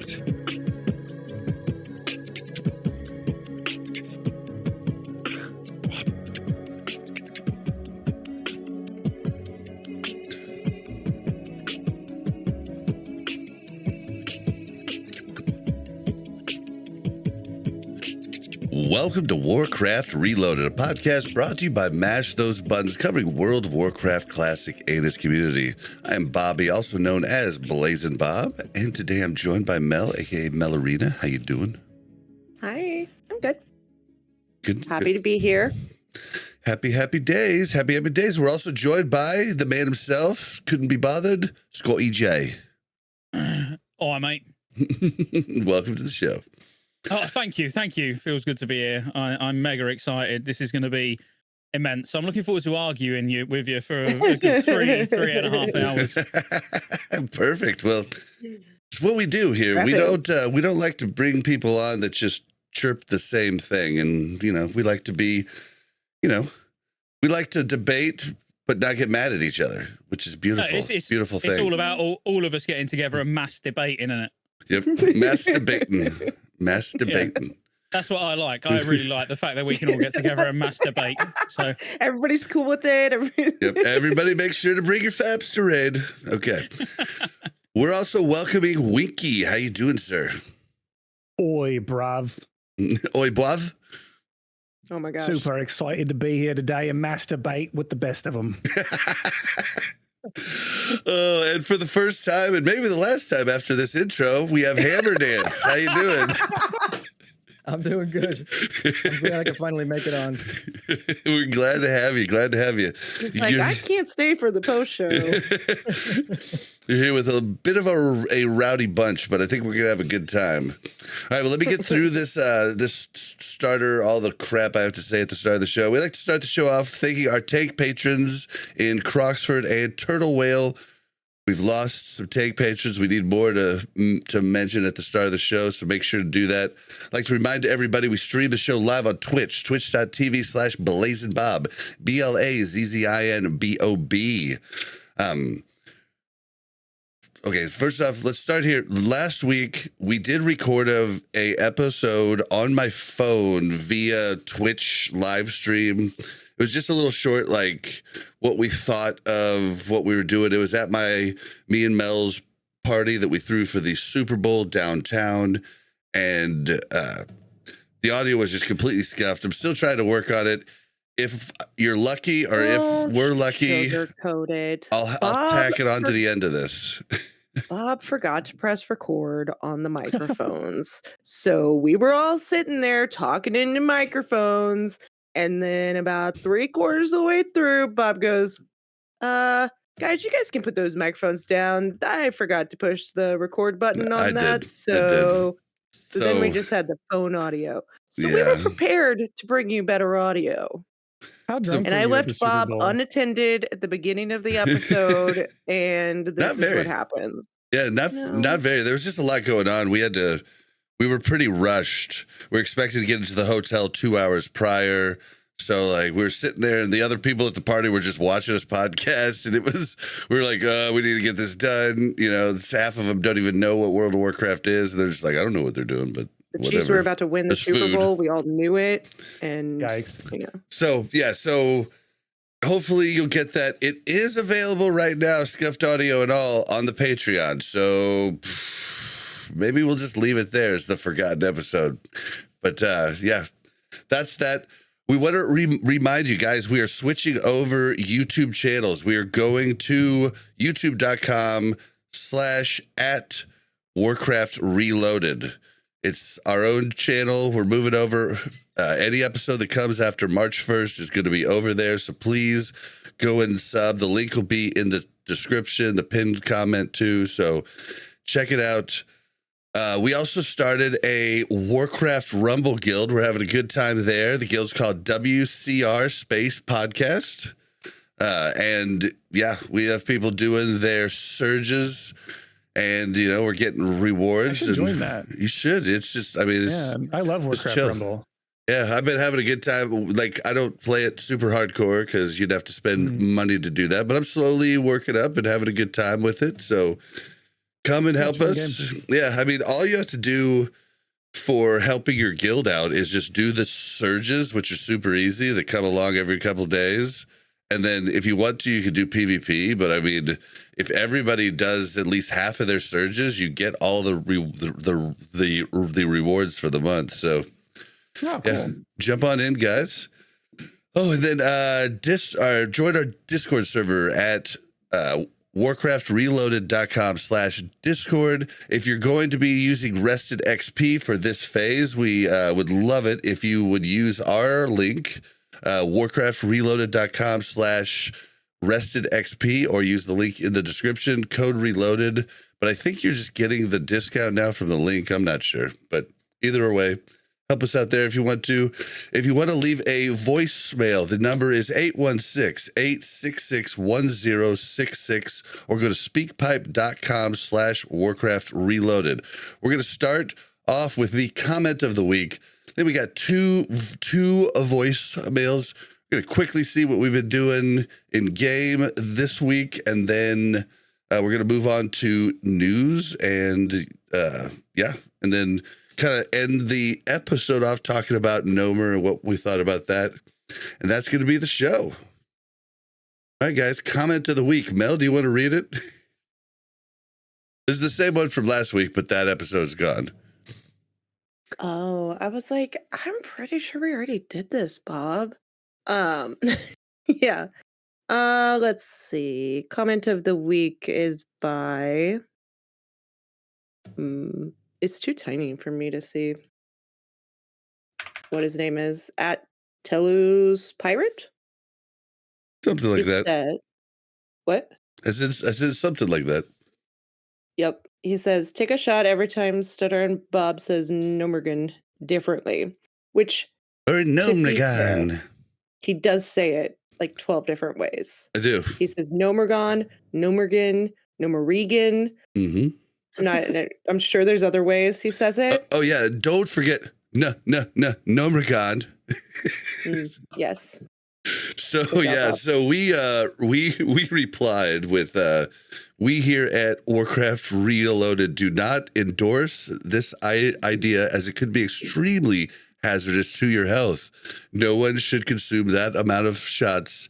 Warcraft. Welcome to Warcraft Reloaded, a podcast brought to you by Mash Those Buttons, covering World of Warcraft Classic and its community. I am Bobby, also known as Blazin' Bob, and today I'm joined by Mel, aka Melarina. How you doing? Hi, I'm good. Good. Happy to be here. Happy days. Happy days. We're also joined by the man himself, couldn't be bothered, Scott EJ. All right, mate. Welcome to the show. Oh, thank you. Feels good to be here. I'm mega excited. This is going to be immense. I'm looking forward to arguing with you for a good 3.5 hours. Perfect. Well, it's what we do here. We don't like to bring people on that just chirp the same thing, and we like to be, we like to debate but not get mad at each other, which is beautiful. No, it's beautiful thing. It's all about all of us getting together and mass debating, isn't it? Yep, mass debating. Mass debating. Yeah. That's what I like. I really like the fact that we can all get together and mass debate. So everybody's cool with it. Yep. Everybody make sure to bring your faps to raid. Okay. We're also welcoming Winky. How you doing, sir? Oi, bruv. Oi, bruv. Oh my gosh. Super excited to be here today and masturbate with the best of them. Oh, and for the first time, and maybe the last time after this intro, we have Hammer Dance. How you doing? I'm doing good. I'm glad I could finally make it on. We're glad to have you. It's like, I can't stay for the post show. You're here with a bit of a rowdy bunch, but I think we're going to have a good time. All right, well, let me get through this starter, all the crap I have to say at the start of the show. We like to start the show off thanking our tank patrons in Croxford and Turtle Whale. We've lost some tank patrons. We need more to mention at the start of the show, so make sure to do that. I'd like to remind everybody we stream the show live on Twitch, twitch.tv/BlazinBob, BlazinBob. Okay, first off, let's start here. Last week, we did record a episode on my phone via Twitch live stream. It was just a little short, like what we thought of what we were doing. It was at me and Mel's party that we threw for the Super Bowl downtown, and the audio was just completely scuffed. I'm still trying to work on it. If you're lucky, or if we're lucky, I'll tack it on to the end of this. Bob forgot to press record on the microphones. So we were all sitting there talking into microphones. And then about 3/4 of the way through, Bob goes, guys, you guys can put those microphones down. I forgot to push the record button on that. So then we just had the phone audio. So we were prepared to bring you better audio. And I left Bob unattended at the beginning of the episode, and this is what happens. Yeah, not very. There was just a lot going on. We were pretty rushed. We were expecting to get into the hotel 2 hours prior. So like we were sitting there, and the other people at the party were just watching us podcast, and we were like, we need to get this done. Half of them don't even know what World of Warcraft is. And they're just like, I don't know what they're doing, but the Chiefs were about to win the Super Bowl. We all knew it. And yikes. So hopefully you'll get that. It is available right now, scuffed audio and all, on the Patreon. So maybe we'll just leave it there as the forgotten episode. But that's that. We want to remind you guys, we are switching over YouTube channels. We are going to youtube.com/@Warcraft Reloaded. It's our own channel. We're moving over. Any episode that comes after March 1st is going to be over there. So please go and sub. The link will be in the description, the pinned comment too. So check it out. We also started a Warcraft Rumble guild. We're having a good time there. The guild's called WCR Space Podcast. And we have people doing their surges. And, we're getting rewards. I should join that. You should. It's just, I love Warcraft Rumble. Yeah, I've been having a good time. Like, I don't play it super hardcore because you'd have to spend money to do that. But I'm slowly working up and having a good time with it. So Come and Yeah, help it's a us. Yeah, I mean, all you have to do for helping your guild out is just do the surges, which are super easy, that come along every couple days. And then if you want to, you could do PvP. But I mean, if everybody does at least half of their surges, you get all the rewards for the month. So Oh, cool. yeah, jump on in, guys. Oh, and then join our Discord server at warcraftreloaded.com/discord. If you're going to be using rested XP for this phase, we would love it if you would use our link, warcraftreloaded.com/rested XP, or use the link in the description, code reloaded. But I think you're just getting the discount now from the link. I'm not sure, but either way, help us out there if you want to. If you want to leave a voicemail, the number is 816-866-1066, or go to speakpipe.com/warcraftreloaded. We're going to start off with the comment of the week. Then we got two voicemails. We're going to quickly see what we've been doing in game this week, and then we're going to move on to news and and then kind of end the episode off talking about Gnomer and what we thought about that. And that's going to be the show. All right, guys, comment of the week. Mel, do you want to read it? This is the same one from last week, but that episode's gone. Oh, I was like, I'm pretty sure we already did this, Bob. Yeah. Let's see. Comment of the week is by it's too tiny for me to see what his name is. At Telus Pirate? Something like He that. says, what? I said something like that. Yep. He says, take a shot every time Stutter and Bob says Gnomeregan differently, which Or to be fair, Gnomeregan. he does say it like 12 different ways. I do. He says Gnomeregan, Gnomeregan, Gnomeregan. Mm-hmm. I'm sure there's other ways he says it. Oh yeah, don't forget Gnomeregan. Yes. So job, yeah, Bob. so we replied with we here at Warcraft Reloaded do not endorse this idea, as it could be extremely hazardous to your health. No one should consume that amount of shots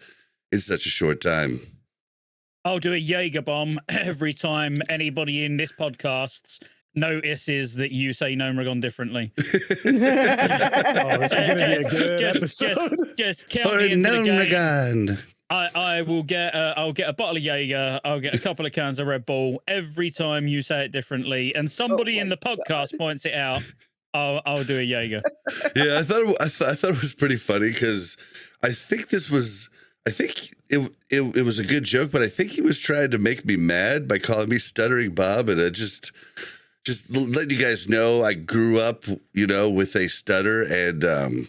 in such a short time. I'll do a Jaeger bomb every time anybody in this podcast notices that you say Gnomeregan differently. Oh, this is going to be a good episode. Just count For me into the game. Gnomeregan. I will get I'll get a bottle of Jaeger, I'll get a couple of cans of Red Bull every time you say it differently, and somebody in the podcast points it out. I'll do a Jaeger. Yeah, I thought it was pretty funny, because I think it was a good joke, but I think he was trying to make me mad by calling me Stuttering Bob, and I just letting you guys know, I grew up, with a stutter, and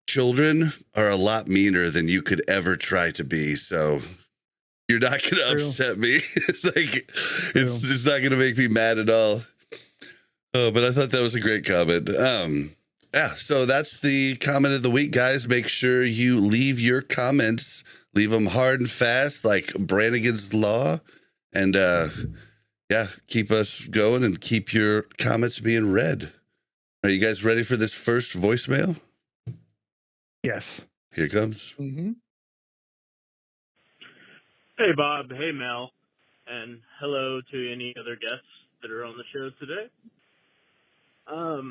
children are a lot meaner than you could ever try to be. So you're not going to upset me. It's like, it's not going to make me mad at all. Oh, but I thought that was a great comment. Yeah, so that's the comment of the week, guys. Make sure you leave your comments, leave them hard and fast, like Brannigan's Law. And keep us going and keep your comments being read. Are you guys ready for this first voicemail? Yes. Here it comes. Mm-hmm. Hey, Bob. Hey, Mel. And hello to any other guests that are on the show today. I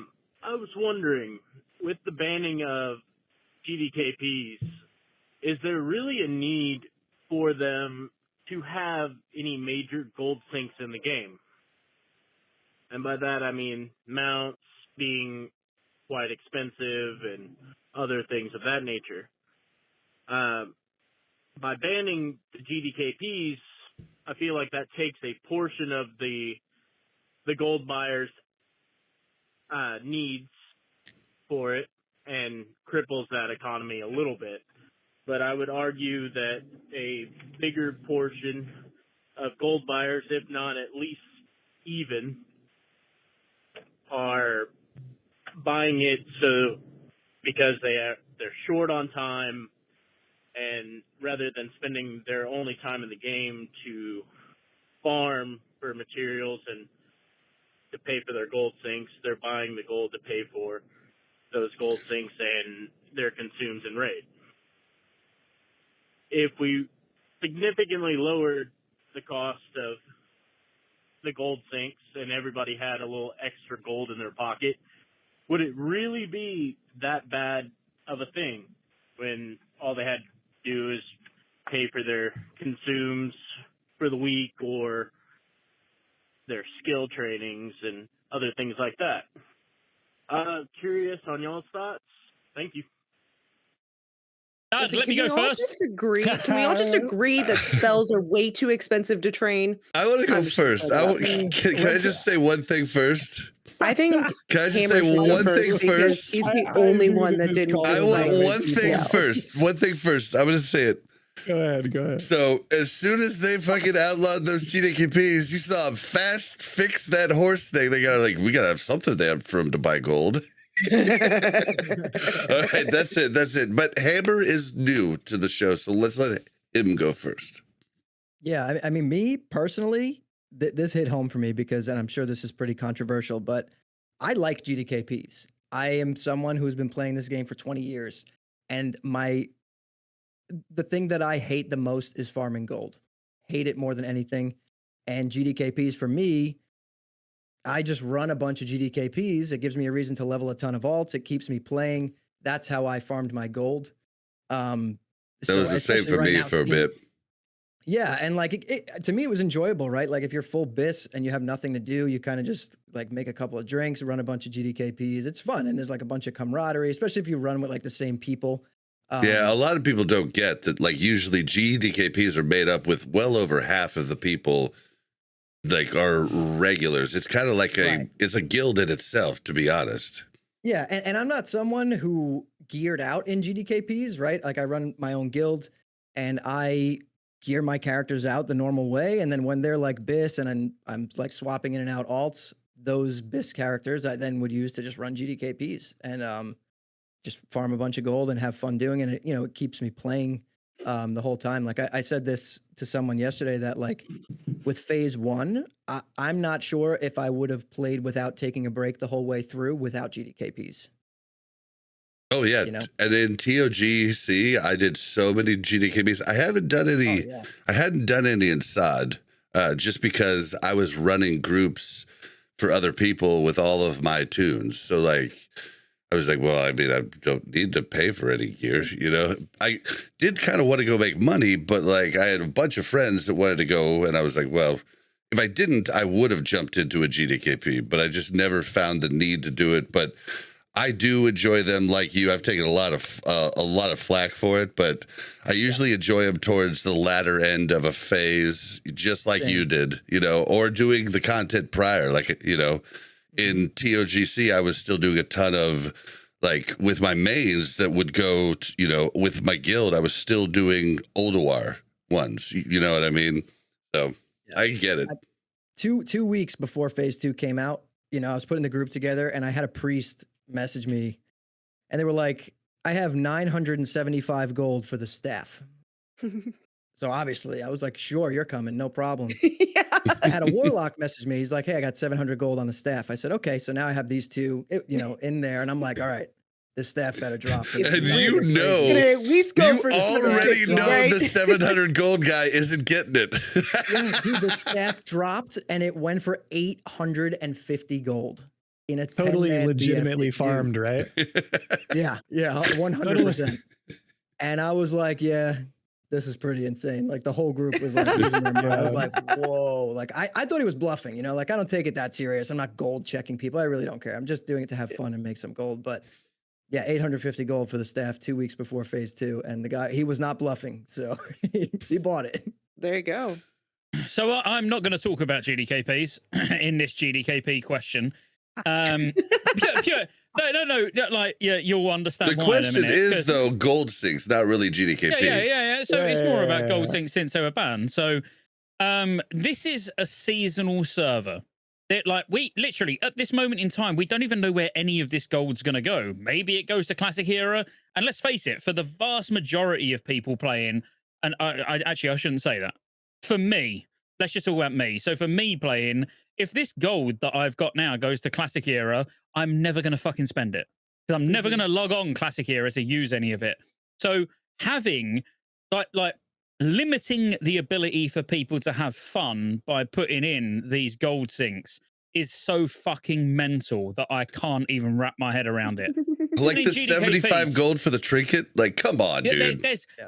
was wondering, with the banning of GDKPs, is there really a need for them to have any major gold sinks in the game? And by that, I mean mounts being quite expensive and other things of that nature. By banning the GDKPs, I feel like that takes a portion of the gold buyers' needs for it and cripples that economy a little bit. But I would argue that a bigger portion of gold buyers, if not at least even, are buying it because they're short on time, and rather than spending their only time in the game to farm for materials and to pay for their gold sinks. They're buying the gold to pay for those gold sinks and their consumes in raid. If we significantly lowered the cost of the gold sinks and everybody had a little extra gold in their pocket, would it really be that bad of a thing when all they had to do is pay for their consumes for the week or their skill trainings and other things like that? Curious on y'all's thoughts. Thank you. Dad, let me Can go we all first. just agree? Can we all just agree that spells are way too expensive to train? I want to go I'm just first. gonna Can I just say one thing first? I think Can I just Hammer say should go one thing because first? He's the I only agree one with that this didn't. call. I want decide one people thing out. first. One thing first. I'm going to say it. Go ahead. So as soon as they fucking outlawed those GDKPs, you saw them fast fix that horse thing. They got we got to have something there for him to buy gold. All right, that's it. But Hammer is new to the show, so let's let him go first. Yeah, I mean, me personally, this hit home for me because, and I'm sure this is pretty controversial, but I like GDKPs. I am someone who's been playing this game for 20 years, and the thing that I hate the most is farming gold. Hate it more than anything. And GDKPs for me, I just run a bunch of GDKPs. It gives me a reason to level a ton of alts. It keeps me playing. That's how I farmed my gold. That was the same especially for right me now, for a bit. Yeah, and like to me, it was enjoyable, right? Like if you're full bis and you have nothing to do, you kind of just like make a couple of drinks, run a bunch of GDKPs. It's fun, and there's like a bunch of camaraderie, especially if you run with like the same people. Yeah, a lot of people don't get that. Like usually GDKPs are made up with well over half of the people like are regulars. It's kind of like it's a guild in itself, to be honest. Yeah, and I'm not someone who geared out in GDKPs, right? Like I run my own guild, and I gear my characters out the normal way, and then when they're like bis and I'm like swapping in and out alts, those bis characters I then would use to just run GDKPs and just farm a bunch of gold and have fun doing it. And it keeps me playing the whole time. Like I said this to someone yesterday that like with phase 1, I'm not sure if I would have played without taking a break the whole way through without GDKPs. Oh yeah, and in TOGC, I did so many GDKPs. I haven't done any. Oh, yeah. I hadn't done any in SOD, just because I was running groups for other people with all of my tunes. So like, I was like, well, I mean, I don't need to pay for any gear. I did kind of want to go make money, but like, I had a bunch of friends that wanted to go, and I was like, well, if I didn't, I would have jumped into a GDKP, but I just never found the need to do it. But I do enjoy them like you. I've taken a lot of flack for it, but I usually enjoy them towards the latter end of a phase, just like you did, or doing the content prior. Like, in TOGC, I was still doing a ton of like with my mains that would go, with my guild, I was still doing Oldawar ones. You know what I mean? So I get it. 2 weeks before phase 2 came out, I was putting the group together and I had a priest message me and they were like, I have 975 gold for the staff. So obviously I was like, sure, you're coming, no problem. Yeah. I had a warlock message me. He's like, hey, I got 700 gold on the staff. I said, okay, so now I have these two, in there. And I'm like, all right, this staff better drop. And You you for already know right? the 700 gold guy isn't getting it. Yeah, dude, the staff dropped and it went for 850 gold in a Totally 10-man legitimately BFD. farmed, right? Yeah, 100%. And I was like, yeah, this is pretty insane. Like the whole group was like losing their mind. I was like, whoa. Like I thought he was bluffing, like I don't take it that serious. I'm not gold checking people. I really don't care. I'm just doing it to have fun and make some gold. But yeah, 850 gold for the staff 2 weeks before phase 2. And the guy, he was not bluffing. So he bought it. There you go. So I'm not going to talk about GDKPs in this GDKP question. No. Like, yeah, you'll understand. The why question in a minute, is though, gold sinks, not really GDKP. Yeah. So it's more about Yeah. gold sinks since they were banned. So, this is a seasonal server. We literally at this moment in time, we don't even know where any of this gold's going to go. Maybe it goes to classic era. And let's face it, for the vast majority of people playing, and I shouldn't say that. For me, let's just talk about me. So for me playing, if this gold that I've got now goes to Classic Era, I'm never going to fucking spend it. Because I'm never going to log on Classic Era to use any of it. So having, like limiting the ability for people to have fun by putting in these gold sinks is so fucking mental that I can't even wrap my head around it. Like the 75 gold for the trinket? Like, come on, dude.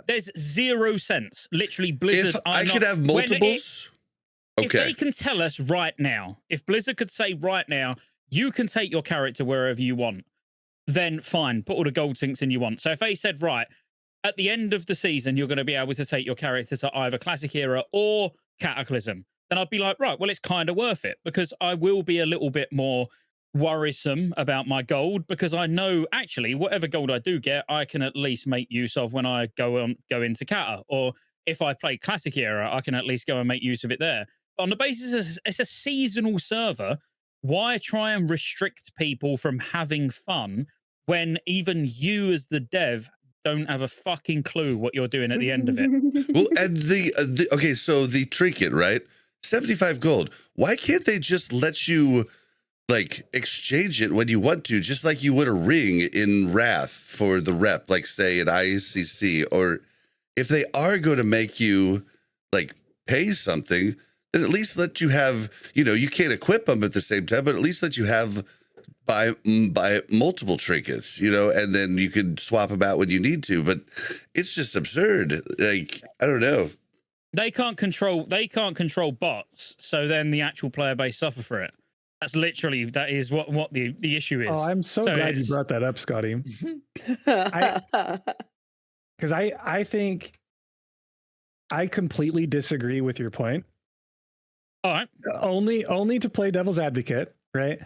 There's 0 sense. Literally, Blizzard. If I could have multiples, if they can tell us right now, if Blizzard could say right now, you can take your character wherever you want, then fine, put all the gold sinks in you want. So if they said, right, at the end of the season, you're going to be able to take your character to either Classic Era or Cataclysm, then I'd be like, right, well, it's kind of worth it, because I will be a little bit more worrisome about my gold, because I know actually whatever gold I do get, I can at least make use of when I go into Cata, or if I play Classic Era, I can at least go and make use of it there. But on the basis it's a seasonal server, why try and restrict people from having fun when even you as the dev don't have a fucking clue what you're doing at the end of it? Well, and okay, so the trinket, right? 75 gold. Why can't they just let you like exchange it when you want to, just like you would a ring in Wrath for the rep, like say at ICC? Or if they are going to make you like pay something, then at least let you have, you know, you can't equip them at the same time, but at least let you have buy multiple trinkets, you know, and then you can swap them out when you need to. But it's just absurd. Like, I don't know. They can't control bots, so then the actual player base suffer for it. That is what the issue is. Oh, I'm so glad you brought that up, Scotty. Because I think I completely disagree with your point. All right. Only to play devil's advocate, right?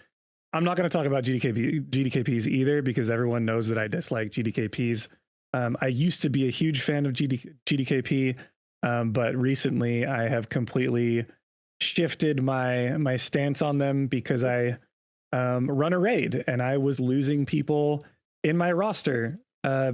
I'm not going to talk about GDKPs either, because everyone knows that I dislike GDKPs. I used to be a huge fan of GDKP, but recently I have completely shifted my stance on them, because I run a raid and I was losing people in my roster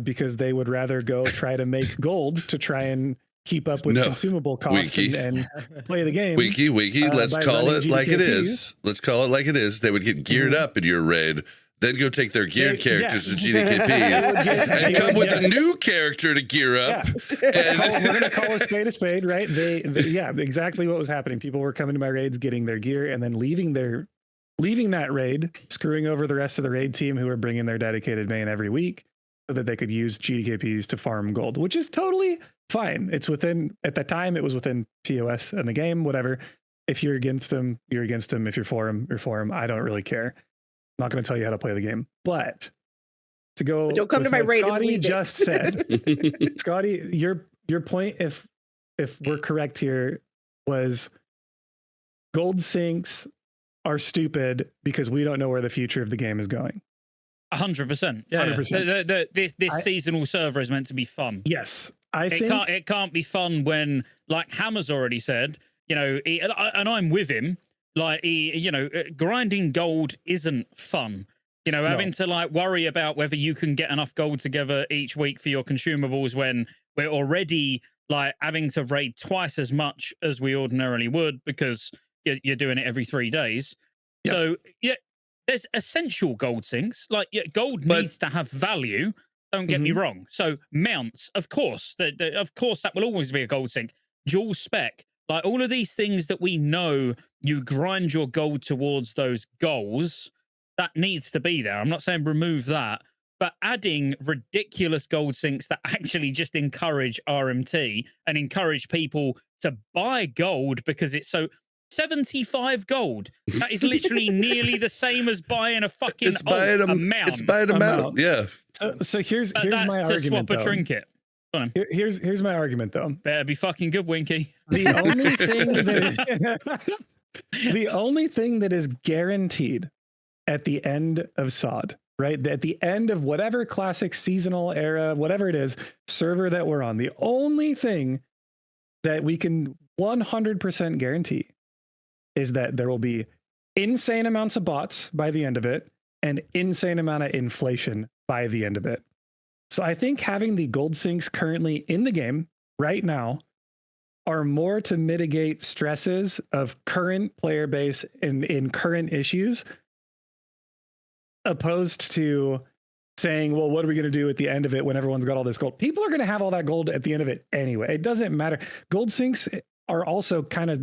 because they would rather go try to make gold to try and keep up with consumable costs and play the game. Wiki, let's call it like it is. Let's call it like it is. They would get geared up in your raid, then go take their geared characters to GDKPs and come with a new character to gear up. Yeah. We're going to call a spade, right? Yeah, exactly what was happening. People were coming to my raids, getting their gear, and then leaving that raid, screwing over the rest of the raid team who were bringing their dedicated main every week so that they could use GDKPs to farm gold, which is totally fine. It's within, at the time, it was within TOS and the game, whatever. If you're against them, you're against them. If you're for them, you're for them. I don't really care. I'm not going to tell you how to play the game. But to go, don't come to my raid. Scotty just said, Scotty, your point, if we're correct here, was gold sinks are stupid because we don't know where the future of the game is going. 100%. Yeah. 100%. This seasonal server is meant to be fun. Yes. It can't be fun when, like Hammer's already said, you know, and I'm with him, like, grinding gold isn't fun. You know, having to like worry about whether you can get enough gold together each week for your consumables when we're already like having to raid twice as much as we ordinarily would because you're doing it every 3 days. Yep. So, yeah, there's essential gold sinks. Like, gold needs to have value. Don't get me wrong. So mounts, of course, that will always be a gold sink. Dual spec, like all of these things that we know you grind your gold towards those goals, that needs to be there. I'm not saying remove that, but adding ridiculous gold sinks that actually just encourage RMT and encourage people to buy gold because it's so 75 gold. That is literally nearly the same as buying a fucking mount. It's buying a mount, yeah. So here's my argument. That's to swap a trinket. Here's my argument, though. Better be fucking good, Winky. The only thing that is guaranteed at the end of SOD, right? At the end of whatever classic seasonal era, whatever it is, server that we're on, the only thing that we can 100% guarantee is that there will be insane amounts of bots by the end of it and insane amount of inflation by the end of it. So I think having the gold sinks currently in the game right now are more to mitigate stresses of current player base in current issues, opposed to saying, well, what are we going to do at the end of it when everyone's got all this gold? People are going to have all that gold at the end of it anyway. It doesn't matter. Gold sinks are also kind of,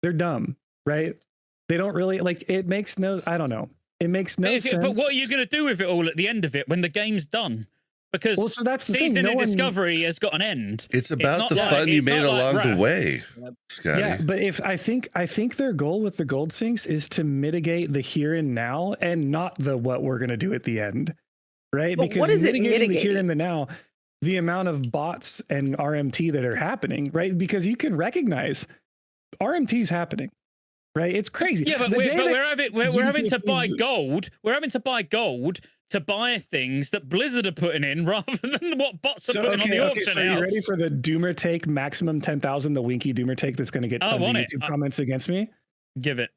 they're dumb, right? They don't really, like, it makes no, I don't know. It makes no sense. But what are you going to do with it all at the end of it when the game's done? Because well, so that's the season thing. in Discovery has got an end. It's about not the like- fun you it's made not like along the Wrath. way, Scotty. Yeah, but if I think their goal with the gold sinks is to mitigate the here and now and not the what we're going to do at the end, right? But because what is it mitigating the mitigating? here and the now, the amount of bots and RMT that are happening, right? Because you can recognize RMT's happening, right? It's crazy. Yeah, but The we're day that having to buy GDP is- gold. We're having to buy gold to buy things that Blizzard are putting in rather than what bots are putting on the auction so house. you ready for the Doomer take maximum 10,000, the Winky Doomer take that's going to get I tons of want it. YouTube comments against me? Give it.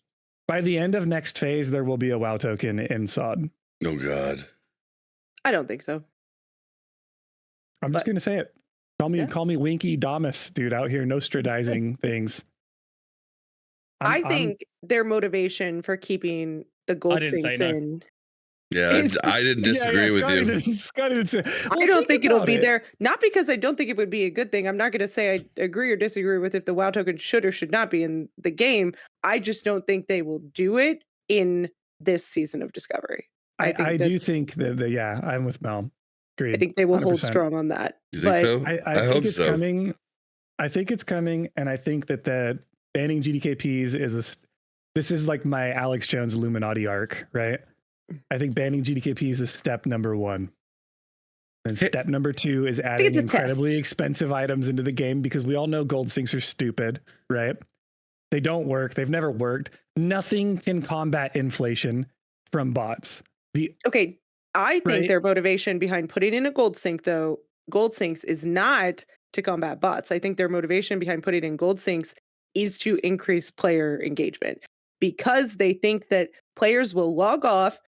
By the end of next phase, there will be a WoW token in SOD. Oh God. I don't think so. I'm just But- going to say it. Call me Winky Damas, dude, out here nostradizing things. I think their motivation for keeping the gold didn't say sinks no. in. Yeah, I didn't disagree with you. Scotty didn't say, I don't think it'll be there. Not because I don't think it would be a good thing. I'm not going to say I agree or disagree with if the WoW token should or should not be in the game. I just don't think they will do it in this season of Discovery. I do think that, yeah, I'm with Mel. Agreed. I think they will hold 100%. strong on that. You think But so? I hope think it's so. coming. I think it's coming, and I think that the banning GDKPs this is like my Alex Jones Illuminati arc, right? I think banning GDKPs is step number 1. And step number 2 is adding it's a incredibly test. expensive items into the game because we all know gold sinks are stupid, right? They don't work. They've never worked. Nothing can combat inflation from bots. Okay, I think Right. their motivation behind putting in a gold sink, though, gold sinks is not to combat bots. I think their motivation behind putting in gold sinks is to increase player engagement because they think that players will log off,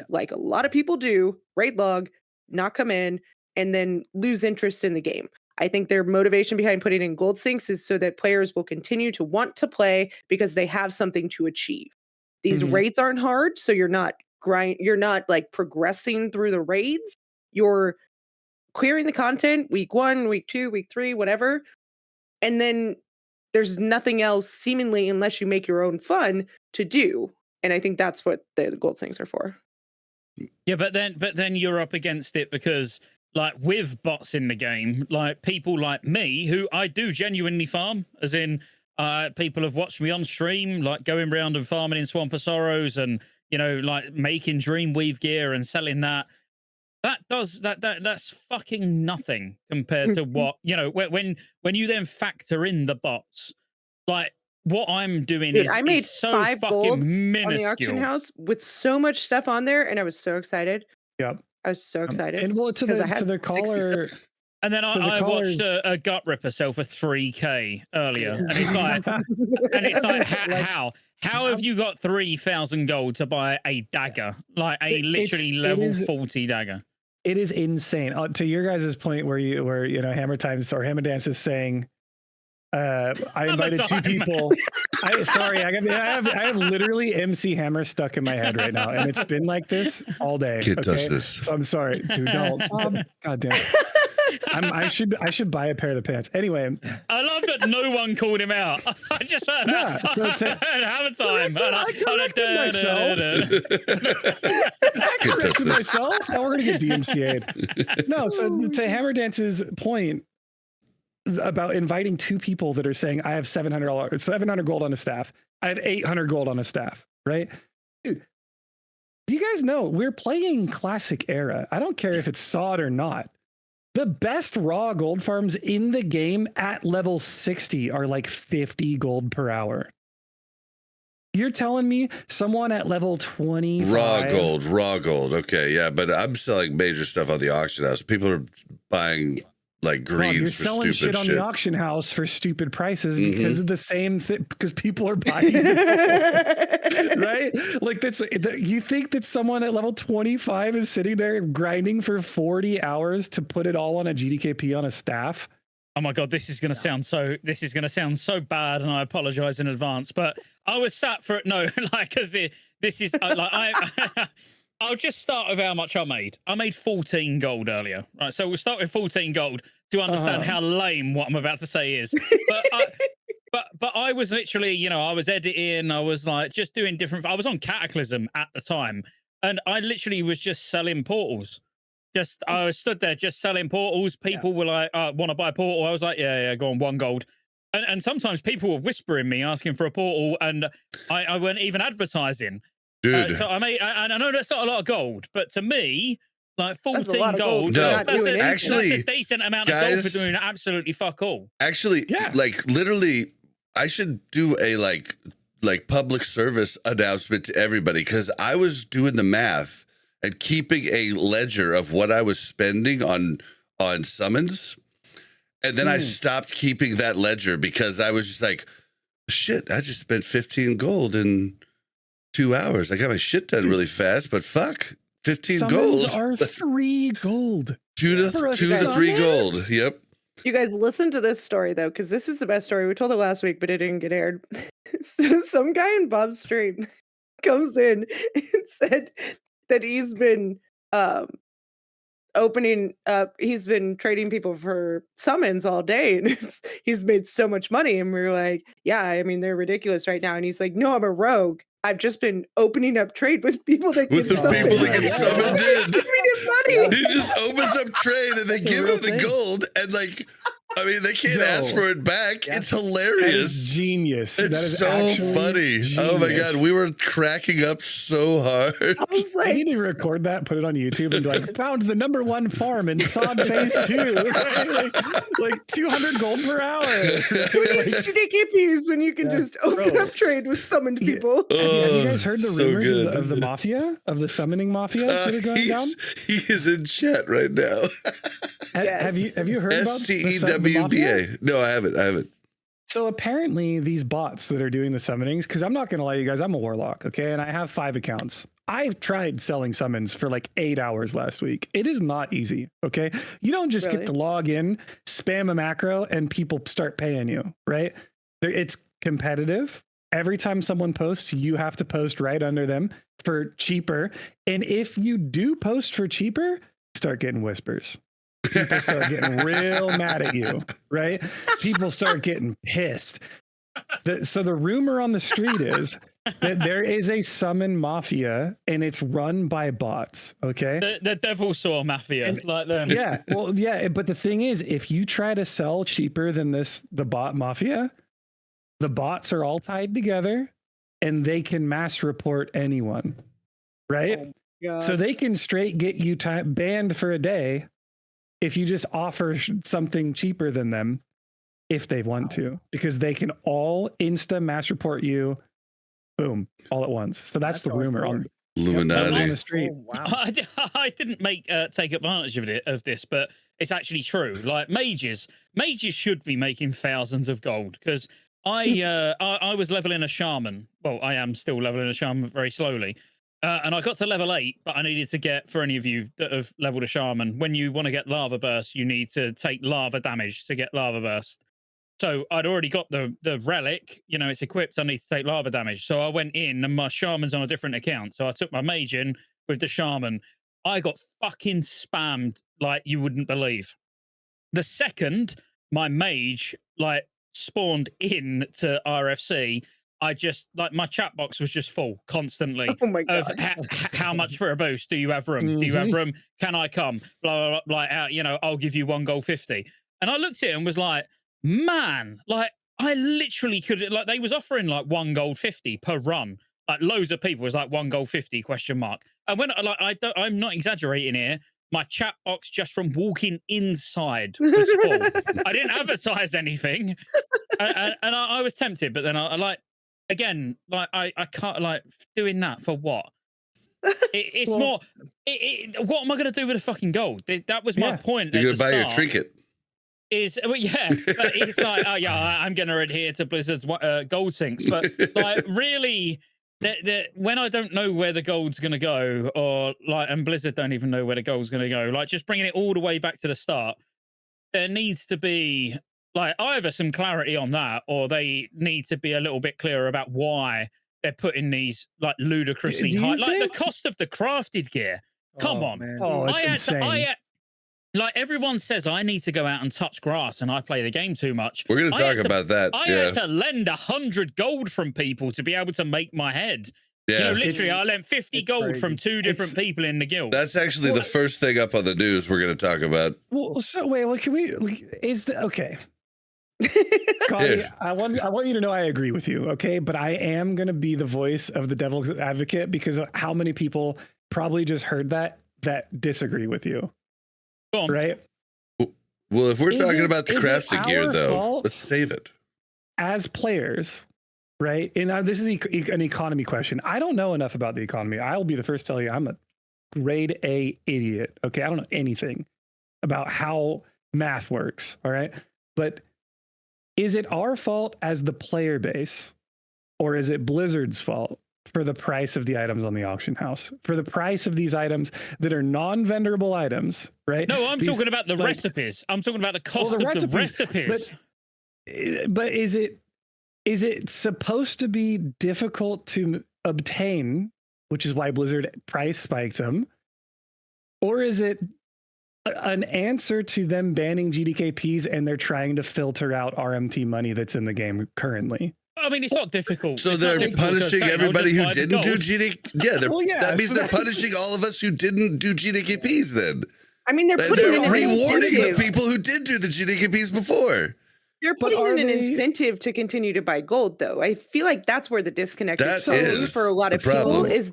like a lot of people do, raid log, not come in, and then lose interest in the game. I think their motivation behind putting in gold sinks is so that players will continue to want to play because they have something to achieve. These Mhm. raids aren't hard, so you're not like progressing through the raids. You're clearing the content week 1, week 2, week 3, whatever. And then there's nothing else seemingly unless you make your own fun to do. And I think that's what the gold sinks are for. Yeah, but then you're up against it because, like, with bots in the game, like people like me, who I do genuinely farm, as in people have watched me on stream, like going around and farming in Swamp of Sorrows and, you know, like making Dreamweave gear and selling that. That's fucking nothing compared to what, you know, when you then factor in the bots, like what I'm doing Dude, is, I made is so 5 gold fucking on the auction minuscule. house with so much stuff on there, and I was so excited. Yep. I was so excited. And well, to because I the had to the 60 caller, subs. And then So the I watched callers- a gut ripper sell for 3K earlier, and it's like, how have you got 3,000 gold to buy a dagger, like a literally level 40 dagger? it is insane. To your guys' point, where you know Hammer Times or Hammer Dance is saying, I invited 2 Time. people. I have literally MC Hammer stuck in my head right now, and it's been like this all day. Kid does okay? this. So I'm sorry, dude. Don't. God damn it. I should buy a pair of the pants. Anyway, I love that no one called him out. I just heard Yeah, so have a time. I corrected myself. I Kid does corrected this. myself. Now we're gonna get DMCA'd. No, so to Hammer Dance's point about inviting 2 people that are saying I have $700 gold on a staff. I have 800 gold on a staff, right? Dude, do you guys know we're playing classic era? I don't care if it's SOD or not. The best raw gold farms in the game at level 60 are like 50 gold per hour. You're telling me someone at level 20 raw gold. Okay, yeah, but I'm selling major stuff on the auction house. People are buying like greens you're for selling stupid shit on shit. the auction house for stupid prices Mhm. because of the same thing, because people are buying it, right? Like you think that someone at level 25 is sitting there grinding for 40 hours to put it all on a GDKP on a staff? Oh my god, this is going to sound so bad, and I apologize in advance. But I was sat for because this is I'll just start with how much I made. I made 14 gold earlier, right? So we'll start with 14 gold to understand how lame what I'm about to say is. But I was literally, I was editing. I was like just doing different. I was on Cataclysm at the time, and I literally was just selling portals. I was stood there just selling portals. People were like, want to buy a portal? I was like, yeah, go on, 1 gold. And sometimes people were whispering me, asking for a portal, and I weren't even advertising. Dude. So I I know that's not a lot of gold, but to me, like 14 gold. No, that's actually, a decent amount of gold for doing absolutely fuck all. Actually, like literally, I should do a like public service announcement to everybody, because I was doing the math and keeping a ledger of what I was spending on summons. And then I stopped keeping that ledger because I was just like, shit, I just spent 15 gold in 2 hours. I got my shit done really fast, but fuck, 15 Summons gold. are 3 gold. 2 to 3 gold. Yep. You guys listen to this story though, because this is the best story. We told it last week, but it didn't get aired. So some guy in Bob's stream comes in and said that he's been he's been trading people for summons all day, and he's made so much money. And we were like, yeah, I mean, they're ridiculous right now. And he's like, no, I'm a rogue. I've just been opening up trade with people that get summoned. Summoned in. Money. He just opens up trade and they give him the gold, and like, I mean, they can't ask for it back. Yeah. It's hilarious. That is genius. It's that is so funny. Genius. Oh my god, we were cracking up so hard. I was like, I need to record that, put it on YouTube, and be like, found the #1 farm in Sod Phase 2. like 200 gold per hour. Who needs GDKPs when you can just open up trade with summoned people? Have you guys heard the rumors of the mafia, of the summoning mafia that are going down? He is in chat right now. Yes. Have you heard about STEWBA? No, I haven't. So apparently these bots that are doing the summonings, because I'm not going to lie, you guys, I'm a warlock, okay? And I have 5 accounts. I've tried selling summons for like 8 hours last week. It is not easy, okay? You don't just get to log in, spam a macro, and people start paying you, right? It's competitive. Every time someone posts, you have to post right under them for cheaper. And if you do post for cheaper, start getting whispers. People start getting real mad at you, right? People start getting pissed. So the rumor on the street is that there is a summon mafia, and it's run by bots, okay? The Devil Saw Mafia, like them. Yeah, well, yeah, but the thing is, if you try to sell cheaper than the bot mafia, the bots are all tied together, and they can mass report anyone, right? Oh my God. So they can straight get you banned for a day if you just offer something cheaper than them, if they want to, because they can all insta mass report you, boom, all at once. So that's the rumor on Illuminati. on the street. Oh, wow. I didn't take advantage of this, but it's actually true. Like mages should be making thousands of gold, because I was leveling a shaman. Well, I am still leveling a shaman very slowly. And I got to level 8, but I needed to get, for any of you that have leveled a shaman, when you want to get lava burst, you need to take lava damage to get lava burst. So I'd already got the relic, it's equipped. I need to take lava damage. So I went in, and my shaman's on a different account. So I took my mage in with the shaman. I got fucking spammed like you wouldn't believe. The second my mage spawned in to RFC, I just my chat box was just full constantly. Oh my God. Of how much for a boost? Do you have room? Do you have room? Can I come? Blah, blah, blah, I'll give you 1 gold 50. And I looked at it and was like, man, I literally could, they was offering 1 gold 50 per run. Loads of people was 1 gold 50 ? And when I'm not exaggerating here, my chat box just from walking inside was full. I didn't advertise anything, and I was tempted, but then I can't doing that for what? It's more. What am I going to do with the fucking gold? That was my point. You're going to buy your trinket. It's I'm going to adhere to Blizzard's gold sinks, but really. When I don't know where the gold's going to go, or and Blizzard don't even know where the gold's going to go, just bringing it all the way back to the start, there needs to be like either some clarity on that, or they need to be a little bit clearer about why they're putting these like ludicrously Do you high, like the think- cost of the crafted gear. Come on. Man. Oh, it's insane. Like everyone says, I need to go out and touch grass, and I play the game too much. We're going to talk about that. I Yeah. had to lend 100 gold from people to be able to make my head. Yeah. You know, literally, I lent 50 it's gold crazy. from 2 different people in the guild. That's actually the first thing up on the news we're going to talk about. Well, so wait, well, can we? Is the okay? Scotty, Here. I want you to know I agree with you, okay? But I am going to be the voice of the devil's advocate because of how many people probably just heard that disagree with you, Go on. right? Well, if we're Is talking it- about the is it crafted gear, our though, fault? let's save it. As players, right? And now this is an economy question. I don't know enough about the economy. I'll be the first to tell you I'm a grade A idiot. Okay, I don't know anything about how math works. All right, but is it our fault as the player base, or is it Blizzard's fault for the price of the items on the auction house? For the price of these items that are non-venderable items, right? No, I'm These- talking about the like- recipes. I'm talking about the cost the of recipes, the recipes. But is it supposed to be difficult to obtain, which is why Blizzard price spiked them, or is it an answer to them banning GDKPs and they're trying to filter out RMT money that's in the game currently? I mean, it's not difficult. So It's not they're difficult to punishing say, I'll everybody just who buy the didn't do gold. GD. Yeah, Well, yeah, that means so they're that's- punishing all of us who didn't do GDKPs then. I mean, they're putting in They're an rewarding the incentive. people who did do the GDKPs before. They're But putting are in an they- incentive to continue to buy gold, though. I feel like that's where the disconnect That is for a lot the of people. problem. Is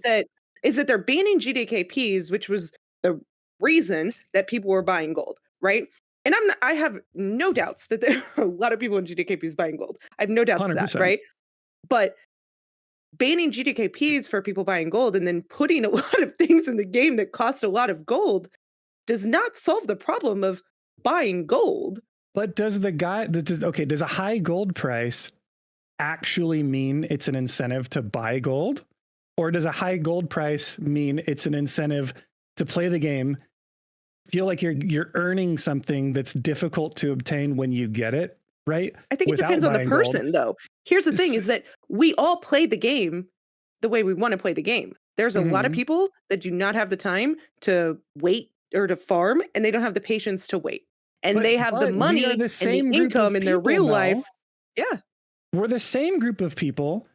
that they're banning GDKPs, which was the reason that people were buying gold, right? And I have no doubts that there are a lot of people in GDKPs buying gold. I have no doubts of that, 100%. right? But banning GDKPs for people buying gold and then putting a lot of things in the game that cost a lot of gold does not solve the problem of buying gold. But does does a high gold price actually mean it's an incentive to buy gold? Or does a high gold price mean it's an incentive to play the game, feel like you're earning something that's difficult to obtain when you get it, right? I think it Without depends on the buying gold. person, though. Here's the thing: It's- is that we all play the game the way we want to play the game. There's a lot of Mhm. people that do not have the time to wait or to farm, and they don't have the patience to wait. And But- they have the but we money are and the same group of income in their people, real Mel. life. Yeah. We're the same group of people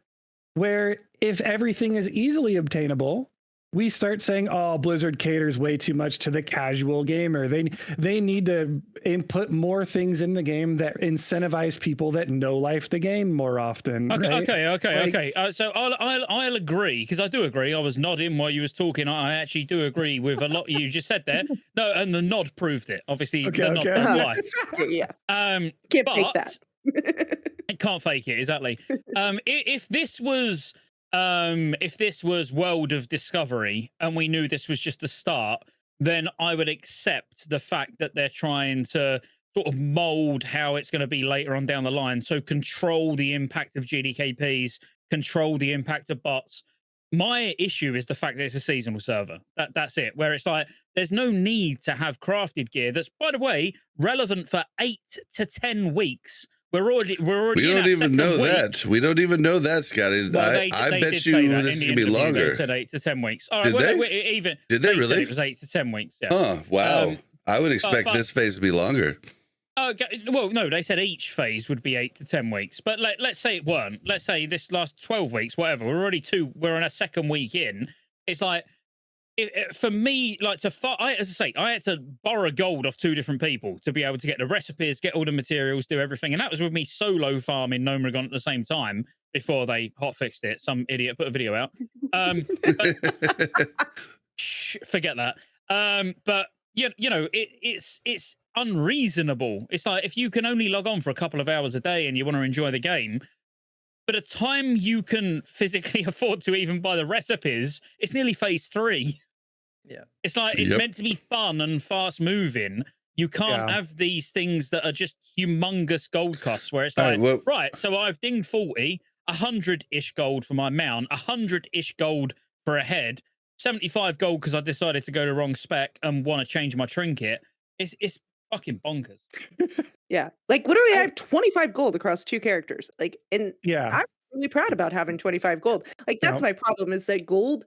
where if everything is easily obtainable, we start saying, oh, Blizzard caters way too much to the casual gamer. They need to input more things in the game that incentivize people that know life the game more often. Okay, right? Like- okay. So I'll agree, because I do agree. I was nodding while you was talking. I actually do agree with a lot you just said there. No, and the nod proved it. Obviously, Okay, the nod okay. don't lie. Yeah. Um, Can't but fake that. it can't fake it, exactly. If this was World of Discovery and we knew this was just the start, then I would accept the fact that they're trying to sort of mold how it's going to be later on down the line. So control the impact of GDKPs, control the impact of bots. My issue is the fact that it's a seasonal server. That's it. Where it's like there's no need to have crafted gear that's, by the way, relevant for 8 to 10 weeks. We're already We in don't our even know second week. that. We don't even know that, Scotty. Well, I they bet did say you that this in is the going to be interview. longer. They said 8 to 10 weeks. All right, Did well, they? even Did they said really? it was 8 to 10 weeks. Yeah. Huh, wow. I would expect but- this phase to be longer. Well, no, they said each phase would be 8 to 10 weeks. But let's say it weren't. Let's say this last 12 weeks, whatever. We're on a second week in. It's like, for me, like as I say, I had to borrow gold off 2 different people to be able to get the recipes, get all the materials, do everything. And that was with me solo farming Gnomeregan at the same time before they hotfixed it. Some idiot put a video out. Forget that. But you know, it's unreasonable. It's like if you can only log on for a couple of hours a day and you want to enjoy the game, by the time you can physically afford to even buy the recipes, it's nearly phase 3. Yeah. It's like it's Yep. meant to be fun and fast moving. You can't Yeah. have these things that are just humongous gold costs where it's All like, right, well- right, so I've dinged 40, 100-ish gold for my mount, 100-ish gold for a head, 75 gold because I decided to go the wrong spec and want to change my trinket. It's fucking bonkers. Yeah. Like literally I have 25 gold across 2 characters. Like, and Yeah. I'm really proud about having 25 gold. Like that's No. my problem is that gold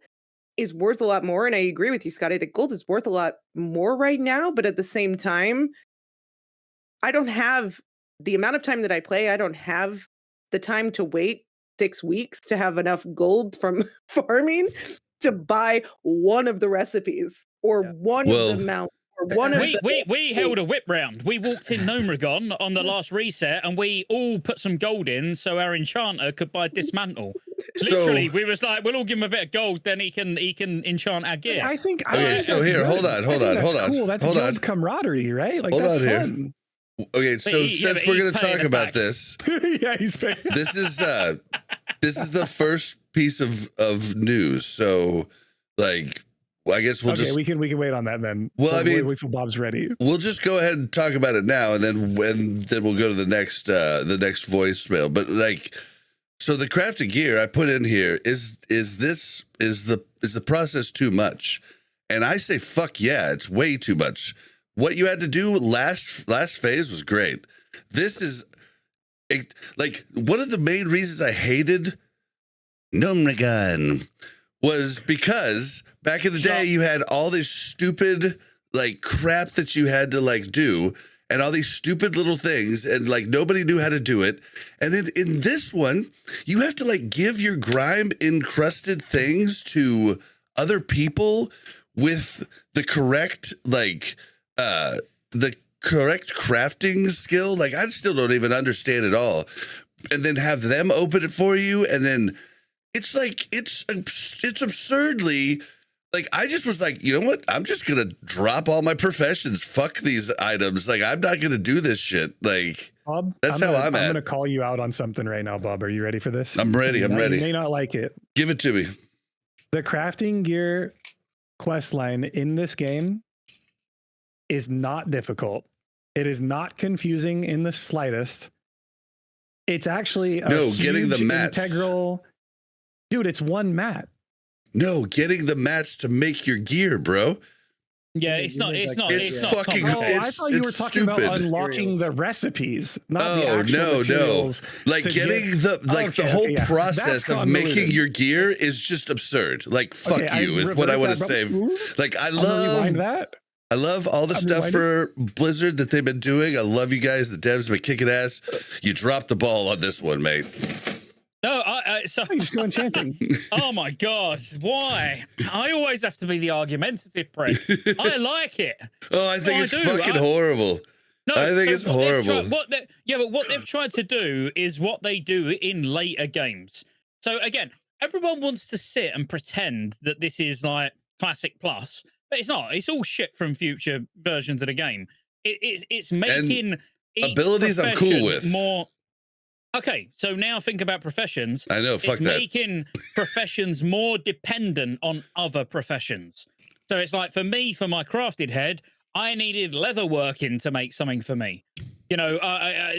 is worth a lot more. And I agree with you, Scotty, that gold is worth a lot more right now. But at the same time, I don't have the amount of time that I play. I don't have the time to wait 6 weeks to have enough gold from farming to buy one of the recipes or one of the mounts or one of the... We held a whip round. We walked in Gnomeregan on the last reset and we all put some gold in so our enchanter could buy dismantle. Literally, we was like, we'll all give him a bit of gold, then he can enchant our gear. I think. Okay, so here, hold on. Cool. That's guild cameraderie, right? Like that's fun. Okay, so since we're going to talk about this, yeah, he's paying. This is the first piece of news. So, like, well, I guess we'll just we can wait on that then. Well, I mean, wait till Bob's ready. We'll just go ahead and talk about it now, and then we'll go to the next voicemail. But like, so the crafted gear I put in here is the process too much? And I say fuck yeah, it's way too much. What you had to do last phase was great. This is like one of the main reasons I hated Gnomeregan was because back in the day you had all this stupid like crap that you had to like do and all these stupid little things and like nobody knew how to do it. And then in this one, you have to like give your grime encrusted things to other people with the correct crafting skill. Like I still don't even understand it all. And then have them open it for you. And then it's like, it's absurdly like, I just was like, you know what? I'm just going to drop all my professions. Fuck these items. Like, I'm not going to do this shit. Like, Bob, that's how I'm at. I'm going to call you out on something right now, Bob. Are you ready for this? I'm ready. I'm ready. You may not like it. Give it to me. The crafting gear quest line in this game is not difficult. It is not confusing in the slightest. It's actually getting the mats. Integral. Dude, it's one mat. No, getting the mats to make your gear, bro. Yeah, it's not fucking. I thought you were talking about unlocking the recipes, not the actual materials. Like getting the whole process of making your gear is just absurd. Like fuck you is what I want to say. Like I love all the stuff for Blizzard that they've been doing. I love you guys. The devs have been kicking ass. You dropped the ball on this one, mate. No, so you're still enchanting. Oh my god, why? I always have to be the argumentative prick. I like it. Oh, I think it's fucking horrible. No, I think it's horrible. But what they've tried to do is what they do in later games. So again, everyone wants to sit and pretend that this is like Classic Plus, but it's not. It's all shit from future versions of the game. It's making abilities I'm cool with more. Okay, so now think about professions. I know, fuck that. Making professions more dependent on other professions. So it's like for me, for my crafted head, I needed leatherworking to make something for me. You know,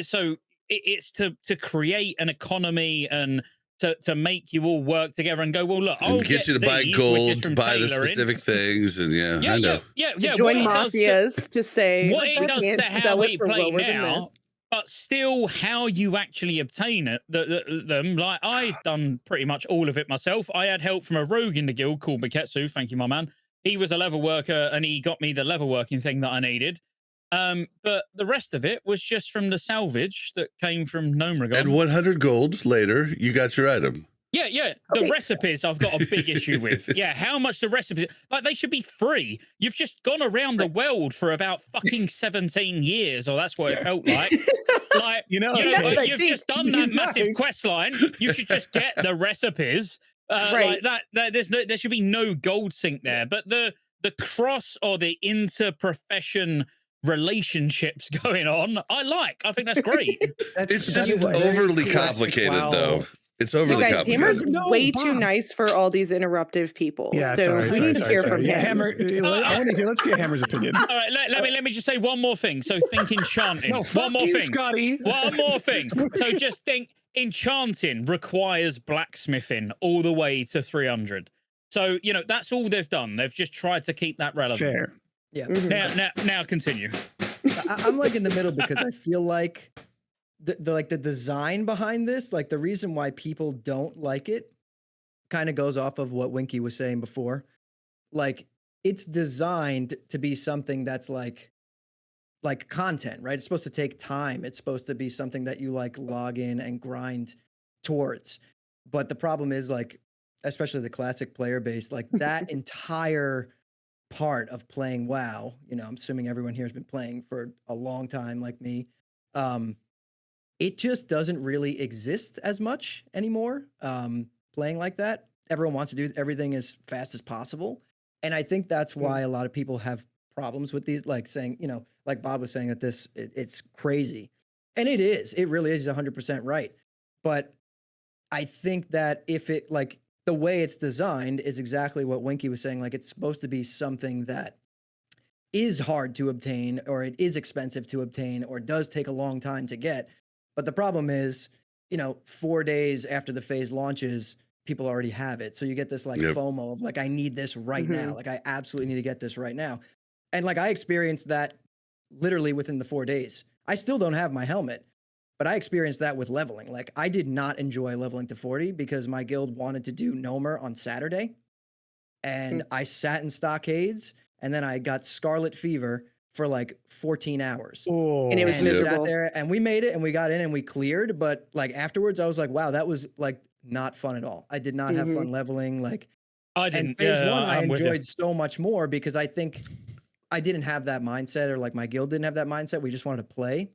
so it's to create an economy and to make you all work together and go, well, look, I'll get you to buy gold, to buy the specific things, and I know. To join mafias to say what it does to how we play now. But still, how you actually obtain it, them, like I done pretty much all of it myself. I had help from a rogue in the guild called Biketsu. Thank you, my man. He was a leather worker and he got me the leather working thing that I needed. But the rest of it was just from the salvage that came from Gnomeregan. And 100 gold later, you got your item. Yeah. The recipes I've got a big issue with. Yeah, how much the recipes... Like, they should be free. You've just gone around the world for about fucking 17 years, or that's what it felt like. Like, you've just done that massive quest line. You should just get the recipes. Like that. There should be no gold sink there. But the cross or the inter-profession relationships going on, I think that's great. It's just overly complicated, though. It's overly complicated. Hammer's way too nice for all these interruptive people. Yeah, so we need to hear from him. Hammer, let's get Hammer's opinion. All right, let me just say one more thing. So think enchanting. No, one more thing, Scotty. One more thing. So just think enchanting requires blacksmithing all the way to 300. So that's all they've done. They've just tried to keep that relevant. Fair. Yeah. Now continue. I'm like in the middle because I feel like the design behind this, like the reason why people don't like it, kind of goes off of what Winky was saying before. Like it's designed to be something that's like content, right? It's supposed to take time. It's supposed to be something that you like log in and grind towards. But the problem is like, especially the classic player base, like that entire part of playing WoW, you know, I'm assuming everyone here has been playing for a long time like me. It just doesn't really exist as much anymore. Playing like that, everyone wants to do everything as fast as possible. And I think that's why a lot of people have problems with these, like saying, you know, like Bob was saying that it's crazy. And it is, it really is 100% right. But I think that if it like the way it's designed is exactly what Winky was saying, like it's supposed to be something that is hard to obtain or it is expensive to obtain or does take a long time to get. But the problem is, you know, 4 days after the phase launches, people already have it. So you get this like FOMO of like, I need this right now. Like I absolutely need to get this right now. And like I experienced that literally within the 4 days. I still don't have my helmet, but I experienced that with leveling. Like I did not enjoy leveling to 40 because my guild wanted to do Gnomer on Saturday. And I sat in stockades and then I got scarlet fever for like 14 hours. Oh, And it was miserable. Sat there and we made it and we got in and we cleared. But like afterwards, I was like, wow, that was like not fun at all. I did not have fun leveling. Like I didn't. And phase one, I I'm with you. enjoyed so much more because I think I didn't have that mindset, or like my guild didn't have that mindset. We just wanted to play.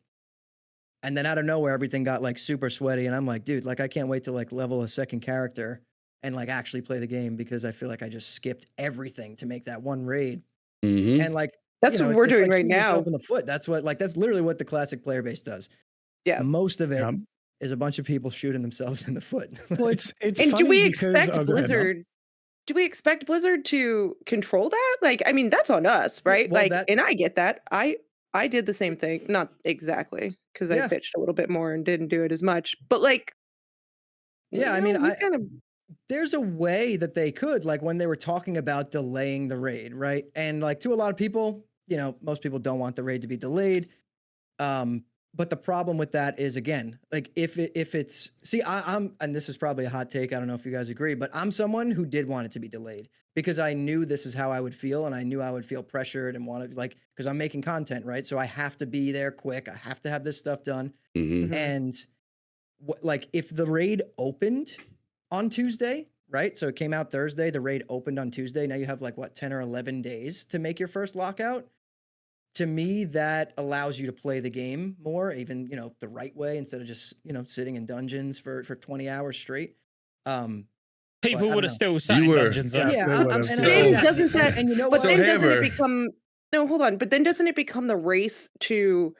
And then out of nowhere, everything got like super sweaty. And I'm like, dude, like I can't wait to like level a second character and like actually play the game because I feel like I just skipped everything to make that one raid. And like, That's what we're doing like right shooting now. yourself in the foot. That's what like that's literally what the classic player base does. Yeah. Most of it is a bunch of people shooting themselves in the foot. well, it's And funny do we because- expect oh, go ahead, Mel. Blizzard? Do we expect Blizzard to control that? Like, I mean, that's on us, right? well, like, that- and I get that. I did the same thing, not exactly, because I Yeah. bitched a little bit more and didn't do it as much. But like, Yeah, I you mean, know, we I- kind of There's a way that they could, like when they were talking about delaying the raid, right? And like to a lot of people, you know, most people don't want the raid to be delayed. But the problem with that is, again, like if it's see, I'm and this is probably a hot take. I don't know if you guys agree, but I'm someone who did want it to be delayed because I knew this is how I would feel, and I knew I would feel pressured and wanted like because I'm making content, right? So I have to be there quick. I have to have this stuff done. And like if the raid opened on Tuesday, right? So it came out Thursday, the raid opened on Tuesday. Now you have like what 10 or 11 days to make your first lockout. To me, that allows you to play the game more, even, you know, the right way instead of just, you know, sitting in dungeons for 20 hours straight. People I would don't have still sat You in were- dungeons. Yeah. though. Yeah, they I'm, would've. and So- then doesn't that? and you know But So what? then doesn't Hammer- it become? No, hold on. But then doesn't it become the race to?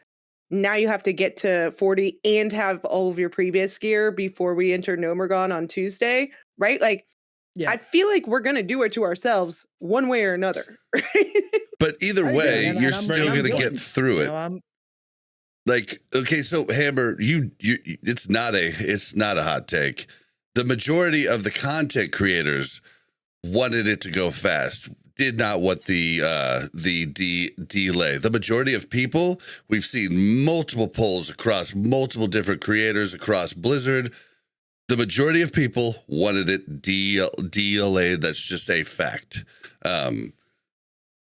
Now you have to get to 40 and have all of your previous gear before we enter Gnomeregan on Tuesday, right? Like, Yeah. I feel like we're gonna do it to ourselves one way or another. Right? But either I agree, way, and you're I'm- still and I'm going to guilty. get through You it. know, I'm, Like, okay, so Hammer, you it's not a hot take. The majority of the content creators wanted it to go fast, did not want the delay. The majority of people, we've seen multiple polls across multiple different creators across Blizzard. The majority of people wanted it delayed. That's just a fact.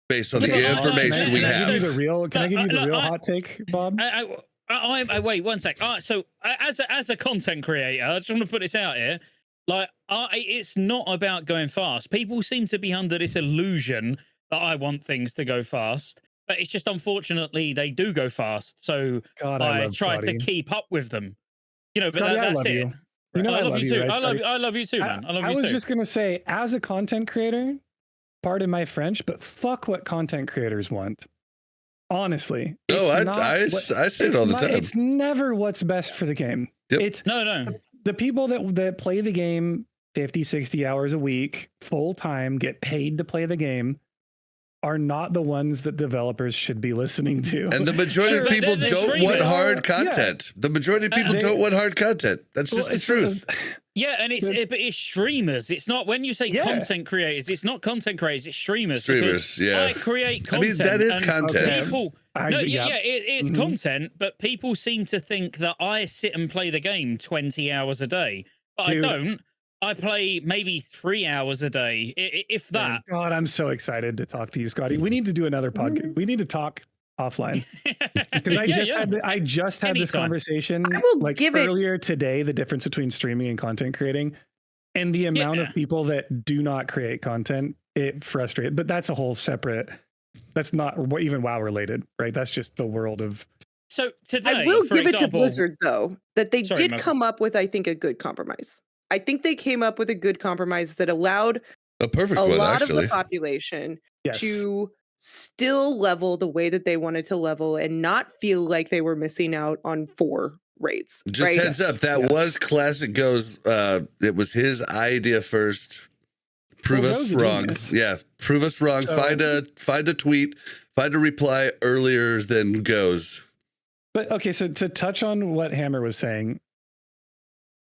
Based on Yeah, the but information we Can I give you have. the real? Can I give you the Look, real I- hot take, Bob? I wait one sec. So as a content creator, I just want to put this out here. Like, it's not about going fast. People seem to be under this illusion that I want things to go fast, but it's just unfortunately they do go fast. So God, I love try to Scotty. keep up with them. You know, but Scotty, I that's love it. you. You know I love you too. right, I Scotty? love you too, man. I love you was too. just gonna say, as a content creator, pardon my French, but fuck what content creators want. Honestly, No, it's I not I what- say it it's all the not- time. It's never what's best for the game. Yep. It's No. the people that play the game 50, 60 hours a week, full time, get paid to play the game, are not the ones that developers should be listening to. And the majority Sure, of but people they're don't want dreaming. hard Yeah. content. The majority of people They- don't want hard content. That's Well, just the it's truth. Yeah, and but it's streamers. It's not when you say Yeah. content creators. It's not content creators. It's streamers. because Streamers, yeah. I create I mean, content. that is and content. Okay. People, It's Mhm. content, but people seem to think that I sit and play the game 20 hours a day, but Dude. I don't. I play maybe 3 hours a day, if that. God, I'm so excited to talk to you, Scotty. We need to do another podcast. We need to talk offline because I just had this Anytime. conversation I will like give it- earlier today. The difference between streaming and content creating, and the amount of people that do not create content, it frustrates. But that's a whole separate. That's not even WoW related, right? That's just the world of. So today, I will for give it to example, Blizzard though that they Sorry, did Mocha. come up with, I think, a good compromise. I think they came up with a good compromise that allowed A perfect a one, lot actually. of the population Yes. to still level the way that they wanted to level and not feel like they were missing out on 4 raids. Just right? heads up, that Yes. was Classic Go's. It was his idea first. Prove Well, us Go's a wrong. genius. Yeah, prove us wrong. So- Find a tweet, find a reply earlier than Go's. But okay, so to touch on what Hammer was saying,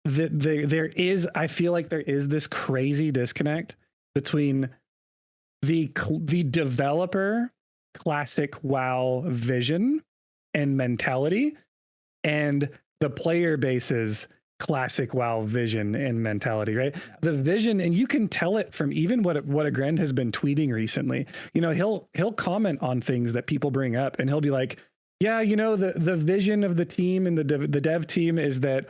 I feel like there is this crazy disconnect between the developer classic WoW vision and mentality and the player base's classic WoW vision and mentality, right? The vision, and you can tell it from even what Agrend has been tweeting recently. You know, he'll comment on things that people bring up, and he'll be like, "Yeah, you know, the vision of the team and the dev team is that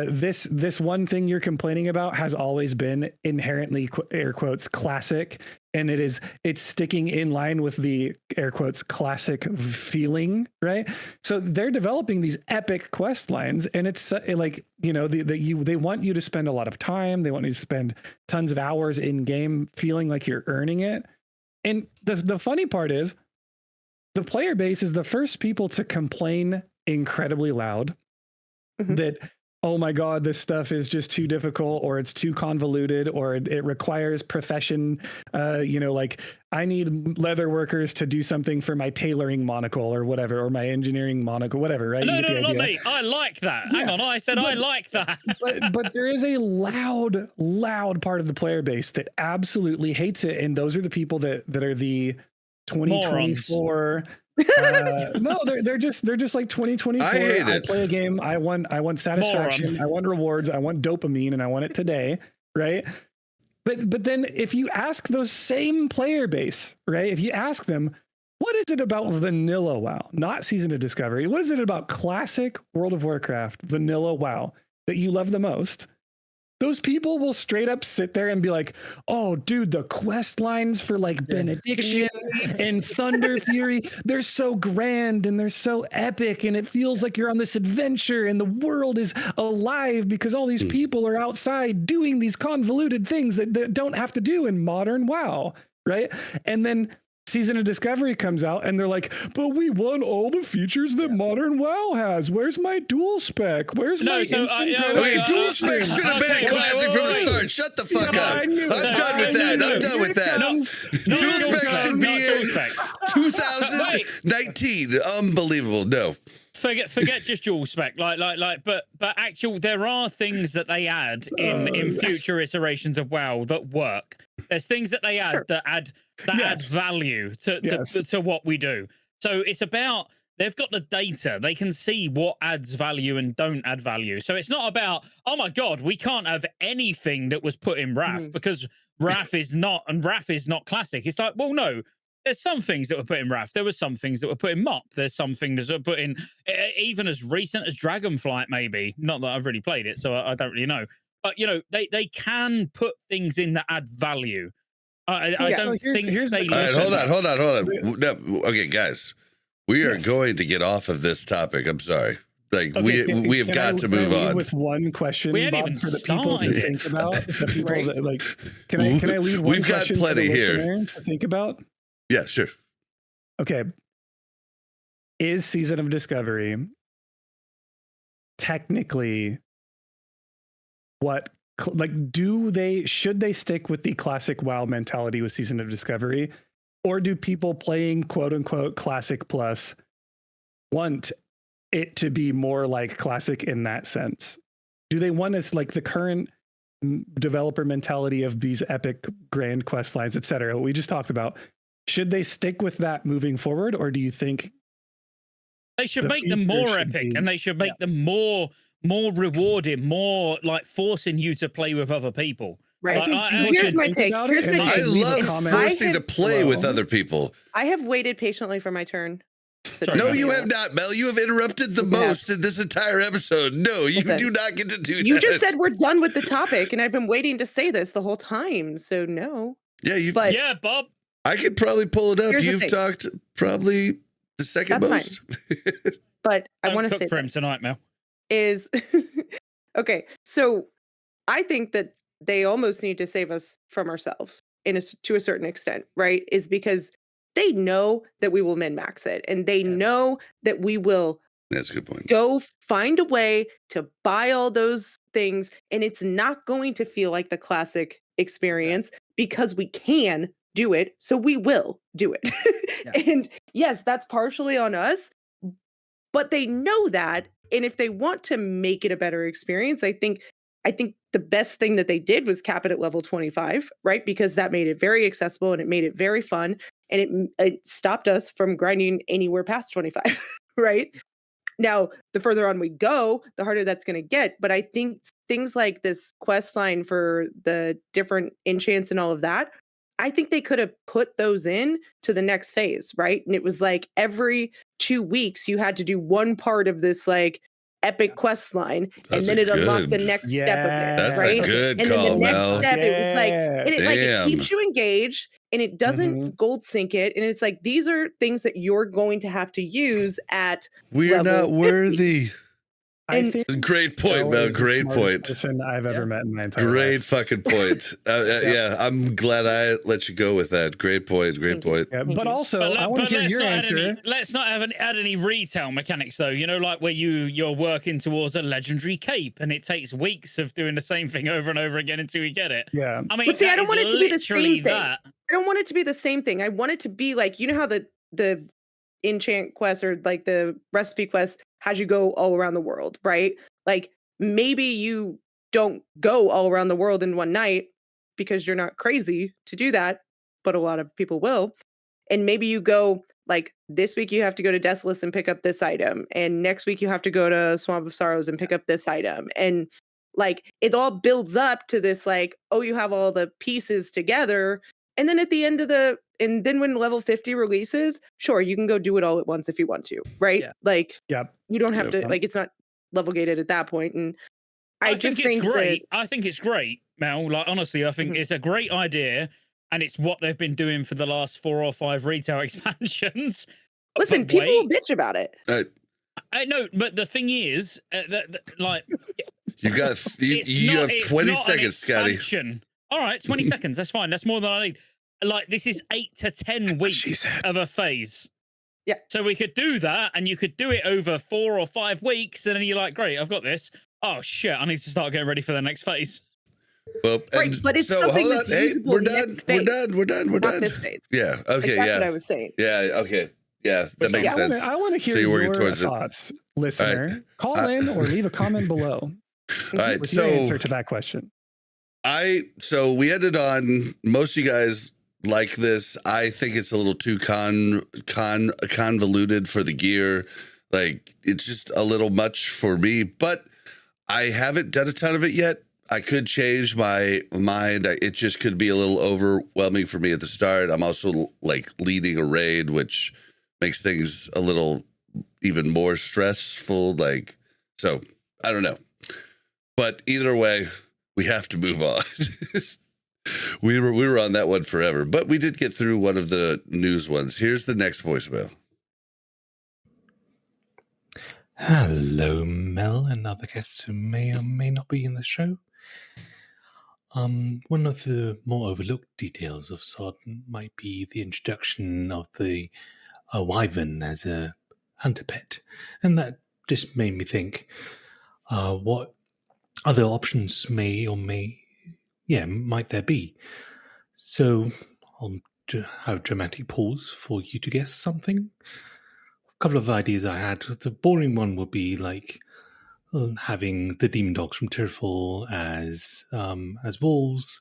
this one thing you're complaining about has always been inherently air quotes classic, and it's sticking in line with the air quotes classic feeling, right? So they're developing these epic quest lines, and it's like, you know, they want you to spend a lot of time, they want you to spend tons of hours in game feeling like you're earning it. And the funny part is the player base is the first people to complain incredibly loud that, oh my God, this stuff is just too difficult, or it's too convoluted, or it requires profession. You know, like I need leather workers to do something for my tailoring monocle or whatever, or my engineering monocle, whatever, right? No, You get the not idea. me. I like that. Hang on, I said I like that. But there is a loud part of the player base that absolutely hates it, and those are the people that are the 2024. No, they're just like 2024. I hate I it. play a game. I want satisfaction. Moron. I want rewards. I want dopamine, and I want it today, right? But then if you ask those same player base, right? If you ask them, what is it about vanilla WoW, not Season of Discovery? What is it about classic World of Warcraft vanilla WoW that you love the most? Those people will straight up sit there and be like, oh, dude, the quest lines for like Benediction and Thunder Fury, they're so grand and they're so epic. And it feels like you're on this adventure and the world is alive because all these people are outside doing these convoluted things that don't have to do in modern WoW, right? And then Season of Discovery comes out and they're like, but we want all the features that modern WoW has. Where's my dual spec? Where's my instant Okay, gratification? dual spec should have been a classic from the start. Shut the fuck up. I'm done with that. I'm done with that. Dual spec should be in 2019. Unbelievable. No. Forget just dual spec, but actual, there are things that they add in future iterations of WoW that work. There's things that they add that add value to what we do. So it's about, they've got the data, they can see what adds value and don't add value. So it's not about, oh my God, we can't have anything that was put in Wrath because Wrath is not classic. It's like, well, no. There's some things that were put in Wrath. There were some things that were put in Mop. There's some things that were put in even as recent as Dragonflight, maybe. Not that I've really played it, so I don't really know. But, you know, they can put things in that add value. I don't think All right, hold on. No, okay, guys. We are going to get off of this topic. I'm sorry. Like, we have got to move on. With one question, we hadn't Bob, even for the people to started. think about. The people that, like, can I leave one We've got question plenty for the here. listener to think about? Yeah, sure. Okay. Is Season of Discovery technically should they stick with the classic WoW mentality with Season of Discovery? Or do people playing quote unquote classic plus want it to be more like classic in that sense? Do they want us like the current developer mentality of these epic grand quest lines, etc., we just talked about? should they stick with that moving forward, or do you think They should the make them future more should epic, be- and they should make them more rewarding, more like forcing you to play with other people. Right. Here's my take. Here's my I take. love forcing to play with below. other people. I have waited patiently for my turn. So Sorry, No, Mel. you have not, Mel. You have interrupted the Yes, I have. most in this entire episode. No, you Listen, do not get to do that. You just said we're done with the topic, and I've been waiting to say this the whole time. So no. Yeah, you. But Yeah, Bob. I could probably pull it up. Here's the You've thing. talked probably the second That's fine. most. but I Don't want to cook say for him this tonight, Mel. is okay. So I think that they almost need to save us from ourselves to a certain extent, right? Is because they know that we will min-max it, and they know that we will That's a good point. go find a way to buy all those things, and it's not going to feel like the classic experience because we can do it, so we will do it. And yes, that's partially on us, but they know that, and if they want to make it a better experience, I think the best thing that they did was cap it at level 25, right? Because that made it very accessible and it made it very fun, and it stopped us from grinding anywhere past 25, right? Now, the further on we go, the harder that's going to get. But I think things like this quest line for the different enchants and all of that, I think they could have put those in to the next phase, right? And it was like every 2 weeks you had to do one part of this like epic quest line, That's and then it unlocked the good- next step of it, That's right? a good And then call, the next Mel. step, it was like, and it like it Damn. keeps you engaged, and it doesn't Mhm. gold sink it, and it's like these are things that you're going to have to use at We're level not 50. worthy. I And- think Great point, Joe Mel. is the Great smartest point. person I've ever met in my entire Great life. fucking point. Yeah, I'm glad I let you go with that. Great point. Great Thank you. point. Yeah, Thank but you. also, But I want to hear let's your not answer. let's not add any retail mechanics though. You know, like where you're working towards a legendary cape, and it takes weeks of doing the same thing over and over again until you get it. Yeah, I mean, But see, I that don't is want it to be the same literally thing. that. I don't want it to be the same thing. I want it to be like, you know how the enchant quest or like the recipe quest has you go all around the world, right? Like maybe you don't go all around the world in one night because you're not crazy to do that, but a lot of people will. And maybe you go like this week you have to go to Desolus and pick up this item, and next week you have to go to Swamp of Sorrows and pick up this item, and like it all builds up to this like, oh, you have all the pieces together, and then at the end of and then when level 50 releases, sure, you can go do it all at once if you want to, right? Yeah. Like Yep. you don't have Yep. to, like it's not level gated at that point. And I just it's think great. I think it's great, Mel. Like honestly, I think Mhm. it's a great idea, and it's what they've been doing for the last 4 or 5 retail expansions. listen, But people will wait, bitch about it. I know, but the thing is, like You got you have 20 seconds, Scotty. All right, 20 seconds. That's fine. That's more than I need. Like this is 8 to 10 weeks of a phase. Yeah. So we could do that, and you could do it over 4 or 5 weeks, and then you're like, great, I've got this. Oh shit, I need to start getting ready for the next phase. Well, Right, and but it's so something hold on. that's Hey, usable we're the done. next We're phase, done. We're done. We're not done. this phase. Yeah. Like, Okay. that's Yeah. what I was saying. Yeah. Okay. Yeah. That makes Yeah, sense. I want to hear So you're working your towards it. thoughts, listener. All right. Call in or leave a comment below All right. with your So answer to that question. so we ended on most of you guys like this. I think it's a little too convoluted for the gear. Like it's just a little much for me, but I haven't done a ton of it yet. I could change my mind. It just could be a little overwhelming for me at the start. I'm also like leading a raid, which makes things a little even more stressful. Like, so I don't know, but either way, we have to move on. We were on that one forever, but we did get through one of the news ones. Here's the next voicemail. Hello, Mel, and other guests who may or may not be in the show. One of the more overlooked details of Sodden might be the introduction of the wyvern as a hunter pet, and that just made me think, what other options might there be? So I'll have a dramatic pause for you to guess something. A couple of ideas I had. The boring one would be like having the demon dogs from Tearfall as wolves,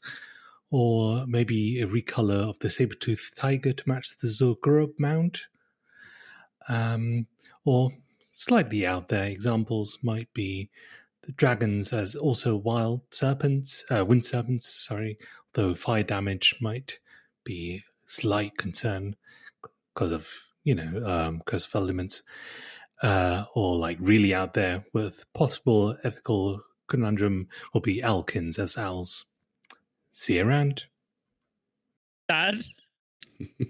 or maybe a recolor of the saber-toothed tiger to match the Zogurub mount. Or slightly out there examples might be the dragons as also wild serpents, wind serpents, sorry, though fire damage might be slight concern because of, curse of elements, or like really out there with possible ethical conundrum will be Alkins as owls. See you around. Dad?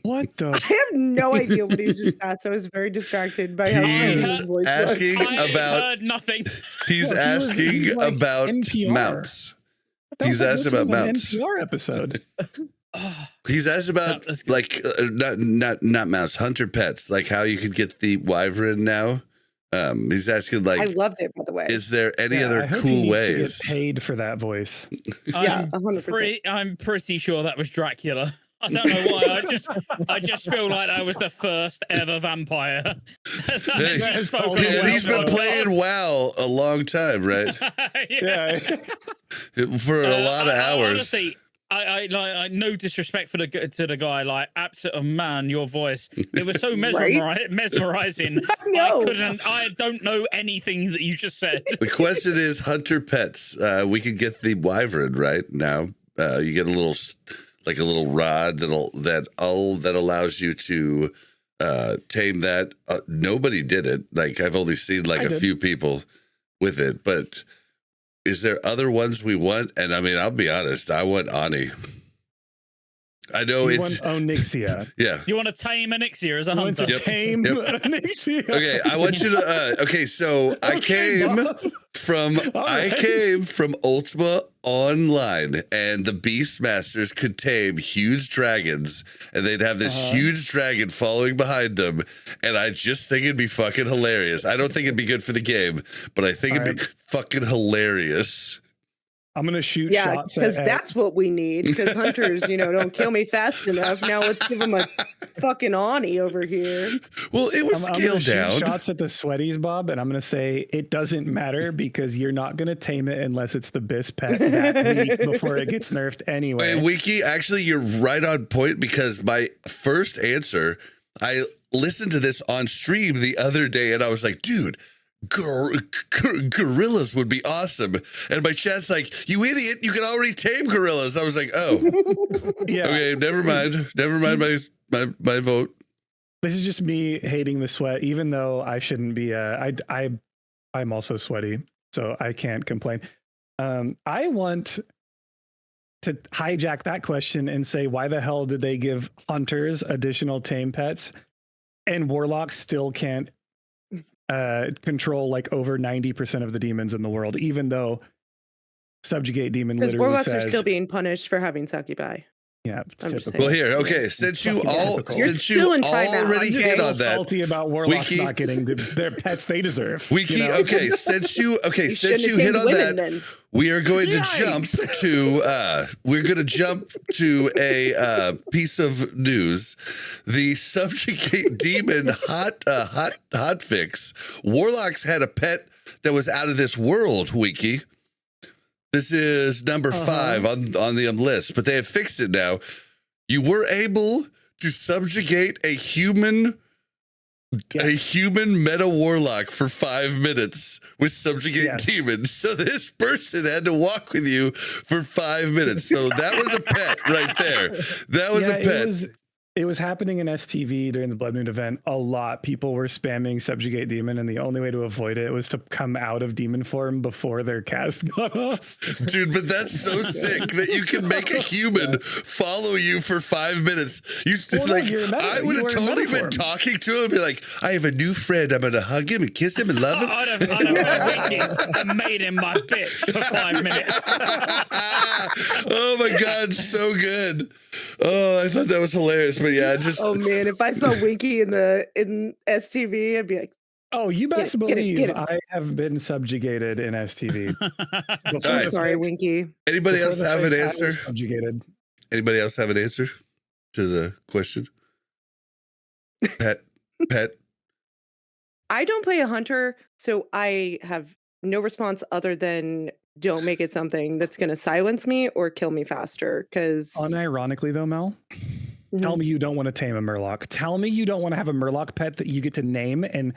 What the? I have no idea what he just asked. I was very distracted by how He's his voice was. asking I about. heard nothing. He's Well, asking he was like about NPR. mounts. That He's was like asked listening about to an mounts. NPR episode. He's asked about That's good. like not mounts, hunter pets, like how you could get the wyvern now. He's asking I like, loved it, by the way. is there any Yeah, other I hope he cool needs ways? to get paid for that voice. Yeah, 100%. I'm pretty sure that was Dracula. I don't know why. I just feel like I was the first ever vampire. Hey, That is Spoken called Yeah, and well he's been by playing WoW a long time, right? Yeah. For a lot of hours. Honestly, I no disrespect to the guy. Like, absolute man, your voice. It was so mesmerizing. No. Oh. I don't know anything that you just said. The question is hunter pets. We can get the wyvern right now. You get a little rod that allows you to tame that. Nobody did it. Like I've only seen like I a did. few people with it, but is there other ones we want? And I mean, I'll be honest, I want Ani. I know He it's won Onyxia. yeah. You want to tame Anixia as a He wants hunter? to tame Yep. Onyxia. Okay, I want you to. Okay, so I came Bob. from All I right. came from Ultima Online, and the Beastmasters could tame huge dragons, and they'd have this huge dragon following behind them. And I just think it'd be fucking hilarious. I don't think it'd be good for the game, but I think it'd be fucking hilarious. I'm gonna shoot Yeah, shots because at that's what we need. Because hunters, don't kill me fast enough. Now let's give him a fucking Ani over here. Well, it was I'm gonna scaled shoot down. shots at the sweaties, Bob, and I'm gonna say it doesn't matter because you're not gonna tame it unless it's the best pet that week before it gets nerfed anyway. Wait, Wiki, actually, you're right on point because my first answer, I listened to this on stream the other day and I was like, dude, gorillas would be awesome. And my chat's like, you idiot, you can already tame gorillas. I was like, oh, Yeah. okay, never mind my vote. This is just me hating the sweat, even though I shouldn't be. I'm also sweaty, so I can't complain. I want to hijack that question and say, why the hell did they give hunters additional tame pets, and warlocks still can't control like over 90% of the demons in the world, even though Subjugate Demon Because literally warlocks says, are still being punished for having succubi. yeah, it's I'm just typical. Well, here, okay, since you Fucking all typical. You're since still you in timeout. already I'm just hit so on that, salty about warlocks Wiki- not getting their pets they deserve. Wiki, you know? okay, since you shouldn't have hit tamed on women that, then. we are going to Yikes. jump to a piece of news. The Subjugate Demon Hotfix. Warlocks had a pet that was out of this world, Wiki. This is number 5 on the list, but they have fixed it now. You were able to subjugate a human meta warlock for 5 minutes with Subjugate Yes. Demon. So this person had to walk with you for 5 minutes. So that was a pet right there. That was a pet. It was happening in STV during the Blood Moon event a lot. People were spamming Subjugate Demon, and the only way to avoid it was to come out of demon form before their cast got off. Dude, but that's so sick that you can make a human follow you for 5 minutes. Well, no, like you're a meta. I would You have are a totally meta been form. talking to him and be like, I have a new friend. I'm gonna hug him and kiss him and love him. I'd have wicked and made him my bitch for 5 minutes. Oh my god, so good. Oh, I thought that was hilarious. But yeah, just Oh man, if I saw Winky in STV, I'd be like, Oh, you best Get it, believe get it. I have been subjugated in STV. Before All I'm right. the sorry, fix- Winky. anybody before else the have an fix, I answer? was Subjugated. Anybody else have an answer to the question? Pet. I don't play a hunter, so I have no response other than don't make it something that's going to silence me or kill me faster. Because Unironically, though, Mel, tell me you don't want to tame a Murloc. Tell me you don't want to have a Murloc pet that you get to name and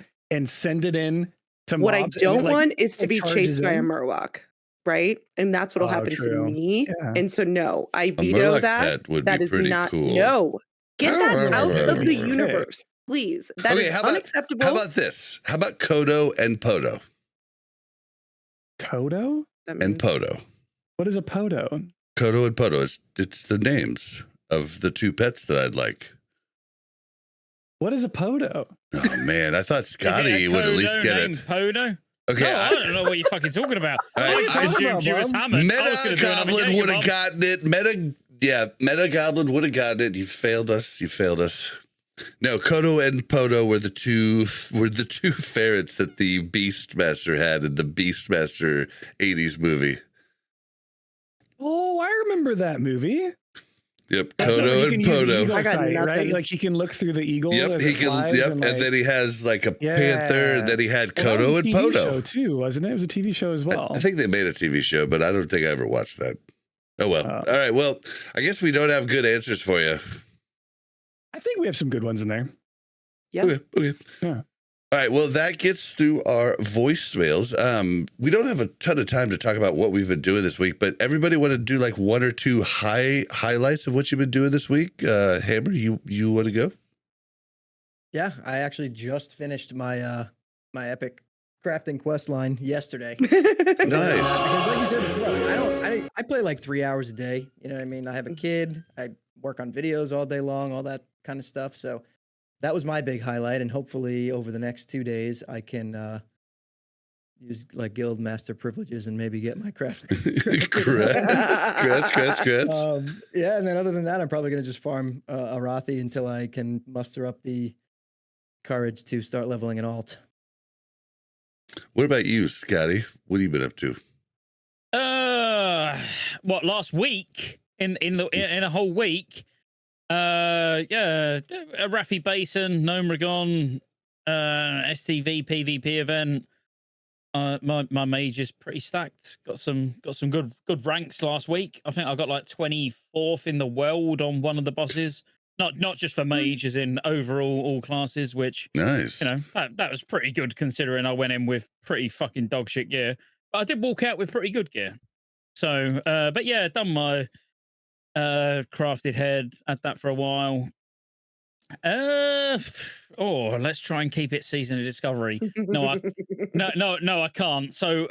send it in to what I mobs. don't and it, want is to like, be charges chased by a in. Murloc, right? And that's what'll happen to True. me. Yeah. And so no, I A veto Murloc that. pet would That be is pretty not cool. no. Get that out of the Sick. universe, please. That is unacceptable. How about this? How about Kodo and Podo? Kodo? And Podo. What is a Podo? Kodo and Podo. It's the names of the two pets that I'd like. What is a Podo? Oh man, I thought Scotty would at least get it. Podo? Okay, No, I don't know what you're fucking talking about. All right, I assumed you was Hammond. Meta Goblin would have gotten it. Meta Goblin would have gotten it. You failed us. No, Kodo and Podo were the two ferrets that the Beastmaster had in the Beastmaster 80s movie. Oh, I remember that movie. Yep, That's Kodo when you and can use the Podo. eagle I got sight, right? nothing. Like he can look through the eagle. Yep, as he it can. flies Yep, and, and then he has like a panther. And then he had Well, that was Kodo a and TV Podo. show too, wasn't it? It was a TV show as well. I think they made a TV show, but I don't think I ever watched that. Oh well. All right. Well, I guess we don't have good answers for you. I think we have some good ones in there. Yeah. Okay. Yeah. All right. Well, that gets through our voicemails. We don't have a ton of time to talk about what we've been doing this week, but everybody want to do like one or two highlights of what you've been doing this week? Hammer, you want to go? Yeah, I actually just finished my my epic crafting quest line yesterday. Nice. Because like you said before, I play like 3 hours a day. You know what I mean? I have a kid. I work on videos all day long, all that kind of stuff. So that was my big highlight. And hopefully over the next 2 days, I can use like guild master privileges and maybe get my craft. Congrats. Yeah, and then other than that, I'm probably going to just farm Arathi until I can muster up the courage to start leveling an alt. What about you, Scotty? What have you been up to? What, last week? In a whole week? Raffi Basin, Gnomeregan, STV PvP event. My mage is pretty stacked. Got some good ranks last week. I think I got like 24th in the world on one of the bosses. Not just for mage, as in overall all classes, which Nice. that was pretty good considering I went in with pretty fucking dog shit gear. But I did walk out with pretty good gear. So but yeah, done my crafted head, had that for a while. Let's try and keep it season of discovery. No, I can't. So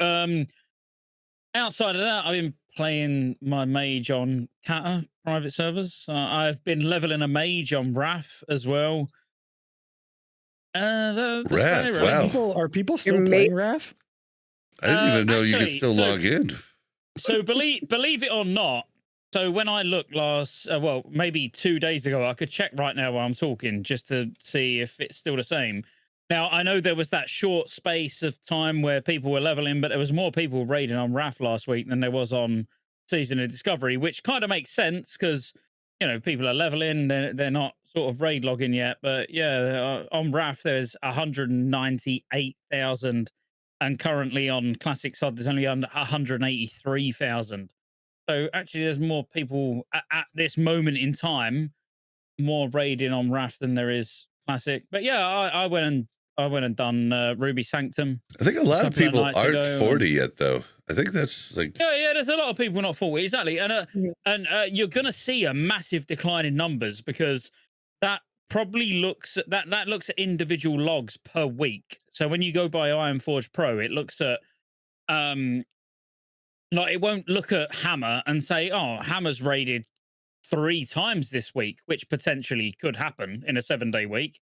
outside of that, I've been playing my mage on Kata private servers. I've been leveling a mage on Wrath as well. Wrath, wow. Are people still playing Wrath? I didn't even know you could still log in. So believe it or not, so when I looked last, maybe 2 days ago, I could check right now while I'm talking just to see if it's still the same. Now, I know there was that short space of time where people were leveling, but there was more people raiding on Wrath last week than there was on Season of Discovery, which kind of makes sense because, people are leveling, they're not sort of raid logging yet. But yeah, on Wrath, there's 198,000. And currently on Classic Sod, there's only 183,000. So actually, there's more people at this moment in time, more raiding on Wrath than there is Classic. But yeah, I went and done Ruby Sanctum. I think a lot of people aren't 40 yet, though. I think that's like yeah. There's a lot of people not 40 exactly, and you're gonna see a massive decline in numbers because that probably looks at that looks at individual logs per week. So when you go by Ironforge Pro, it looks at it won't look at Hammer and say, oh, Hammer's raided 3 times this week, which potentially could happen in a 7-day week.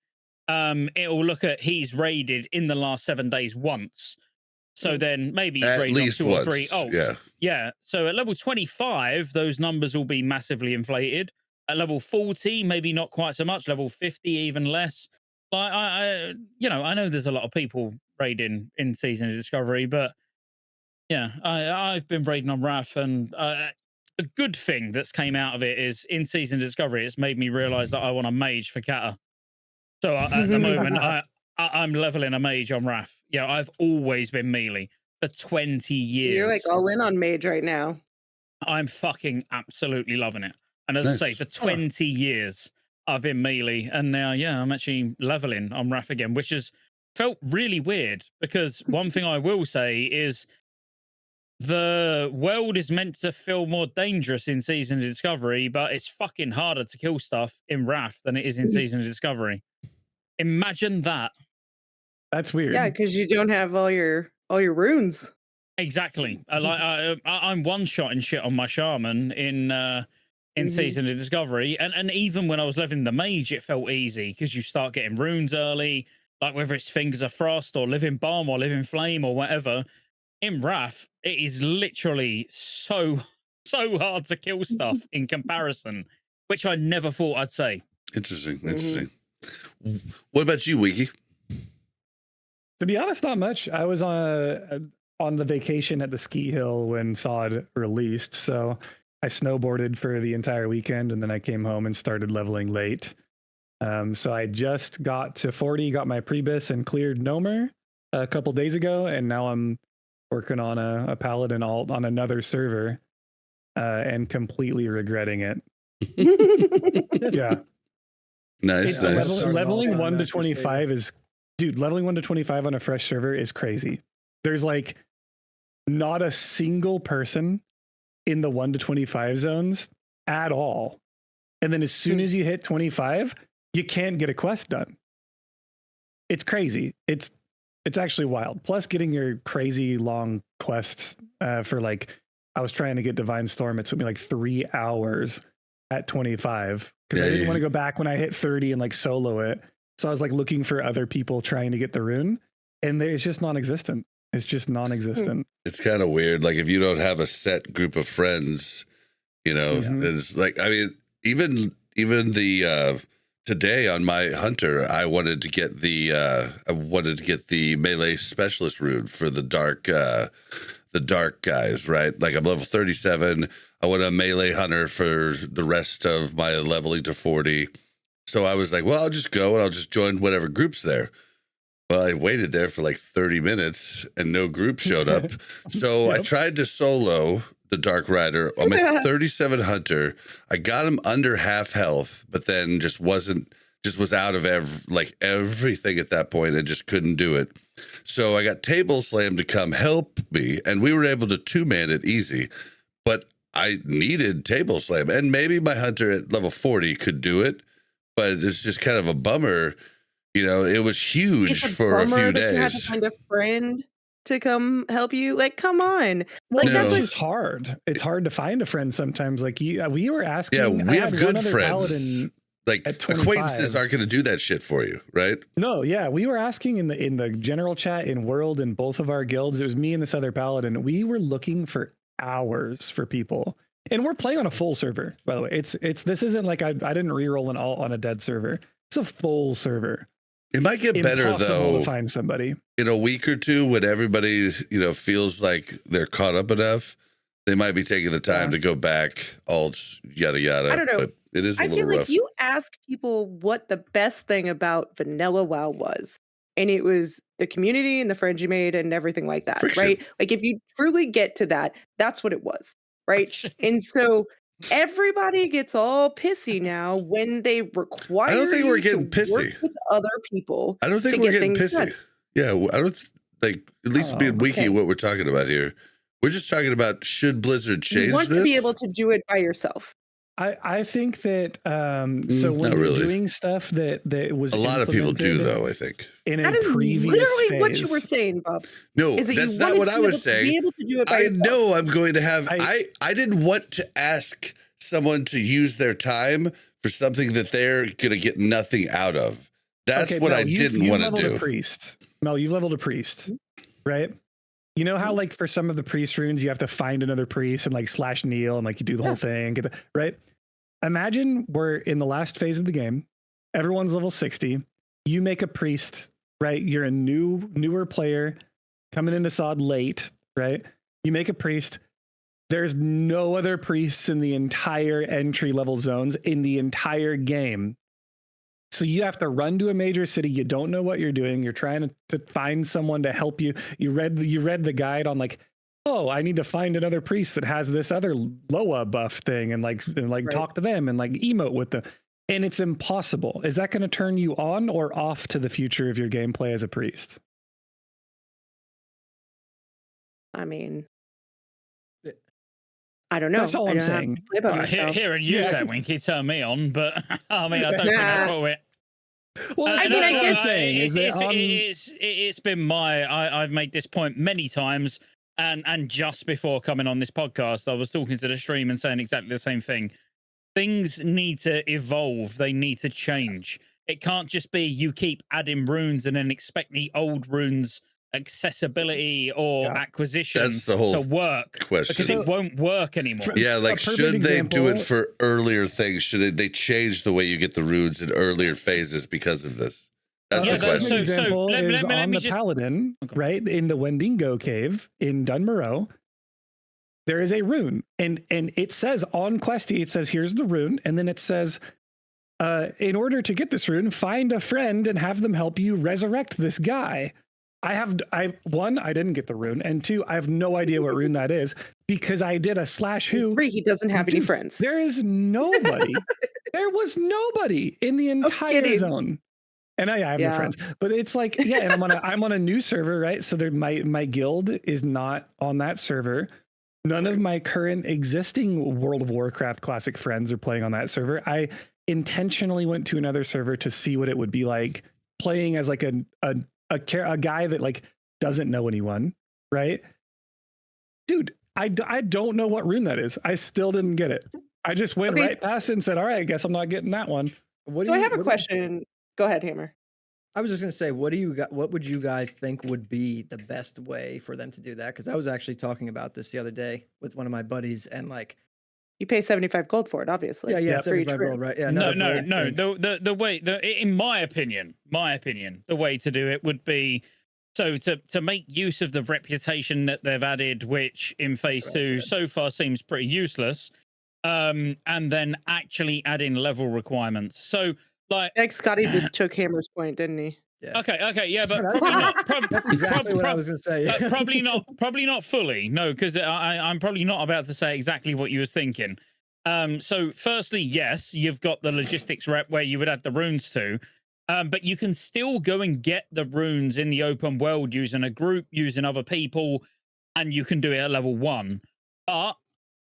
It will look at he's raided in the last 7 days once. So then maybe he's raided on 2 or 3 ults. Yeah. So at level 25, those numbers will be massively inflated. At level 40, maybe not quite so much. Level 50, even less. Like I know there's a lot of people raiding in Season of Discovery, but yeah, I've been raiding on Wrath, and a good thing that's came out of it is in Season of Discovery, it's made me realize that I want a mage for Kata. So at the moment, I'm leveling a mage on Wrath. Yeah, I've always been melee. for 20 years. You're like all in on mage right now. I'm fucking absolutely loving it. And as I say, for 20 years, I've been melee. And now, yeah, I'm actually leveling on Wrath again, which has felt really weird. Because one thing I will say is the world is meant to feel more dangerous in Season of Discovery, but it's fucking harder to kill stuff in Wrath than it is in Season of Discovery. Imagine that. That's weird. Yeah, because you don't have all your runes. Exactly. I'm one-shotting shit on my shaman in Season of Discovery, and even when I was leveling the mage, it felt easy because you start getting runes early, like whether it's Fingers of Frost or Living Balm or Living Flame or whatever. In Wrath, it is literally so hard to kill stuff in comparison, which I never thought I'd say. Interesting. What about you, Wiki? To be honest, not much. I was on the vacation at the ski hill when SOD released, so I snowboarded for the entire weekend, and then I came home and started leveling late. So I just got to 40, got my prebis, and cleared Gnomer a couple days ago, and now I'm working on a paladin alt on another server, and completely regretting it. Yeah. Nice. Leveling 1 to 25 is, dude, leveling 1 to 25 on a fresh server is crazy. There's like not a single person in the 1 to 25 zones at all. And then as soon as you hit 25, you can't get a quest done. It's crazy. It's actually wild. Plus getting your crazy long quests for like, I was trying to get Divine Storm. It took me like 3 hours at 25 because I didn't want to go back when I hit 30 and like solo it. So I was like looking for other people trying to get the rune, and it's just non-existent. It's just non-existent. It's kind of weird. Like if you don't have a set group of friends, you know, it's like, I mean, even the today on my hunter, I wanted to get the melee specialist rune for the dark guys, right? Like I'm level 37. I want a melee hunter for the rest of my leveling to 40. So I was like, well, I'll just go and I'll just join whatever group's there. Well, I waited there for like 30 minutes and no group showed up. So I tried to solo the Dark Rider on my 37 hunter. I got him under half health, but then was out of everything at that point and just couldn't do it. So I got Table Slam to come help me, and we were able to 2-man it easy. But I needed Table Slam, and maybe my hunter at level 40 could do it, but it's just kind of a bummer. You know, it was huge for a few days. You had to find a friend to come help you. Like, come on. Like, that's just hard. It's hard to find a friend sometimes. Like, we were asking. Yeah, we have good friends. Like, acquaintances aren't going to do that shit for you, right? No, yeah. We were asking in the general chat in World in both of our guilds. It was me and this other paladin. We were looking for hours for people. And we're playing on a full server, by the way. This isn't like I didn't reroll an alt on a dead server. It's a full server. It might get better though to find somebody in a week or two when everybody, you know, feels like they're caught up enough. They might be taking the time to go back, alts, yada yada. I don't know. But it is a little rough. I feel like you ask people what the best thing about vanilla WoW was, and it was the community and the friends you made and everything like that, Friction. Right? Like if you truly get to that, that's what it was, right? And so everybody gets all pissy now when they require. I don't think we're getting pissy work with other people. I don't think we're getting pissy. Done. Yeah, I don't like at least being wiki what we're talking about here. We're just talking about should Blizzard change this? You want to be able to do it by yourself. I think that so when you're doing stuff that was a lot of people do though, I think. In that is literally what you were saying, Bob. No, that's not what I was saying. Be able to do it by yourself. know I'm going to have I didn't want to ask someone to use their time for something that they're gonna get nothing out of. That's what I didn't want to do. Mel, you leveled a priest, right? You know how like for some of the priest runes you have to find another priest and like slash kneel and like you do the whole thing, right? Imagine we're in the last phase of the game. Everyone's level 60. You make a priest, right? You're a newer player coming into SOD late, right? You make a priest. There's no other priests in the entire entry level zones in the entire game. So you have to run to a major city. You don't know what you're doing. You're trying to find someone to help you. You read the guide on like, oh, I need to find another priest that has this other Loa buff thing, and Right. talk to them and like emote with them. And it's impossible. Is that going to turn you on or off to the future of your gameplay as a priest? I mean, I don't know. That's all I I'm don't have saying. to play by Well, myself. hearing you Yeah. say Winky turn me on, but I mean, I don't think that's what we're. Well, I that's mean, I what I'm guess- saying is that it's been I've made this point many times, and just before coming on this podcast, I was talking to the stream and saying exactly the same thing. Things need to evolve. They need to change. It can't just be you keep adding runes and then expect the old runes accessibility or Yeah. acquisition That's the whole to work, question. because it won't work anymore. Yeah, like A perfect should they do it example- for earlier things? Should they change the way you get the runes in earlier phases because of this? That's Yeah, the a that's- question. perfect so example let is me on the just- Paladin, Okay. right? In the Wendigo cave in Dunmoreau, there is a rune. And it says on Questy, it says, here's the rune. And then it says, in order to get this rune, find a friend and have them help you resurrect this guy. One, I didn't get the rune. And two, I have no idea what rune that is because I did a /who. 3, he doesn't have any Dude, friends. There is nobody. There was nobody in the entire kidding. zone. And I have no Yeah. friends, but it's like, yeah, and I'm on a new server, right? So my guild is not on that server. None of my current existing World of Warcraft classic friends are playing on that server. I intentionally went to another server to see what it would be like playing as like a guy that like doesn't know anyone, right? Dude, I don't know what rune that is. I still didn't get it. I just went Okay. right past it and said, all right, I guess I'm not getting that one. What do So I you- have a what do you- question. Go ahead, Hammer. I was just gonna say, what would you guys think would be the best way for them to do that? Because I was actually talking about this the other day with one of my buddies, and like, You pay 75 gold for it, obviously. yeah, Yeah, for each 75 rune. gold, right? Yeah, No, another no, gold no. thing. The way, in my opinion, the way to do it would be so to make use of the reputation that they've added, which in phase 2 so far seems pretty useless, and then actually add in level requirements. So like, Like Scotty just took Hammer's point, didn't he? Yeah. okay, yeah, but That's- probably not. That's exactly what I was gonna say. Probably not fully. No, because I'm probably not about to say exactly what you was thinking. So firstly, yes, you've got the logistics rep where you would add the runes to, but you can still go and get the runes in the open world using a group, using other people, and you can do it at level 1. But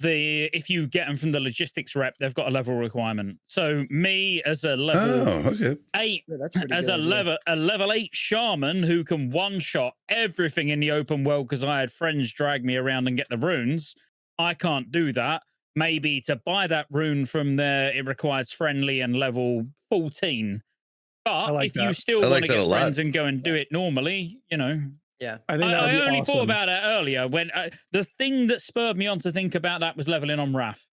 if you get them from the logistics rep, they've got a level requirement. So me as a level Oh, okay. 8 Yeah, that's pretty as good a idea. level 8 shaman who can one shot everything in the open world because I had friends drag me around and get the runes. I can't do that. Maybe to buy that rune from there, it requires friendly and level 14. But like if you that. still I want like to that get a lot. friends and go and do it normally, Yeah. I think that would I be only awesome. thought about it earlier when the thing that spurred me on to think about that was leveling on Wrath.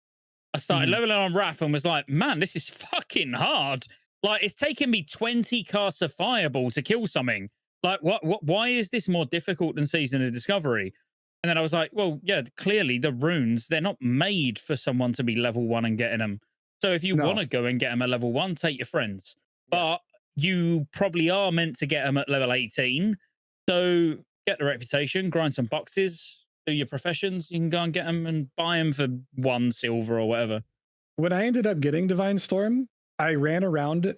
I started leveling on Wrath and was like, man, this is fucking hard. Like, it's taken me 20 casts of Fireball to kill something. Like, why is this more difficult than Season of Discovery? And then I was like, well, yeah, clearly the runes, they're not made for someone to be level 1 and getting them. So if you No. want to go and get them at level 1, take your friends. But you probably are meant to get them at level 18. So get the reputation, grind some boxes, do your professions. You can go and get them and buy them for 1 silver or whatever. When I ended up getting Divine Storm, I ran around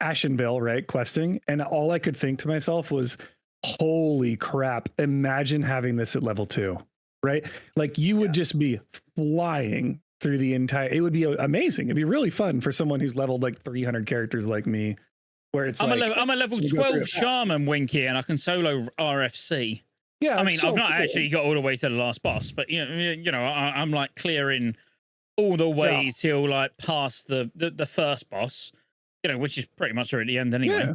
Ashenville, right, questing, and all I could think to myself was, holy crap, imagine having this at level 2, right? Like you would just be flying through the entire, it would be amazing. It'd be really fun for someone who's leveled like 300 characters like me, where it's I'm like, a level you go through 12 it fast. shaman, Winky, and I can solo RFC. yeah, I it's mean, so I've not cool. actually got all the way to the last boss, but I'm like clearing all the way till like past the first boss, which is pretty much at the end anyway. Yeah.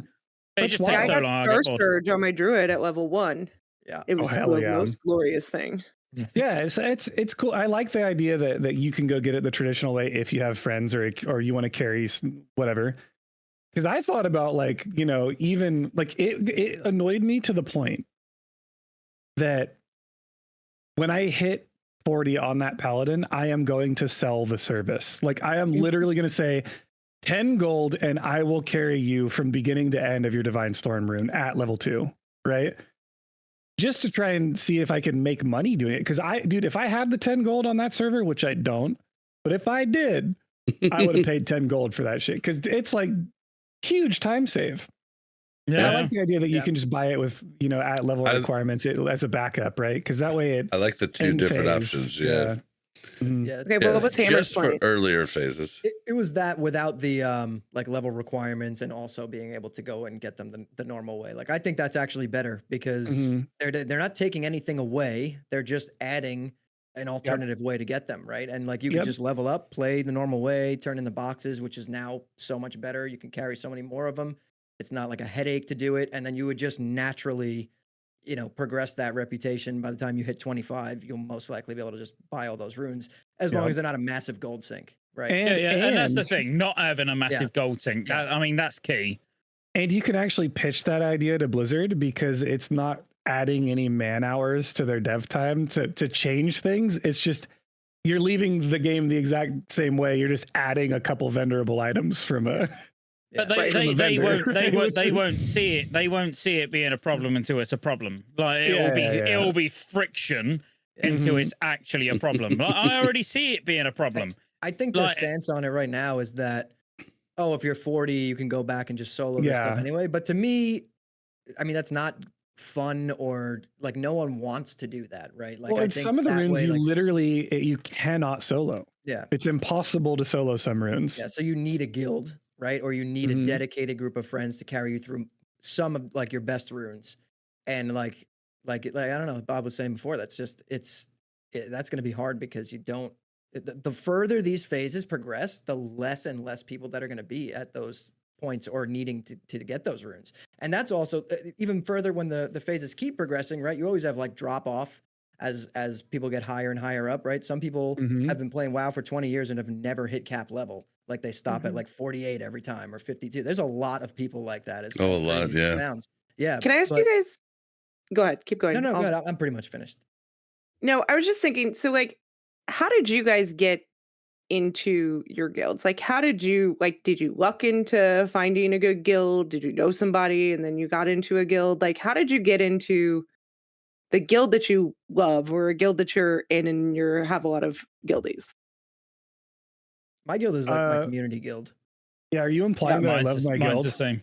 It That's just why takes I so got long. I get bored. Starsurge on my druid at level 1. Yeah. It was hell the yeah. most glorious thing. Yeah, it's cool. I like the idea that you can go get it the traditional way if you have friends or you want to carry whatever. Because I thought about like, even like it annoyed me to the point that when I hit 40 on that paladin, I am going to sell the service. Like I am literally going to say, 10 gold and I will carry you from beginning to end of your Divine Storm rune at level 2, right? Just to try and see if I can make money doing it. Because dude, if I had the 10 gold on that server, which I don't, but if I did, I would have paid 10 gold for that shit. Because it's like huge time save. Yeah. I like the idea that you can just buy it with, at level requirements as a backup, right? Because that way I like the two different options. Yeah. Mhm. Yeah. Okay, well, what's Hammer's Just for point? earlier phases. It was that without the like level requirements and also being able to go and get them the normal way. Like I think that's actually better because Mhm. they're not taking anything away. They're just adding an alternative way to get them, right? And like you can just level up, play the normal way, turn in the boxes, which is now so much better. You can carry so many more of them. It's not like a headache to do it. And then you would just naturally, progress that reputation. By the time you hit 25, you'll most likely be able to just buy all those runes as long as they're not a massive gold sink, right? And that's the thing, not having a massive gold sink. I mean, that's key. And you can actually pitch that idea to Blizzard because it's not adding any man hours to their dev time to change things. It's just you're leaving the game the exact same way. You're just adding a couple venderable items from a. But they won't see it. They won't see it being a problem until it's a problem. Like it'll be friction until it's actually a problem. Like, I already see it being a problem. I think their stance on it right now is that, if you're 40, you can go back and just solo this stuff anyway. But to me, I mean, that's not fun or like no one wants to do that, right? Like, I think some of the runes you cannot solo. Yeah, it's impossible to solo some runes. Yeah, so you need a guild, right? Or you need a dedicated group of friends to carry you through some of like your best runes. And like I don't know, Bob was saying before, that's just that's going to be hard because you don't. The further these phases progress, the less and less people that are going to be at those points or needing to get those runes. And that's also even further when the phases keep progressing, right? You always have like drop off as people get higher and higher up, right? Some people have been playing WoW for 20 years and have never hit cap level. Like they stop at like 48 every time or 52. There's a lot of people like that. It's a lot, yeah. Sounds. Yeah. Can I ask you guys? Go ahead. Keep going. No, go ahead. I'm pretty much finished. No, I was just thinking, so like, how did you guys get into your guilds? Like, how did you luck into finding a good guild? Did you know somebody and then you got into a guild? Like, how did you get into the guild that you love or a guild that you're in and you have a lot of guildies? My guild is like my community guild. Yeah, are you implying that I love my guild? The same.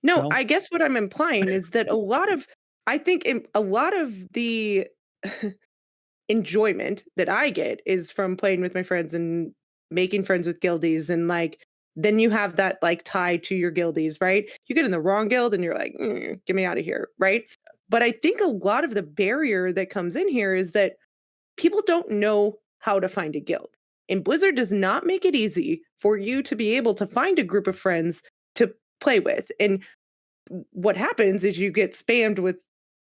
No, I guess what I'm implying is that a lot of the enjoyment that I get is from playing with my friends and making friends with guildies, and like then you have that like tie to your guildies, right? You get in the wrong guild and you're like, get me out of here, right? But I think a lot of the barrier that comes in here is that people don't know how to find a guild. And Blizzard does not make it easy for you to be able to find a group of friends to play with. And what happens is you get spammed with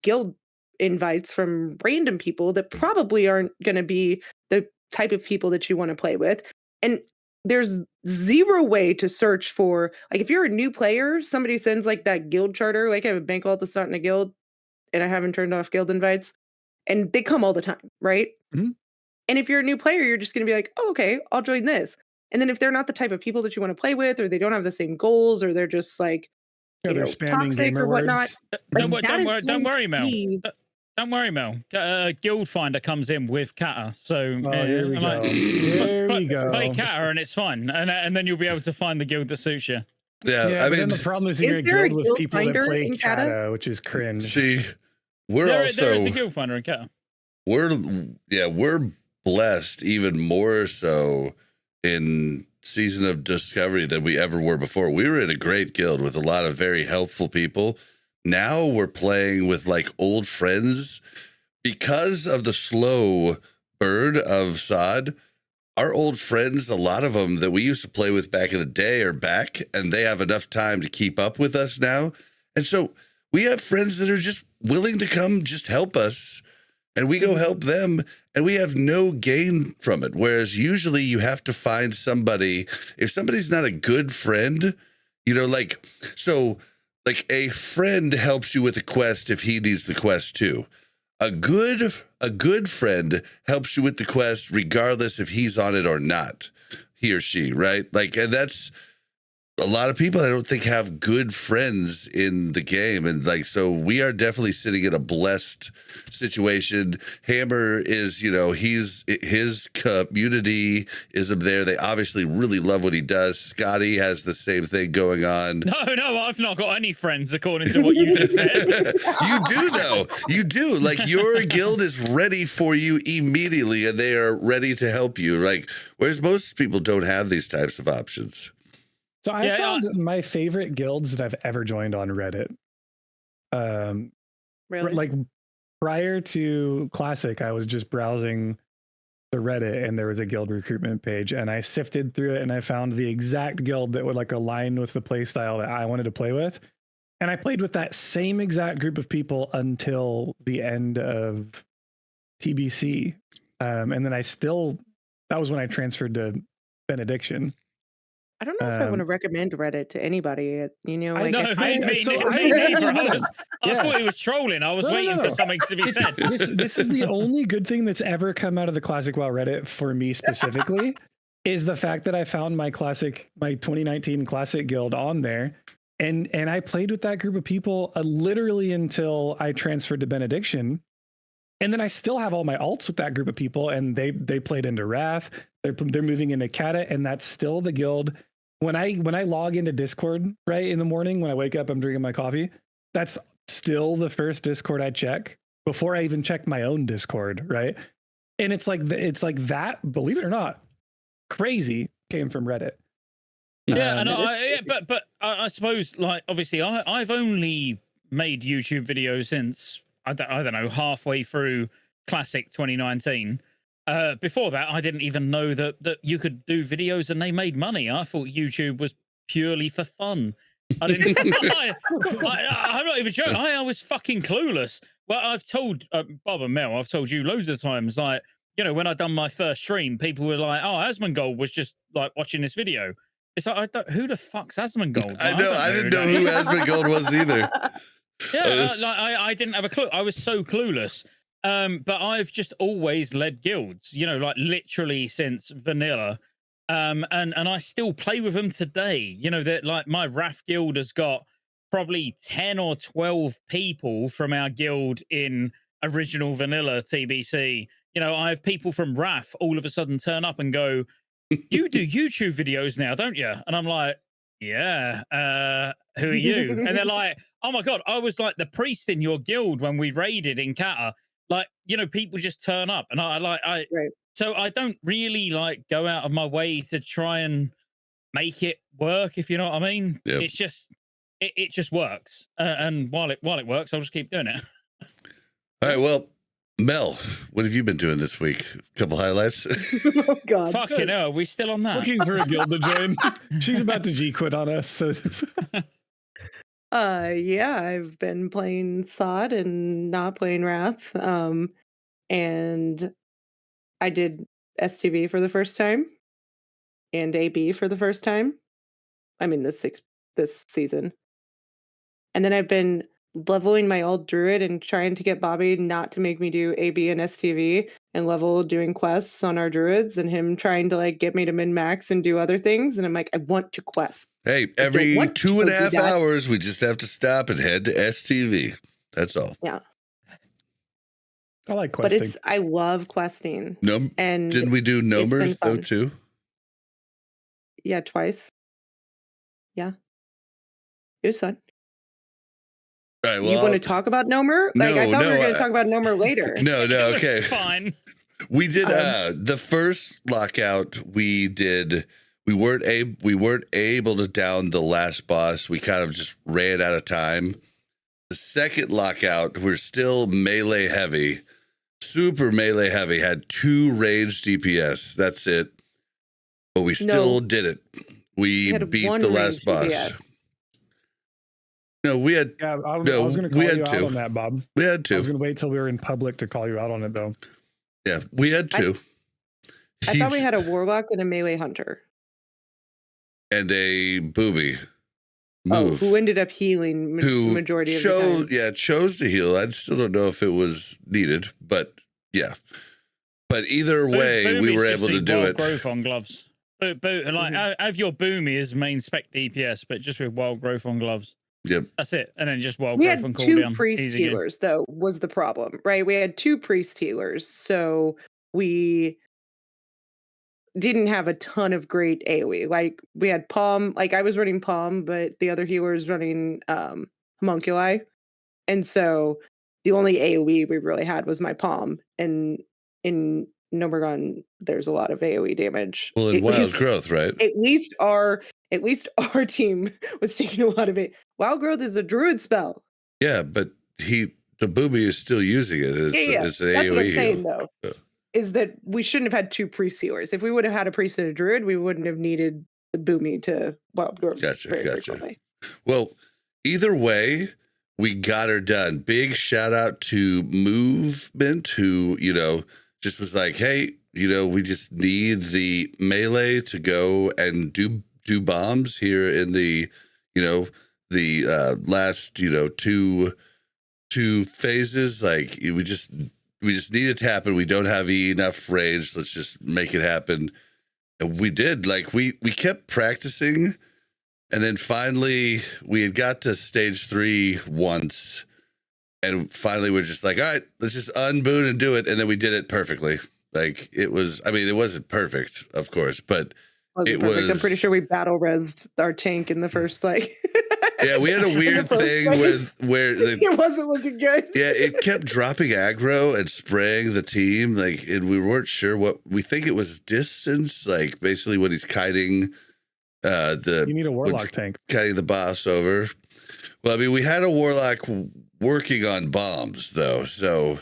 guild invites from random people that probably aren't going to be the type of people that you want to play with. And there's zero way to search for, like, if you're a new player, somebody sends like that guild charter, like I have a bank alt that's not in a guild and I haven't turned off guild invites, and they come all the time, right? Mm-hmm. And if you're a new player, you're just going to be like, oh, okay, I'll join this. And then if they're not the type of people that you want to play with, or they don't have the same goals, or they're just like, they're spamming gamer or whatnot. words. Don't worry, Mel. Don't worry, Mel. Guild Finder comes in with Kata, so here we go. Here we go. Play Kata and it's fun, and then you'll be able to find the guild that suits you. Yeah, I mean, then the problem is you're in a guild with people that play Kata, which is cringe. See, there is a Guild Finder in Kata. We're blessed even more so in Season of Discovery than we ever were before. We were in a great guild with a lot of very helpful people. Now we're playing with like old friends because of the slow burn of SOD. Our old friends, a lot of them that we used to play with back in the day are back, and they have enough time to keep up with us now. And so we have friends that are just willing to come just help us, and we go help them, and we have no gain from it. Whereas usually you have to find somebody, if somebody's not a good friend, like a friend helps you with a quest if he needs the quest too. A good friend helps you with the quest regardless if he's on it or not. he or she, right? Like, and that's a lot of people I don't think have good friends in the game. And like, so we are definitely sitting in a blessed situation. Hammer is, you know, his community is up there. They obviously really love what he does. Scotty has the same thing going on. No, I've not got any friends, according to what you just said. You do, though. You do. Like, your guild is ready for you immediately, and they are ready to help you. Like, whereas most people don't have these types of options. So I found my favorite guilds that I've ever joined on Reddit. Really? Like prior to Classic, I was just browsing the Reddit and there was a guild recruitment page, and I sifted through it and I found the exact guild that would like align with the play style that I wanted to play with. And I played with that same exact group of people until the end of TBC. And then that was when I transferred to Benediction. I don't know if I want to recommend Reddit to anybody. You know, like me neither. I thought he was trolling. I was waiting for something to be said. This is the only good thing that's ever come out of the Classic WoW Reddit for me specifically, is the fact that I found my 2019 Classic guild on there, and I played with that group of people literally until I transferred to Benediction, and then I still have all my alts with that group of people, and they played into Wrath. They're moving into Kata, and that's still the guild. When I log into Discord, right, in the morning, when I wake up, I'm drinking my coffee, that's still the first Discord I check before I even check my own Discord, right? And it's like that, believe it or not, crazy came from Reddit. Yeah, but I suppose, like, obviously I've only made YouTube videos since I don't know, halfway through Classic 2019. Before that, I didn't even know that you could do videos and they made money. I thought YouTube was purely for fun. I didn't. I'm not even joking. I was fucking clueless. Well, I've told Bob and Mel, I've told you loads of times, like, you know, when I done my first stream, people were like, "Oh, Asmongold was just like watching this video." It's like, who the fuck's Asmongold? I know. I didn't know who Asmongold was either. Yeah, I didn't have a clue. I was so clueless. But I've just always led guilds, you know, like literally since vanilla. And I still play with them today. You know, that like my Wrath guild has got probably 10 or 12 people from our guild in original vanilla TBC. You know, I have people from Wrath all of a sudden turn up and go, "You do YouTube videos now, don't you?" And I'm like, "Yeah, who are you?" And they're like, "Oh my God, I was like the priest in your guild when we raided in Kata." Like, you know, people just turn up, and so I don't really like go out of my way to try and make it work, if you know what I mean. Yep. It's just it just works, and while it works, I'll just keep doing it. All right, well, Mel, what have you been doing this week? A couple highlights. Oh God, fucking hell, are we still on that? Looking for a guild to join. She's about to G quit on us. So. Yeah, I've been playing SOD and not playing Wrath. And I did STV for the first time and AB for the first time. I mean, this season. And then I've been leveling my old druid and trying to get Bobby not to make me do AB and STV and level doing quests on our druids, and him trying to like get me to min-max and do other things. And I'm like, I want to quest. Hey, every 2.5 hours, we just have to stop and head to STV. That's all. Yeah. I like questing. But I love questing. No, and didn't we do Gnomers though too? Yeah, twice. Yeah. It was fun. All right, well, you want to talk about Gnomer? Like, I thought we were going to talk about Gnomer later. No, okay. Fine. We did the first lockout we did. We weren't able to down the last boss. We kind of just ran out of time. The second lockout, we're still melee heavy. Super melee heavy. Had 2 ranged DPS. That's it. But we still did it. We beat the last boss. DPS. No, we had. Yeah, I was going to call you out on that, Bob. We had 2. I was going to wait till we were in public to call you out on it, though. Yeah, we had 2. I thought we had a warlock and a melee hunter. And a booby. Who ended up healing majority of the time. Yeah, chose to heal. I still don't know if it was needed, but yeah. But either way, we were able to do it. Growth on gloves. Like Mhm. have your boomy as main spec DPS, but just with wild growth on gloves. Yep. That's it, and then just wild We growth had on 2 cooldown. priest Easy game. healers, though, was the problem, right? We had 2 priest healers, so we didn't have a ton of great AoE. Like, we had Palm, like, I was running Palm, but the other healer was running Homunculi. And so the only AoE we really had was my Palm. And in Gnomeregan, there's a lot of AoE damage. Well, in At Wild least- Growth, right? At least our team was taking a lot of it. Wild Growth is a druid spell. Yeah, but the booby is still using it. It's an That's AoE what I'm heal. saying, though. Yeah. Is that we shouldn't have had 2 priest healers. If we would have had a priest and a druid, we wouldn't have needed the boomy to wild growth. Gotcha, very gotcha. frequently. Well, either way, we got her done. Big shout out to Movement, who, just was like, hey, we just need the melee to go and do bombs here in the, last, two phases. Like, we just need it to happen. We don't have enough range. Let's just make it happen. And we did. Like, we kept practicing. And then finally, we had got to stage 3 once. And finally, we're just like, all right, let's just unboot and do it. And then we did it perfectly. Like, it wasn't perfect, of course, but Wasn't it perfect. I'm pretty was- sure we battle rezzed our tank in the first, yeah, we had a in the weird first thing phase. where It wasn't looking good. yeah, it kept dropping aggro and spraying the team. Like, and we weren't sure we think it was distance, like basically when he's kiting You need a warlock tank. kiting the boss over. Well, I mean, we had a warlock working on bombs though, so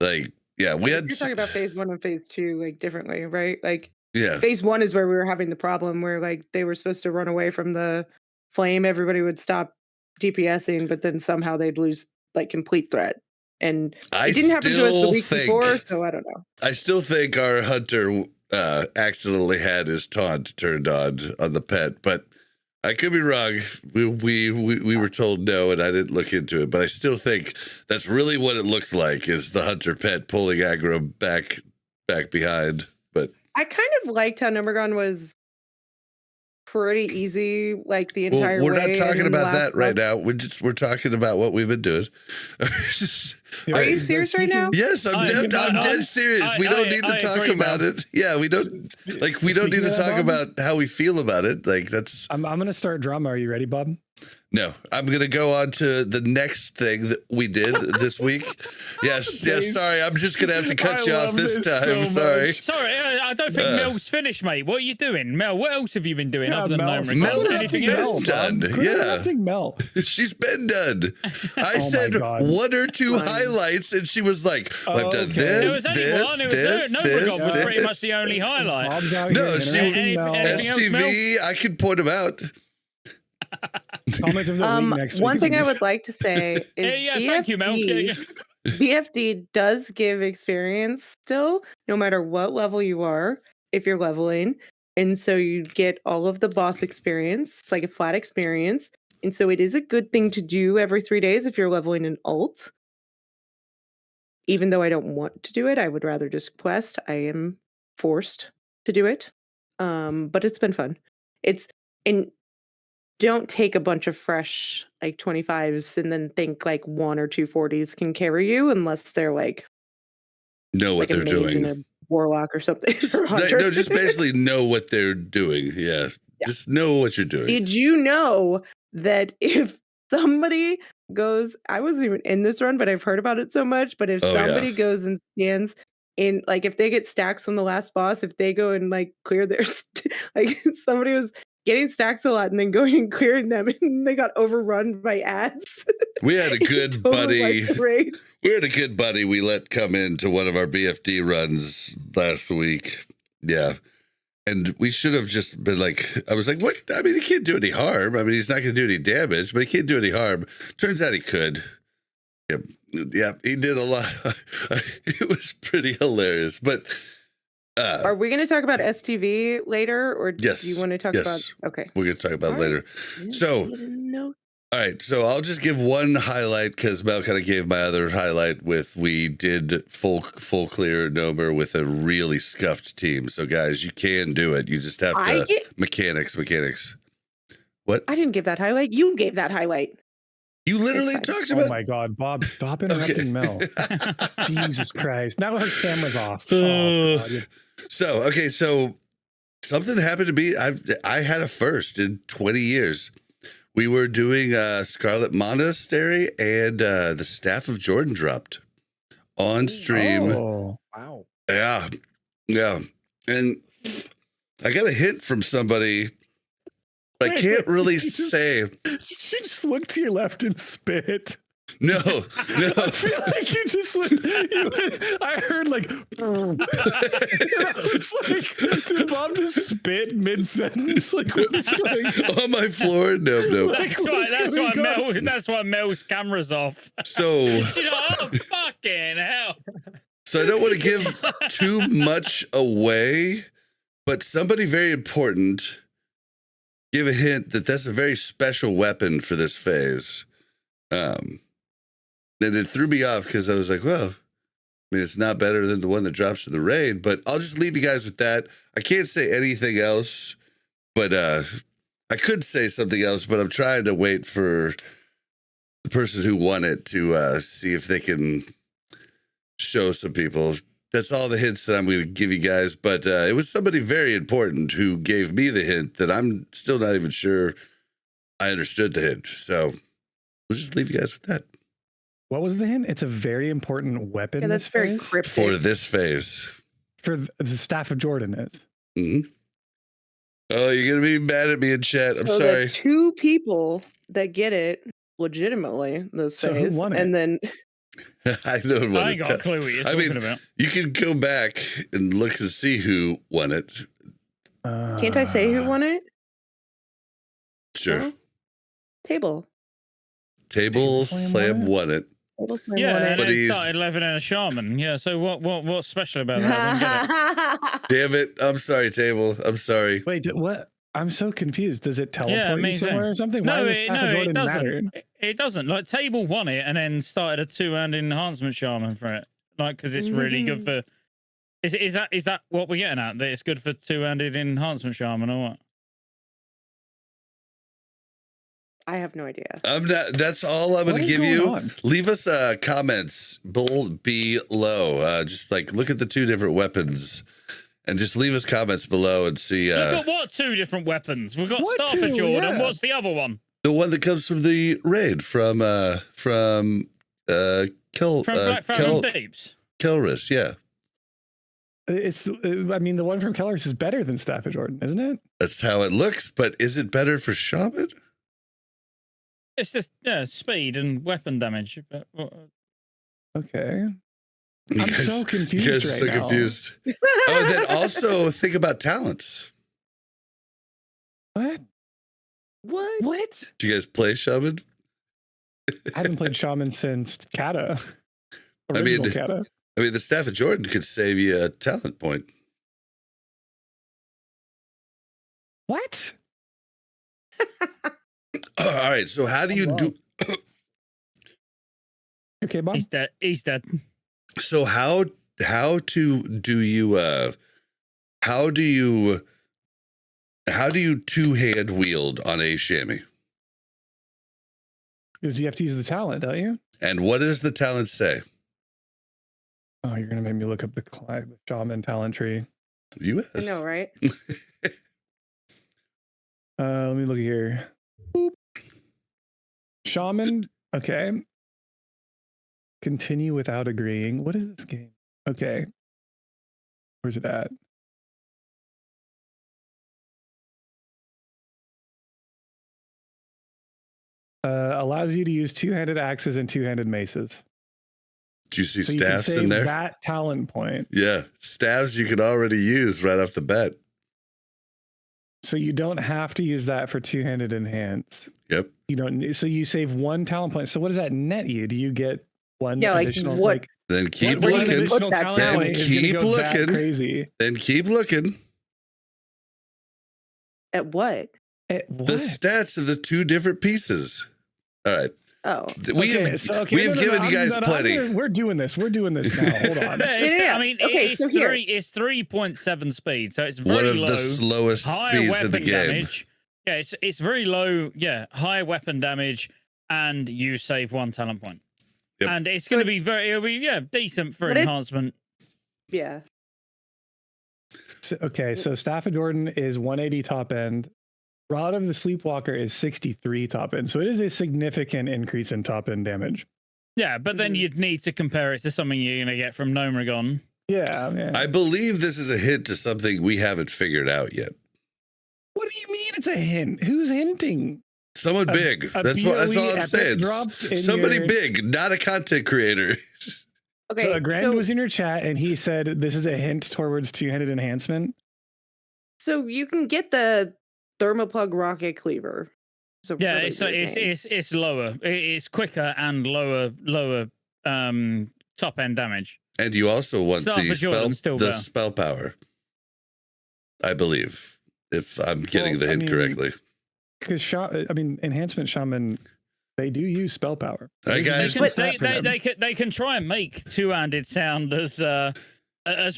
like, yeah, we had You're talking about phase 1 and phase 2 like differently, right? Like yeah, phase 1 is where we were having the problem where like they were supposed to run away from the flame. Everybody would stop DPSing, but then somehow they'd lose like complete threat. And I it didn't happen to us the still week think before, so I don't know. I still think our hunter accidentally had his taunt turned on the pet, but I could be wrong. We were told no, and I didn't look into it, but I still think that's really what it looks like is the hunter pet pulling aggro back behind. But I kind of liked how Gnomeregan was pretty easy, like the entire we're way. not and talking in the about last that right month. now. We're talking about what we've been doing. Are you serious right now? Yes, I'm dead serious. We don't need to talk about it. Yeah, we don't need to Speaking of talk Bob? about how we feel about it. Like that's I'm gonna start drama. Are you ready, Bob? no. I'm gonna go on to the next thing that we did this week. Yes. Sorry, I'm just gonna have to cut I you off love this this time. so Sorry. much. Sorry, I don't think Mel's finished, mate. What are you doing, Mel? What else have you been doing Yeah, other than Mel's- Gnomeregan? Mel's Anything been else? done. Yeah. Mel. She's been done. I Oh my said God. 1 or 2 Fine. highlights, and she was like, "I've done Okay. There this, was only this, one. It was this, Gnomeregan was pretty this, much the only highlight. Bob's out No, here she- interrupting Mel. anything else, Mel? STV. I can point them out. Comment of the week next week. One is thing I gonna would like to say is Yeah, thank you, Mel. BFD does give experience still, no matter what level you are, if you're leveling. And so you get all of the boss experience. It's like a flat experience. And so it is a good thing to do every 3 days if you're leveling an alt. Even though I don't want to do it, I would rather just quest. I am forced to do it. But it's been fun. And don't take a bunch of fresh like 25s and then think like 1 or 2 40s can carry you unless they're like Know what a they're mage and doing. a warlock or something. or hunter. No, just basically know what they're doing. Yeah. Just know what you're doing. Did you know that if somebody goes, I wasn't even in this run, but I've heard about it so much. But if Oh, yeah. somebody goes and stands in, like, if they get stacks on the last boss, if they go and like clear their, like, somebody was getting stacks a lot and then going and clearing them, and they got overrun by ads. We had a good Totally buddy. wiped the raid. We had a good buddy we let come into one of our BFD runs last week. Yeah. And we should have just been like, I was like, what? I mean, he can't do any harm. I mean, he's not going to do any damage, but he can't do any harm. Turns out he could. Yep. Yeah, he did a lot. It was pretty hilarious. But Are we going to talk about STV later, or Yes, do you want to talk yes. about? Okay. we're going to talk about it All right. later. So, No. All right, so I'll just give one highlight because Mel kind of gave my other highlight with we did full clear Gnomer with a really scuffed team. So guys, you can do it. You just have to mechanics. What? I didn't give that highlight. You gave that highlight. You literally talked about. Oh my God, Bob! Stop interrupting Mel. Jesus Christ! Now her camera's off. So something happened to me. I had a first in 20 years. We were doing Scarlet Monastery, and the Staff of Jordan dropped on stream. Oh, wow. Yeah. And I got a hint from somebody. I can't really say. She just looked to your left and spit. No. I feel like you just went. I heard like. It's like, did Bob just spit mid sentence? Like, what's going on? On my floor? No. That's why Mel's camera's off. So. She's like, oh, fucking hell. So I don't want to give too much away, but somebody very important give a hint that that's a very special weapon for this phase. And it threw me off because I was like, well, I mean, it's not better than the one that drops in the raid, but I'll just leave you guys with that. I can't say anything else, but I could say something else, but I'm trying to wait for the person who won it to see if they can show some people. That's all the hints that I'm going to give you guys, but it was somebody very important who gave me the hint that I'm still not even sure I understood the hint. So we'll just leave you guys with that. What was the hint? It's a very important weapon. Yeah, that's very cryptic. For this phase. For the Staff of Jordan is. Mm-hmm. Oh, you're going to be mad at me in chat. I'm so sorry. The two people that get it legitimately this So phase. who won it? And then I don't want I ain't got a clue what you're talking about. You can go back and look to see who won it. can't I say who won it? Sure. No? Table Slam won it. Table Slam Yeah, won and it. But it started living in a shaman. Yeah, so what's special about that? I don't get it. Damn it. I'm sorry, Table. I'm sorry. Wait, what? I'm so confused. Does it teleport me you too. somewhere or something? Why does Staff of Jordan it doesn't. matter? It doesn't. Like, Table won it and then started a two-hand enhancement shaman for it. Like, because it's really good for. Is that what we're getting at? That it's good for two-handed enhancement shaman or what? I have no idea. I'm not. That's all I'm going to give you. Leave us comments below. Just like look at the two different weapons, and just leave us comments below and see. We've got what two different weapons? We've got Staff of Jordan. Yeah. What's the other one? The one that comes from the raid from Deeps. Kelris, yeah. It's. I mean, the one from Kelris is better than Staff of Jordan, isn't it? That's how it looks. But is it better for shaman? It's just speed and weapon damage. But, okay. I'm so confused. You guys are so confused. Oh, and then also think about talents. What? Do you guys play shaman? I haven't played shaman since Kata. Kata. I mean, the Staff of Jordan could save you a talent point. What? All right. So how do you do? Okay, Bob. He's dead. So how do you two-hand wield on a chamois? Because you have to use the talent, don't you? And what does the talent say? Oh, you're gonna make me look up the shaman talent tree. You asked. I know, right? Let me look here. Boop. Shaman. Okay. Continue without agreeing. What is this game? Okay. Where's it at? Allows you to use two-handed axes and two-handed maces. Do you see so staffs you can save in there? That talent point. Yeah, staffs you can already use right off the bat. So you don't have to use that for two-handed enhance. Yep. You don't. So you save one talent point. So what does that net you? Do you get one additional? What? Like, then keep what looking. Additional talent Then point is keep gonna go looking. Crazy. Then keep looking. At what? At what? The stats of the two different pieces. All right. Oh, We have given you guys plenty. We're doing this. We're doing this now. Hold on. I mean, Okay, it's so here. it's 3.7 speed, so it's very One of low. the slowest Higher speeds weapon in the game. damage. Yeah, it's very low. Yeah, high weapon damage, and you save 1 talent point. Yep. And it's So going to be decent for But it- enhancement. yeah. So Staff of Jordan is 180 top end. Rod of the Sleepwalker is 63 top end. So it is a significant increase in top end damage. Yeah, but then you'd need to compare it to something you're going to get from Gnomeregan. Yeah. I believe this is a hint to something we haven't figured out yet. What do you mean it's a hint? Who's hinting? Someone big. a That's BOE all I'm epic saying. drops in Somebody your- big, not a content creator. Okay. So a Grand was in your chat and he said this is a hint towards two-handed enhancement. So you can get the thermoplug rocket cleaver. So Yeah, really it's weird name. it's lower. It's quicker and lower top end damage. And you also want Staff of Jordan still better. spell power. I believe, if I'm getting the hint correctly. Because enhancement shaman, they do use spell power. All right, guys. They can try and make two-handed sound as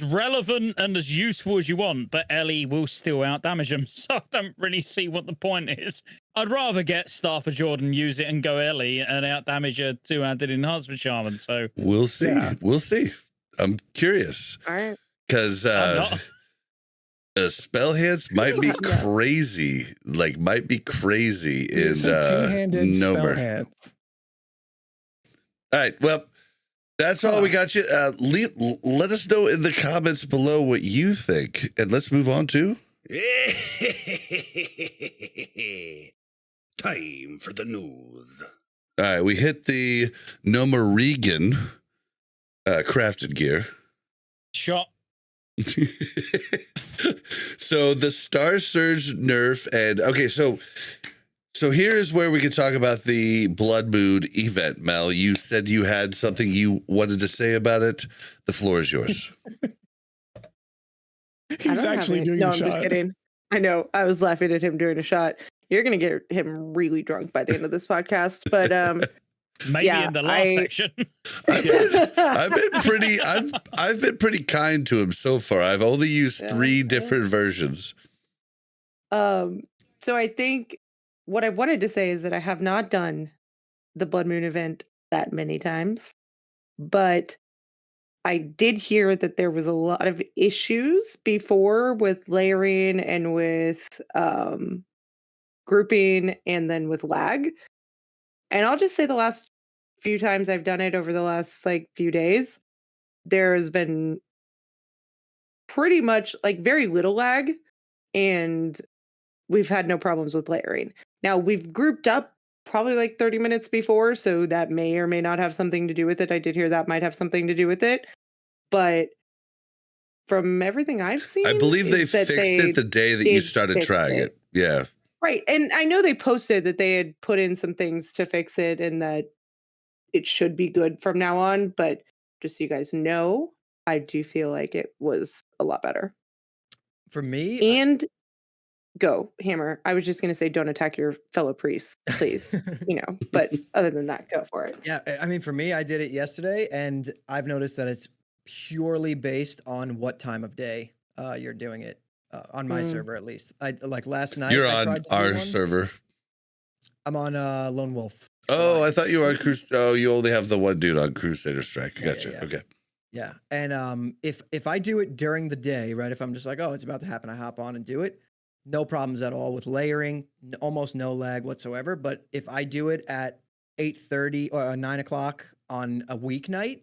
relevant and as useful as you want, but Ellie will still outdamage them. So I don't really see what the point is. I'd rather get Staff of Jordan, use it, and go Ellie and outdamage a two-handed enhancement shaman. So We'll see. Yeah. We'll see. I'm curious All right. because I'm not. spell hits might be Yeah. crazy. Like might be crazy in It's a two-handed spell Gnomer. hand. All right. Well, that's all we got you. Let us know in the comments below what you think, and let's move on to Time for the news. all right. We hit the Gnomeregan Crafted Gear. Shot. So the Starsurge nerf and okay, so here is where we can talk about the Blood Moon event. Mel, you said you had something you wanted to say about it. The floor is yours. He's actually doing No, a I'm shot. just kidding. I know. I was laughing at him doing a shot. You're gonna get him really drunk by the end of this podcast. But Maybe Yeah, in the last section. I've been pretty kind to him so far. I've only used Yeah, 3 yeah. different versions. So I think what I wanted to say is that I have not done the Blood Moon event that many times, but I did hear that there was a lot of issues before with layering and with grouping and then with lag. And I'll just say the last few times I've done it over the last few days, there's been pretty much very little lag, and we've had no problems with layering. Now we've grouped up probably 30 minutes before, so that may or may not have something to do with it. I did hear that might have something to do with it, but from everything I've seen, I believe they is that fixed it the day that you did started fix trying it. Yeah. Right. And I know they posted that they had put in some things to fix it and that it should be good from now on. But just so you guys know, I do feel like it was a lot better. For me, And go, Hammer. I was just going to say, don't attack your fellow priests, please. But other than that, go for it. yeah, I mean, for me, I did it yesterday, and I've noticed that it's purely based on what time of day you're doing it. On my server, at least. I last night. You're I on tried to do our one. server. I'm on Lone Wolf. Oh, I thought you were on Oh, you only have the one dude on Crusader Strike. Yeah, Gotcha. yeah. Okay. Yeah, and if I do it during the day, right? If I'm just oh, it's about to happen, I hop on and do it. No problems at all with layering. Almost no lag whatsoever. But if I do it at 8:30 or 9 o'clock on a weeknight,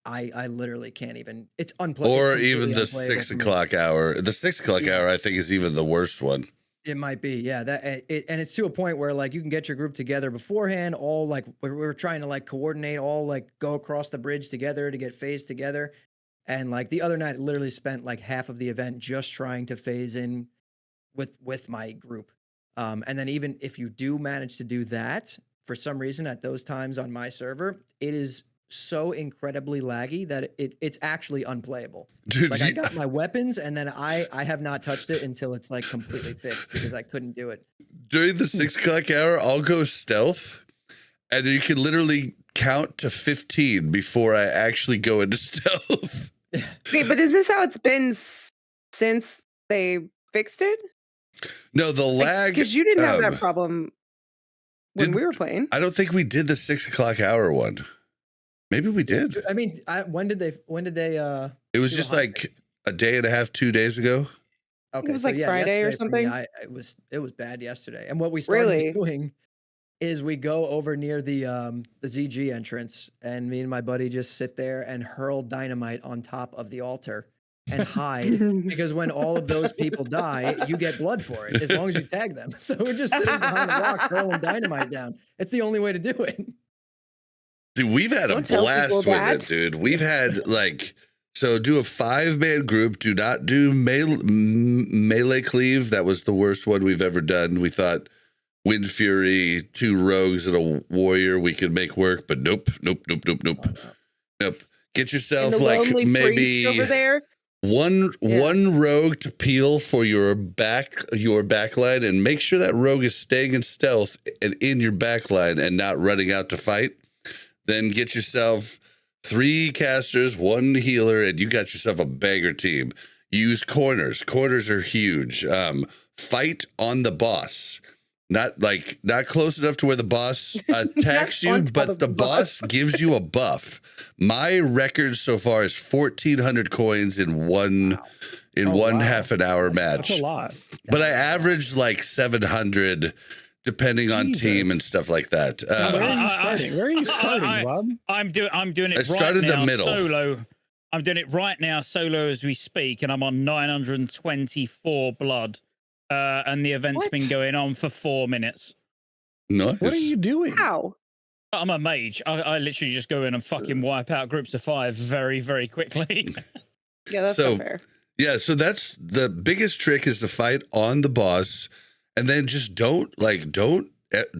I literally can't even. It's unplayable. Or even the 6 o'clock hour. The 6 o'clock hour, I think, is even the worst one. It might be, yeah. And it's to a point where you can get your group together beforehand. All we're trying to coordinate, all go across the bridge together to get phased together. And the other night, I literally spent half of the event just trying to phase in with my group. And then even if you do manage to do that, for some reason at those times on my server, it is so incredibly laggy that it's actually unplayable. Dude, I got my weapons, and then I have not touched it until it's completely fixed because I couldn't do it. during the 6 o'clock hour, I'll go stealth And you can literally count to 15 before I actually go into stealth. Wait, but is this how it's been since they fixed it? No, the lag. Because you didn't have that problem when we were playing. I don't think we did the 6 o'clock hour one. Maybe we did. I mean, when did they? It was just like a day and a half, 2 days ago. Okay, It was like Friday or yesterday for me, something? it was bad yesterday. And what we started doing is we go over near the ZG entrance, and me and my buddy just sit there and hurl dynamite on top of the altar and hide, because when all of those people die, you get blood for it as long as you tag them. So we're just sitting behind the rock hurling dynamite down. It's the only way to do it. Dude, we've had a blast with it, dude. We've had like, so do a 5-man group. Do not do melee cleave. That was the worst one we've ever done. We thought Wind Fury, 2 rogues and a warrior we could make work, but nope. Get yourself like maybe over there. one rogue to peel for your backline, and make sure that rogue is staying in stealth and in your backline and not running out to fight. Then get yourself 3 casters, 1 healer, and you got yourself a banger team. Use corners. Corners are huge. Fight on the boss. Not close enough to where the boss attacks you, but the boss gives you a buff. My record so far is 1,400 coins in one half an hour match. That's a lot. But I averaged like 700. Depending on team and stuff like that. Where are you starting? Where are you starting, Rob? I'm doing it I started right now, the middle. solo. I'm doing it right now solo as we speak, and I'm on 924 blood. And the event's been going on for 4 minutes. Nice. What are you doing? How? I'm a mage. I literally just go in and fucking wipe out groups of 5 very, very quickly. Yeah, that's not fair. Yeah, so that's the biggest trick, is to fight on the boss. And then just don't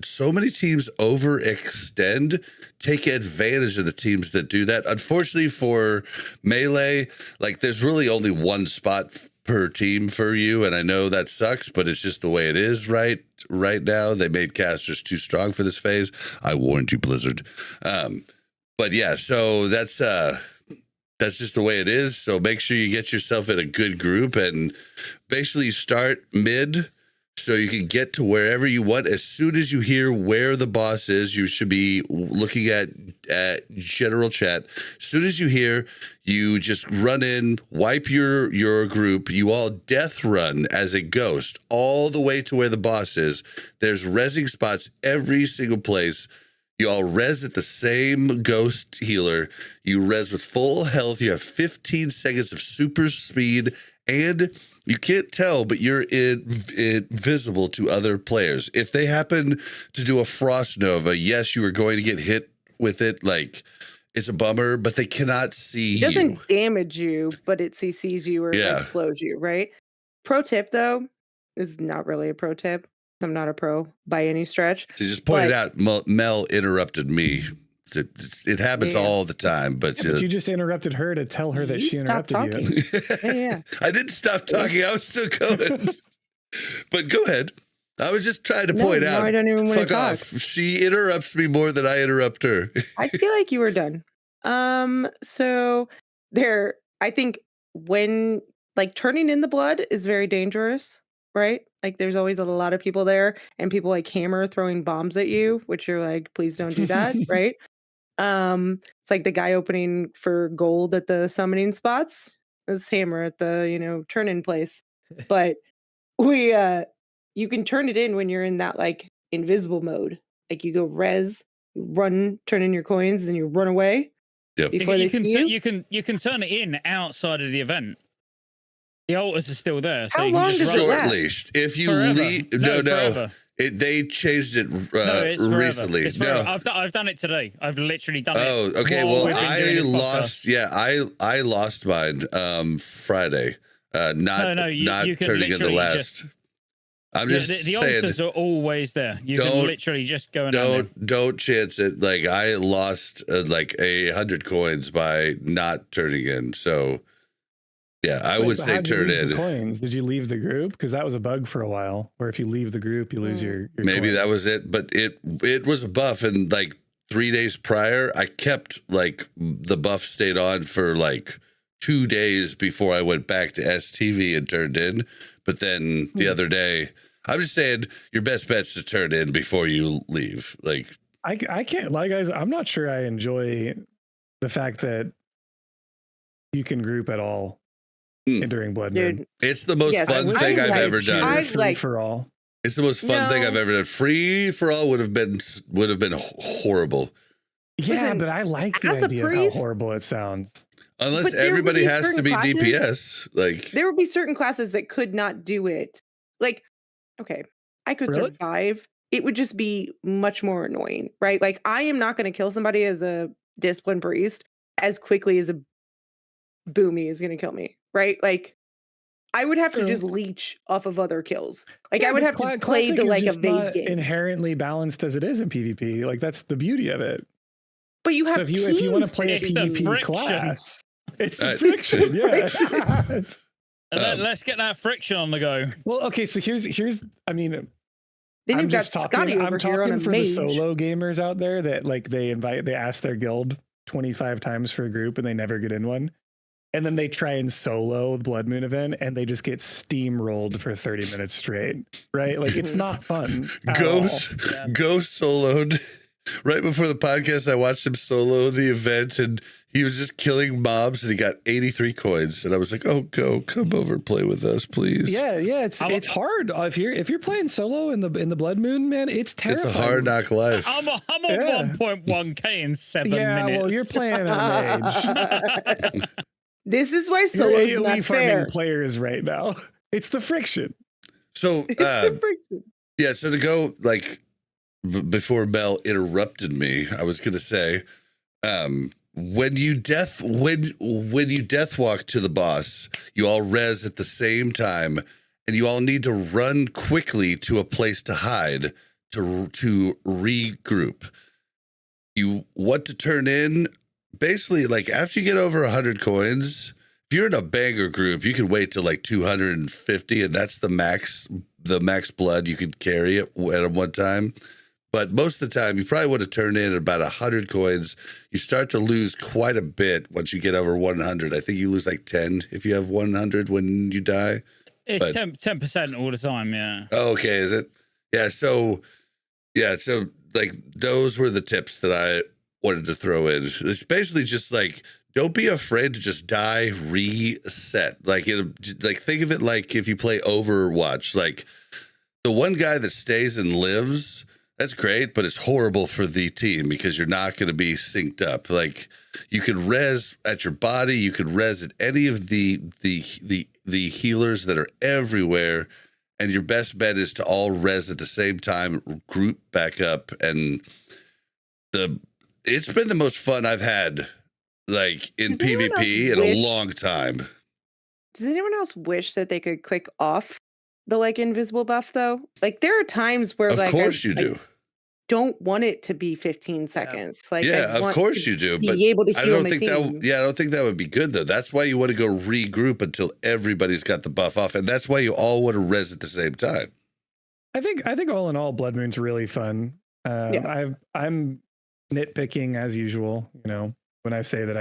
so many teams overextend. Take advantage of the teams that do that. Unfortunately for melee, like there's really only 1 spot per team for you, and I know that sucks, but it's just the way it is right now. They made casters too strong for this phase. I warned you, Blizzard. But yeah, so that's just the way it is. So make sure you get yourself in a good group, and basically start mid, so you can get to wherever you want. As soon as you hear where the boss is, you should be looking at general chat. As soon as you hear, you just run in, wipe your group. You all death run as a ghost all the way to where the boss is. There's rezzing spots every single place. You all res at the same ghost healer. You res with full health. You have 15 seconds of super speed, and you can't tell, but you're invisible to other players. If they happen to do a Frost Nova, yes, you are going to get hit with it. Like, it's a bummer, but they cannot see you. It doesn't damage you, but it CCs you or like slows you, right? Pro tip, though, this is not really a pro tip. I'm not a pro by any stretch. To just point it out, Mel interrupted me. It happens all the time, but you just interrupted her to tell her that she interrupted you. Yeah. I didn't stop talking. I was still going. But go ahead. I was just trying to point out. I don't even want to talk. Off. She interrupts me more than I interrupt her. I feel like you were done. So I think when like turning in the blood is very dangerous, right? Like there's always a lot of people there, and people like hammer throwing bombs at you, which you're like, please don't do that, right? It's like the guy opening for gold at the summoning spots. This hammer at the turn-in place. But you can turn it in when you're in that like invisible mode. Like you go res, you run, turn in your coins, and you run away. Yep. You can turn it in outside of the event. The altars are still there, so you can just short leashed. If you leave, no. They changed it recently. I've done it today. I've literally done it. Oh, okay. Well, I lost. Yeah, I lost mine Friday. Not turning in the last. I'm just the saying, altars are always there. You can literally just go and don't chance it. Like I lost like 100 coins by not turning in. So. Yeah, I would say turn in. Coins. Did you leave the group? Because that was a bug for a while, where if you leave the group, you lose your Maybe coins. That was it, but it was a buff, and like 3 days prior, I kept like the buff stayed on for like 2 days before I went back to STV and turned in. But then the other day, I'm just saying your best bet's to turn in before you leave. Like I can't lie, guys. I'm not sure I enjoy the fact that you can group at all during Blood Moon. Dude, it's the most fun thing I've ever done. I Free like for all. It's the most fun thing I've ever done. Free for all would have been horrible. Yeah, Listen, but I like the as a idea of priest- how horrible it sounds. Unless But there would everybody be has to certain be classes- DPS. Like there would be certain classes that could not do it. Like, okay, I could Really? survive. It would just be much more annoying, right? Like, I am not going to kill somebody as a disciplined priest as quickly as a boomy is going to kill me, right? Like, I would have to True. just leech off of other kills. Like, Yeah, I would but have to play Classic the is like just evade not game. inherently balanced as it is in PvP. Like that's the beauty of it. But you have So if you want to teams play a It's the PvP friction. class, it's the Right. friction. Yeah. Friction. Let's get that friction on the go. Well, okay. So here's. I mean, Then I'm you've got just talking. Scotty I'm over here on talking a for mage. the solo gamers out there that like they ask their guild 25 times for a group and they never get in one. And then they try and solo the Blood Moon event and they just get steamrolled for 30 minutes straight. Right? Like it's not fun. at all. Ghost soloed right before the podcast. I watched him solo the event and he was just killing mobs and he got 83 coins. And I was like, oh, come over and play with us, please. Yeah, it's hard. If you're playing solo in the Blood Moon, man, it's terrifying. It's a hard knock life. I'm on Yeah. 1.1k in 7 Yeah, minutes. well, you're playing a mage. This is why You're solo's AoE not farming fair. players right now. It's the friction. So, It's the friction. yeah, so to go like before Mel interrupted me, I was going to say, when you death walk to the boss, you all res at the same time, and you all need to run quickly to a place to hide to regroup. You want to turn in basically like after you get over 100 coins. If you're in a banger group, you can wait till like 250, and that's the max blood you could carry at one time. But most of the time, you probably want to turn in about 100 coins. You start to lose quite a bit once you get over 100. I think you lose like 10 if you have 100 when you die. It's But- 10% all the time, yeah. Oh, okay, is it? So like those were the tips that I wanted to throw in. It's basically just like don't be afraid to just die, reset. Like think of it like if you play Overwatch, like the one guy that stays and lives, that's great, but it's horrible for the team because you're not going to be synced up. Like you could res at your body, you could res at any of the healers that are everywhere, and your best bet is to all res at the same time, group back up, and it's been the most fun I've had like in Does anyone PvP else in a wish- long time. Does anyone else wish that they could click off the like invisible buff though? Like there are times where Of like course you I do. don't want it to be 15 seconds. Like I Yeah, of want course to you do. be But able to I heal don't my think team. I don't think that would be good though. That's why you want to go regroup until everybody's got the buff off, and that's why you all want to res at the same time. I think all in all, Blood Moon's really fun. I'm nitpicking as usual. You know, when I say that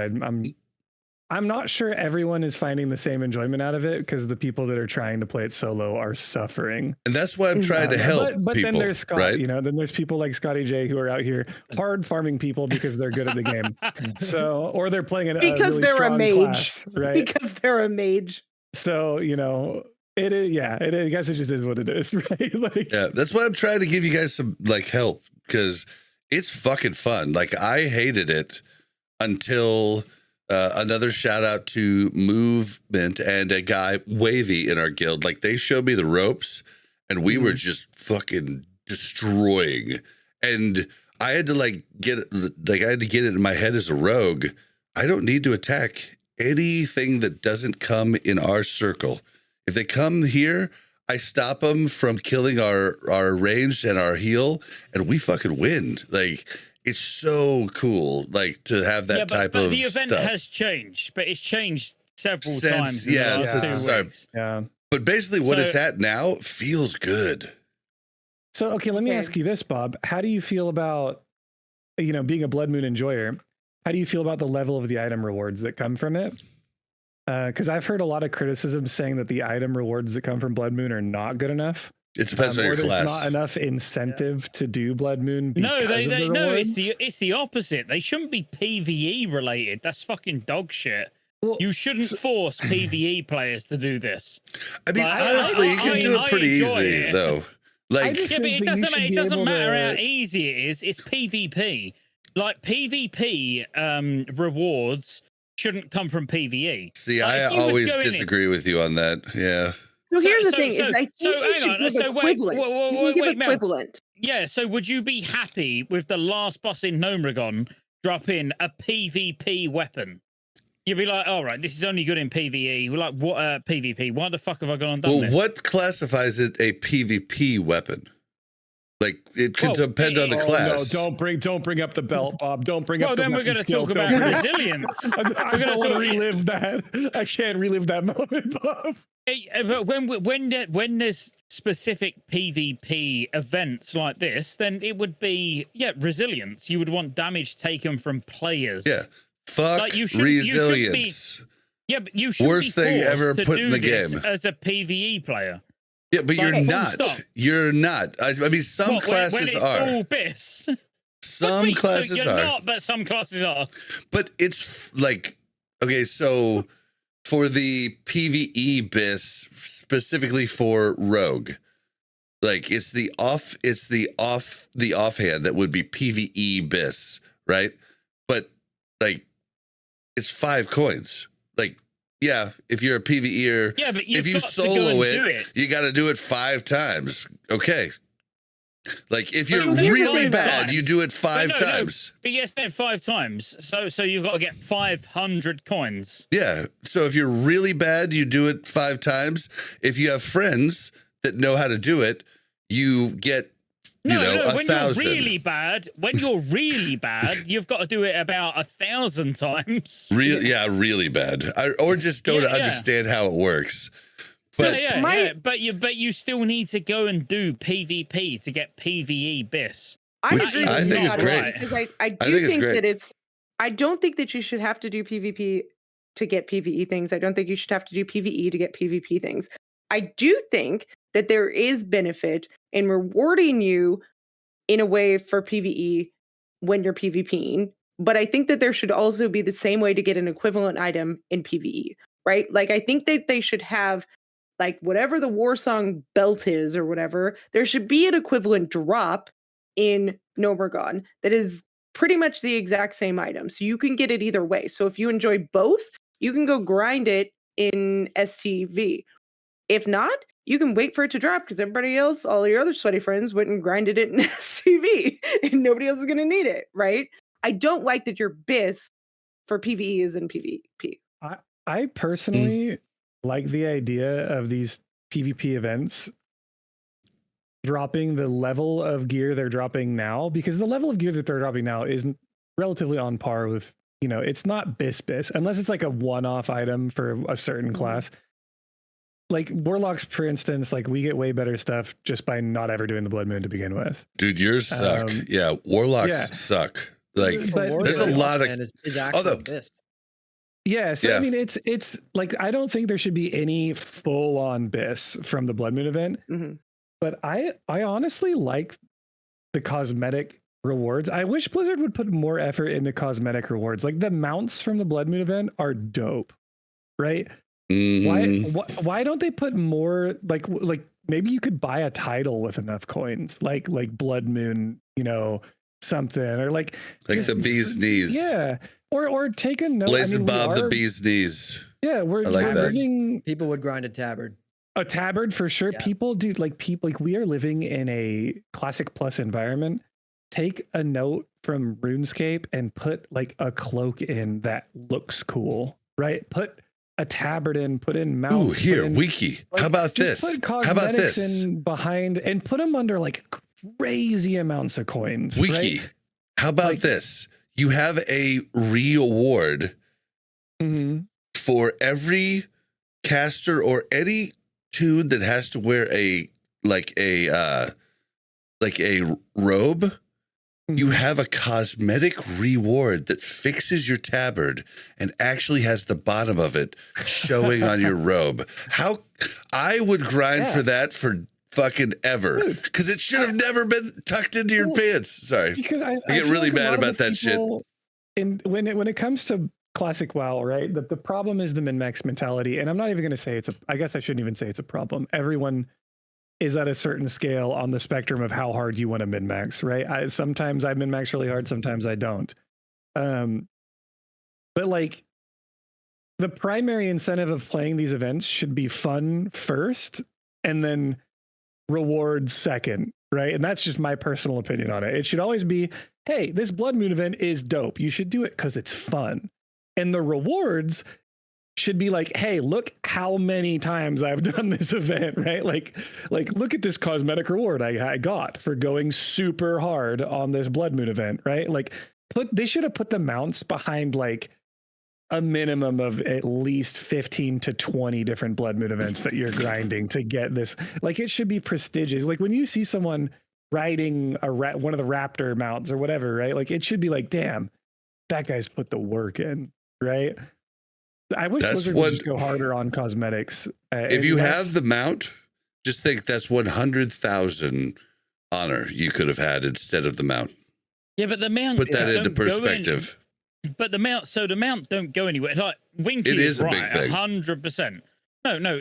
I'm not sure everyone is finding the same enjoyment out of it because the people that are trying to play it solo are suffering. And that's why I'm trying to help But people. then there's Scott, right? you know, then there's people like Scotty J who are out here hard farming people because they're good at the game. So, or they're playing Because really they're a strong mage. class, right? Because they're a mage. So, you know, it is, I guess it just is what it is, right? Like, Yeah, that's why I'm trying to give you guys some like help because it's fucking fun. Like I hated it until another shout out to Movement and a guy Wavy in our guild. Like they showed me the ropes and we were just fucking destroying. And I had to get it in my head as a rogue. I don't need to attack anything that doesn't come in our circle. If they come here, I stop them from killing our ranged and our heal, and we fucking win. Like it's so cool, like to have that type but of the event stuff. has changed, but it's changed several Since- times in yeah, the last since- 2 sorry. weeks. yeah. But basically, what So- it's at now feels good. So, okay, let me Okay. ask you this, Bob. How do you feel about being a Blood Moon enjoyer, how do you feel about the level of the item rewards that come from it? Because I've heard a lot of criticism saying that the item rewards that come from Blood Moon are not good enough. It depends on your there's class. not enough incentive to do Blood Moon. No, no, it's it's the opposite. They shouldn't be PvE related. That's fucking dog shit. Well, you shouldn't force PvE players to do this. I mean, honestly, you can do it pretty easy, though. Like, yeah, but it doesn't matter how easy it is. It's PvP. Like, PvP rewards shouldn't come from PvE. See, I always disagree with you on that. Yeah. So here's the thing: is I think you should give equivalent. Wait, give equivalent. Yeah. So would you be happy with the last boss in Gnomeregan drop in a PvP weapon? You'd be like, all right, this is only good in PvE. We're like, what PvP? Why the fuck have I gone and done this? What classifies it a PvP weapon? Like, it could depend on the class. No, don't bring up the belt, Bob. Don't bring up the then we're going to talk about resilience. I don't want to relive that. I can't relive that moment, Bob. But when there's specific PvP events like this, then it would be resilience. You would want damage taken from players. Yeah, fuck like resilience. But you should worst be thing ever to put in the game as a PvE player. Yeah, but you're not. You're not. I mean, some classes are. All BIS. Some classes you're are. Not, but some classes are. But it's like, okay, so for the PvE BIS, specifically for Rogue, like it's the offhand that would be PvE BIS, right? But like, it's 5 coins. Like, yeah, if you're a PvEer, but if you solo it, you got to do it 5 times. Okay. Like, if you're really bad, you do it 5 times. But yes, then 5 times. So you've got to get 500 coins. Yeah. So if you're really bad, you do it 5 times. If you have friends that know how to do it, you get, when 1,000. You're really bad, you've got to do it about 1,000 times. Really bad. Or just don't understand how it works. But but you still need to go and do PvP to get PvE BIS. I think it's great. Because I do think that I don't think that you should have to do PvP to get PvE things. I don't think you should have to do PvE to get PvP things. I do think that there is benefit in rewarding you in a way for PvE when you're PvPing, but I think that there should also be the same way to get an equivalent item in PvE, right? Like, I think that they should have, like, whatever the Warsong belt is or whatever, there should be an equivalent drop in Gnomeregan that is pretty much the exact same item. So you can get it either way. So if you enjoy both, you can go grind it in STV. If not, you can wait for it to drop because everybody else, all your other sweaty friends, went and grinded it in STV and nobody else is going to need it, right? I don't like that your BIS for PvE is in PvP. I personally like the idea of these PvP events dropping the level of gear they're dropping now, because the level of gear that they're dropping now is relatively on par with, it's not BIS unless it's like a one-off item for a certain class. Like Warlocks, for instance, like we get way better stuff just by not ever doing the Blood Moon to begin with. Dude, yours suck. Warlocks suck. Like, there's a lot of BIS. Yeah, so I mean, it's like, I don't think there should be any full-on BIS from the Blood Moon event, but I honestly like the cosmetic rewards. I wish Blizzard would put more effort into cosmetic rewards. Like the mounts from the Blood Moon event are dope, right? Why don't they put more, like maybe you could buy a title with enough coins, like Blood Moon, something, or like the bee's knees. Yeah. Or take a note. Blazing Bob the bee's knees. Yeah, we're like living. People would grind a tabard. A tabard for sure. Yeah. People do we are living in a Classic Plus environment. Take a note from RuneScape and put like a cloak in that looks cool, right? Put a tabard in, put in mounts. Ooh, here, wiki. How about this? How about this? In behind and put them under like crazy amounts of coins. Wiki. Right? How about this? You have a reward for every caster or any tune that has to wear a robe. you have a cosmetic reward that fixes your tabard and actually has the bottom of it showing on your robe. How I would grind for that for fucking ever, because it should have never been tucked into your pants. Sorry, because I get feel really like a mad lot of about the that shit. people when it comes to classic WoW, right? The problem is the min-max mentality, and I'm not even going to say I guess I shouldn't even say it's a problem. Everyone is at a certain scale on the spectrum of how hard you want to min-max, right? Sometimes I min-max really hard, sometimes I don't. But like, the primary incentive of playing these events should be fun first, and then rewards second, right? And that's just my personal opinion on it. It should always be, hey, this Blood Moon event is dope. You should do it because it's fun. And the rewards should be like, hey, look how many times I've done this event, right? Like look at this cosmetic reward I got for going super hard on this Blood Moon event, right? Like they should have put the mounts behind like a minimum of at least 15 to 20 different Blood Moon events that you're grinding to get this. Like it should be prestigious. Like when you see someone riding one of the Raptor mounts or whatever, right? Like it should be like, damn, that guy's put the work in, right? I wish Blizzard would just go harder on cosmetics. If you have the mount, just think that's 100,000 honor you could have had instead of the mount. Yeah, but the mount. Put that into perspective. But the mount don't go anywhere. Like Winky It is a right, big thing. 100%. No.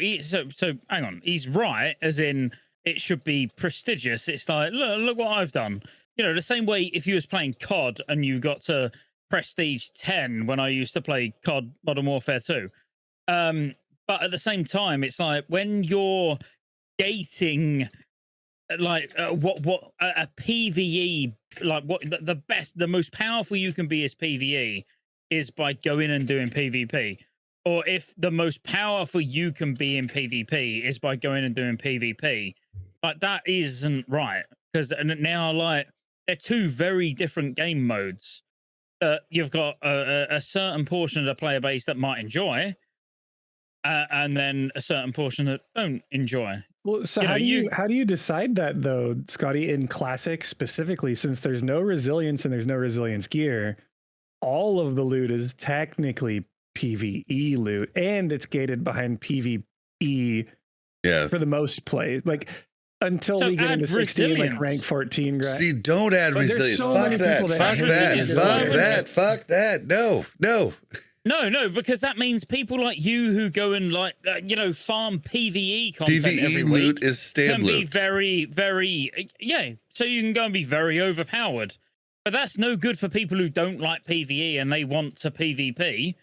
So hang on. He's right, as in it should be prestigious. It's like look what I've done. You know, the same way if you was playing COD and you got to prestige 10 when I used to play COD Modern Warfare 2. But at the same time, it's like when you're gating like what a PvE, like what the most powerful you can be as PvE is by going and doing PvP. Or if the most powerful you can be in PvP is by going and doing PvP, like that isn't right, because now like they're two very different game modes. You've got a certain portion of the player base that might enjoy, and then a certain portion that don't enjoy. Well, so how do you decide that though, Scotty? In Classic specifically, since there's no resilience and there's no resilience gear, all of the loot is technically PvE loot, and it's gated behind PvE. Yeah, for the most plays, like. Until we get into 16, like rank 14. See, don't add resilience. Fuck that. No, because that means people like you who go and like, farm PvE content every week loot is stab loot. Be very, very, so you can go and be very overpowered. But that's no good for people who don't like PvE and they want to PvP.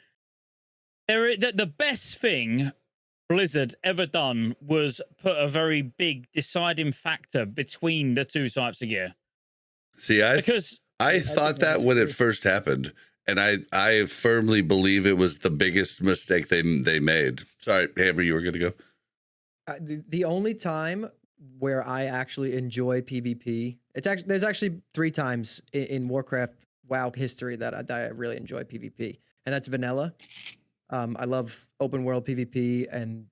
The best thing Blizzard ever done was put a very big deciding factor between the two types of gear. See, I thought that when it first happened, and I firmly believe it was the biggest mistake they made. Sorry, Hammer, you were going to go. The only time where I actually enjoy PvP, there's actually 3 times in Warcraft WoW history that I really enjoy PvP, and that's vanilla. I love open world PvP and,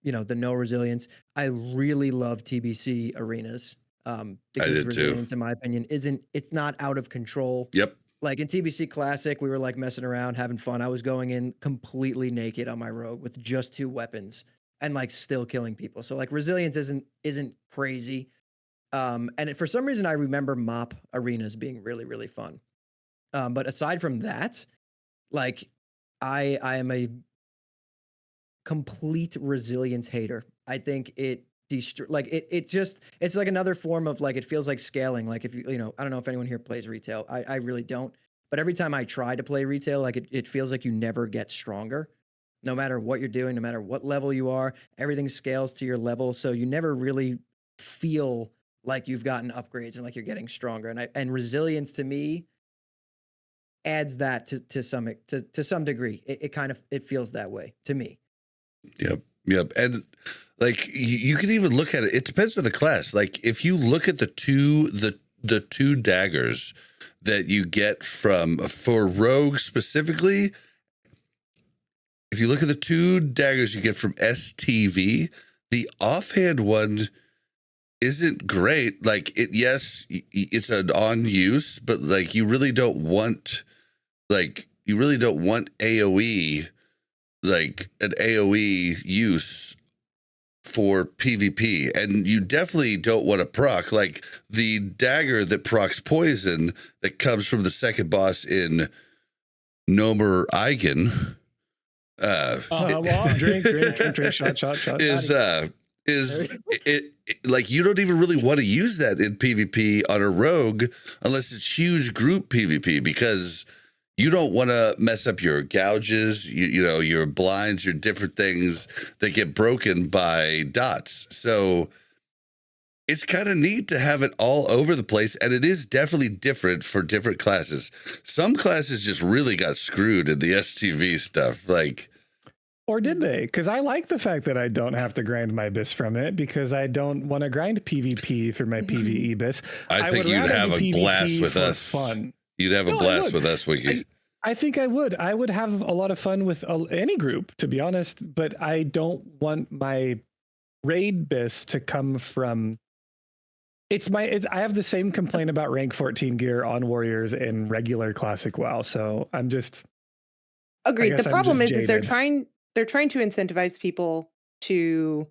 the no resilience. I really love TBC arenas. Because resilience, in my opinion, it's not out of control. Yep. Like in TBC Classic, we were like messing around, having fun. I was going in completely naked on my rogue with just 2 weapons and like still killing people. So like resilience isn't crazy. And for some reason, I remember MOP arenas being really, really fun. But aside from that, like, I am a complete resilience hater. I think it it's like another form of like, it feels like scaling. Like if I don't know if anyone here plays retail. I really don't. But every time I try to play retail, like it feels like you never get stronger. No matter what you're doing, no matter what level you are, everything scales to your level. So you never really feel like you've gotten upgrades and like you're getting stronger. And resilience to me adds that to some degree. It feels that way to me. Yep. And like you can even look at it. It depends on the class. Like if you look at the two daggers that you get for rogue specifically, if you look at the 2 daggers you get from STV, the offhand one isn't great. Like it, yes, it's an on use, but like you really don't want AoE, like an AoE use for PvP, and you definitely don't want to proc like the dagger that procs poison that comes from the second boss in Gnomeregan. Drink, shot. Is it like you don't even really want to use that in PvP on a rogue unless it's huge group PvP, because you don't want to mess up your gouges, you know, your blinds, your different things that get broken by dots. So it's kind of neat to have it all over the place, and it is definitely different for different classes. Some classes just really got screwed in the STV stuff, like. Or did they? Because I like the fact that I don't have to grind my bis from it, because I don't want to grind PvP for my PvE bis. I think you'd have a blast with us. Fun. You'd have a blast with us, Wiki. I think I would. I would have a lot of fun with any group, to be honest, but I don't want my raid bis to come from... I have the same complaint about rank 14 gear on Warriors in regular Classic WoW, so I'm just... Agreed. The problem is they're trying to incentivize people to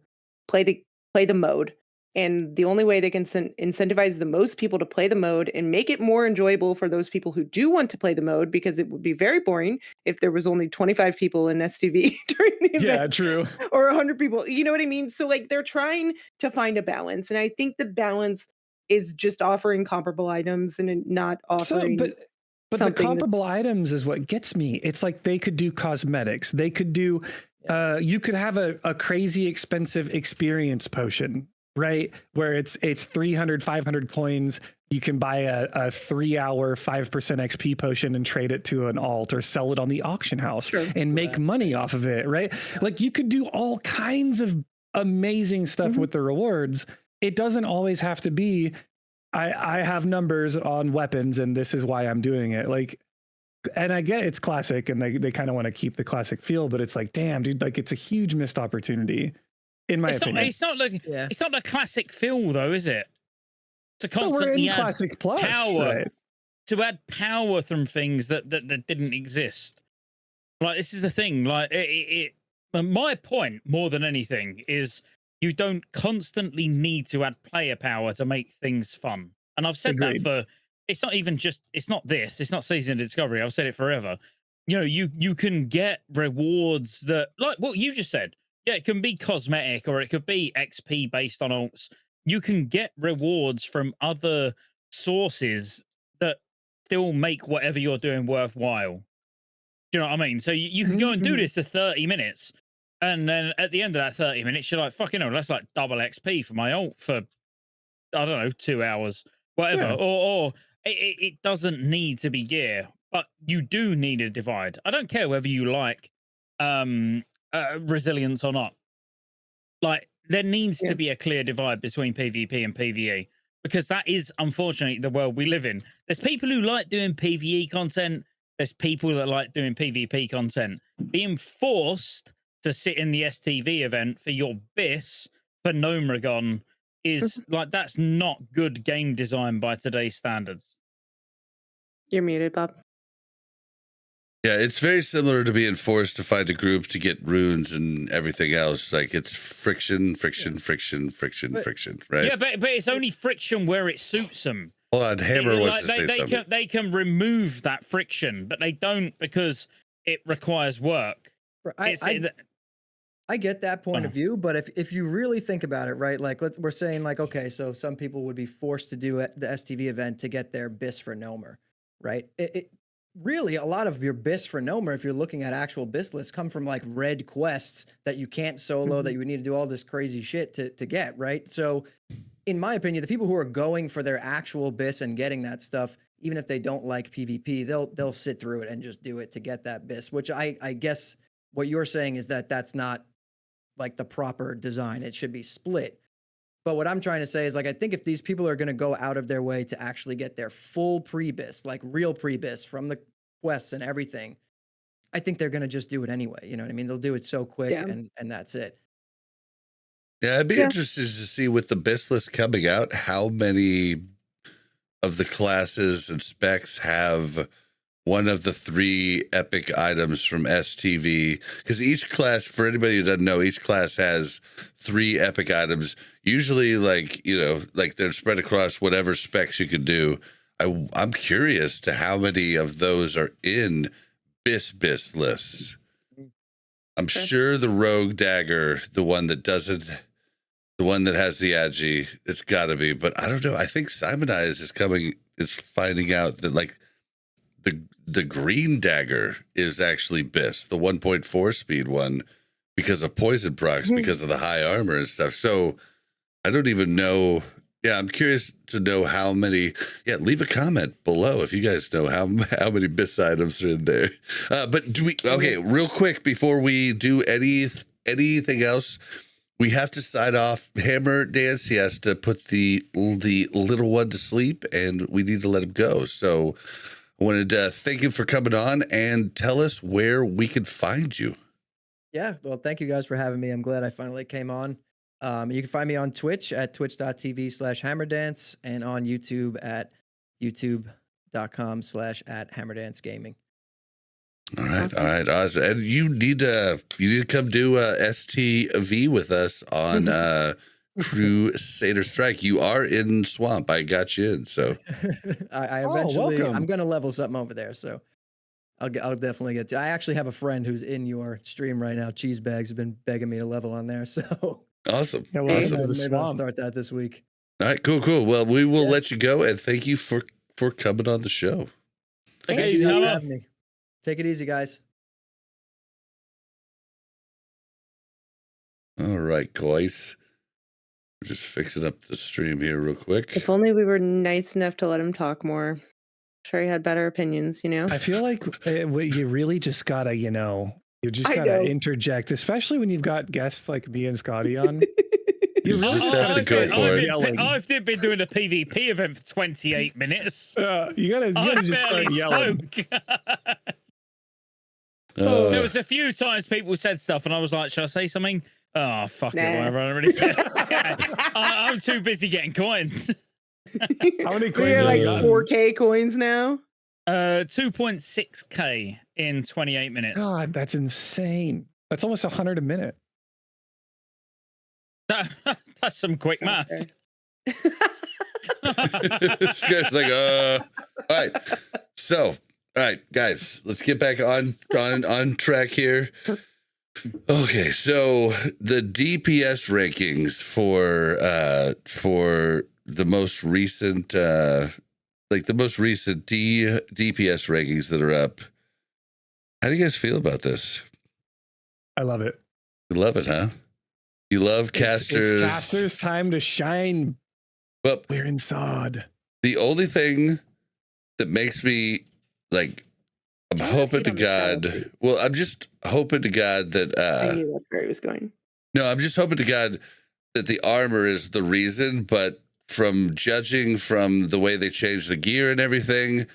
play the mode, and the only way they can incentivize the most people to play the mode and make it more enjoyable for those people who do want to play the mode, because it would be very boring if there was only 25 people in STV during the event. Yeah, true. Or 100 people. You know what I mean? So like they're trying to find a balance, and I think the balance is just offering comparable items and not offering. But the comparable items is what gets me. It's like they could do cosmetics. They could do, you could have a crazy expensive experience potion, right? Where it's 300, 500 coins. You can buy a 3-hour 5% XP potion and trade it to an alt, or sell it on the auction house and make money off of it, right? Like you could do all kinds of amazing stuff with the rewards. It doesn't always have to be, I have numbers on weapons and this is why I'm doing it. Like, and I get it's classic and they kind of want to keep the classic feel, but it's like, damn, dude, like it's a huge missed opportunity in my opinion. It's not the classic feel though, is it? To constantly add classic plus, power, right? To add power from things that didn't exist. Like this is the thing. Like my point more than anything is, you don't constantly need to add player power to make things fun. And I've said that for, it's not Season of Discovery. I've said it forever. You know, you can get rewards that, like what you just said. Yeah, it can be cosmetic or it could be XP based on alts. You can get rewards from other sources that still make whatever you're doing worthwhile. Do you know what I mean? So you can go and do this for 30 minutes. And then at the end of that 30 minutes, you're like, fucking hell, that's like double XP for my ult for, I don't know, 2 hours, whatever. Yeah. Or it doesn't need to be gear, but you do need a divide. I don't care whether you like resilience or not. Like, there needs to be a clear divide between PvP and PvE, because that is, unfortunately, the world we live in. There's people who like doing PvE content. There's people that like doing PvP content. Being forced to sit in the STV event for your bis for Gnomeregan is like, that's not good game design by today's standards. You're muted, Bob. Yeah, it's very similar to being forced to find a group to get runes and everything else. Like it's friction, right? Yeah, but it's only friction where it suits them. Hold on, Hammer wants to say something. They can remove that friction, but they don't, because it requires work. I get that point of view, but if you really think about it, right? Like we're saying like, okay, so some people would be forced to do the STV event to get their bis for Gnomer, right? It really, a lot of your bis for Gnomer, if you're looking at actual bis lists, come from like red quests that you can't solo, that you would need to do all this crazy shit to get, right? So in my opinion, the people who are going for their actual bis and getting that stuff, even if they don't like PvP, they'll sit through it and just do it to get that bis, which I guess what you're saying is that that's not like the proper design. It should be split. But what I'm trying to say is, like, I think if these people are going to go out of their way to actually get their full pre-bis, like real pre-bis from the quests and everything, I think they're going to just do it anyway. You know what I mean? They'll do it so quick and that's it. Yeah, I'd be Yeah. interested to see with the BIS list coming out, how many of the classes and specs have one of the 3 epic items from STV. Because each class, for anybody who doesn't know, each class has 3 epic items. Usually, like, you know, like they're spread across whatever specs you could do. I'm curious to how many of those are in BIS lists. I'm sure the Rogue Dagger, the one that has the Agi, it's got to be. But I don't know. I think Simonize is finding out that like the Green Dagger is actually BIS, the 1.4 speed one, because of poison procs, because of the high armor and stuff. So I don't even know. Yeah, I'm curious to know how many. Yeah, leave a comment below if you guys know how many BIS items are in there. But do we? Okay, real quick before we do anything else, we have to sign off. Hammer Dance, he has to put the little one to sleep, and we need to let him go. So I wanted to thank you for coming on and tell us where we can find you. Yeah, well, thank you guys for having me. I'm glad I finally came on. You can find me on Twitch at twitch.tv/hammerdance and on YouTube at youtube.com/@hammerdancegaming. All right. Awesome. And you need to come do STV with us on Crusader Strike. You are in Swamp. I got you in. So I eventually, welcome. I'm gonna level something over there. So I'll definitely get to. I actually have a friend who's in your stream right now. Cheesebags has been begging me to level on there. So awesome. Yeah, well, Awesome. the maybe I'll Swamp. start that this week. All right. Cool. Well, we will let you go, and thank you for coming on the show. Take it Thank easy, you guys for Hammer. having me. Take it easy, guys. All right, guys. We're just fixing up the stream here real quick. If only we were nice enough to let him talk more. Sure, he had better opinions, you know? I feel like you really just gotta, you just I gotta know. interject, especially when you've got guests like me and Scotty on. You You just have to go for it. I've been doing a PvP event for 28 minutes. You gotta I just start barely yelling. spoke. Uh, There was a few times people said stuff, and I was like, "Should I say something?" Oh, fuck it, Nah. whatever. I don't really care. I'm too busy getting coins. How many We coins are have like you gotten? 4K coins now. 2.6k in 28 minutes. God, that's insane. That's almost 100 a minute. That's some quick math. Okay. this guy's like, all right. So, all right, guys, let's get back on track here. Okay, so the DPS rankings for the most recent DPS rankings that are up. How do you guys feel about this? I love it. You love it, huh? You love casters. It's casters' time to shine. But We're in sod. the only thing that makes me like, I'm hoping to God. Well, I'm just hoping to God that. I knew that's where he was going. No, I'm just hoping to God that the armor is the reason. But from judging from the way they changed the gear and everything,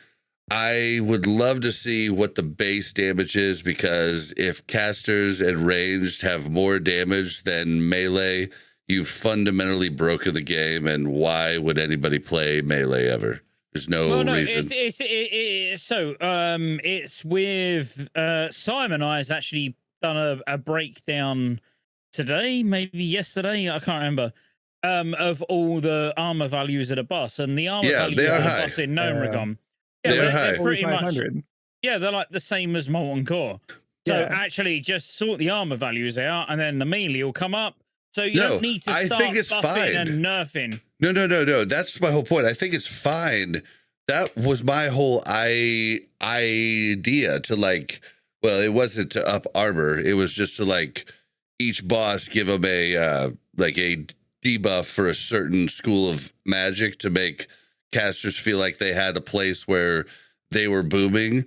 I would love to see what the base damage is, because if casters and ranged have more damage than melee, you've fundamentally broken the game. And why would anybody play melee ever? There's no reason. It's with Simon. I has actually done a breakdown today, maybe yesterday, I can't remember, of all the armor values at a boss, and the armor values they are at a high. boss in Gnomeregan. They are they're high. pretty much. 4,500. Yeah, they're like the same as Molten Core. So Yeah. actually, just sort the armor values out, and then the melee will come up. So you No, don't need to I start think it's buffing fine. and nerfing. No. That's my whole point. I think it's fine. That was my whole idea to like, well, it wasn't to up armor. It was just to like each boss give them a debuff for a certain school of magic to make casters feel like they had a place where they were booming.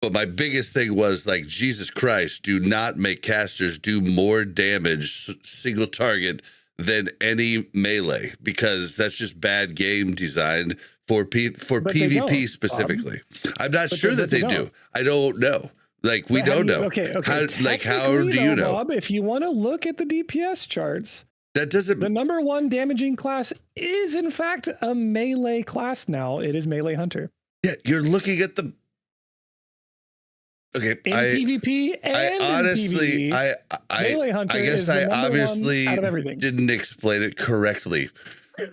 But my biggest thing was like, Jesus Christ, do not make casters do more damage single target than any melee, because that's just bad game design for But they PvP don't, specifically. I'm not But sure they- that they but they do. don't. I don't know. Like, we But how don't do you- know. Okay. How do Technically, you know? Bob, if you want to look at the DPS charts, That doesn't. The number one damaging class is, in fact, a melee class now. It is Melee Hunter. Yeah, you're looking at the. Okay, In PvP and I honestly, in PvE, Melee Hunter I guess is the I number one obviously out of everything. didn't explain it correctly.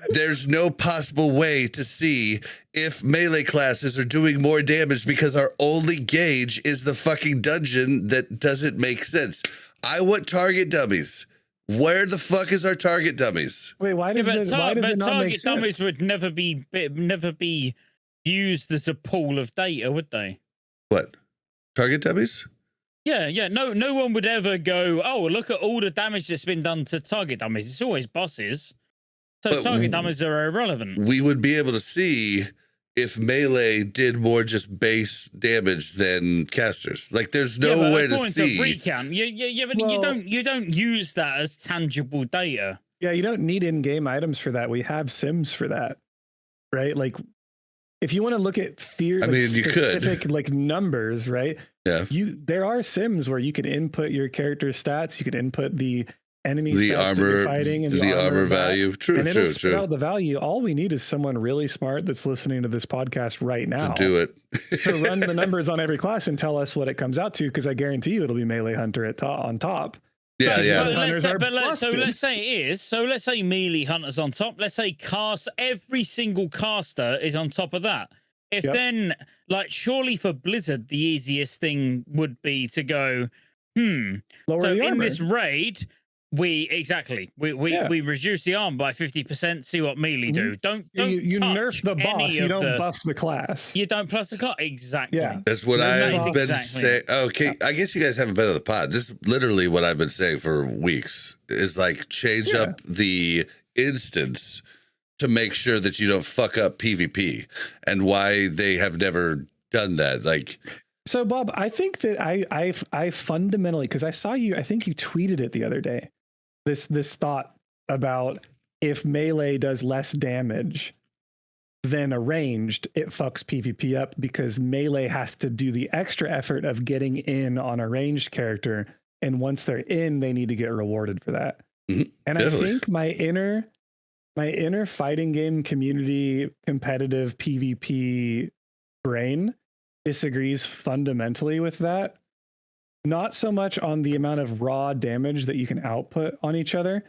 There's no possible way to see if melee classes are doing more damage because our only gauge is the fucking dungeon that doesn't make sense. I want target dummies. Where the fuck is our target dummies? Wait, why does, it not make target sense? dummies would never be used as a pool of data, would they? What? Target dummies? Yeah. No one would ever go, oh, look at all the damage that's been done to target dummies. It's always bosses. So But target dummies are irrelevant. We would be able to see if melee did more just base damage than casters. Like, there's no way to see. Recount. But Well, you don't use that as tangible data. Yeah, you don't need in-game items for that. We have sims for that, right? Like, if you want to look at theory, I mean, you specific could. like numbers, right? Yeah. There are sims where you can input your character's stats. You can input the enemy The stats that armor, you're fighting and the armor of that, value. True, and it'll true, spit true. out the value. All we need is someone really smart that's listening to this podcast right now To do it. to run the numbers on every class and tell us what it comes out to. Because I guarantee you it'll be Melee Hunter on top. Yeah, But- yeah. but- Hunters are So busted. let's say it is. So let's say melee hunters on top. Let's say every single caster is on top of that. If Yep. then, like, surely for Blizzard, the easiest thing would be to go, Lower so the in armor. this raid, we Yeah. reduce the arm by 50%. See what melee do. Don't you touch nerf the any boss. You of don't buff the class. You don't plus the class. Exactly. Yeah. That's what That is I've been exactly saying. it. Okay, I guess you guys haven't been on the pod. This is literally what I've been saying for weeks. Is like change Yeah. up the instance to make sure that you don't fuck up PvP, and why they have never done that. Like, So Bob, I think that I fundamentally, because I saw you, I think you tweeted it the other day. This thought about if melee does less damage than a ranged, it fucks PvP up because melee has to do the extra effort of getting in on a ranged character, and once they're in, they need to get rewarded for that. Mhm, And definitely. I think my inner fighting game community competitive PvP brain disagrees fundamentally with that. Not so much on the amount of raw damage that you can output on each other,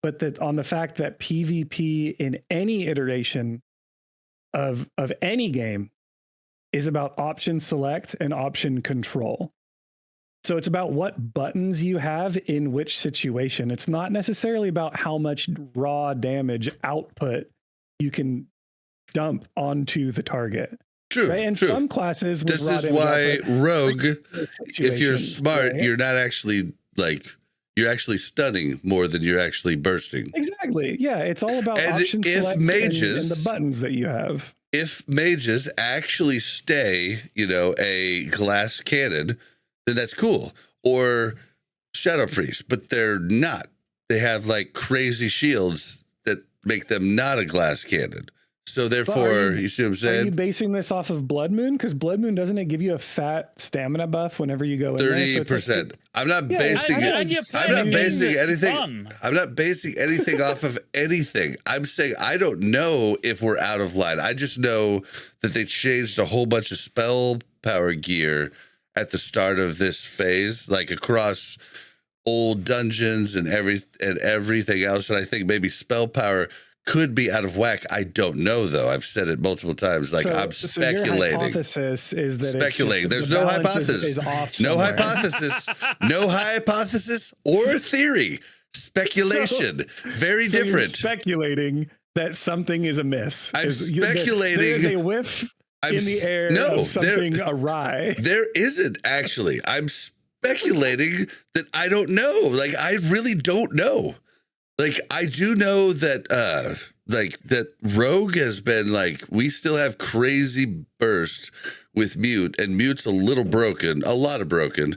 but that on the fact that PvP in any iteration of any game is about option select and option control. So it's about what buttons you have in which situation. It's not necessarily about how much raw damage output you can dump onto the target. true, Right? And true. some classes with This raw is damage why output Rogue, if you're situations, smart, right? you're not actually like, you're actually stunning more than you're actually bursting. Exactly. Yeah, it's all about And option if select mages- and the buttons that you have. If mages actually stay, a glass cannon, then that's cool. Or shadow priests, but they're not. They have like crazy shields that make them not a glass cannon. So therefore, you see what I'm Are you saying? basing this off of Blood Moon? Because Blood Moon, doesn't it give you a fat stamina buff whenever you go in there? So 30%. it's I'm not Yeah, basing I- it. I- And you're I'm playing not a game basing that's anything. fun. I'm not basing anything off of anything. I'm saying I don't know if we're out of line. I just know that they changed a whole bunch of spell power gear at the start of this phase, like across old dungeons and everything else. And I think maybe spell power could be out of whack. I don't know though. I've said it multiple times. Like, I'm your speculating. hypothesis is that Speculating. It's just There's the no balance hypothesis. Is off No somewhere. hypothesis. No hypothesis or theory. Speculation. Very So you're different. speculating that something is amiss. I'm There is speculating- a whiff I'm in the s- air no, of something awry. There isn't actually. I'm speculating that I don't know. Like, I really don't know. Like, I do know that that Rogue has been like, we still have crazy burst with Mute, and Mute's a little broken, a lot of broken,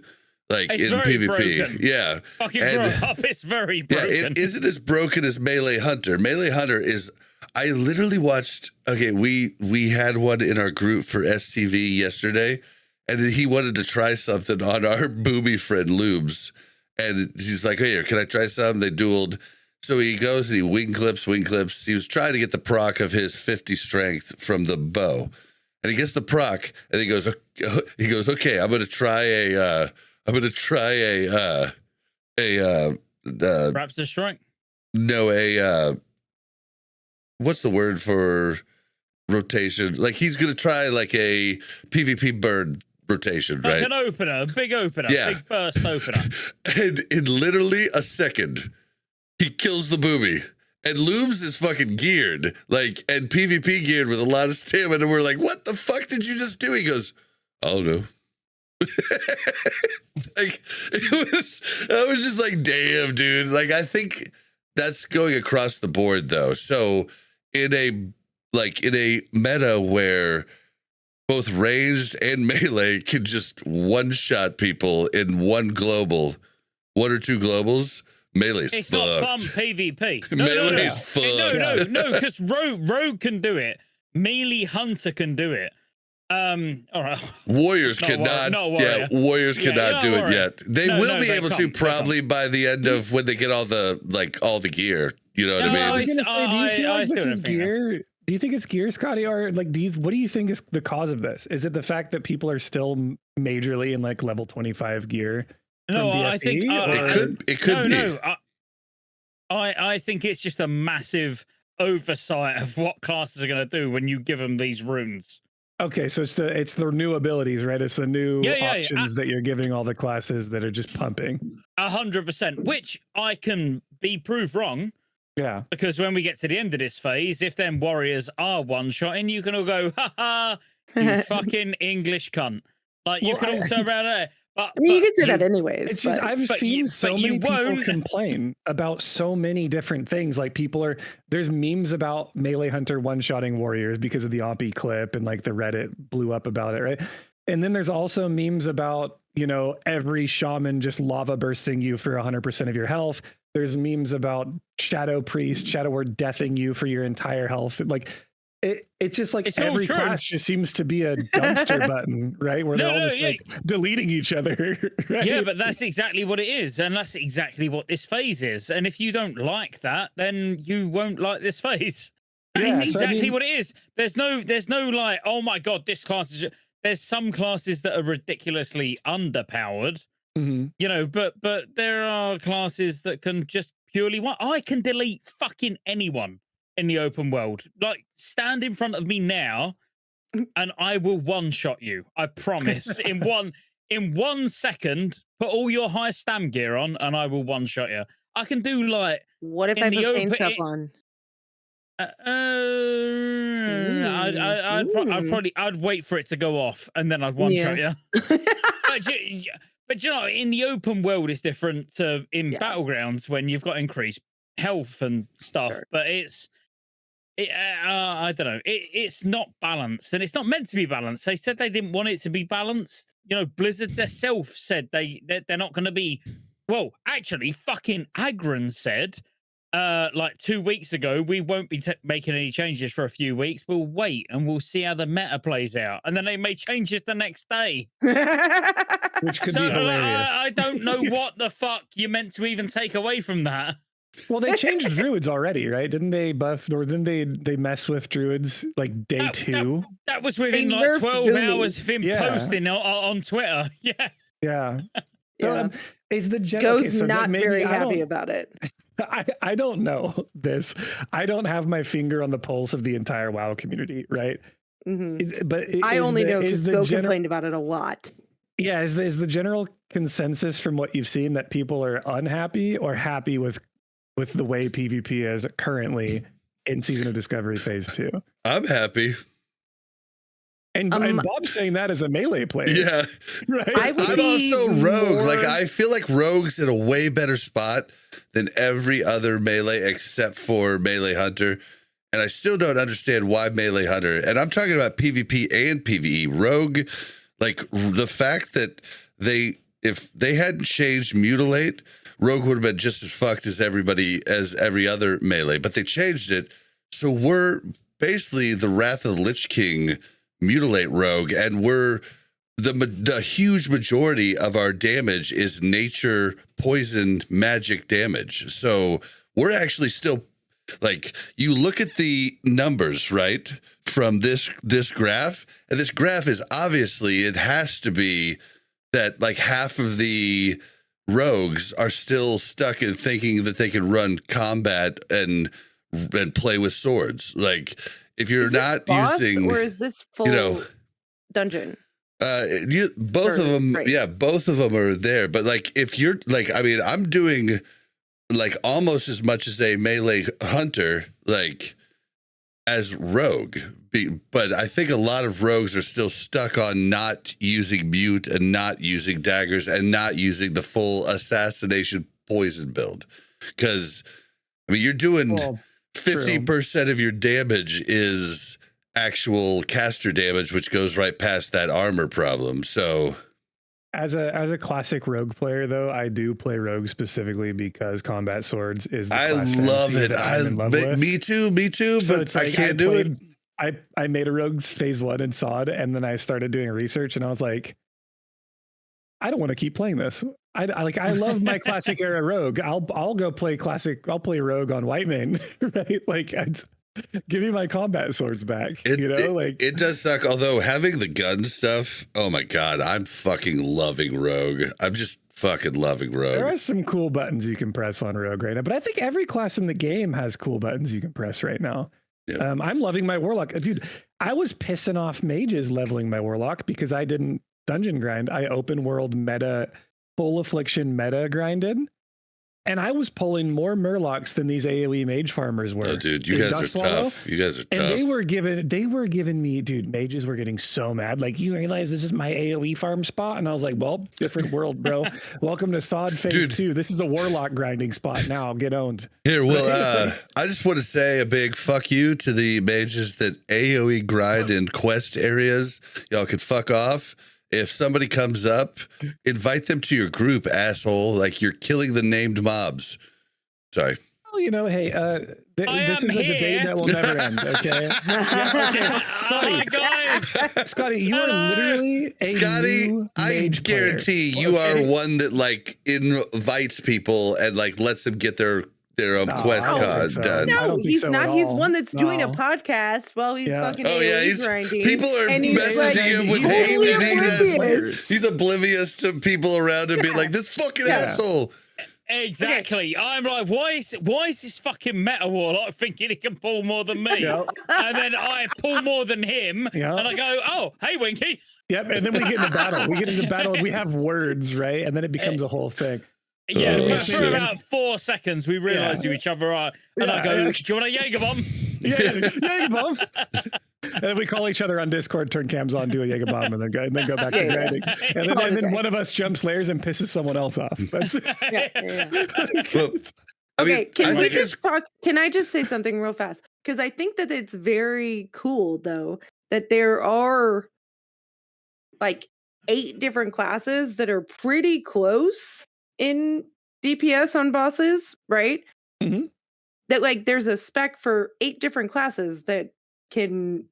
like It's in very PvP. broken. Yeah. Fucking And- grow up. It's very Yeah, broken. it isn't as broken as Melee Hunter. Melee Hunter is. I literally watched. Okay, we had one in our group for STV yesterday, and he wanted to try something on our booby friend Lubes, and he's like, "Hey, can I try some?" They dueled. So he goes and he wing clips. He was trying to get the proc of his 50 strength from the bow, and he gets the proc, and he goes, okay, I'm gonna try a Raptor strike. No, what's the word for rotation? Like he's gonna try like a PvP bird rotation, right? Like an opener, a big opener, big burst opener. And in literally a second, he kills the booby. And Looms is fucking geared, like, and PvP geared with a lot of stamina. And we're like, what the fuck did you just do? He goes, I don't know. Like, I was just like, damn, dude. Like, I think that's going across the board, though. So in a meta where both ranged and melee can just one-shot people in one or two globals, melee's It's fucked. not fun PvP. Melee's fucked. No, because Rogue can do it. Melee Hunter can do it. All right. Warriors cannot. Warrior. Warriors cannot do it yet. They will be able to can't. probably by the end of when they get all the gear. You know what I I was mean? gonna say, do you feel like this still is don't think that. gear? Do you think it's gear, Scotty, or like what do you think is the cause of this? Is it the fact that people are still majorly in like level 25 gear? No, from I think BFE, it could be. No, I think it's just a massive oversight of what classes are going to do when you give them these runes. Okay, so it's the new abilities, right? It's the new options that you're giving all the classes that are just pumping. 100%, which I can be proved wrong. Yeah. Because when we get to the end of this phase, if them warriors are one-shotting, you can all go, ha ha, you fucking English cunt. Like, you can all turn around there. But you can say that anyways. It's just, I've seen so many people won't complain about so many different things. Like there's memes about Melee Hunter one-shotting warriors because of the Ompi clip and like the Reddit blew up about it, right? And then there's also memes about, every shaman just lava bursting you for 100% of your health. There's memes about Shadow Priest, Shadow Word deathing you for your entire health. Like, it's just like it's every class just seems to be a dumpster button, right? Where they're all just like deleting each other. Right? Yeah, but that's exactly what it is. And that's exactly what this phase is. And if you don't like that, then you won't like this phase. That is exactly what it is. There's no like, oh my God, this class is... There's some classes that are ridiculously underpowered, but there are classes that can just purely... I can delete fucking anyone in the open world. Like, stand in front of me now and I will one-shot you. I promise. in 1 second, put all your high stam gear on and I will one-shot you. I can do like... What if I put paint up on? I'd wait for it to go off and then I'd one-shot you. But in the open world, it's different to in Battlegrounds when you've got increased health and stuff. Sure. But I don't know. It's not balanced, and it's not meant to be balanced. They said they didn't want it to be balanced. Blizzard themselves said they're not going to be. Well, actually, fucking Agron said, like 2 weeks ago, we won't be making any changes for a few weeks. We'll wait and we'll see how the meta plays out, and then they made changes the next day, which could be hilarious. I don't know what the fuck you meant to even take away from that. Well, they changed druids already, right? Didn't they buff or didn't they mess with druids like day 2? That was within like 12 hours of him posting on Twitter. Yeah. Yeah. So, is the Go's not very happy about it. I don't know this. I don't have my finger on the pulse of the entire WoW community, right? Mm-hmm. But I only know because Go complained about it a lot. Yeah, is the general consensus from what you've seen that people are unhappy or happy with the way PvP is currently in Season of Discovery Phase 2? I'm happy. And Bob's saying that as a melee player. Yeah. Right. I'm also rogue. Like, I feel like rogue's in a way better spot than every other melee except for Melee Hunter. And I still don't understand why Melee Hunter. And I'm talking about PvP and PvE. Rogue, like the fact that if they hadn't changed Mutilate, Rogue would have been just as fucked as every other melee. But they changed it. So we're basically the Wrath of the Lich King Mutilate Rogue, and we're the huge majority of our damage is nature poison magic damage. So we're actually still like, you look at the numbers, right, from this graph, and this graph is obviously, it has to be that like half of the rogues are still stuck in thinking that they can run combat and play with swords. Like, if you're not using, or is this full dungeon? Both of them, right. yeah, both of them are there. But like, if you're like, I mean, I'm doing like almost as much as a melee hunter, like as rogue. But I think a lot of rogues are still stuck on not using mute and not using daggers and not using the full assassination poison build. Because I mean, you're doing 50% of your damage is actual caster damage, which goes right past that armor problem. So as a classic rogue player, though, I do play rogue specifically because combat swords is the class love fantasy it. that I'm in love with. Me too, So but it's like I can't do it. I made a rogues phase 1 in SOD, and then I started doing research, and I was like, I don't want to keep playing this. I love my classic era rogue. I'll go play classic. I'll play rogue on Whitemane, right? Like, give me my combat swords back. It does suck. Although having the gun stuff, oh my god, I'm fucking loving rogue. I'm just fucking loving rogue. There are some cool buttons you can press on rogue right now, but I think every class in the game has cool buttons you can press right now. Yeah. I'm loving my warlock, dude. I was pissing off mages leveling my warlock because I didn't dungeon grind. I open world meta, full affliction meta grinded, and I was pulling more murlocs than these AoE mage farmers were. Oh, dude, you guys are tough. You guys are tough. And they were giving me, dude, mages were getting so mad. Like, you realize this is my AoE farm spot? And I was like, well, different world, bro. Welcome to SOD phase 2. This is a warlock grinding spot now. Get owned. Here, well, I just want to say a big fuck you to the mages that AoE grind in quest areas. Y'all could fuck off. If somebody comes up, invite them to your group, asshole. Like, you're killing the named mobs. Sorry. Well, hey, this is a debate that will never end, okay? Okay. Scotty, guys. Scotty, you are literally a new mage guarantee player. you are one that, like, invites people and, like, lets them get their quest card done. No, he's not. He's one that's doing a podcast while he's fucking grinding. People are messaging him with hate, and he's oblivious to people around him being like, this fucking asshole. Exactly. I'm like, why is this fucking meta warlock thinking he can pull more than me? And then I pull more than him, and I go, oh, hey, Winky. Yep, and then we get into battle. And we have words, right? And then it becomes a whole thing. Yeah, for about 4 seconds, we realize who each other are. And I go, do you want a Jaeger bomb? Jaeger bomb. And then we call each other on Discord, turn cams on, do a Jaeger bomb, and then go back to grinding. And then one of us jumps layers and pisses someone else off. That's Can I just say something real fast? Because I think that it's very cool, though, that there are like 8 different classes that are pretty close in DPS on bosses, right? Mm-hmm. That like there's a spec for 8 different classes that can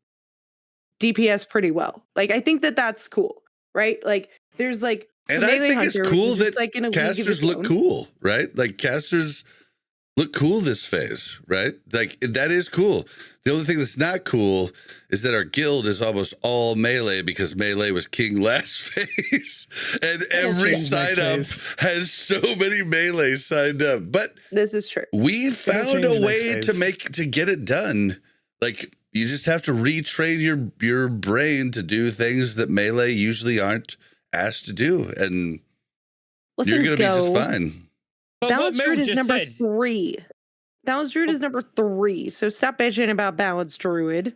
DPS pretty well. Like, I think that that's cool, right? Like, there's like, and I think it's cool that like casters look cool, right? Like, casters look cool this phase, right? Like, that is cool. The only thing that's not cool is that our guild is almost all melee because melee was king last phase, and every sign up has so many melee signed up. But this is true. We found a way to get it done. Like, you just have to retrain your brain to do things that melee usually aren't asked to do, and you're gonna be just fine. Balanced Druid is number 3. Balanced Druid is number 3. So stop bitching about Balanced Druid.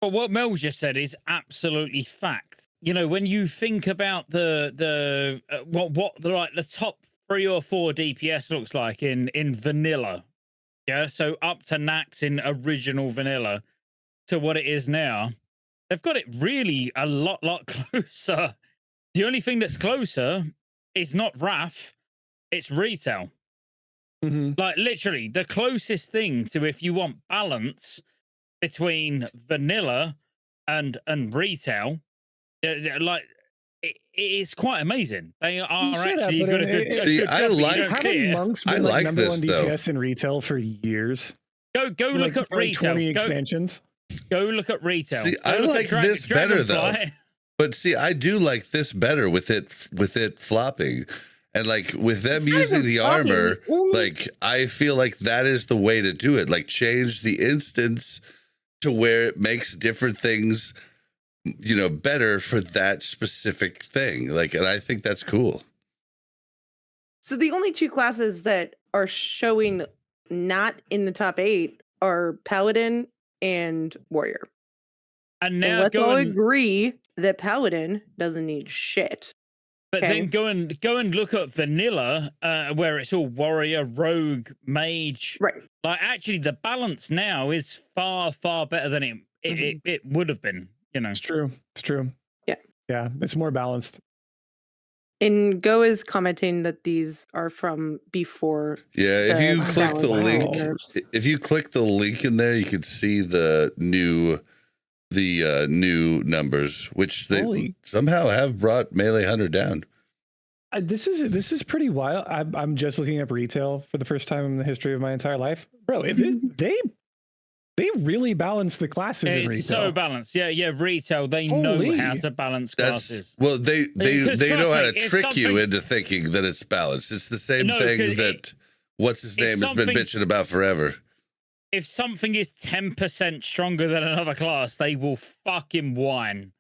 But what Mel just said is absolutely fact. You know, when you think about the top 3 or 4 DPS looks like in vanilla, so up to Nax in original vanilla to what it is now, they've got it really a lot closer. The only thing that's closer is not Wrath. It's retail. Mm-hmm. Like, literally, the closest thing to, if you want balance between vanilla and retail, like, it is quite amazing. They are You say that, actually but good. See, I like- Haven't monks I been like number this, one though. DPS in retail for years? Go Like, look at for like retail. 20 Go, expansions. go look at retail. See, Go I look at like this better, though. Dragonfly. But see, I do like this better with it flopping. And like with them It's not using even the flopping, armor, only- like I feel like that is the way to do it. Like change the instance to where it makes different things, you know, better for that specific thing. Like, and I think that's cool. So the only two classes that are showing not in the top 8 are Paladin and Warrior. And And now let's all go and, agree that Paladin doesn't need shit. but okay. then go and look at vanilla, where it's all warrior, rogue, mage. Right. Like actually, the balance now is far better than it would have been. You know. It's true. It's true. Yeah. Yeah. It's more balanced. And Go is commenting that these are from before. Yeah, if the you click the balance link, nerfs. if you click the link in there, you can see the new numbers, which they Holy- somehow have brought Melee Hunter down. This is pretty wild. I'm just looking up retail for the first time in the history of my entire life, bro. They really balance the classes in It's retail. so balanced. Yeah. Retail, they know Holy. how to balance classes. Well, they Because know how trust to me, if trick you something- into thinking that it's balanced. It's the same No, thing 'cause that what's his if name has been something's- bitching about forever. If something is 10% stronger than another class, they will fucking whine.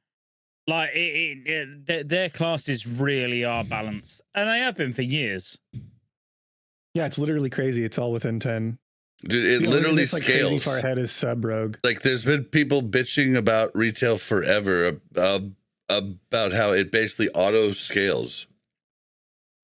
Like their classes really are balanced, and they have been for years. Yeah, it's literally crazy. It's all within 10. Dude, it The only thing literally that's, like, crazy scales. far ahead is sub rogue. Like there's been people bitching about retail forever about how it basically auto scales.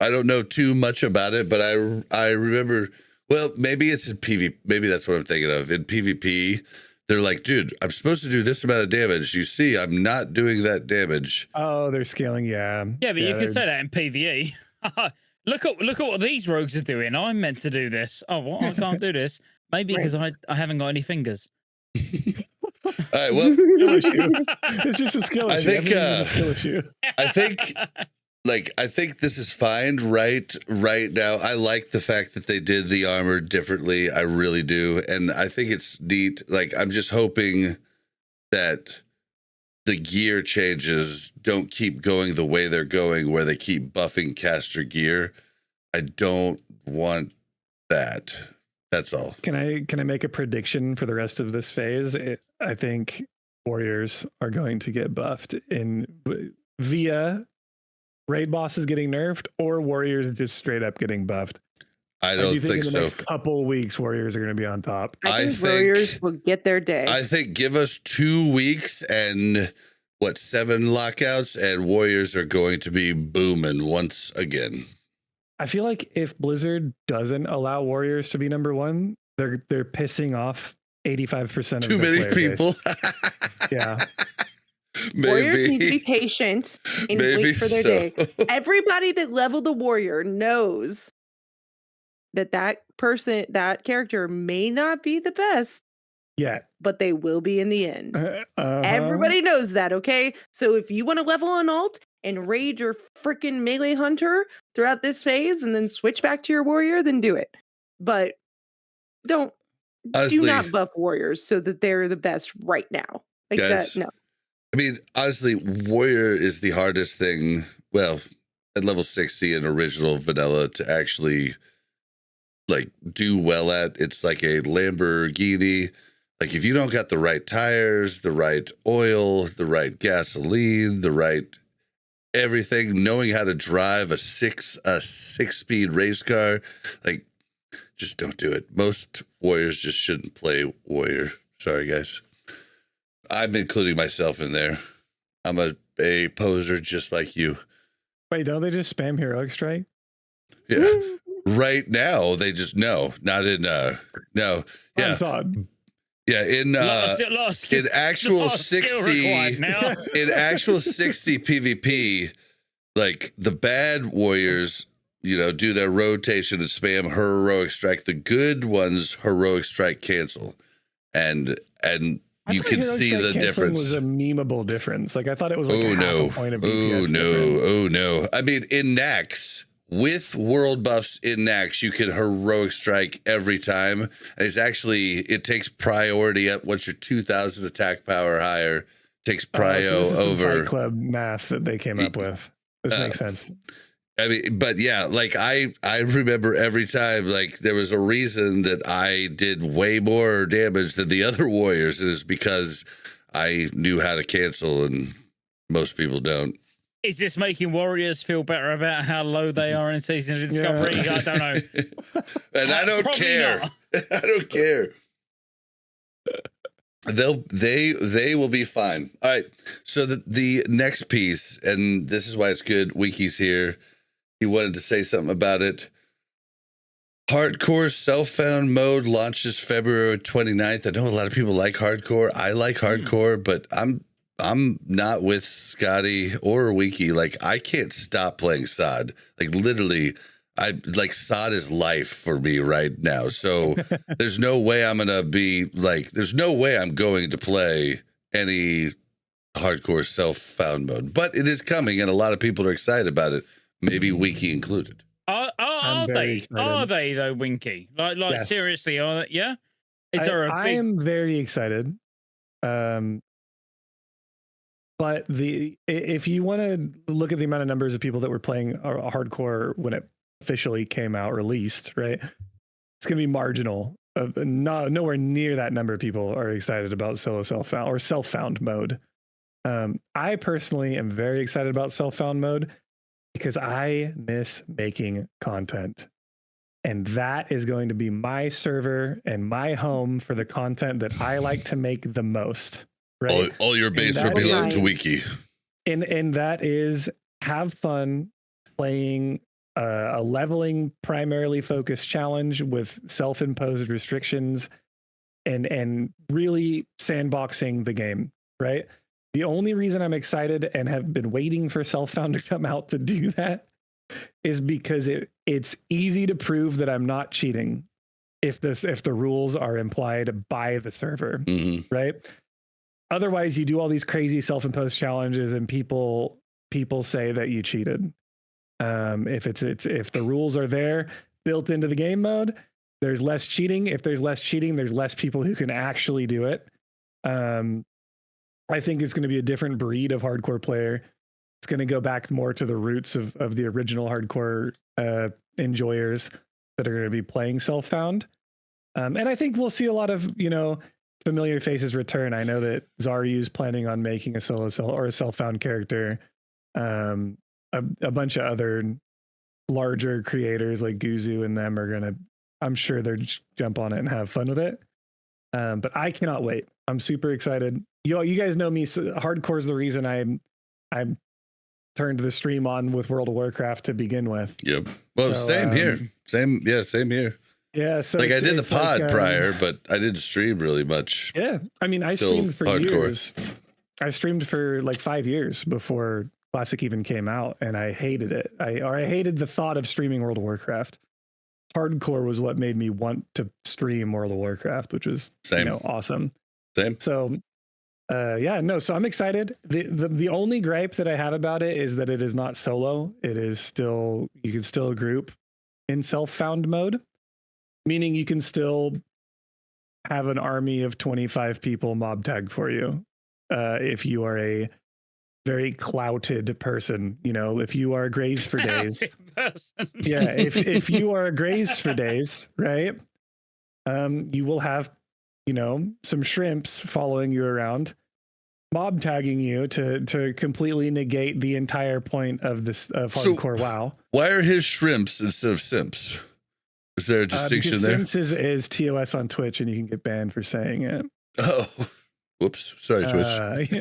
I don't know too much about it, but I remember. Well, maybe it's in PvP. Maybe that's what I'm thinking of. In PvP, they're like, dude, I'm supposed to do this amount of damage. You see, I'm not doing that damage. Oh, they're scaling. Yeah. Yeah, but you they're- can say that in PvE. Look at what these rogues are doing. I'm meant to do this. Oh, what? I can't do this. Maybe Right. because I haven't got any fingers. All right, well, skill issue. It's just a skill I issue. think, Everything's a skill issue. I think this is fine right now. I like the fact that they did the armor differently. I really do. And I think it's neat. Like, I'm just hoping that the gear changes don't keep going the way they're going, where they keep buffing caster gear. I don't want that. That's all. Can I make a prediction for the rest of this phase? I think warriors are going to get buffed via raid bosses getting nerfed, or warriors just straight up getting buffed. I do don't you think think in the so. next couple weeks warriors are going to be on top? I think think- Warriors will get their day. I think give us 2 weeks and 7 lockouts, and warriors are going to be booming once again. I feel like if Blizzard doesn't allow warriors to be number one, they're pissing off 85% of Too their many player base. people. Yeah. Warriors need to be Maybe. patient and Maybe wait for their so. day. Everybody that leveled a warrior knows that character may not be the best, Yeah. but they will be in the end. Uh-huh. Everybody knows that, okay? So if you want to level on alt and raid your freaking melee hunter throughout this phase and then switch back to your warrior, then do it. But do Honestly, not buff warriors so that they're the best right now. Like Guys, that, no. I mean, honestly, warrior is the hardest thing. Well, at level 60 in original vanilla to actually like do well at. It's like a Lamborghini. Like if you don't got the right tires, the right oil, the right gasoline, the right everything, knowing how to drive a six speed race car, like just don't do it. Most warriors just shouldn't play warrior. Sorry, guys. I'm including myself in there. I'm a poser just like you. Wait, don't they just spam heroic strike? Yeah. Right now, they just not in no. Yeah. Unsod. Yeah, in actual lot of skill 60 required now. in actual 60 PvP, like the bad warriors, do their rotation and spam heroic strike. The good ones heroic strike cancel. And you thought could Hero see Strike the canceling difference. was a memeable difference. Like I thought it was like Oh half no! a point of Oh DPS no! difference. Oh no! I mean, in Nax, with world buffs in Nax, you can heroic strike every time. And it's actually, it takes priority up once you're 2,000 attack power higher. Takes So prio this is some over. Fight Club math that they came up with. This makes sense. I mean, but yeah, like I remember every time, like there was a reason that I did way more damage than the other warriors, and it's because I knew how to cancel, and most people don't. Is this making warriors feel better about how low they are in season of discovery? I don't know. And I don't Probably care. not. I don't care. They will be fine. All right. So the next piece, and this is why it's good. Wiki's here. He wanted to say something about it. Hardcore self-found mode launches February 29th. I know a lot of people like hardcore. I like hardcore, but I'm not with Scotty or Wiki. Like I can't stop playing SOD. Like literally, I like SOD is life for me right now. So there's no way I'm gonna be like. There's no way I'm going to play any hardcore self-found mode. But it is coming, and a lot of people are excited about it. Maybe Wiki included. Are they? excited. Are they though, Winky? Like Yes. seriously? Are they? Yeah. Is there a I big? am very excited. But if you want to look at the amount of numbers of people that were playing hardcore when it officially came out, released, right? It's going to be marginal. Nowhere near that number of people are excited about solo self-found or self-found mode. I personally am very excited about self-found mode because I miss making content. And that is going to be my server and my home for the content that I like to make the most. Right? All your base will that belong is- to Wiki. And that is have fun playing a leveling primarily focused challenge with self-imposed restrictions and really sandboxing the game, right? The only reason I'm excited and have been waiting for self-found to come out to do that is because it's easy to prove that I'm not cheating if the rules are implied by the server, right? Otherwise, you do all these crazy self-imposed challenges, and people say that you cheated. If the rules are there built into the game mode, there's less cheating. If there's less cheating, there's less people who can actually do it. I think it's going to be a different breed of hardcore player. It's going to go back more to the roots of the original hardcore enjoyers that are going to be playing self-found. And I think we'll see a lot of, familiar faces return. I know that Zaryu's planning on making a or a self-found character. A bunch of other larger creators like Guzu and them are gonna, I'm sure they're just jump on it and have fun with it. But I cannot wait. I'm super excited. You guys know me. So hardcore is the reason I turned the stream on with World of Warcraft to begin with. Yep. Well, So, same here. Same here. Yeah. So Like I did the it's pod like, prior, but I didn't stream really much. Yeah. I mean, I Still streamed for hardcore. years. I streamed for like 5 years before Classic even came out, and I hated it. I hated the thought of streaming World of Warcraft. Hardcore was what made me want to stream World of Warcraft, which was Same. awesome. Same. So so I'm excited. The only gripe that I have about it is that it is not solo. It is still, you can still group in self-found mode, meaning you can still have an army of 25 people mob tag for you. If you are a very clouted person, if you are Graze for days. Yeah, if you are Graze for days, right? You will have, some shrimps following you around, mob tagging you to completely negate the entire point of this of hardcore WoW. Why are his shrimps instead of simps? Is there a distinction Because there? Simps is TOS on Twitch, and you can get banned for saying it. Oh, whoops. Sorry, Twitch.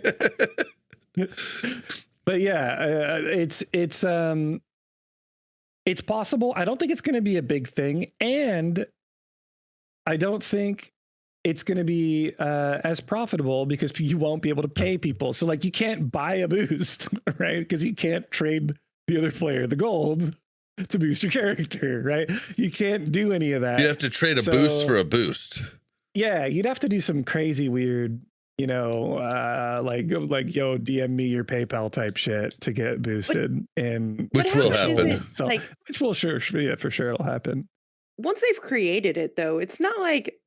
But yeah, it's possible. I don't think it's going to be a big thing, and I don't think it's going to be as profitable because you won't be able to pay people. So like you can't buy a boost, right? Because you can't trade the other player the gold to boost your character, right? You can't do any of that. You have to trade a boost for a boost. Yeah, you'd have to do some crazy weird like yo, DM me your PayPal type shit to get boosted, and Which will happen. So, Like, which will yeah, for sure it'll happen. once they've created it, though, it's not like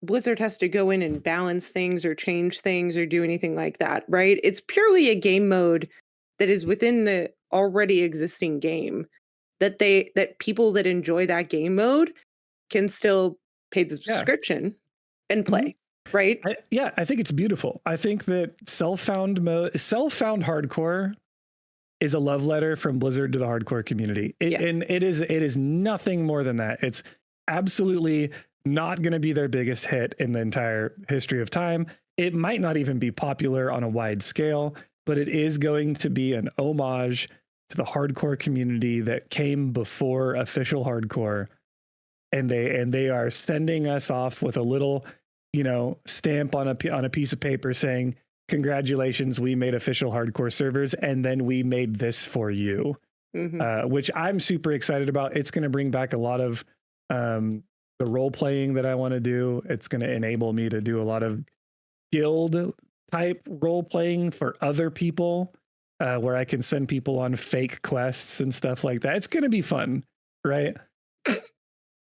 Blizzard has to go in and balance things or change things or do anything like that, right? It's purely a game mode that is within the already existing game that people that enjoy that game mode can still pay the subscription and play, right? I think it's beautiful. I think that self-found hardcore is a love letter from Blizzard to the hardcore community. And it is nothing more than that. It's absolutely not going to be their biggest hit in the entire history of time. It might not even be popular on a wide scale, but it is going to be an homage to the hardcore community that came before official hardcore. And they are sending us off with a little, stamp on a piece of paper saying, congratulations, we made official hardcore servers, and then we made this for you, which I'm super excited about. It's going to bring back a lot of the role playing that I want to do. It's going to enable me to do a lot of guild type role playing for other people, where I can send people on fake quests and stuff like that. It's going to be fun, right?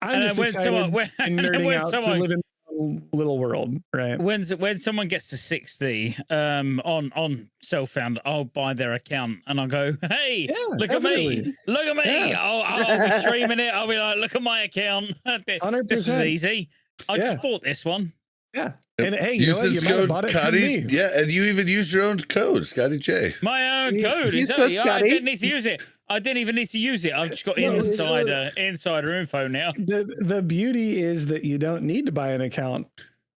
I'm just excited and nerding out to live in a little world, right? When someone gets to 60 on self-found, I'll buy their account and I'll go, hey, look at me. I'll be streaming it. I'll be like, look at my account. 100%. This is easy. I just bought this one. Yeah. And hey, use this code, Scotty. Me. Yeah, and you even use your own code, Scotty J. My own code. Exactly. I didn't need to use it. I didn't even need to use it. I've just got insider info now. The beauty is that you don't need to buy an account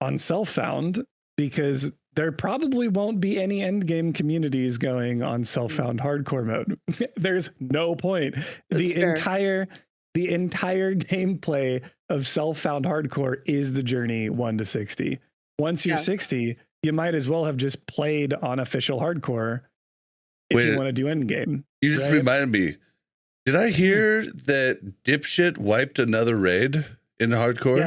on self-found, because there probably won't be any end game communities going on self-found hardcore mode. There's no point. The entire gameplay of self-found hardcore is the journey 1 to 60. Once you're 60, you might as well have just played on official hardcore if you want to do end game. You just reminded me. Did I hear that Dipshit wiped another raid in hardcore?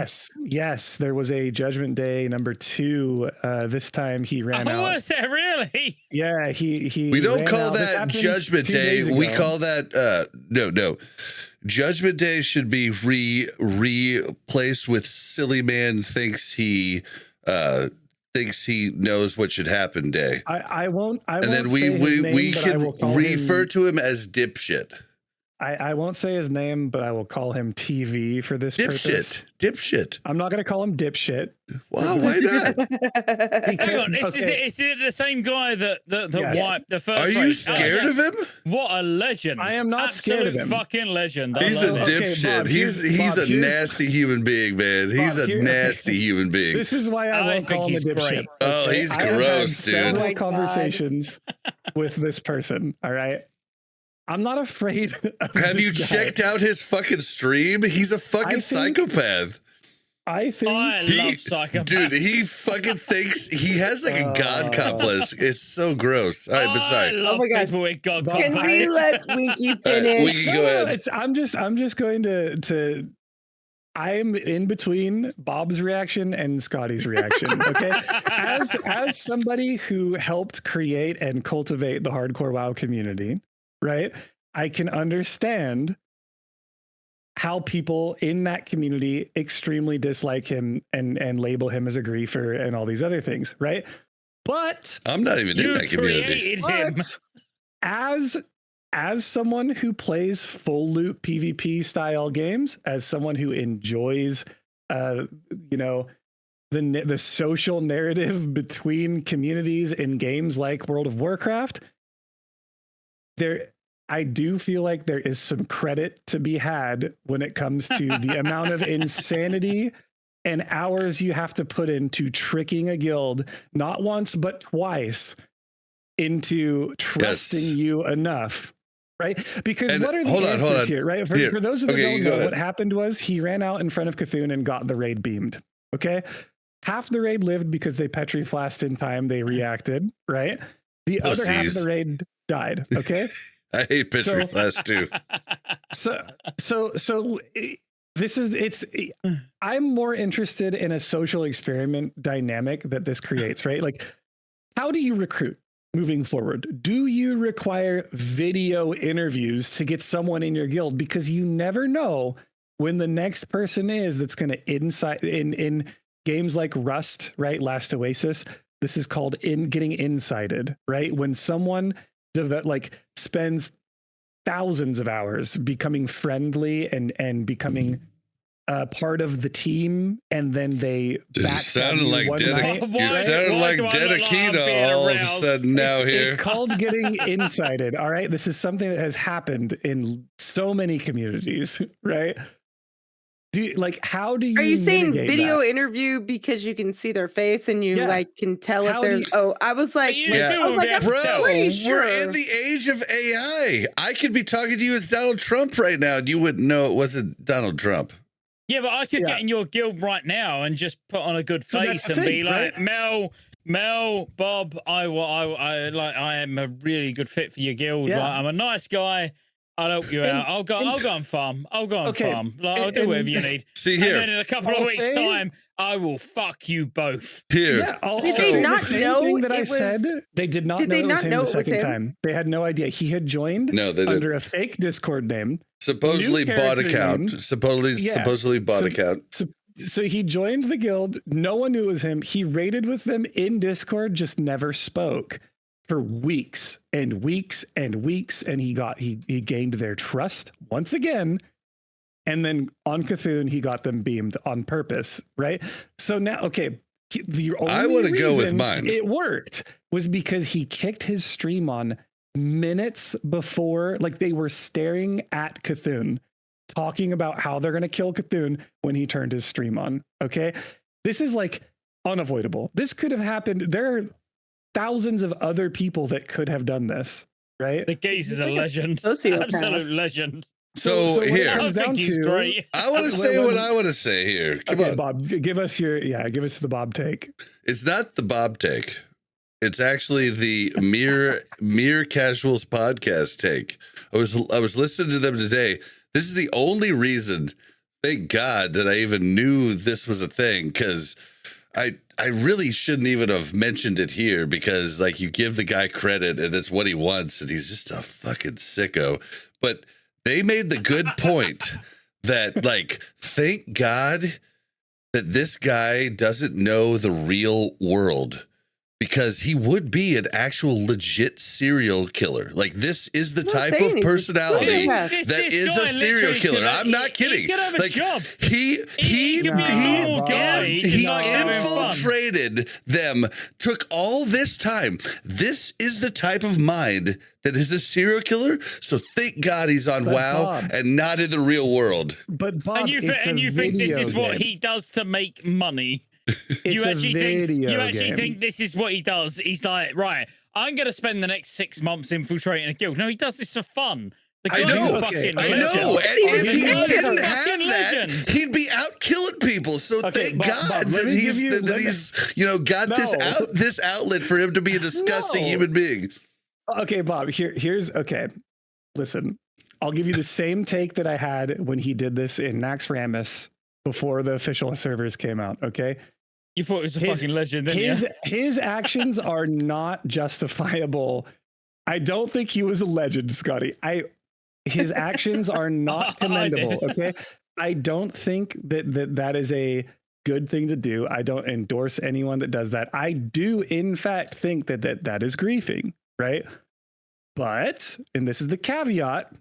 Yes. There was a Judgment Day number 2. This time he ran out. Was that really? Yeah, he. We don't call that Judgment Day. We call that no. Judgment Day should be replaced with Silly Man thinks he knows what should happen day. I won't. And then we can refer to him as Dipshit. I won't say his name, but I will call him TV for this purpose. Dipshit. I'm not going to call him Dipshit. Wow, why not? Hang on, is it the same guy that wiped the first? Are you scared of him? What a legend! I am not scared of him. Fucking legend. He's a dipshit. Bob, he's a nasty human being, man. He's a nasty human being. This is why I won't call him a dipshit. Great. Oh, he's gross, dude. Several conversations with this person. All right. I'm not afraid of Have you checked out his fucking stream? He's a fucking psychopath. I think I love psychopaths. Dude, he fucking thinks he has like a god complex. It's so gross. All right, but sorry. I love people with god complex. Can we let Winky finish? Winky, go ahead. I'm just going to I am in between Bob's reaction and Scotty's reaction. Okay. As somebody who helped create and cultivate the hardcore WoW community, right? I can understand how people in that community extremely dislike him and label him as a griefer and all these other things, right? But I'm not even in that community. But as someone who plays full loot PvP style games, as someone who enjoys the social narrative between communities in games like World of Warcraft, I do feel like there is some credit to be had when it comes to the amount of insanity and hours you have to put into tricking a guild, not once, but twice, into trusting you enough. Right? Because what are the answers here, right? For those of you who don't know, what happened was he ran out in front of Cthulhu and got the raid beamed. Okay. Half the raid lived because they petriflashed in time. They reacted, right? The other half of the raid died. Okay. I hate petriflash too. So I'm more interested in a social experiment dynamic that this creates, right? Like, how do you recruit moving forward? Do you require video interviews to get someone in your guild? Because you never know when the next person is that's going to inside in games like Rust, right? Last Oasis. This is called getting insided, right? When someone spends thousands of hours becoming friendly and becoming part of the team, and then they sounded like Dedekina all of a sudden now here. It's called getting insided. All right, this is something that has happened in so many communities, right? How do you? Are you saying video that? interview because you can see their face and you can tell How if there's? I was like, bro, we're in the age of AI. I could be talking to you as Donald Trump right now, and you wouldn't know it wasn't Donald Trump. Yeah, but I could get in your guild right now and just put on a good face and be like, right? Mel, Bob, I am a really good fit for your guild. Yeah. Like, I'm a nice guy. I'll help you out. I'll go and farm. I'll farm. Like, I'll do whatever you need. See here. And then in a couple of weeks' time, I will fuck you both. Here. Yeah, did they not know that I said? They did not know it was him the second time. They had no idea. He had joined under a fake Discord name. Supposedly bought account. Supposedly bought account. So he joined the guild. No one knew it was him. He raided with them in Discord, just never spoke for weeks and weeks and weeks. And he gained their trust once again. And then on Cthulhu, he got them beamed on purpose, right? So now, the only I want to go with mine. It worked was because he kicked his stream on minutes before, like they were staring at Cthulhu, talking about how they're going to kill Cthulhu when he turned his stream on. Okay. This is like unavoidable. This could have happened. There are thousands of other people that could have done this, right? The Gaze is a legend. Absolute legend. So here, I think he's great. I want to say what I want to say here. Come on, Bob, give us the Bob take. It's not the Bob take. It's actually the Mere Casuals podcast take. I was listening to them today. This is the only reason, thank God, that I even knew this was a thing, because I really shouldn't even have mentioned it here, because like you give the guy credit and it's what he wants and he's just a fucking sicko. But they made the good point that like, thank God that this guy doesn't know the real world, because he would be an actual legit serial killer. Like, this is the type of personality that is a serial killer. I'm not kidding. Like, he infiltrated them, took all this time. This is the type of mind that is a serial killer. So thank God he's on WoW and not in the real world. But Bob, and you think this is what he does to make money? You actually think this is what he does? He's like, right, I'm going to spend the next 6 months infiltrating a guild. No, he does this for fun. I know. And if he didn't have that, he'd be out killing people. So thank God that he's got this outlet for him to be a disgusting human being. Okay, Bob, here's listen, I'll give you the same take that I had when he did this in Nax Ramus before the official servers came out. Okay. You thought it was a fucking legend, didn't you? His actions are not justifiable. I don't think he was a legend, Scotty. His actions are not commendable. Okay. I don't think that is a good thing to do. I don't endorse anyone that does that. I do, in fact, think that is griefing, right? But, and this is the caveat,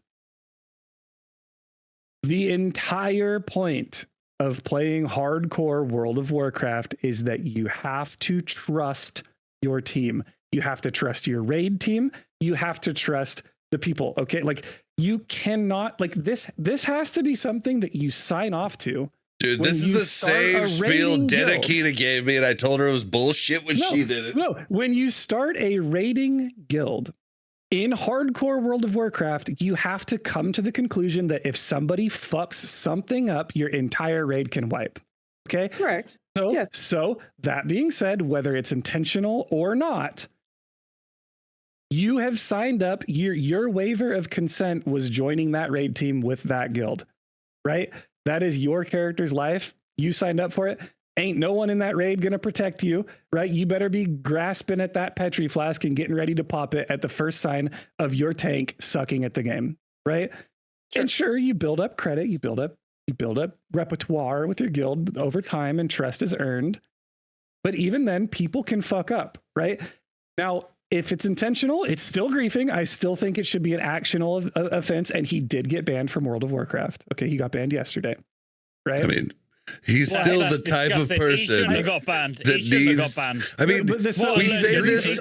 the entire point of playing hardcore World of Warcraft is that you have to trust your team. You have to trust your raid team. You have to trust the people. Okay. Like, you cannot, like, this has to be something that you sign off to. Dude, this is the same spiel Dedekina gave me, and I told her it was bullshit when she did it. No, when you start a raiding guild in hardcore World of Warcraft, you have to come to the conclusion that if somebody fucks something up, your entire raid can wipe. Okay? Correct. So that being said, whether it's intentional or not, you have signed up, your waiver of consent was joining that raid team with that guild, right? That is your character's life. You signed up for it. Ain't no one in that raid going to protect you, right? You better be grasping at that Petri flask and getting ready to pop it at the first sign of your tank sucking at the game, right? Sure. And sure, you build up credit, you build up repertoire with your guild over time, and trust is earned. But even then, people can fuck up, right? Now, if it's intentional, it's still griefing. I still think it should be an actionable offense, and he did get banned from World of Warcraft. Okay, he got banned yesterday, right? I mean, he's still the type of person he shouldn't have got banned. that needs. I mean, we say this.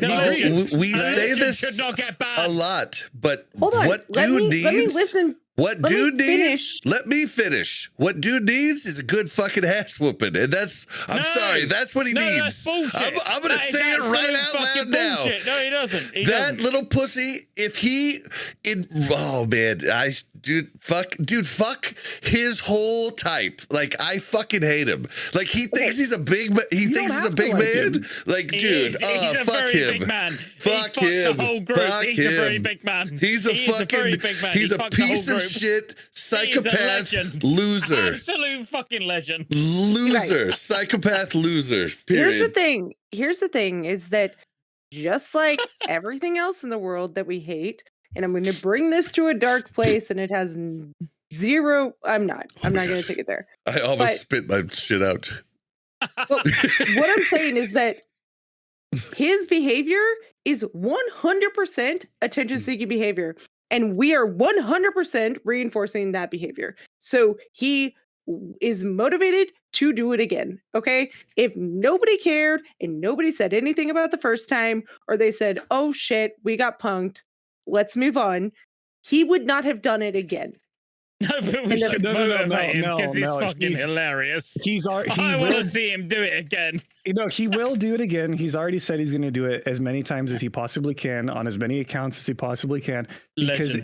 We say this should not get banned a lot, but hold on. what dude needs? Let me listen. What dude needs? Let me finish. What dude needs is a good fucking ass whooping, and that's. I'm sorry, that's what he needs. That's I'm gonna say it right out loud now. Bullshit. No, he doesn't. He that doesn't. little pussy. If he, oh man, fuck his whole type. Like I fucking hate him. Like he thinks he's a big. He thinks he's a big man. Like dude, fuck him. Fuck him. Fuck him. He's a very big man. He's a fucking. He's a piece of shit, psychopath, loser. Absolute fucking legend. Loser, right. Psychopath, loser. Period. Here's the thing is that just like everything else in the world that we hate, and I'm going to bring this to a dark place, and it has zero. I'm not going to take it there. I almost spit my shit out. What I'm saying is that his behavior is 100% attention-seeking behavior. And we are 100% reinforcing that behavior. So he is motivated to do it again. Okay. If nobody cared and nobody said anything about the first time, or they said, oh shit, we got punked, let's move on, he would not have done it again. No, but we should motivate him because he's fucking hilarious. I want to see him do it again. He will do it again. He's already said he's going to do it as many times as he possibly can on as many accounts as he possibly can. Because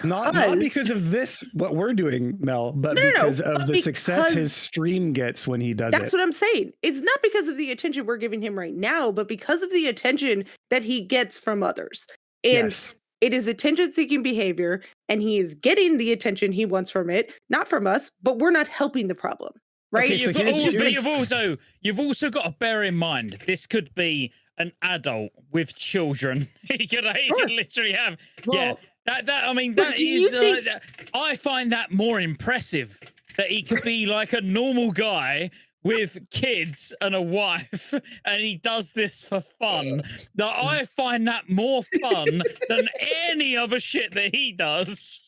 not because of this, what we're doing, Mel, but because of the success his stream gets when he does it. That's what I'm saying. It's not because of the attention we're giving him right now, but because of the attention that he gets from others. And it is attention-seeking behavior, and he is getting the attention he wants from it, not from us, but we're not helping the problem, right? Okay, you've also got to bear in mind, this could be an adult with children. He could literally have, I find that more impressive, that he could be like a normal guy with kids and a wife, and he does this for fun. That I find that more fun than any other shit that he does.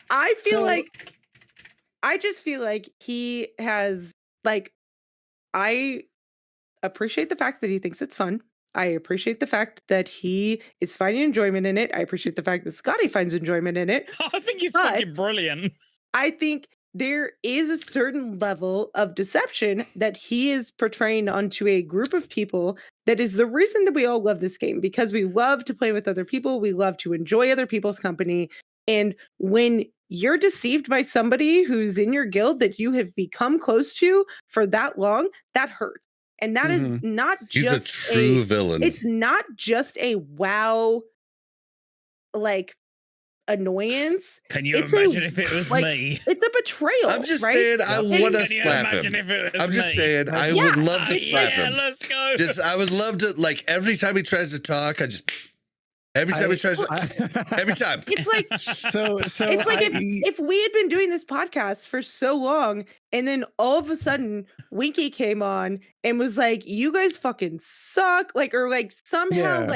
I just feel like he has, like, I appreciate the fact that he thinks it's fun. I appreciate the fact that he is finding enjoyment in it. I appreciate the fact that Scotty finds enjoyment in it. I think he's fucking brilliant. I think there is a certain level of deception that he is portraying onto a group of people that is the reason that we all love this game, because we love to play with other people. We love to enjoy other people's company. And when you're deceived by somebody who's in your guild that you have become close to for that long, that hurts. And that is not just a true villain. It's not just a wow, like, annoyance. Can you imagine if it was me? It's a betrayal. I'm just saying I want to slap him. I'm just saying I would love to slap him. Let's go. I would love to, like, every time he tries to talk, every time. It's like it's like if we had been doing this podcast for so long, and then all of a sudden Winky came on and was like, "You guys fucking suck," like, or like somehow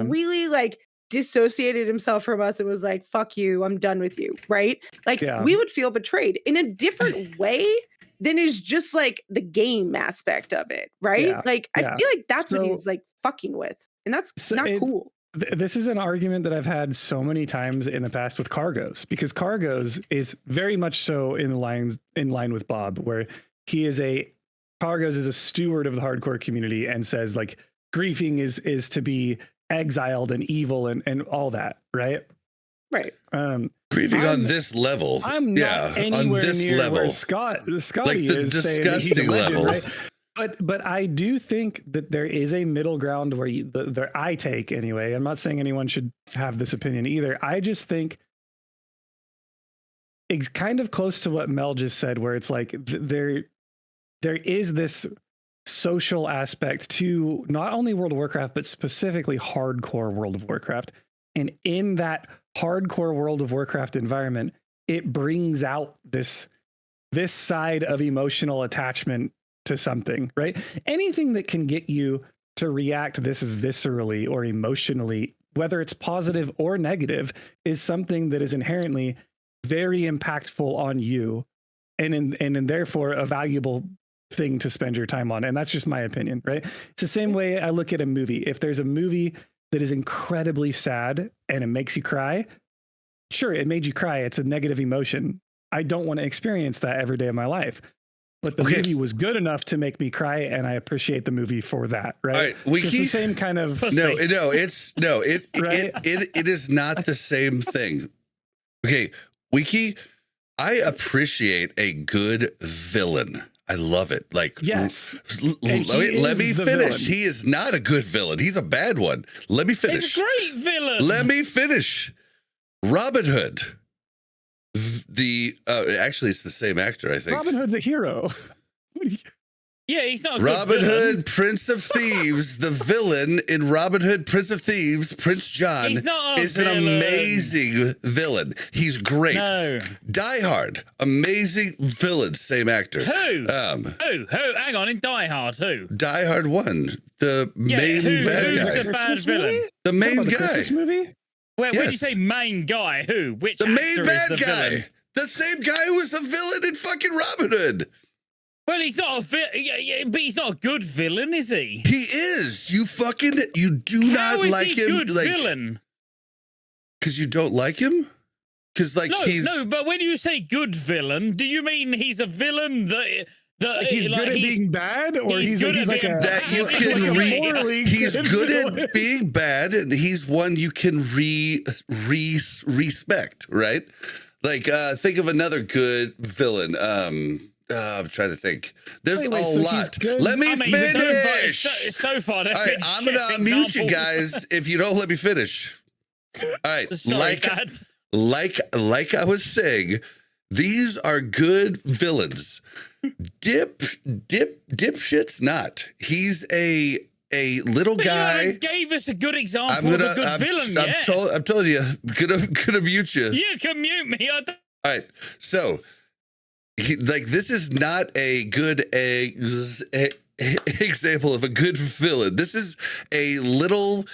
really like dissociated himself from us and was like, "Fuck you, I'm done with you," right? Like we would feel betrayed in a different way than is just like the game aspect of it, right? I feel like that's what he's like fucking with, and that's not cool. This is an argument that I've had so many times in the past with Cargos, because Cargos is very much so in line with Bob, where Cargos is a steward of the hardcore community and says, like, griefing is to be exiled and evil and all that, right? Right. Grieving on this level. I'm not anywhere near where Scotty like the is disgusting saying level. Right? But I do think that there is a middle ground where I take anyway. I'm not saying anyone should have this opinion either. I just think it's kind of close to what Mel just said, where it's like there is this social aspect to not only World of Warcraft, but specifically hardcore World of Warcraft. And in that hardcore World of Warcraft environment, it brings out this side of emotional attachment to something, right? Anything that can get you to react this viscerally or emotionally, whether it's positive or negative, is something that is inherently very impactful on you and therefore a valuable thing to spend your time on. And that's just my opinion, right? It's the same way I look at a movie. If there's a movie that is incredibly sad and it makes you cry, sure, it made you cry. It's a negative emotion. I don't want to experience that every day of my life. But the movie was good enough to make me cry, and I appreciate the movie for that, right? All right, it's the same kind of it is not the same thing. Okay, Wiki, I appreciate a good villain. I love it. Like, yes. Let me finish. Villain. He is not a good villain. He's a bad one. Let me finish. He's a great villain. Let me finish. Robin Hood. Actually, it's the same actor, I think. Robin Hood's a hero. Yeah, he's not a Robin good villain. Hood, Prince of Thieves, the villain in Robin Hood, Prince of Thieves, Prince John, He's not a is an villain. amazing villain. He's great. No. Die Hard, amazing villain, same actor. Who? Who? Hang on, in Die Hard, who? Die Hard 1, the main bad who's guy. the bad villain? The main the guy. Christmas movie? When you Yes. say main guy, who? Which The actor main is bad the guy. villain? The same guy who was the villain in fucking Robin Hood. Well, he's not a but he's not a good villain, is he? He is. You do How not is like he him. good Like, villain? because you don't like him? Because No, but when you say good villain, do you mean he's a villain that Like he's good at being bad, or he's he's good at like being a that you he's can like a read. morally He's good villain. at being bad, and he's one you can respect, right? Like, think of another good villain. I'm trying to think. There's Wait, a so he's lot. good? Let me finish. It's so fun. All right, I'm gonna unmute you guys if you don't let me finish. All right, Sorry, Dad. like I was saying, these are good villains. Dipshit's not. He's a little But guy. you gave us a good example of a good villain. I'm telling you, gonna mute you. You can mute me. All right, so this is not a good example of a good villain. This is a little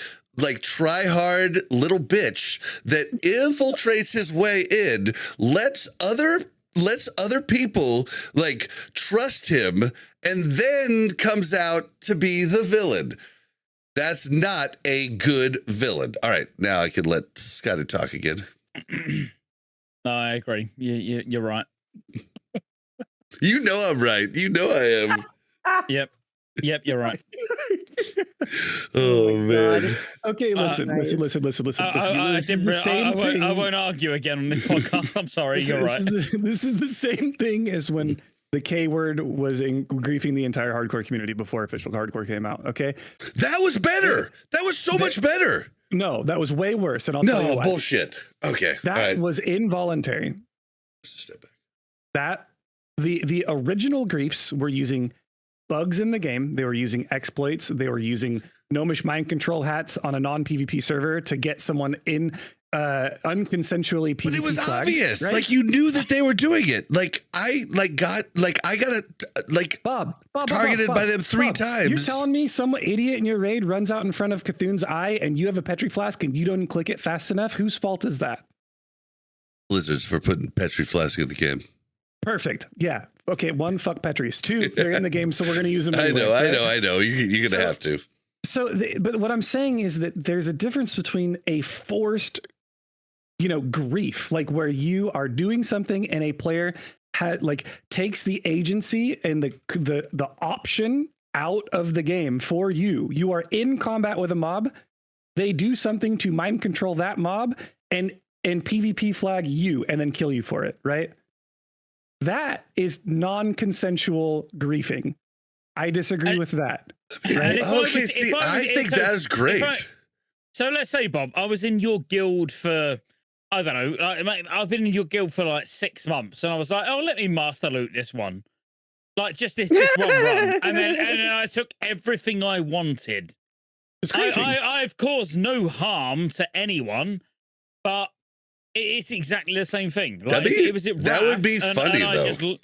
try hard little bitch that infiltrates his way in, lets other people trust him, and then comes out to be the villain. That's not a good villain. All right, now I can let Scotty talk again. No, I agree. You're right. You know I'm right. You know I am. Yep, you're right. Oh man. Okay, listen. I won't argue again on this podcast. I'm sorry. You're right. This is the same thing as when the K word was griefing the entire hardcore community before official hardcore came out. Okay, that was better. That was so much better. No, that was way worse. And I'll tell you No why. bullshit. Okay, That was involuntary. Just step back. That the original griefs were using bugs in the game. They were using exploits. They were using gnomish mind control hats on a non-PvP server to get someone in unconsensually PvP. But it was flagged, obvious. right? Like you knew that they were doing it. I got Bob, targeted by them 3 Bob, times. You're telling me some idiot in your raid runs out in front of Cthulhu's eye and you have a Petri flask and you don't click it fast enough? Whose fault is that? Blizzards for putting Petri flask in the game. Perfect. Yeah. Okay. 1, fuck Petris. 2, they're in the game, so we're going to use them. Anyway, I know. You're going to have to. So, but what I'm saying is that there's a difference between a forced, grief, like where you are doing something and a player takes the agency and the option out of the game for you. You are in combat with a mob. They do something to mind control that mob and PvP flag you and then kill you for it, right? That is non-consensual griefing. I disagree with that. Right? I think that's great. So let's say, Bob, I was in your guild for I don't know. Like, I've been in your guild for like 6 months, and I was like, oh, let me master loot this one, like just this one run, and then I took everything I wanted. It's crazy. I've caused no harm to anyone, but it's exactly the same thing. Like, that would be funny though.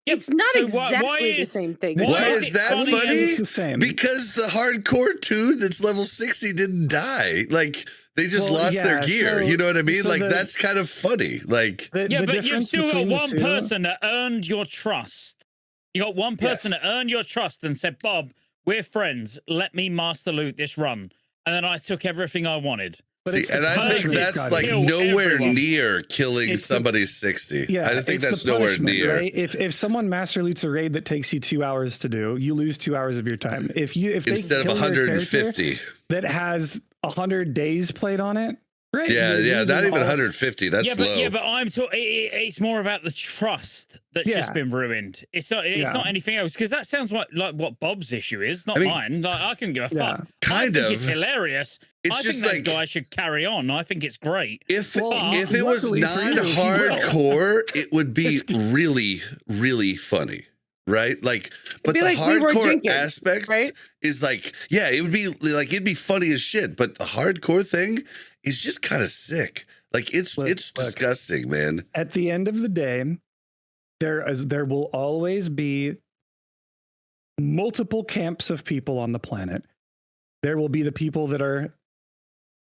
It's not so exactly the same thing. Why is that funny? It's the same. Because the hardcore dude that's level 60 didn't die. Like they just lost their gear. You know what I mean? Like that's kind of funny. Like but you've still got one person that earned your trust. You got one person that earned your trust and said, "Bob, we're friends. Let me master loot this run." And then I took everything I wanted. See, and I think that's like nowhere near killing somebody's 60. Yeah, I think that's nowhere near. Right? If someone master loots a raid that takes you 2 hours to do, you lose 2 hours of your time. If instead of 150 that has 100 days played on it, right? Yeah, not even 150. That's low. But I'm talking. It's more about the trust that's just been ruined. It's not anything else, because that sounds like what Bob's issue is, not mine. Like I can give a fuck. I think it's hilarious. I think that guy should carry on. I think it's great. If it was non-hardcore, it would be really, really funny, right? Like, but the hardcore aspect is like, it would be like it'd be funny as shit. But the hardcore thing is just kind of sick. Like it's disgusting, man. At the end of the day, there will always be multiple camps of people on the planet. There will be the people that are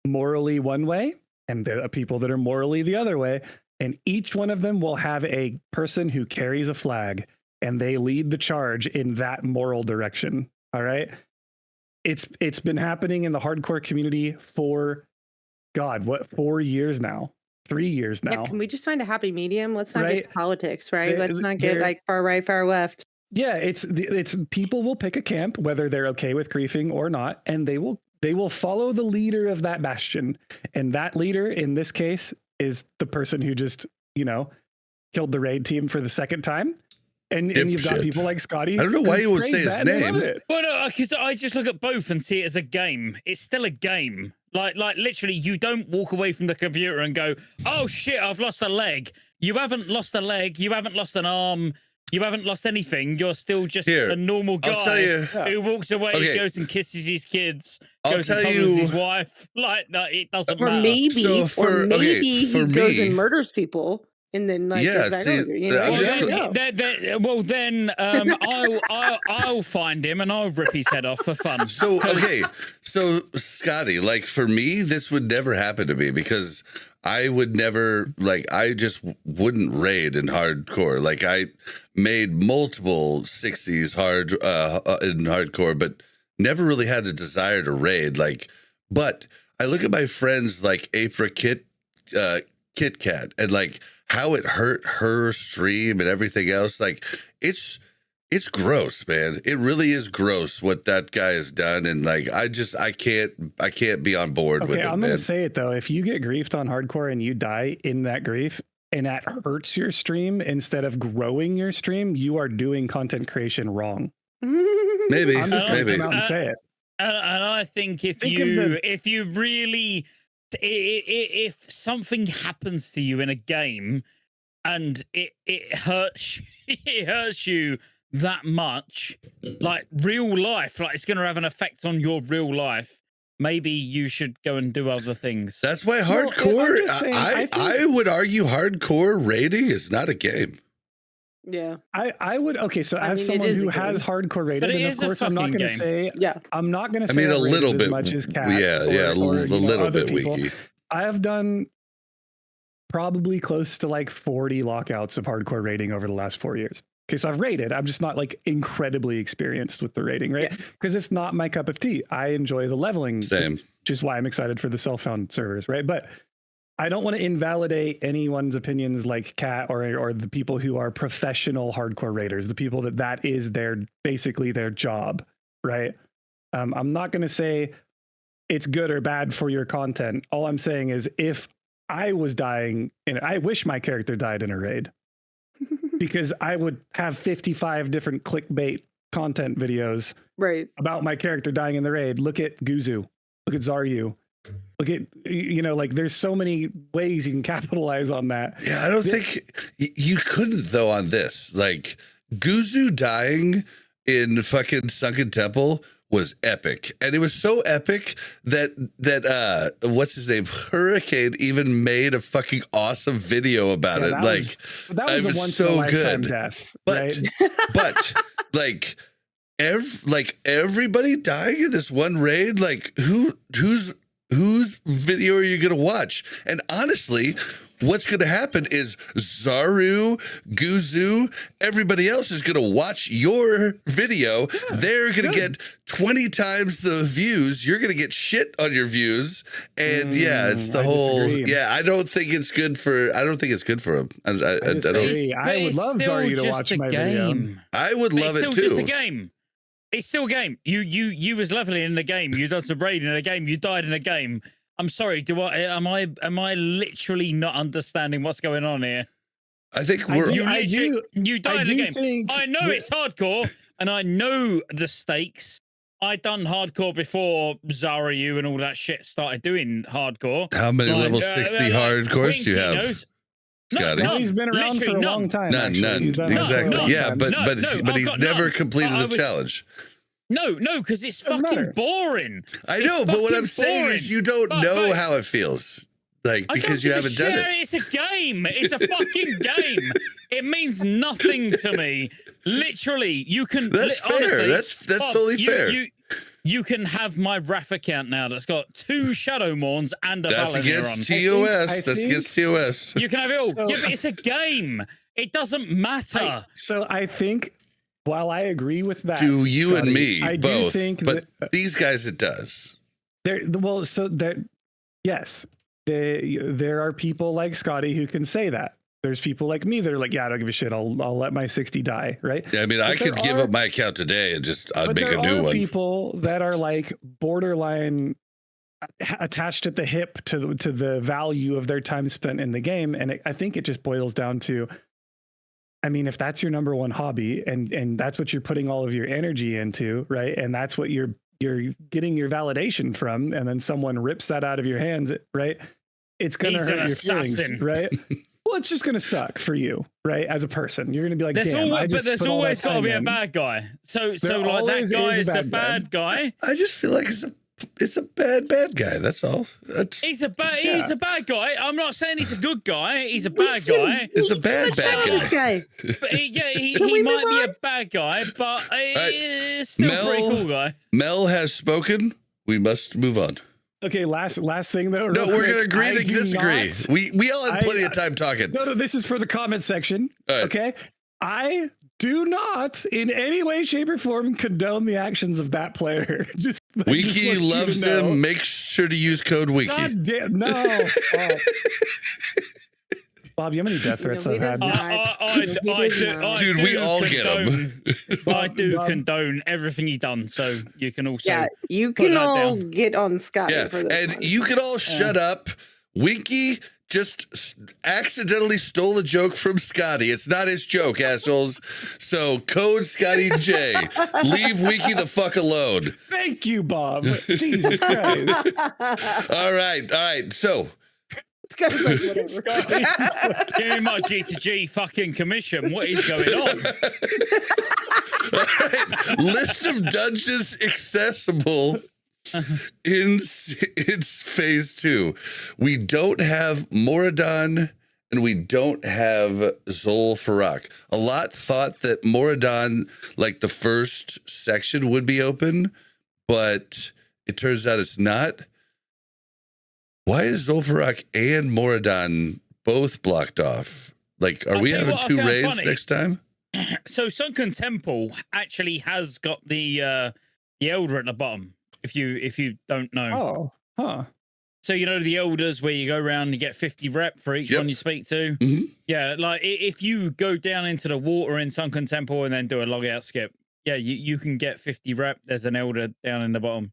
morally one way and the people that are morally the other way, and each one of them will have a person who carries a flag and they lead the charge in that moral direction. All right, it's been happening in the hardcore community for 4 years now, 3 years now. Can we just find a happy medium? Let's not get politics, right? Let's not get like far right, far left. Yeah, it's people will pick a camp, whether they're okay with griefing or not, and they will follow the leader of that bastion. And that leader in this case is the person who just, killed the raid team for the second time. And you've got people like Scotty. I don't know why you would say his name. Well, no, because I just look at both and see it as a game. It's still a game. Like literally, you don't walk away from the computer and go, "Oh shit, I've lost a leg." You haven't lost a leg. You haven't lost an arm. You haven't lost anything. You're still just a normal guy who walks away, goes and kisses his kids, goes and covers his wife. Like, no, it doesn't matter. Maybe he goes and murders people. And then, like, I'll find him and I'll rip his head off for fun. So Scotty, like for me, this would never happen to me because I would never, like, I just wouldn't raid in hardcore. Like, I made multiple 60s in hardcore, but never really had a desire to raid. Like, but I look at my friends like April Kit Kat and like how it hurt her stream and everything else. Like, it's gross, man. It really is gross what that guy has done. And like, I can't be on board with it. I'm going to say it though. If you get griefed on hardcore and you die in that grief and that hurts your stream instead of growing your stream, you are doing content creation wrong. Maybe. I'm just going to come out and say it. And I think if something happens to you in a game and it hurts you that much, like real life, like it's going to have an effect on your real life, maybe you should go and do other things. That's why hardcore, I would argue hardcore raiding is not a game. Yeah, I would. Okay, so as someone who has hardcore rated, and of course I'm not going to say, I'm not going to say, I mean, a little bit as much as Kat, a little bit wiki. I have done probably close to like 40 lockouts of hardcore rating over the last 4 years. Okay, so I've rated. I'm just not like incredibly experienced with the rating, right? Because it's not my cup of tea. I enjoy the leveling, same, which is why I'm excited for the self-found servers, right? But I don't want to invalidate anyone's opinions like Kat or the people who are professional hardcore raiders, the people that is basically their job, right? I'm not going to say it's good or bad for your content. All I'm saying is if I was dying, and I wish my character died in a raid, because I would have 55 different clickbait content videos about my character dying in the raid. Look at Guzu. Look at Zaryu. Look at, like there's so many ways you can capitalize on that. Yeah, I don't think you couldn't though on this. Like Guzu dying in fucking Sunken Temple was epic, and it was so epic that what's his name, Hurricane, even made a fucking awesome video about it. That was a once in a lifetime death, but right? but like everybody dying in this one raid, like whose video are you gonna watch? And honestly, what's going to happen is Zaru, Guzu, everybody else is going to watch your video. They're going to get 20 times the views. You're going to get shit on your views. And it's the whole, disagree. I don't think it's good for him. I don't. I would love Zaru to watch my video. I would love it too. It's still just a game. It's still a game. You was leveling in the game. You done some raiding in a game. You died in a game. I'm sorry. Am I literally not understanding what's going on here? I think you died in the game. I know it's hardcore, and I know the stakes. I done hardcore before Zaru and all that shit started doing hardcore. How many level 60 hardcores do you have? Scotty? No, he's been around for a long time. None. Exactly. But he's never completed the challenge. No, because it's fucking boring. I know, but what I'm saying is you don't know how it feels. Like, because you haven't done it. It's a game. It's a fucking game. It means nothing to me. Literally, you can... That's fair. Honestly, that's totally fair. You can have my Wrath account now that's got 2 Shadow Morns and a Valanir on. That's against TOS. That's against TOS. You can have it all. But it's a game. It doesn't matter. So I think... While I agree with that, to you Scotty, and me, I both, do think but that, these guys it does. Yes, there are people like Scotty who can say that. There's people like me that are like, yeah, I don't give a shit. I'll let my 60 die, right? Yeah, I mean, I could give up my account today and I'd make a new one. People that are like borderline attached at the hip to the value of their time spent in the game, and I think it just boils down to, I mean, if that's your number one hobby and that's what you're putting all of your energy into, right? And that's what you're getting your validation from, and then someone rips that out of your hands, right? It's going to hurt your feelings, right? Well, it's just going to suck for you, right? As a person, you're going to be like, there's always got to be a bad guy. So like that guy is the bad guy. I just feel like it's a bad guy. That's all. He's a bad guy. I'm not saying he's a good guy. He's a bad guy. It's a bad guy. But he might be a bad guy, but he's still a pretty cool guy. Mel has spoken. We must move on. Okay, last thing though. No, we're gonna agree to disagree. We all had plenty of time talking. No, this is for the comment section. Right. Okay, I do not in any way, shape, or form condone the actions of that player. Wiki loves him. Make sure to use code Wiki. God damn, no. Bob, you know how many death threats I've had? Dude, we all get them. I do condone everything he done, so you can also... Yeah, you can all get on Scotty for this and you can all shut up. Winky just accidentally stole a joke from Scotty. It's not his joke, assholes. So code Scotty J. Leave Winky the fuck alone. Thank you, Bob. Jesus Christ. All right. So... Like, whatever. Give me my G2G fucking commission. What is going on? All right. List of dungeons accessible in phase 2. We don't have Moradon and we don't have Zul'Farrak. A lot thought that Moradon, like the first section, would be open, but it turns out it's not. Why is Zul'Farrak and Moradon both blocked off? Like, are we having 2 raids next time? So Sunken Temple actually has got the Elder at the bottom. If you don't know. Oh, huh. So you know the Elders where you go around and you get 50 rep for each one you speak to. Mm-hmm. Yeah, like if you go down into the water in Sunken Temple and then do a log out skip, yeah, you can get 50 rep. There's an Elder down in the bottom.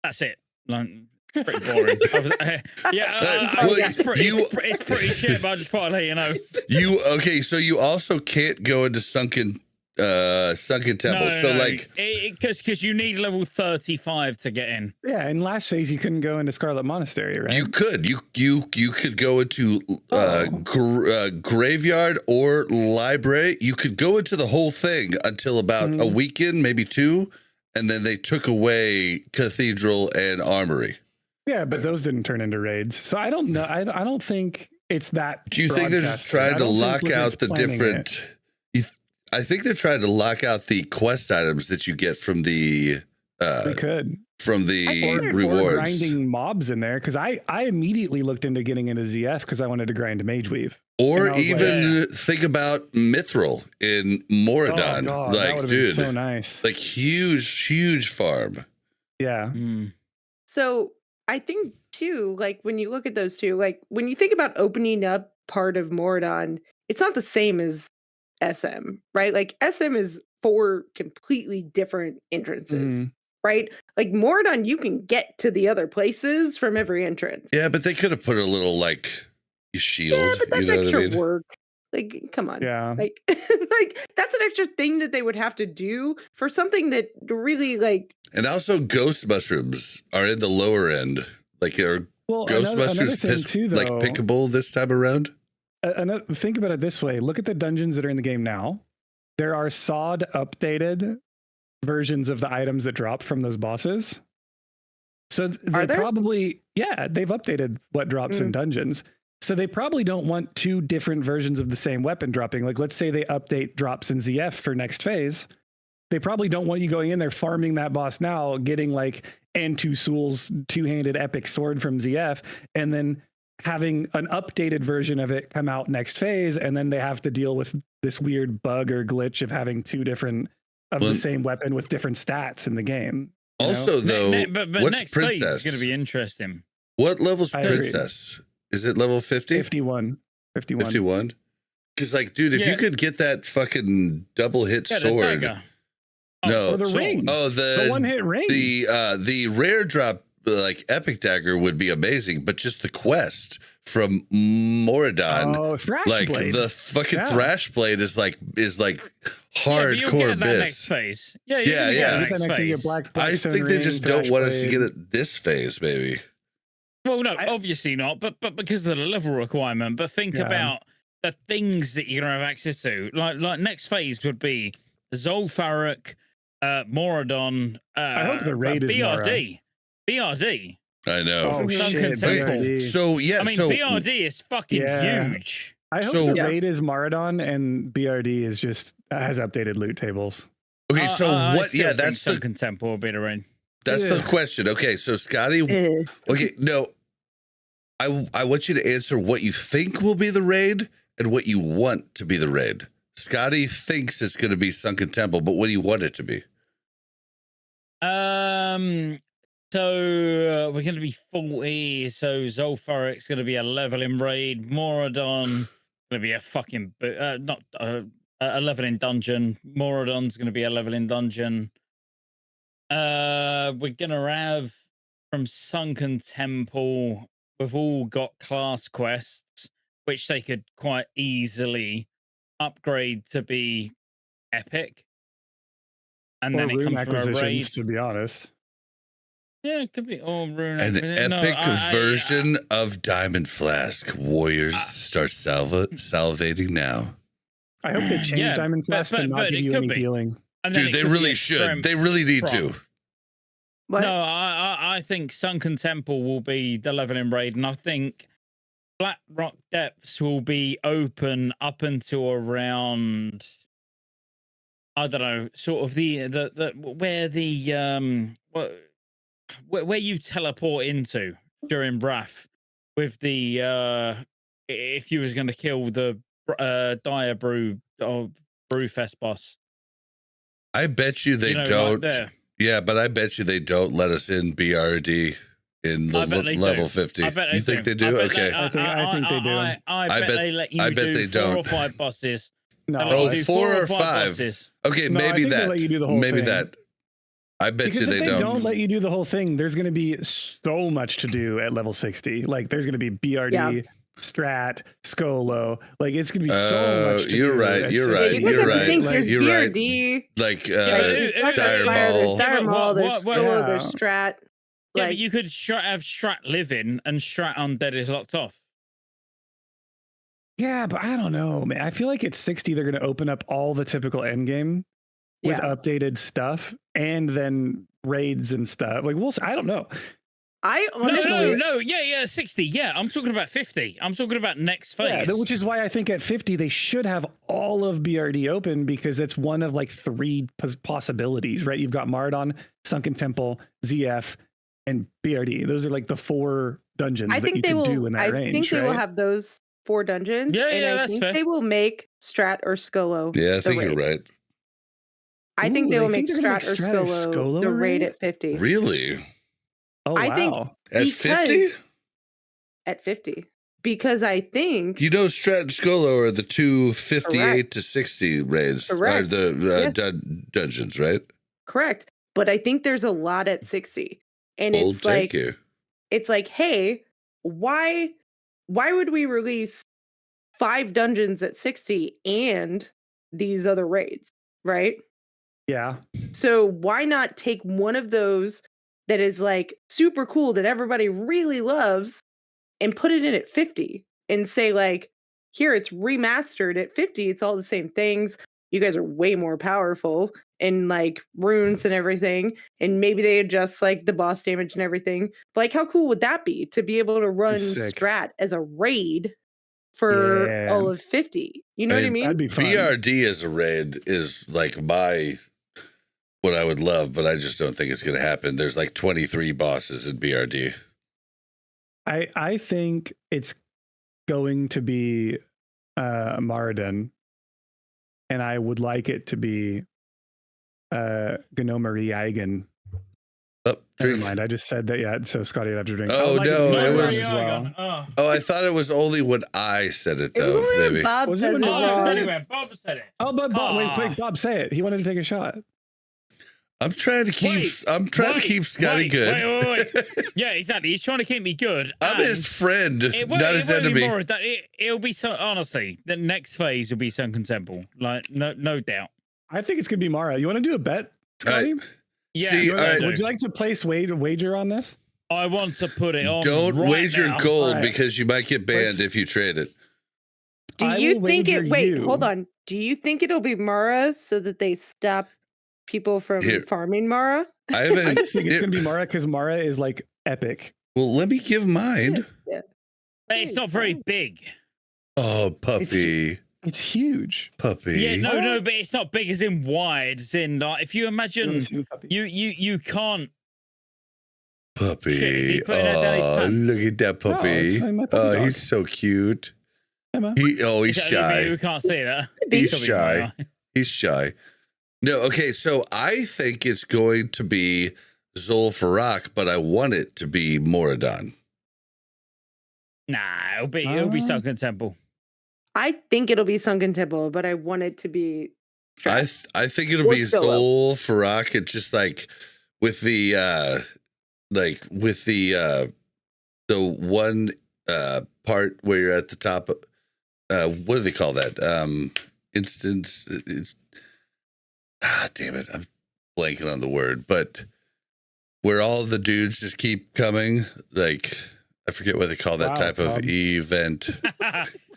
That's it. Like, pretty boring. It's pretty shit, but I just thought I'd let you know. So you also can't go into Sunken Sunken Temple. So like, because you need level 35 to get in. Yeah, in last phase you couldn't go into Scarlet Monastery, right? you could go into graveyard or library. You could go into the whole thing until about a weekend, maybe 2, and then they took away Cathedral and Armory. Yeah, but those didn't turn into raids. So I don't know. I don't think it's that. Do you think they're just trying to lock out the different? I think they're trying to lock out the quest items that you get from the. They could. From the Or rewards. grinding mobs in there, because I immediately looked into getting into ZF because I wanted to grind Mage Weave. Or even think about Mithril in Moradon. Oh, God, like, that dude, so nice. like huge farm. Yeah. So I think too, like when you look at those two, like when you think about opening up part of Moradon, it's not the same as SM, right? Like SM is 4 completely different entrances, right? Like Moradon, you can get to the other places from every entrance. Yeah, but they could have put a little like shield. Yeah, but that's you know extra what I mean? work. Like, come on. Yeah. Like, like that's an extra thing that they would have to do for something that really like. And also, ghost mushrooms are in the lower end. Like, are ghost mushrooms like pickable this time around? Think about it this way. Look at the dungeons that are in the game now. There are SOD updated versions of the items that drop from those bosses. So they probably, they've updated what drops in dungeons. So they probably don't want 2 different versions of the same weapon dropping. Like, let's say they update drops in ZF for next phase. They probably don't want you going in there farming that boss now, getting like N2 Soul's 2-handed epic sword from ZF, and then having an updated version of it come out next phase, and then they have to deal with this weird bug or glitch of having 2 different of the same weapon with different stats in the game. Also, though, but what's next Princess? phase is going to be interesting. What level's Princess? Is it level 50? 51. 51? Because, like, dude, if you could get that fucking double hit sword. No, the ring. Oh, the 1-hit ring. The rare drop, like epic dagger, would be amazing, but just the quest from Moradon, like the fucking thrash blade is like hardcore biz. Next phase. Yeah. I think they just don't want us to get it this phase, maybe. Well, no, obviously not, but because of the level requirement. But think about the things that you're gonna have access to. Like next phase would be Zul'Farrak, Moradon. I hope the raid is BRD. I know. Oh, shit, BRD. So yeah, I mean, BRD is fucking huge. I hope the raid is Moradon and BRD is just has updated loot tables. Okay, so what? Yeah, that's the Sunken Temple will be the raid. That's the question. Okay, so Scotty. Okay, no, I want you to answer what you think will be the raid and what you want to be the raid. Scotty thinks it's going to be Sunken Temple, but what do you want it to be? So we're going to be 40. So Zul'Farrak's going to be a level in raid. Moradon going to be a fucking not a level in dungeon. Moradon's going to be a level in dungeon. We're going to have from Sunken Temple. We've all got class quests, which they could quite easily upgrade to be epic. And then it comes from a raid. To be honest. Yeah, it could be all rune. An epic version of Diamond Flask. Warriors start salivating now. I hope they change Diamond Flask to not give you any healing. Dude, they really should. They really need to. What? No, I think Sunken Temple will be the level in raid, and I think Black Rock Depths will be open up until around, I don't know, sort of where you teleport into during Wrath with the if you was going to kill the Dire Brew or Brewfest boss. I bet you they don't. Yeah, but I bet you they don't let us in BRD in level 50. I bet you think they do? Okay. I think they do. I bet they let you do 4 or 5 bosses. No, 4 or 5. Bosses. Okay, maybe that. Let you do the whole maybe thing. that. I bet because you if they don't let you do the whole thing, there's going to be so much to do at level 60. Like there's going to be BRD, Strat, Skolo. Like it's gonna be so much. You're right. You're right. You guys You're have to right. think there's You're right. BRD. Like There's Dire Direball. Maul, there's Skolo, there's Yeah. Strat. Yeah, Like, but you could have Strat living and Strat undead is locked off. Yeah, but I don't know, man. I feel like at 60 they're gonna open up all the typical endgame with Yeah. updated stuff and then raids and stuff. Like I don't know. I No, honestly, no, yeah, 60. Yeah, I'm talking about 50. I'm talking about next phase. Yeah, which is why I think at 50 they should have all of BRD open because it's one of like 3 possibilities, right? You've got Maraudon, Sunken Temple, ZF, and BRD. Those are like the 4 dungeons I that you think they can will. do in that I range. think they right? will have those 4 dungeons. Yeah, and yeah, I that's think fair. they will make Strat or Skolo. Yeah, I the think you're raid. right. I think Ooh, they will they make think they're gonna Strat or make Strat or Skolo the Skolo raid raid? at 50. Really? Oh, I think- wow. At Because- 50? At 50. Because I think You know, Strat and Skolo are the two 58 Correct. to 60 raids, or Correct. the Yes. dungeons, right? correct. But I think there's a lot at 60. And Old it's like take you. it's like, hey, why would we release 5 dungeons at 60 and these other raids, right? Yeah. So why not take one of those that is like super cool that everybody really loves and put it in at 50 and say like, here it's remastered at 50. It's all the same things. You guys are way more powerful and like runes and everything. And maybe they adjust like the boss damage and everything. But like, how cool would that be to be able to run sick. Strat as a raid for Yeah. all of 50? You know what I mean? That'd be fun. BRD as a raid is like what I would love, but I just don't think it's going to happen. There's like 23 bosses in BRD. I think it's going to be Maraudon, and I would like it to be Gnomeregan. Oh, Never drink. mind. I just said that. Yeah. So Scotty would have to drink. Oh, I would like no, to be it was- Maraudon as well. Oh, Oh, I thought it was only when I said it, It was though. when Maybe. Bob Was it says when it Bob said wrong. it? anyway, Bob said it. Oh, but Bob, wait, Ah. quick, Bob, say it. He wanted to take a shot. I'm trying to keep. Wait, I'm trying to keep Scotty good. Wait. Yeah, exactly. He's trying to keep me good. I'm his friend, It won't, not it his won't be enemy. more of that. It'll be so. Honestly, the next phase will be Sunken Temple. Like, no doubt. I think it's gonna be Mara. You want to do a bet, Scotty? Yeah. See, you all wanna right. do. Would you like to place wager on this? I want to put it on. Don't right wager now. gold Alright. because you might get banned Let's- if you trade it. Do I you will think it? wager Wait, you- hold on. Do you think it'll be Mara so that they stop people from Here. farming Mara? I I haven't. just think it's gonna be Mara because Mara is like epic. Well, let me give mine. Yeah. But it's not very big. Oh, puppy, It's huge. puppy. Yeah, no, but it's not big as in wide. As in, like, if you You imagine, wanna see the puppy? you can't. Shit, is Puppy. he putting that down his Oh, pants? look at that Oh, puppy. it's my puppy Oh, dog. he's so cute. Emma. He's Is that shy. We can't see that. He's Could be shy. mine. He's shy. No, okay, so I think it's going to be Zul'Farrak, but I want it to be Moradon. Nah, it'll be Oh. Sunken Temple. I think it'll be Sunken Temple, but I want it to be. I think it'll Or be Solo. Zul'Farrak. It's just like with the the one part where you're at the top. What do they call that? Instance. It's damn it, I'm blanking on the word, but where all the dudes just keep coming, like I forget what they call that Wow, type of Bob. event.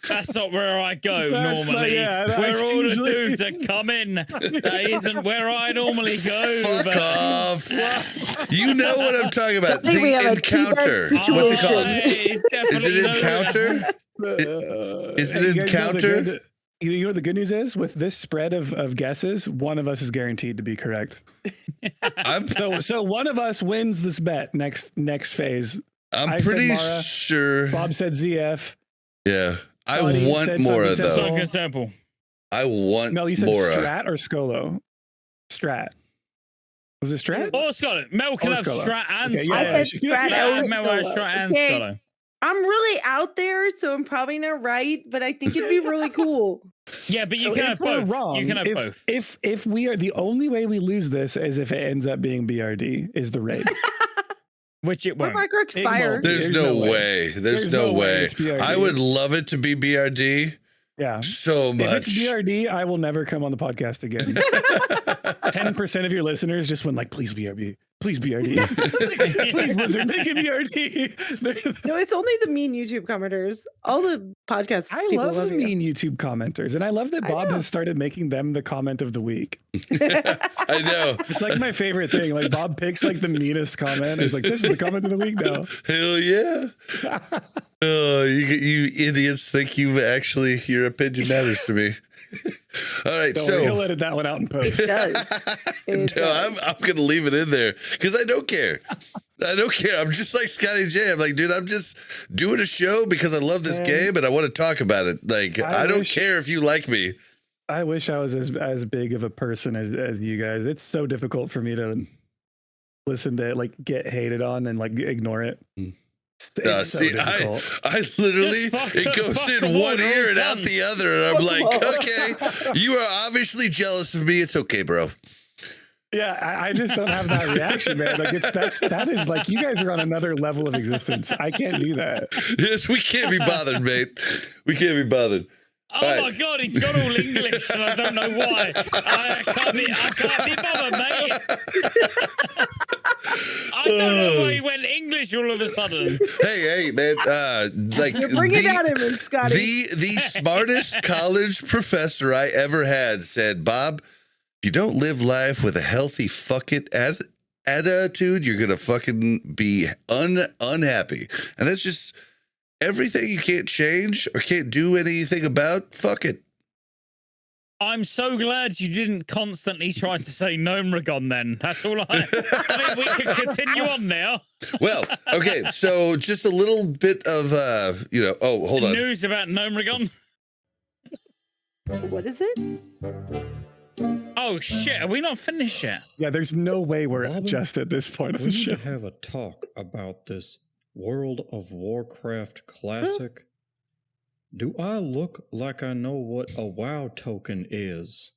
That's not where I go That's not- normally. yeah, that's where all usually- the dudes are coming. That isn't where I normally go. Fuck but- off. You know what I'm talking about. I think we The have a teabag encounter. situation. What's it called? Is Is it encounter? Is it Hey, you guys know the encounter? good- You know what the good news is? With this spread of guesses, one of us is guaranteed to be correct. I'm So one of us wins this bet next phase. I said pretty Mara. sure. Bob said ZF. Yeah. I Scotty want said Mora something though. Sunken Temple. I want Mel, you said Mora. Strat or Skolo? Strat. Was it Strat? Or Scholar. Mel can Or have Scholar. Strat and Okay, Scholar. yeah, I said she- Strat yeah, or Mel has Skolo. Strat and Okay, Scholar. I'm really out there, so I'm probably not right, but I think it'd be really cool. Yeah, but you So can if have we're both. wrong, You can have both. If we are, the only way we lose this is if it ends up being BRD is the raid. Which it Or won't. micro expire. won't. There's no way. There's no way. It's BRD. I would love it to be BRD Yeah. so If much. it's BRD, I will never come on the podcast again. 10% of your listeners just went like, please BRD. Please BRD. Please Blizzard, make it BRD. No, it's only the mean YouTube commenters. All the podcast I people love the you. mean YouTube commenters, and I love that I Bob know. has started making them the comment of the week. I know. It's like my favorite thing. Like Bob picks like the meanest comment. It's like, this is the comment of the week now. Hell yeah. Oh, you idiots think your opinion matters to me. All right, Don't worry, he'll so edit that one out in post. It does. It no, does. I'm gonna leave it in there because I don't care. I don't care. I'm just like Scotty J. I'm like, dude, I'm just doing a show because I love this Man. game and I want to talk about it. Like, I don't wish- care if you like me. I wish I was as big of a person as you guys. It's so difficult for me to listen to it, like get hated on and like ignore it. It's so See, difficult. I literally, Just it goes fuck in the one wall, ear and don't out run. the other. And I'm like, okay, you are obviously jealous of me. It's okay, bro. Yeah, I just don't have that reaction, man. Like that is like you guys are on another level of existence. I can't do that. Yes, we can't be bothered, mate. We can't be bothered. Oh All my right. God, it's got all English and I don't know why. I can't be bothered, mate. I don't know why he went English all of a sudden. Hey, man. Like You're bringing out him, Scotty. the smartest college professor I ever had said, Bob, if you don't live life with a healthy fuck it attitude, you're gonna fucking be unhappy. And that's just everything you can't change or can't do anything about. Fuck it. I'm so glad you didn't constantly try to say Gnomeregan then. That's all I mean, we can continue on now. Well, okay, so just a little bit of oh, hold on. News about Gnomeregan. What is it? Oh shit, are we not finished yet? Yeah, there's no way we're Robin, just at this point of We the need show. to have a talk about this World of Warcraft classic. Do I look like I know what a WoW token is?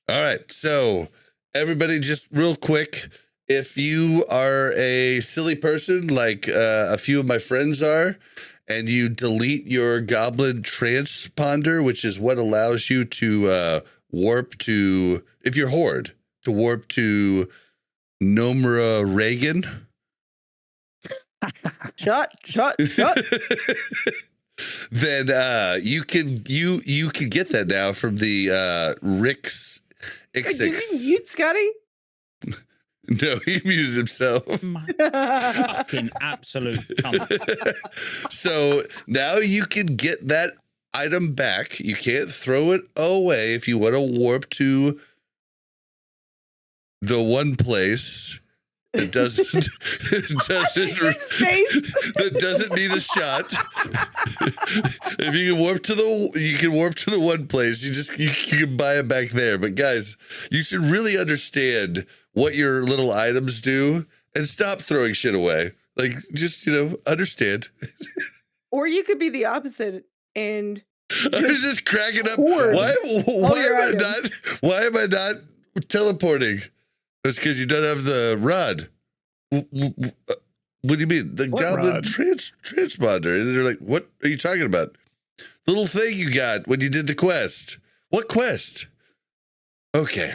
All right, so everybody, just real quick, if you are a silly person like a few of my friends are, and you delete your Goblin Transponder, which is what allows you to warp to, if you're Horde, to warp to Gnomeregan. Shut. Then you can get that now from the Rick's Did you X6. mute Scotty? No, he muted himself. My fucking absolute cunt. So now you can get that item back. You can't throw it away if you want to warp to the one place that doesn't that doesn't need a shot. If you can warp to the one place. You can buy it back there. But guys, you should really understand what your little items do and stop throwing shit away. Like, just understand. Or you could be the opposite and I was just cracking up. Hoard Why your am I not teleporting? It's because you don't have the rod. What do you mean? The What Goblin rod? Transponder. And they're like, what are you talking about? The little thing you got when you did the quest. What quest? Okay.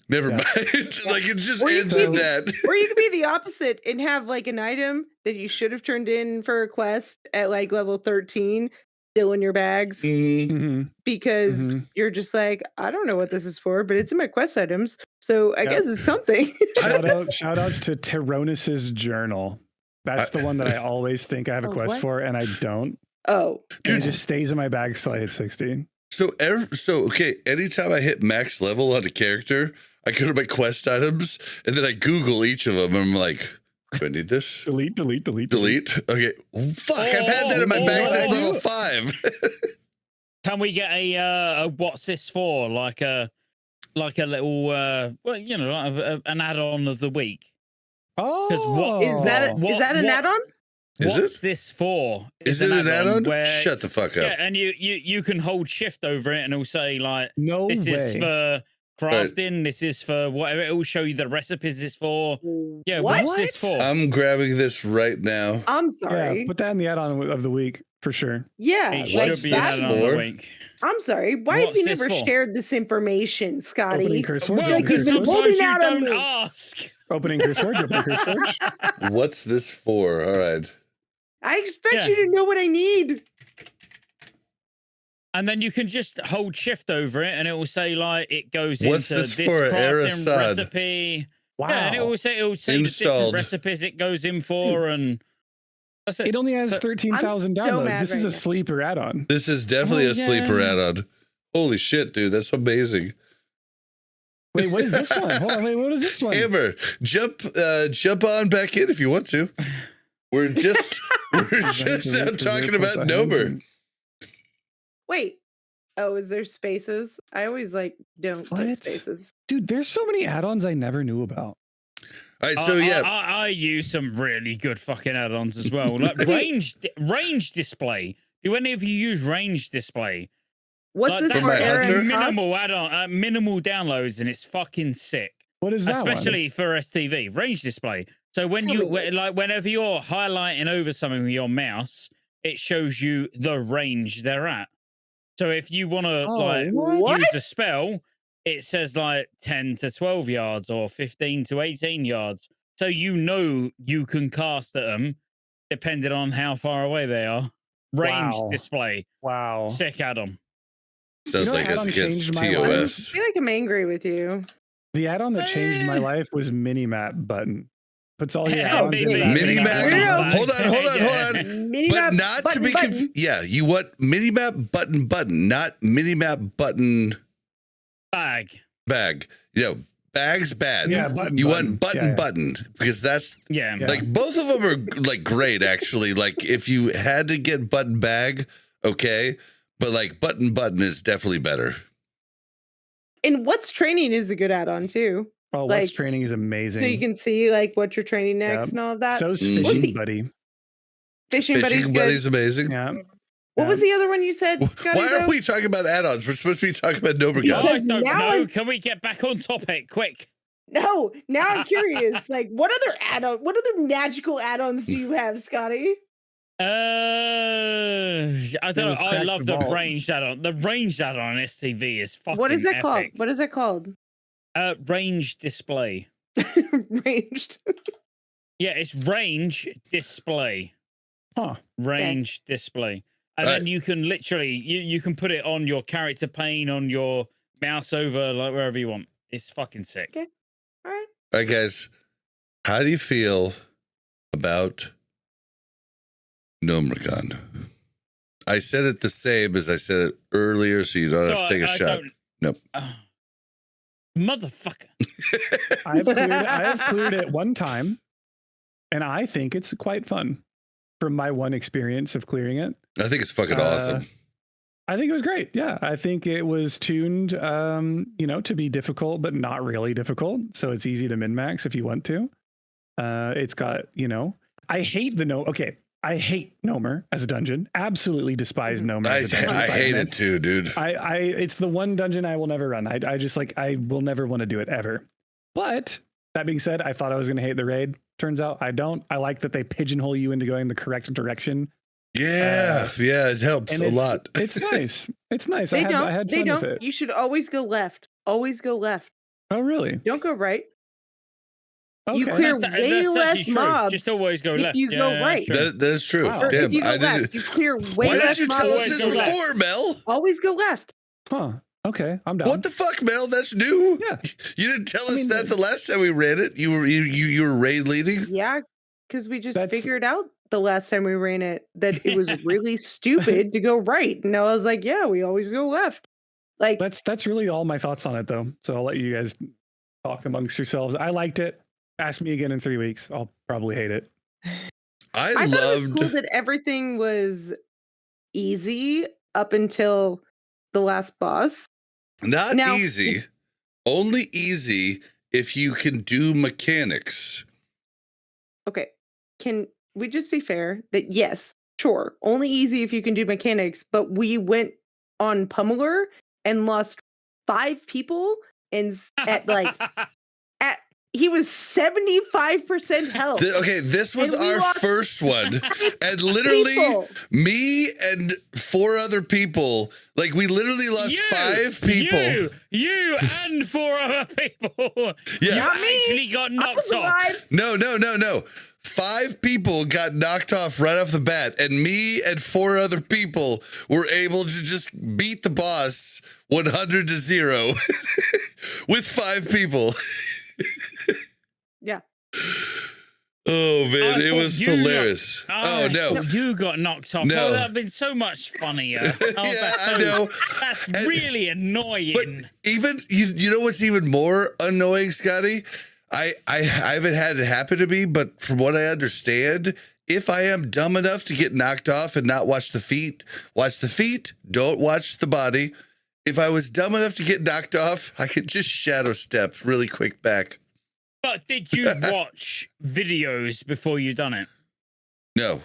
Never Yeah. mind. Like, it just Or you ends could in be- that. or you could be the opposite and have like an item that you should have turned in for a quest at like level 13 still in your bags Mhm. because Mhm. you're just like, I don't know what this is for, but it's in my quest items. So I Yeah. guess it's something. Shout outs to Tyronis's journal. That's the one that I always think I have a Oh, quest what? for, and I don't. Oh, And Dude. it just stays in my bag till I hit 60. So okay, anytime I hit max level on a character, I go to my quest items and then I Google each of them and I'm like, do I need this? Delete. Delete. Okay. Fuck, I've had that in my bag oh, since oh. level 5. Can we get a what's this for? Like a little an add-on of the week. Oh, what- is that What- is that an what- add-on? Is What's it? this for? Is It's it an add-on? where- Shut the fuck up. Yeah, and you can hold shift over it and it'll say like no this way? is crafting. This is for whatever. It will show you the recipes it's for. Yeah, What? what's this for? I'm grabbing this right now. I'm Yeah, sorry. put that in the add-on of the week for sure. Yeah, It like should be this that. added on for? the week. I'm sorry. Why have What's you this never for? shared this information, Scotty? Opening curse words. Well, Opening because curse you've words. been sometimes holding you out on don't me. ask. Opening curse words. Opening curse words. What's this for? All right. I expect Yeah. you to know what I need. And then you can just hold shift over it, and it will say like it goes What's into this this for, crafting Arasad? recipe. Wow. Yeah, and it will say the different Installed. recipes it goes in for, and that's it. It only has So- 13,000 I'm so downloads. mad This is right a now. sleeper add-on. This is definitely Oh, a sleeper yeah. add-on. Holy shit, dude. That's amazing. Wait, what is this one? Hold on, wait, what is this one? Amber, jump on back in if you want to. We're just now talking about Gnomer. Wait. Oh, is there spaces? I always don't What? put spaces. Dude, there's so many add-ons I never knew about. All right, so yeah. I use some really good fucking add-ons as well. Like range display. Do any of you use range display? What's Like, this For for, my Aaron? hunter? minimal add-on, minimal downloads, and it's fucking sick. What is that Especially for STV range display. So when Tell you me this. like whenever you're highlighting over something with your mouse, it shows you the range they're at. So if you want to Oh, like what? use a spell, it says like 10 to 12 yards or 15 to 18 yards. So you can cast at them depending on how far away they are. Range Wow. display. Wow. Sick Adam. Sounds You know like what it's add-on against changed my life? I TOS. feel like I'm angry with you. The add-on that changed my Eh. life was Minimap button. Puts all your Yeah, add-ons maybe. in that. Minimap? Weirdo. Hold on. Minimap But not to button, be button. confused. Yeah, you want minimap button, not minimap button Bag. bag. You know, bag's bad. Yeah, button. You button. want button Yeah, yeah. button because that's Yeah. Yeah. like both of them are like great actually. Like if you had to get button bag, okay, but like button is definitely better. And what's training is a good add-on too. Oh, like, What's training is amazing. So you can see like what you're training next Yep. and all of that. So's Mhm. What's Fishing the- Buddy. Fishing Buddy's Fishing good. Buddy's amazing. Yeah. What was the other one you said, Scotty? Why are though? we talking about add-ons? We're supposed to be talking about I Gnomeregan. Because don't now know. I'm- Can we get back on topic quick? No, now I'm curious. Like, what other magical add-ons do you have, Scotty? I don't know. was I Crack love the the Vault. ranged add-on. The ranged add-on on STV is fucking What is that epic. called? What is that called? Range display. Ranged. Yeah, it's range display. Huh. Range display. And All then right. you can literally you can put it on your character pane, on your mouse over, like wherever you want. It's fucking sick. Okay. All right. All right, guys. How do you feel about Gnomeregan? I said it the same as I said it earlier, so you don't have to take a shot. Nope. Motherfucker. I have cleared it one time, and I think it's quite fun. From my one experience of clearing it, I think it's fucking awesome. I think it was great. Yeah, I think it was tuned, to be difficult, but not really difficult. So it's easy to min-max if you want to. It's got, I hate I hate Gnomer as a dungeon. Absolutely despise Gnomer I, as a dungeon. I hate it too, dude. It's the one dungeon I will never run. I will never want to do it ever. But that being said, I thought I was going to hate the raid. Turns out I don't. I like that they pigeonhole you into going the correct direction. Yeah, it helps And a lot. It's nice. It's nice. They I had fun with it. You should always go left. Always go left. Oh, really? Don't go right. Okay. You clear That's way actually less true. mobs. Just always go if left. you go Yeah, right. that's true. That is true. Wow. Or Damn, if you go I left, didn't. you clear way Why less didn't you mobs. tell us Always this go left. before, Mel? Always go left. Huh. Okay. I'm down. What the fuck, Mel? That's new. Yeah. You didn't tell I us mean, that the last time we ran it. You were raid leading. Yeah, because we just That's- figured out the last time we ran it that it was really stupid to go right. And I was like, yeah, we always go left. Like, That's really all my thoughts on it, though. So I'll let you guys talk amongst yourselves. I liked it. Ask me again in 3 weeks. I'll probably hate it. I I thought it was loved. cool that everything was easy up until the last boss. Not Now- easy. Only easy if you can do mechanics. Okay, can we just be fair that yes, sure, only easy if you can do mechanics, but we went on Pummeler and lost 5 people and at like he was 75% health. Okay, this was And we our lost first one. And literally, people. me and 4 other people, like we literally lost 5 people. You and 4 other people. Yeah. You Not me. actually got I knocked was off. alive. No. 5 people got knocked off right off the bat, and me and 4 other people were able to just beat the boss 100 to 0 with 5 people. Yeah. Oh man, I it thought was you hilarious. Oh no. You got knocked off. No. Oh, that'd been so much funnier. Oh, Yeah, that's I know. That's And- really annoying. But even you know what's even more annoying, Scotty? I haven't had it happen to me, but from what I understand, if I am dumb enough to get knocked off and not watch the feet, don't watch the body. If I was dumb enough to get knocked off, I could just shadow step really quick back. But did you watch videos before you done it? No.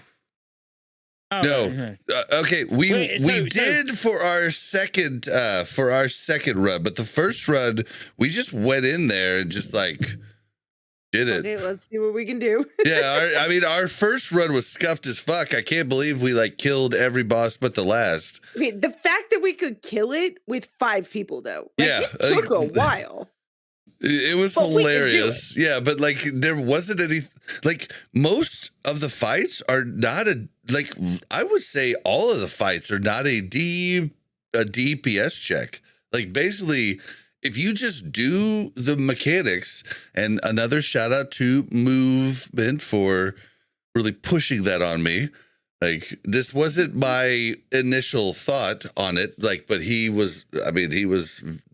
Oh, No. okay. Okay, we Wait, so- did for our second run, but the first run we just went in there and just like did it. Okay, let's see what we can do. Yeah, our first run was scuffed as fuck. I can't believe we like killed every boss but the last. Okay, the fact that we could kill it with 5 people, though. Like, Yeah, it took a while. It was But we can do hilarious. Yeah, but like there wasn't any like most of the fights are not like I would say all of the fights are not a DPS check. Like basically if you just do the mechanics, and another shout out to Movement for really pushing that on me. Like this wasn't my initial thought on it, like, but he was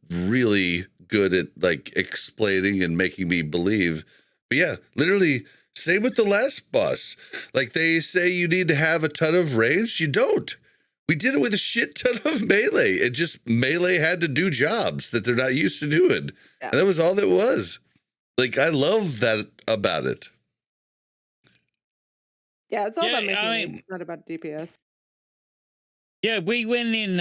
really good at like explaining and making me believe. But yeah, literally same with the last boss. Like they say you need to have a ton of range. You don't. We did it with a shit ton of melee. It just melee had to do jobs that they're not used to doing. Yeah. And that was all that was. Like I love that about it. Yeah, it's all Yeah, about making I it. mean- It's not about DPS. Yeah, we went in.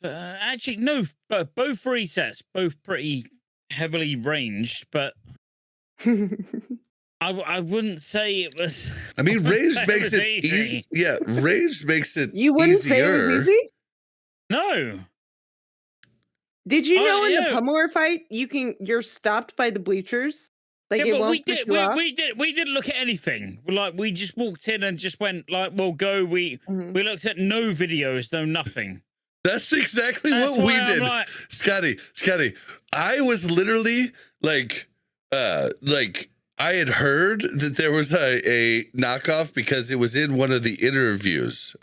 Actually, no, both resets, both pretty heavily ranged, but I wouldn't say it was. I mean, ranged That makes was it easy. easy. Yeah, ranged makes it You wouldn't say it easier. was easy? No. Did you Oh, know in yeah. the Pummeler fight you're stopped by the bleachers? Like Yeah, it but won't we push did. you off? We didn't look at anything. Like we just walked in and just went like, "We'll go." We looked at no videos, no nothing. That's exactly That's what we why I'm did. like- Scotty, I was literally like I had heard that there was a knockoff because it was in one of the interviews.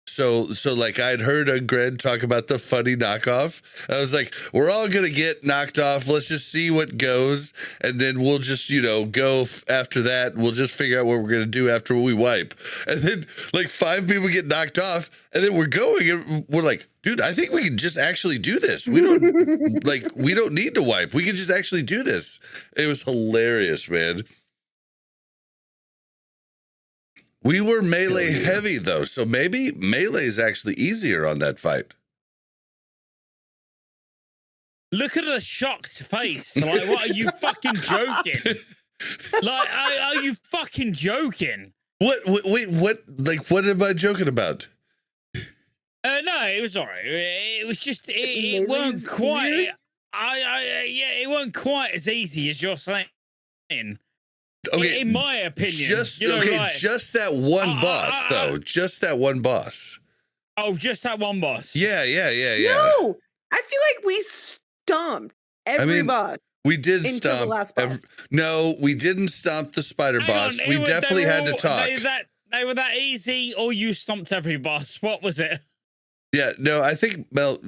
So like I'd heard a Gred talk about the funny knockoff. I was like, we're all gonna get knocked off. Let's just see what goes, and then we'll just go after that. We'll just figure out what we're gonna do after we wipe. And then like 5 people get knocked off, and then we're going, and we're like, dude, I think we can just actually do this. We don't we don't need to wipe. We can just actually do this. It was hilarious, man. We were melee heavy though, so maybe melee is actually easier on that fight. Look at the shocked face. Like, what are you fucking joking? Like, are you fucking joking? Wait, what? Like, what am I joking about? No, it was alright. It was just it Melee's weren't quite. easier? It weren't quite as easy as you're saying. Okay, in my opinion, just you know, okay, like- just that one boss though. Just that one boss. Oh, just that one boss. Yeah. No, I feel like we stomped every mean, boss. We did Until the stomp. last boss. No, we didn't stomp the spider Hang boss. on, We they definitely were had to all- talk. They were that easy, or you stomped every boss. What was it? Yeah, no, I think Mel,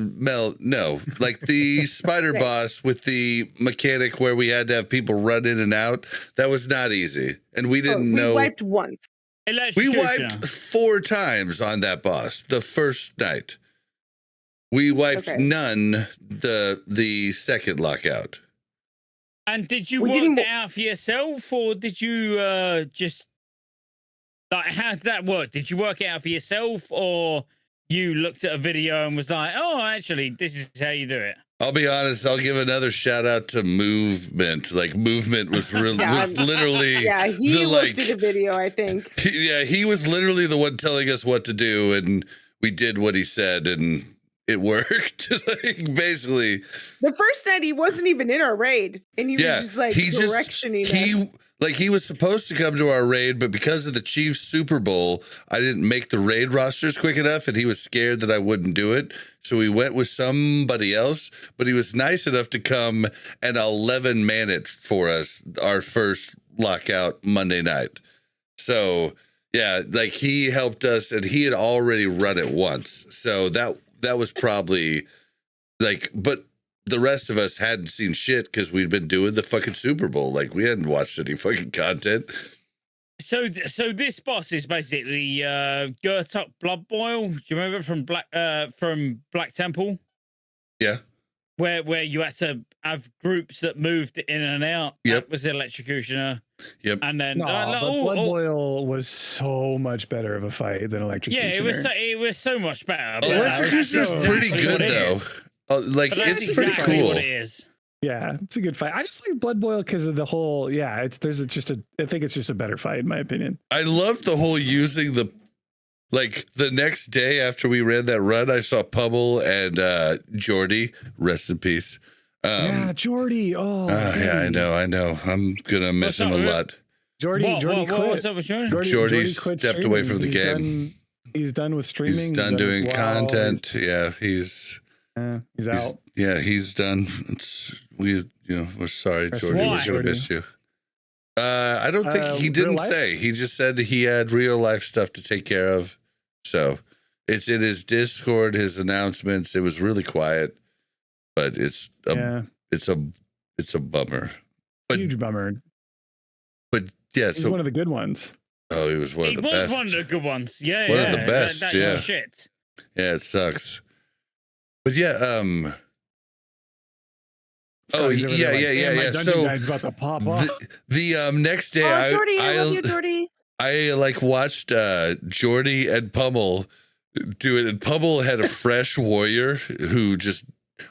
no, like the spider Right. boss with the mechanic where we had to have people run in and out. That was not easy, and we didn't we know. wiped once. We Electrocutioner. wiped 4 times on that boss the first night. We wiped Okay. none the second lockout. And did you We work didn't- that out for yourself, or did you just like how did that work? Did you work it out for yourself, or you looked at a video and was like, "Oh, actually, this is how you do it." I'll be honest. I'll give another shout out to Movement. Like Movement was really was literally Yeah, he the, looked at a video, I think. he was literally the one telling us what to do, and we did what he said, and it worked. Like basically, The first night he wasn't even in our raid, and he was just like directioning us. He was supposed to come to our raid, but because of the Chiefs Super Bowl, I didn't make the raid rosters quick enough, and he was scared that I wouldn't do it. So we went with somebody else, but he was nice enough to come and 11-man it for us our first lockout Monday night. So yeah, like he helped us, and he had already run it once. So that was probably like, but the rest of us hadn't seen shit because we'd been doing the fucking Super Bowl. Like we hadn't watched any fucking content. So this boss is basically Gurtuk Blood Boil. Do you remember from Black Temple? Yeah. Where you had to have groups that moved in and out. Yep. That was the Electrocutioner. Yep. And then But Blood Boil was so much better of a fight than Electrocutioner. Yeah, it was so much better. but Electrocutioner's pretty good though. Like But that's it's pretty exactly cool. what it is. Yeah, it's a good fight. I just like Blood Boil because of the whole. Yeah, I think it's just a better fight in my opinion. I love the whole using the, like the next day after we ran that run, I saw Pummel and Jordy, rest in peace. Yeah, Jordy. Oh, yeah, I know. I'm gonna miss him a lot. Jordy quit. What's up with Jordy? Jordy's quit stepped away from the He's game. He's done with streaming. He's done doing with WoW. content. Yeah, he's out. Yeah, he's done. We're sorry, Jordy. Why? We're gonna miss you. I don't think he didn't say. He just said he had real life stuff to take care of. So it's in his Discord, his announcements. It was really quiet, but it's a bummer. But, huge bummer. But yeah, He's one of the good ones. Oh, he was one of the best. He was one of the good ones. Yeah, one of the best. That shit. Yeah, it sucks. But yeah, So Dungeon about to pop off. the next day, Jordy, I love you, Jordy. I like watched Jordy and Pummel do it, and Pummel had a fresh warrior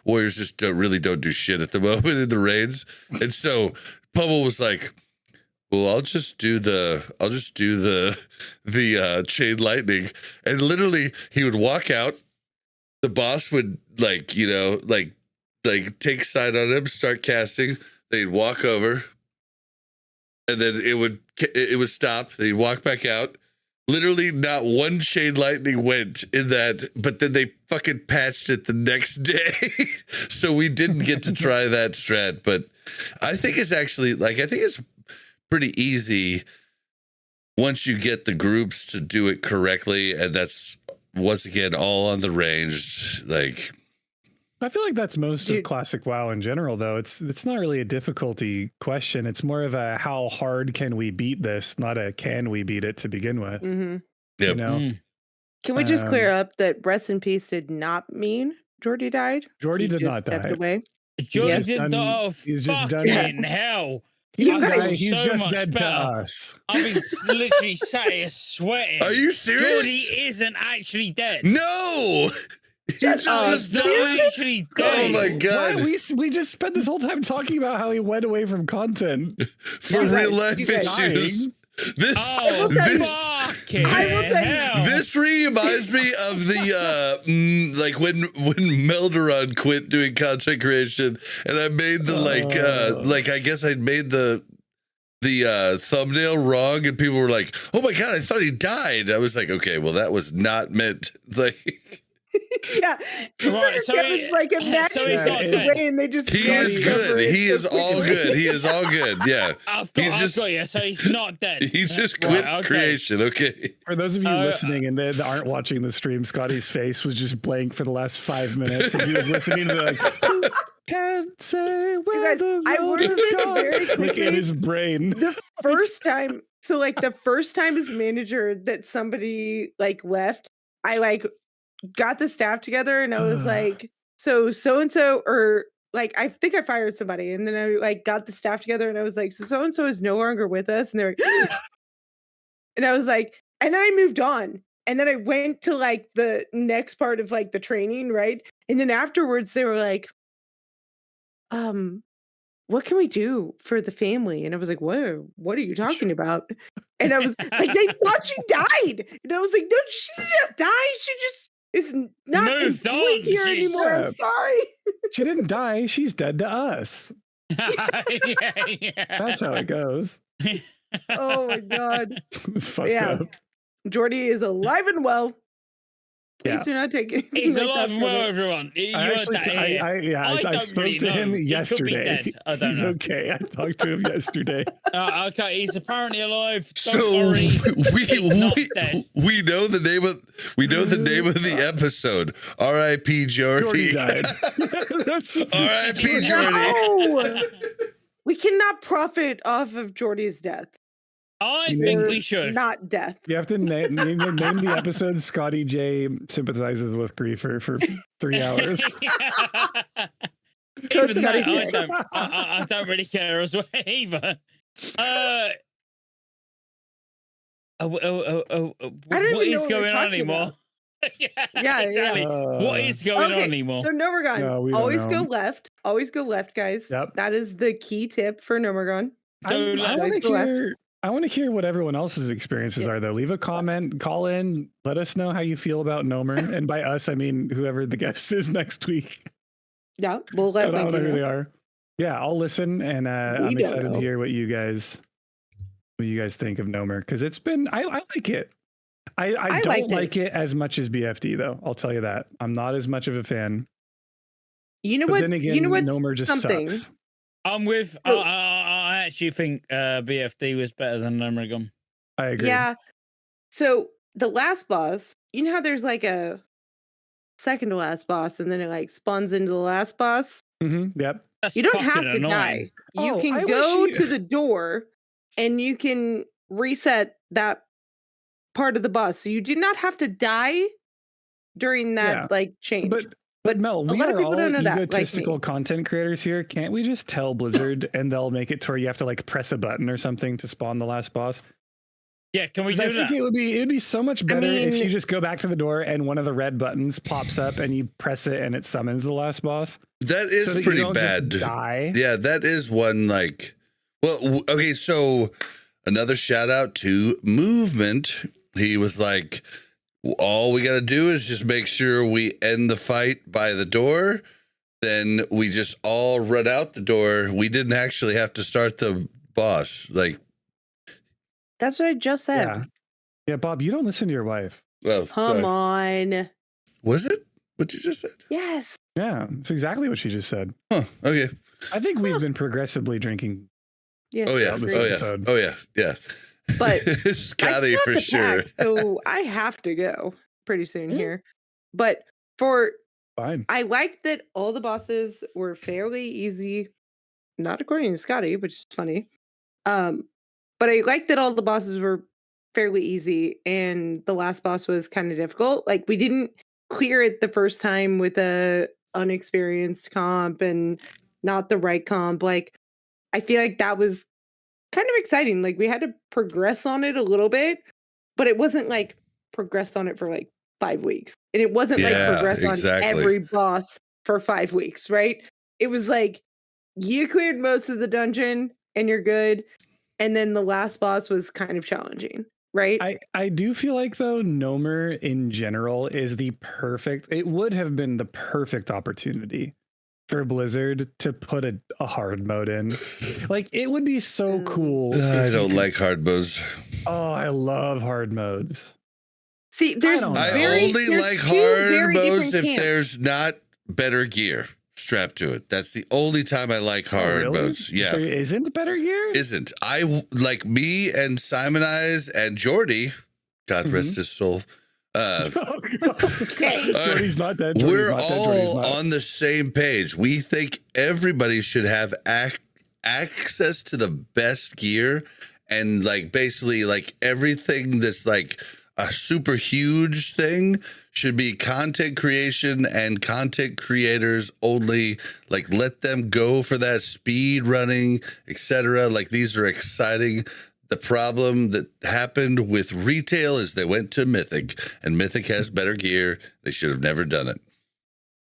warriors just really don't do shit at the moment in the raids, and so Pummel was like, "Well, I'll just do the chain lightning," and literally he would walk out, the boss would like take side on him, start casting. They'd walk over, and then it would stop. They'd walk back out. Literally, not one chain lightning went in that. But then they fucking patched it the next day, so we didn't get to try that strat. But I think it's actually it's pretty easy once you get the groups to do it correctly, and that's once again all on the range. Like, I feel like that's most of classic WoW in general, though. It's not really a difficulty question. It's more of a how hard can we beat this, not a can we beat it to begin with. Mm-hmm. Yep. You know? Can we just clear up that rest in peace did not mean Jordy died? Jordy did not die. Away. Jordy did not. He's just done in hell. He's just dead to us. I've been literally sat here sweating. Are you serious? Jordy isn't actually dead. No. He just was dying. Actually dead. Oh my god! Why? We just spent this whole time talking about how he went away from content for real life issues. This reminds me of the like when Melderon quit doing content creation, and I made the I guess I made the thumbnail wrong, and people were like, "Oh my god, I thought he died." I was like, "Okay, well that was not meant like." Yeah, right, so Kevin's like imagine away, and they just he is good. He is all good. He is all good. Yeah, I've got you. So he's not dead. He just quit creation. Okay. For those of you listening and that aren't watching the stream, Scotty's face was just blank for the last 5 minutes, and he was listening to like. Can't say where I worked this very quickly. Like in his brain. The first time, the first time as manager that somebody like left, I like got the staff together, and I was like, so and so, or like I think I fired somebody, and then I like got the staff together, and I was like, so and so is no longer with us, and they're like, and I was like, and then I moved on. And then I went to like the next part of like the training, right? And then afterwards they were like, what can we do for the family? And I was like, what are you talking about? And I was like, they thought she died. And I was like, no, she didn't die. She just is not Moved employed on. here She's- anymore. Yeah. I'm sorry. She didn't die. She's dead to us. yeah. That's how it goes. Oh my God. It's fucked Yeah. up. Jordy is alive and well. Please Yeah. do not take it. He's like alive that and from well, it. everyone. You I heard actually, that here. I don't spoke really to know. him He could be yesterday. dead. I don't He's know. okay. I talked to him yesterday. Okay, he's apparently alive. Don't So worry. He's not we dead. we know the name of the episode. R.I.P. Jordy Jordy. died. That's R.I.P. Jordy. No! We cannot profit off of Jordy's death. I think Or we should. Not death. You have to name the episode Scotty J sympathizes with grief for 3 hours. Even Scotty that, J. I don't really care as well either. I don't What even is know what we're going on talking anymore? about. yeah, Yeah. exactly. What is going on Okay, anymore? So Gnomeregan, No, we don't always go know. left. Always go left, guys. Yep. That is the key tip for Gnomeregan. I Go want left. to hear. I want to hear what everyone else's experiences are, though. Leave a comment, call in, let us know how you feel about Gnomer. And by us, I mean whoever the guest is next week. Yeah, we'll I let don't know Winky who they know. are. Yeah, I'll listen, and We I'm don't excited know. to hear what you guys think of Gnomer, because it's been. I like it. I don't liked it. like it as much as BFD, though. I'll tell you that. I'm not as much of a fan. You know But what? then again, you know what? Gnomer just something. sucks. I'm with. Oh. I actually think BFD was better than Gnomeregan. I agree. Yeah. So the last boss, you know how there's like a second to last boss, and then it like spawns into the last boss. Yep. That's You don't have fucking to annoying. die. You Oh, I can wish go you- to the door, and you can reset that part of the boss. So you do not have to die during that Yeah, like change. But Mel, a we lot of are people all don't know that, like me. egotistical content creators here. Can't we just tell Blizzard and they'll make it to where you have to like press a button or something to spawn the last boss? Yeah, can we 'Cause I do think that? it would be so much better if mean- you just go back to the door and one of the red buttons pops up and you press it and it summons the last boss. That is so that pretty you don't bad. Just die. Yeah, that is one like. Well, okay, so another shout out to Movement. He was like, all we got to do is just make sure we end the fight by the door. Then we just all run out the door. We didn't actually have to start the boss. Like, That's what I just said. Yeah. Yeah, Bob, you don't listen to your wife. well, Come sorry. on. Was it what you just said? Yes. Yeah, it's exactly what she just said. Huh. Okay. I think we've been progressively drinking. Yes. Oh yeah. this Oh yeah. episode. Oh yeah. Yeah. But Scotty I still for have to sure. pack, so I have to go pretty soon Yeah. here. But for Fine. I liked that all the bosses were fairly easy, not according to Scotty, which is funny. But I liked that all the bosses were fairly easy, and the last boss was kind of difficult. Like we didn't clear it the first time with a unexperienced comp and not the right comp. Like I feel like that was kind of exciting. Like we had to progress on it a little bit, but it wasn't like progress on it for like 5 weeks. And it wasn't like Yeah, progress exactly. on every boss for 5 weeks, right? It was like you cleared most of the dungeon and you're good. And then the last boss was kind of challenging, right? I do feel like though Gnomer in general is the perfect. It would have been the perfect opportunity for Blizzard to put a hard mode in. Like it would be so cool. I if you don't could- like hard modes. Oh, I love hard modes. See, there's don't know. I very, only there's like two hard very modes different if camps. there's not better gear strapped to it. That's the only time I like Oh, hard really? modes. Yeah. There isn't better gear. Isn't. I like me and Simon Eyes and Jordy, God rest his soul. Oh, God. Jordy's not dead. Jordy's We're not dead, Jordy's all not. on the same page. We think everybody should have access to the best gear, and like basically like everything that's like a super huge thing should be content creation and content creators only. Like let them go for that speed running, etc. Like these are exciting. The problem that happened with retail is they went to Mythic, and Mythic has better gear. They should have never done it.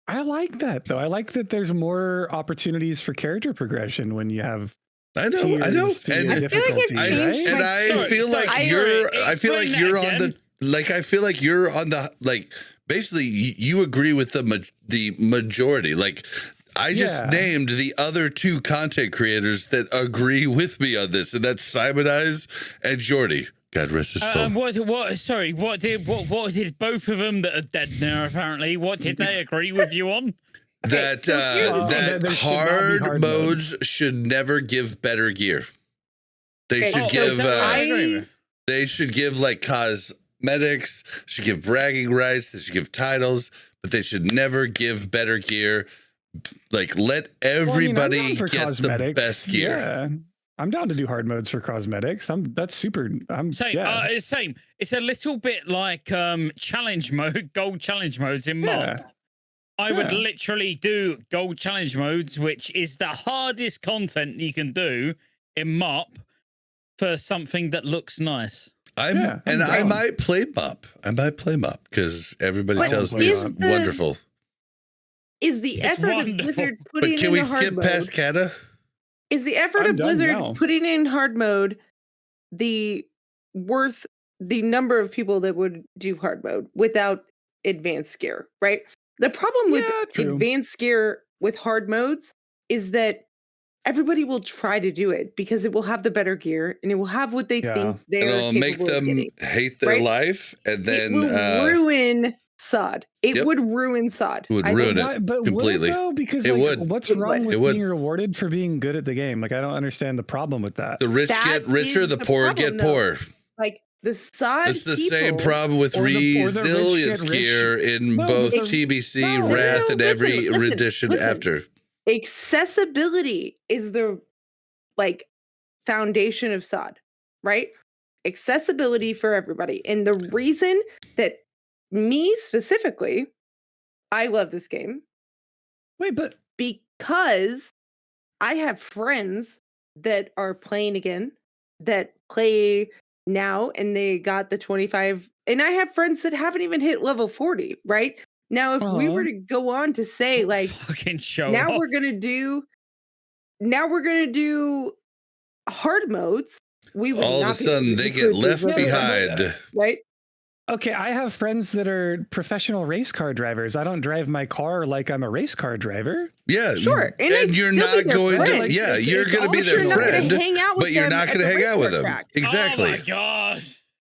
I like that though. I like that there's more opportunities for character progression when you have. I know, and I feel like it I, changed and my- I feel like you're. I feel like explain you're that on the. again. Like I feel like you're on the. Like basically, you agree with the majority. Like I just named the other two content creators that agree with me on this, and that's Simon Eyes and Jordy. God rest his soul. Sorry, what did both of them that are dead now apparently? What did they agree with you on? That so here's the that there should not be hard hard modes should never give better gear. They Okay, should so give. I agree with. They should give like cosmetics. Should give bragging rights. They should give titles, but they should never give better gear. Like let everybody I'm down for get cosmetics. the best gear. Yeah. I'm down to do hard modes for cosmetics. That's super. Same. Yeah. Same. It's a little bit like challenge mode, gold challenge modes in MOB. I would literally do gold challenge modes, which is the hardest content you can do in MOP for something that looks nice. I down. might play MOP. I might play MOP because everybody But tells me is it's the- wonderful. Is the It's effort of wonderful. Blizzard But putting can in we the hard skip mode? past Kata? Is the effort I'm of done Blizzard now. putting in hard mode the number of people that would do hard mode without advanced gear, right? The problem with Yeah, true. advanced gear with hard modes is that everybody will try to do it because it will have the better gear and it will have what they Yeah. think And they're it'll make capable of them getting. hate their right? life, and then It will ruin SOD. It Yep. would ruin SOD. Would I ruin think it. Why, but completely. would it though? Because It like, would. what's It wrong would. with It would. being rewarded for being good at the game? Like I don't understand the problem with that. the rich That get richer, is the the poor problem, get though. poor. Like the SOD It's the same people- problem with or the rich resilience get rich. gear in No, both but the- TBC, no, Wrath, no, and listen, every listen, edition listen. after. Accessibility is the like foundation of SOD, right? Accessibility for everybody. And the reason that me specifically, I love this game Wait, but because I have friends that are playing again, that play now, and they got the 25. And I have friends that haven't even hit level 40, right? Now, if we were to go on to say, like, Fucking show now off. we're gonna do hard modes, we would All of not a sudden, they get left behind. right? okay, I have friends that are professional race car drivers. I don't drive my car like I'm a race car driver. Yeah, Sure, and and they'd you're still be not their going to. friend. Yeah, It's- you're it's going to be their You're not gonna friend, hang out with but you're them not at going to the hang out with racetrack them. track. Exactly. Oh my god.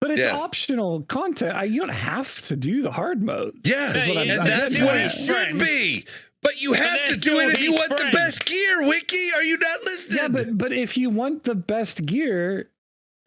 But it's Yeah. optional content. You don't have to do the hard modes. Yeah, is what and I'm that's getting what at. it should be. But you have they're to do still it if you his want the friend. best gear, Wiki. Are you not listening? Yeah, but if you want the best gear,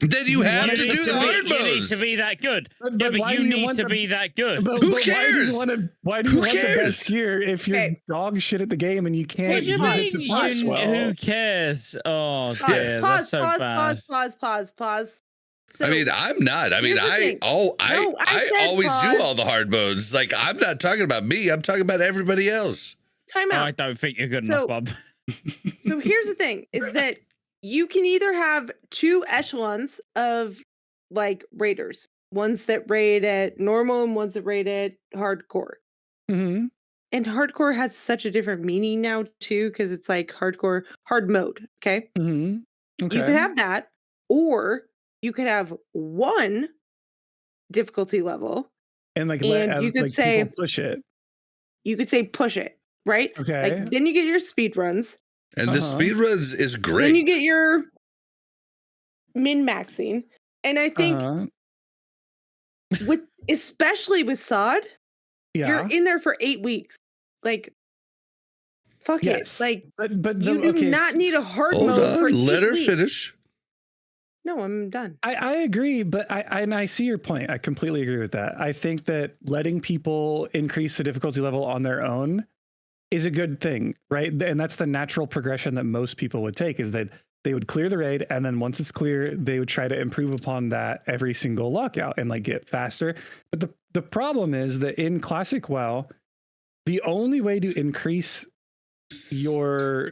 then you have You to need do the be- hard You need modes. to be that good. But- Yeah, but but why you do you need want to the- be that good. but Who why do cares? you want to? Why do Who you want the cares? best gear if you're Okay. dog shit at the game and you can't What do you use mean? it to plus well? Who cares? Oh, Pause, dear, pause, that's so pause, bad. pause. So, I mean, I'm not. I mean, here's the thing. No, I I said always pause. do all the hard modes. Like, I'm not talking about me. I'm talking about everybody else. time out. I don't think you're good So- enough, Bob. So here's the thing is that you can either have two echelons of like raiders, ones that raid at normal and ones that raid at hardcore. Mm-hmm. And hardcore has such a different meaning now too, because it's like hardcore, hard mode. Okay. Mm-hmm. Okay. You could have that, or you could have one difficulty level. and like and you could like, say- people push it. You could say push it, right? Okay. Like then you get your speed runs. And the Uh-huh. speedruns is great. Then you get your min maxing. And I think Uh-huh. with especially with SOD, Yeah. you're in there for 8 weeks. Like fuck Yes. it. Like but you do not need a hard Hold mode for on. Let 8 her weeks. finish. No, I'm done. I agree, but I see your point. I completely agree with that. I think that letting people increase the difficulty level on their own is a good thing, right? And that's the natural progression that most people would take, is that they would clear the raid, and then once it's clear, they would try to improve upon that every single lockout and like get faster. But the problem is that in Classic WoW, the only way to increase your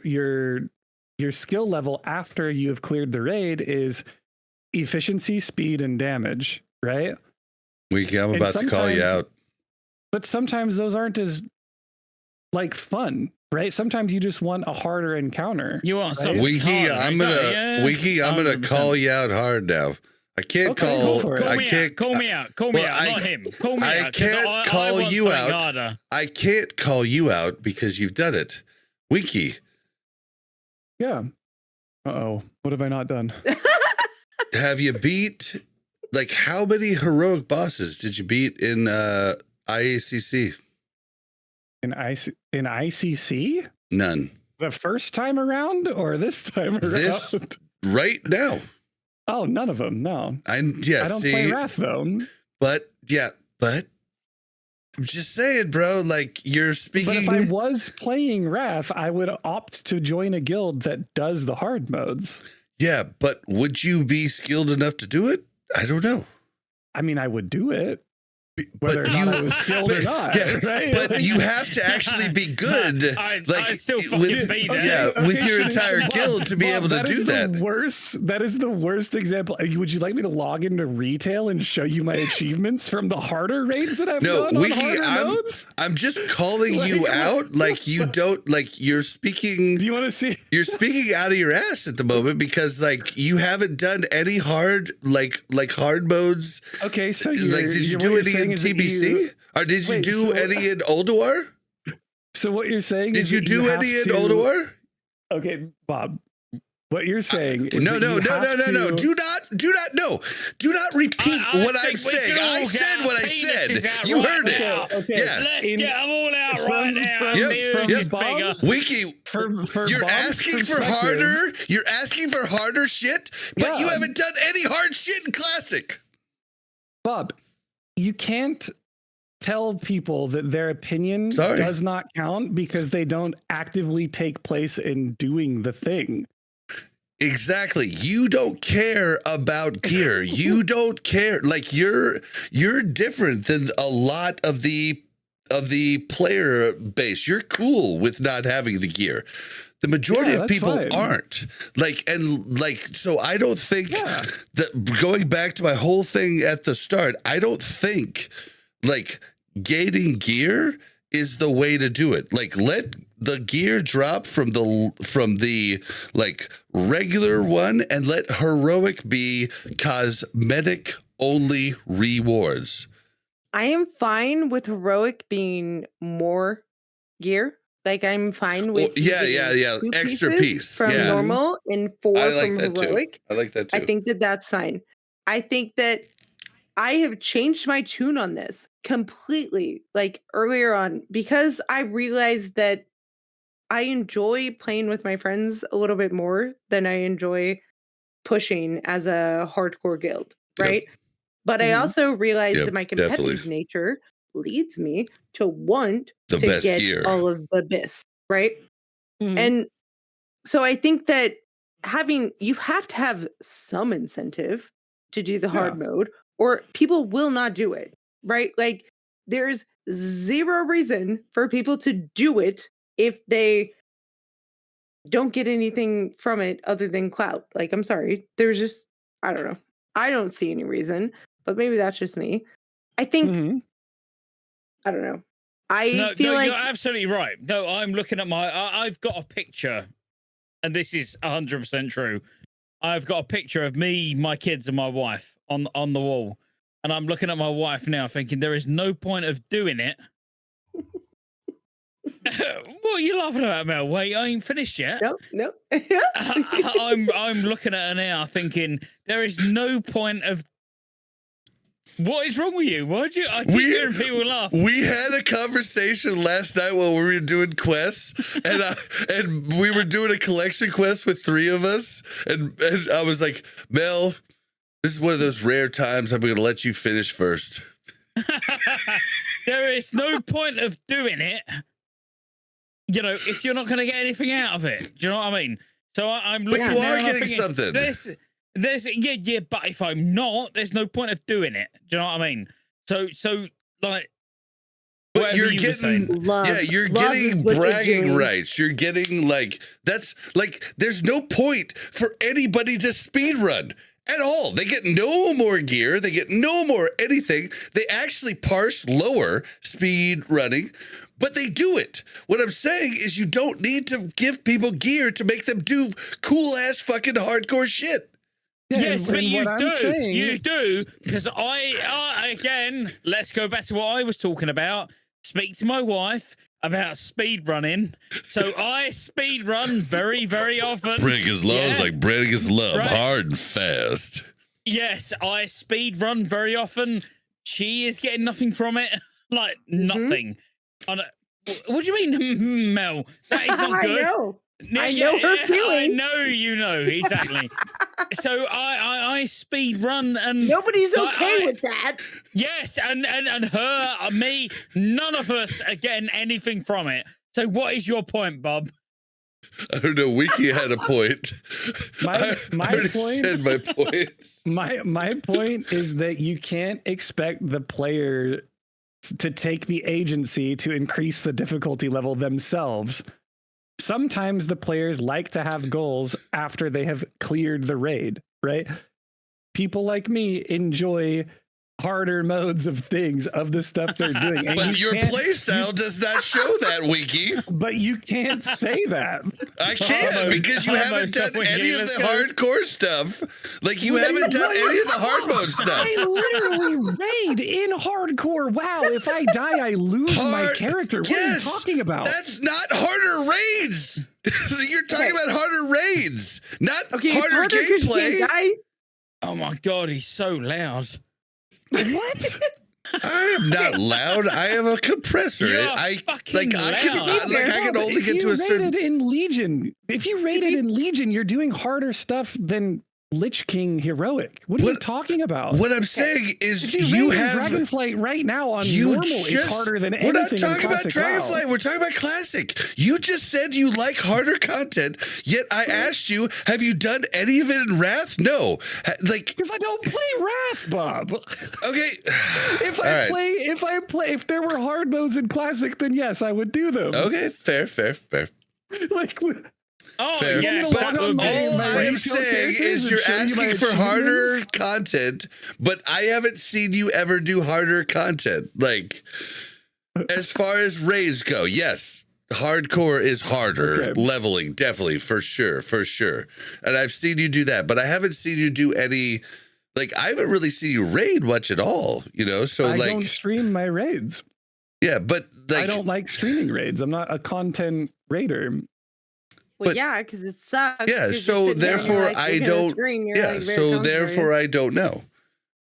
skill level after you have cleared the raid is efficiency, speed, and damage, right? Wiki, I'm And about to call you sometimes- out. But sometimes those aren't as like fun, right? Sometimes you just want a harder encounter. You want something Wiki, harder, I'm exactly, gonna yeah. Wiki, I'm gonna 100%. call you out hard now. I can't Okay, call. go for it. Call I me can't. out. Call me out. Call me well, out. I- Not him. Call me I out. 'cause can't I call want you something out. harder. I can't call you out because you've done it. Wiki, Yeah. Uh-oh. What have I not done? have you beat? Like, how many heroic bosses did you beat in IACC? In ICC? None. The first time around or this time around? This- Right now. Oh, none of them. No. I I don't play Wrath though. but I'm just saying, bro. Like, you're speaking. But if I was playing Wrath, I would opt to join a guild that does the hard modes. Yeah, but would you be skilled enough to do it? I don't know. I mean, I would do it, whether or But not I you- was skilled or but- not. yeah, right? But you have to actually be good. I like still fucking with, beat it. yeah, Okay, with okay, your Shane, entire Bob, guild to be Bob, able to do is that. The worst. That is the worst example. Would you like me to log into retail and show you my achievements from the harder raids that I've No, done on Wiki, harder modes? I'm just calling you Like, out. Like you don't like you're speaking. Do you want to see? You're speaking out of your ass at the moment because like you haven't done any hard like hard modes. Okay, so Like, did you do any in TBC? Or did you Wait, do so- any in Ulduar? So what you're saying Did is you that do have any in to- Ulduar? Okay, Bob. What you're saying is No. that you have Do not repeat I what I'm think we saying. should all I get said our what I penises said. out You right heard it. now. Okay. Yeah. Let's In- get them all out from- right now. from- Yep, See from who's yep. bigger. Bob's- Wiki, For you're Bob's asking for perspective- harder. You're asking for harder shit, but you Yeah. haven't done any hard shit in Classic. Bob, you can't tell people that their opinion Sorry. does not count because they don't actively take place in doing the thing. Exactly. You don't care about gear. You don't care. Like you're different than a lot of the player base. You're cool with not having the gear. The majority Yeah, of that's people fine. aren't. So I don't think Yeah. that going back to my whole thing at the start, I don't think like gaining gear is the way to do it. Like let the gear drop from the like regular one and let heroic be cosmetic only rewards. I am fine with heroic being more gear. Like I'm fine with yeah, getting yeah. 2 Extra pieces piece, from yeah. normal and 4 I like from that too. heroic. I like that too. I think that that's fine. I think that I have changed my tune on this completely, like earlier on, because I realized that I enjoy playing with my friends a little bit more than I enjoy pushing as a hardcore guild, Yep. right? But I Mhm. also realized Yep, that my competitive definitely. nature leads me to want The to best get gear. all of the best, right? Mhm. And so I think that you have to have some incentive to do the hard mode, or people will not do it, right? Like there's zero reason for people to do it if they don't get anything from it other than clout. Like, I'm sorry, there's just, I don't know. I don't see any reason, but maybe that's just me. I think, Mhm. I don't know. I feel like you're absolutely right. No, I'm looking at I've got a picture, and this is 100% true. I've got a picture of me, my kids, and my wife on the wall, and I'm looking at my wife now, thinking there is no point of doing it. What are you laughing about, Mel? Wait, I ain't finished yet. nope. I'm looking at her now, thinking there is no point of. What is wrong with you? Why'd you? I keep hearing people laugh. We had a conversation last night while we were doing quests, and we were doing a collection quest with 3 of us, and I was like, Mel, this is one of those rare times I'm going to let you finish first. There is no point of doing it, you know, if you're not going to get anything out of it. Do you know what I mean? So I'm But looking. you now are and I'm getting thinking, something. There's yeah, but if I'm not, there's no point of doing it. Do you know what I mean? So like. But whatever you're you were getting, saying. yeah, you're Love getting is what you're bragging doing. rights. You're getting like, that's like, there's no point for anybody to speed run. at all. They get no more gear. They get no more anything. They actually parse lower speed running, but they do it. What I'm saying is you don't need to give people gear to make them do cool ass fucking hardcore shit. Yeah, Yes, but you what I'm do. saying- You do, because again, let's go back to what I was talking about. Speak to my wife about speed running. So I speed run very, very often. Break his laws like breaking his love, Right. hard and fast. Yes, I speed run very often. She is getting nothing from it. Like, nothing. What do you mean, Mel? That is not good. I know. I Yeah, know her I feeling. know you know, exactly. So I speed run and Nobody's so okay with that. Yes, and her, me, none of us are getting anything from it. So what is your point, Bob? I don't know. Wiki had a point. My I already point- said my point. My point is that you can't expect the player to take the agency to increase the difficulty level themselves. Sometimes the players like to have goals after they have cleared the raid, right? People like me enjoy harder modes of things, of the stuff they're doing. And But you your can't- playstyle does not show that, Wiki. But you can't say that. I can't Almost- because you haven't done almost any of let's the go. hardcore stuff. Like you haven't done any of the hard mode stuff. I literally raid in hardcore. Wow, if I die, I lose my Hard- character. What Yes, are you talking about? That's not harder raids. You're talking about harder raids, not Okay, it's harder harder 'cause you gameplay. can't die. Oh my god, he's so loud. What? I am not loud. I have a compressor. You're I fucking like I can loud. I can only If get you to a certain. rated in Legion. If you rated be- in Legion, you're doing harder stuff than Lich King heroic. What are you What- talking about? What I'm saying is If you, you rated have. Dragonflight right now on You normal is just, harder than we're not anything in talking about Classic WoW. Dragonflight. We're talking about Classic. You just said you like harder content, yet I asked you, have you done any of it in Wrath? No. Like, Because I don't play Wrath, Bob. okay. If All I right. if there were hard modes in Classic, then yes, I would do them. Okay, fair. Like, Oh Fair. yes, But that all would be All my I am retail saying characters is and you're show you my asking for harder achievements. content, but I haven't seen you ever do harder content. Like, as far as raids go, yes, hardcore is harder. Okay. Leveling, definitely, for sure. And I've seen you do that, but I haven't seen you do any. Like, I haven't really seen you raid much at all, you know? So, I like, don't stream my raids. yeah, but like, I don't like streaming raids. I'm not a content raider. Well, But- yeah, because it sucks. Yeah, 'cause so you sit there and you're therefore like, I looking at the don't- screen, you're yeah, like very so concentrated. therefore I don't know.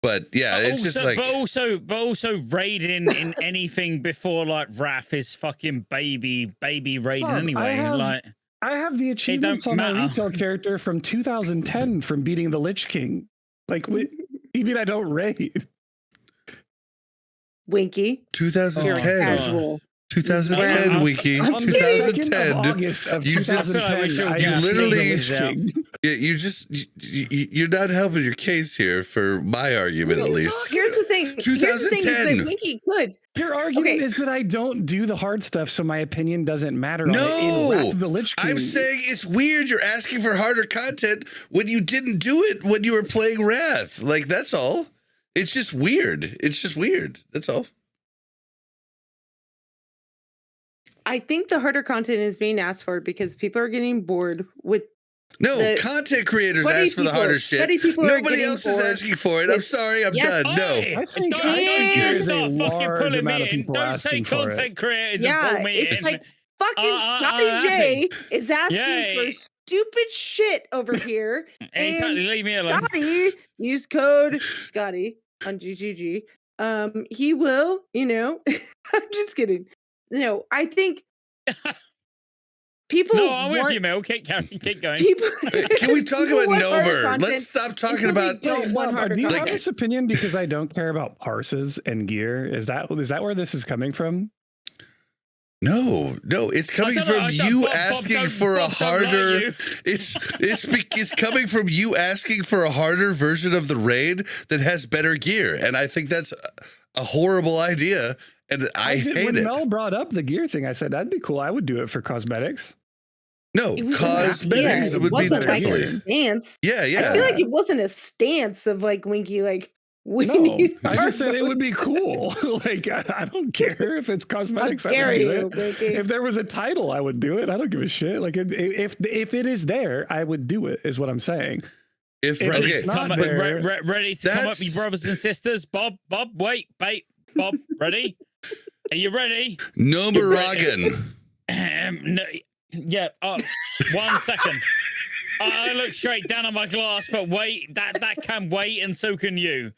But yeah, it's just like, but also raiding in anything before like Wrath is fucking baby raiding Bob, anyway. Like I have the achievements on my matter. retail character from 2010 from beating the Lich King. Like, you mean I don't raid? Winky. 2010. Casual. 2010 I'm- wiki. On the 2nd 2010. of August of You just- 2010, I feel like we I should beat the literally- Lich King. Yeah, you're not helping your case here for my argument at least. Here's the thing. Here's the thing is 2010. that Winky could. Your argument Okay. is that I don't do the hard stuff, so my opinion doesn't matter. on it No! in Wrath of the Lich King. I'm saying it's weird you're asking for harder content when you didn't do it when you were playing Wrath. Like, that's all. It's just weird. That's all. I think the harder content is being asked for because people are getting bored with. No, The- content creators Sweaty ask for the people- harder shit. sweaty people are Nobody getting else is bored asking for it. I'm with- sorry. I'm Yes. done. No. I think don't there you is a start fucking large pulling amount me of in. people Don't say asking for it. content creators and Yeah, pull me it's in. like fucking Scotty I J is asking Yay. for stupid shit over here. Exactly, leave me alone. Scotty, use code Scotty on GGG. He will, I'm just kidding. No, I think people No, I'm with want you, Mel. Keep going. people. Can we talk people about want harder Nomer? content Let's stop talking until they about. don't want Bob, harder do you have content. this opinion because I don't care about parses and gear? Is that where this is coming from? No, it's coming I don't know, from I don't- you Bob asking don't- for a Bob don't like harder. you. It's coming from you asking for a harder version of the raid that has better gear, and I think that's a horrible idea, and I hate when it. Mel brought up the gear thing, I said that'd be cool. I would do it for cosmetics. No, It was cosmetics yeah, would be wasn't like definitely. a stance. Yeah, yeah. I feel like it wasn't a stance of like Winky, like we No, need I just said it our would be cool. Like I don't care if it's How cosmetics. I dare would do you, it. Winky? If there was a title, I would do it. I don't give a shit. Like if it is there, I would do it. Is what I'm saying. If If Ready okay, it's to come not up, there- ready to come up, That's- you brothers and sisters. Bob, wait, Bob, ready? Are you ready? Gnomeregan. No, yeah. 1 second. I look straight down at my glass, but wait, that can wait, and so can you.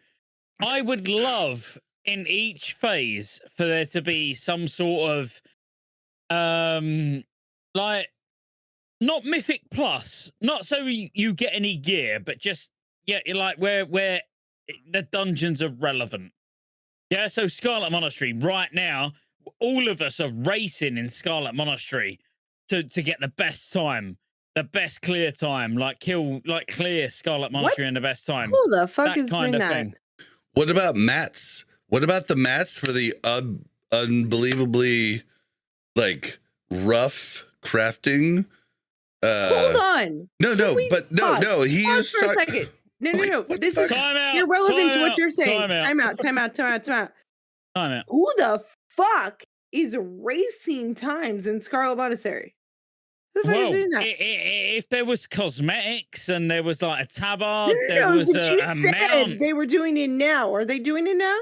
I would love in each phase for there to be some sort of like not Mythic Plus, not so you get any gear, but just like where the dungeons are relevant. Yeah, so Scarlet Monastery right now, all of us are racing in Scarlet Monastery to get the best time, the best clear time, clear Scarlet Monastery in the best time. Who the fuck That is kind doing of that? thing. What about mats? What about the mats for the unbelievably like rough crafting? Hold on. No, we but no, pause? no. He Pause was for a talking. second. No. Okay, what the This is fuck? Time out. irrelevant to time what out, you're saying. Time out. Time out. Time out. Who the fuck is racing times in Scarlet Monastery? Who the fuck is Well, doing that? if there was cosmetics and there was like a tabard, there No, was but you a said mount. they were doing it now. Are they doing it now?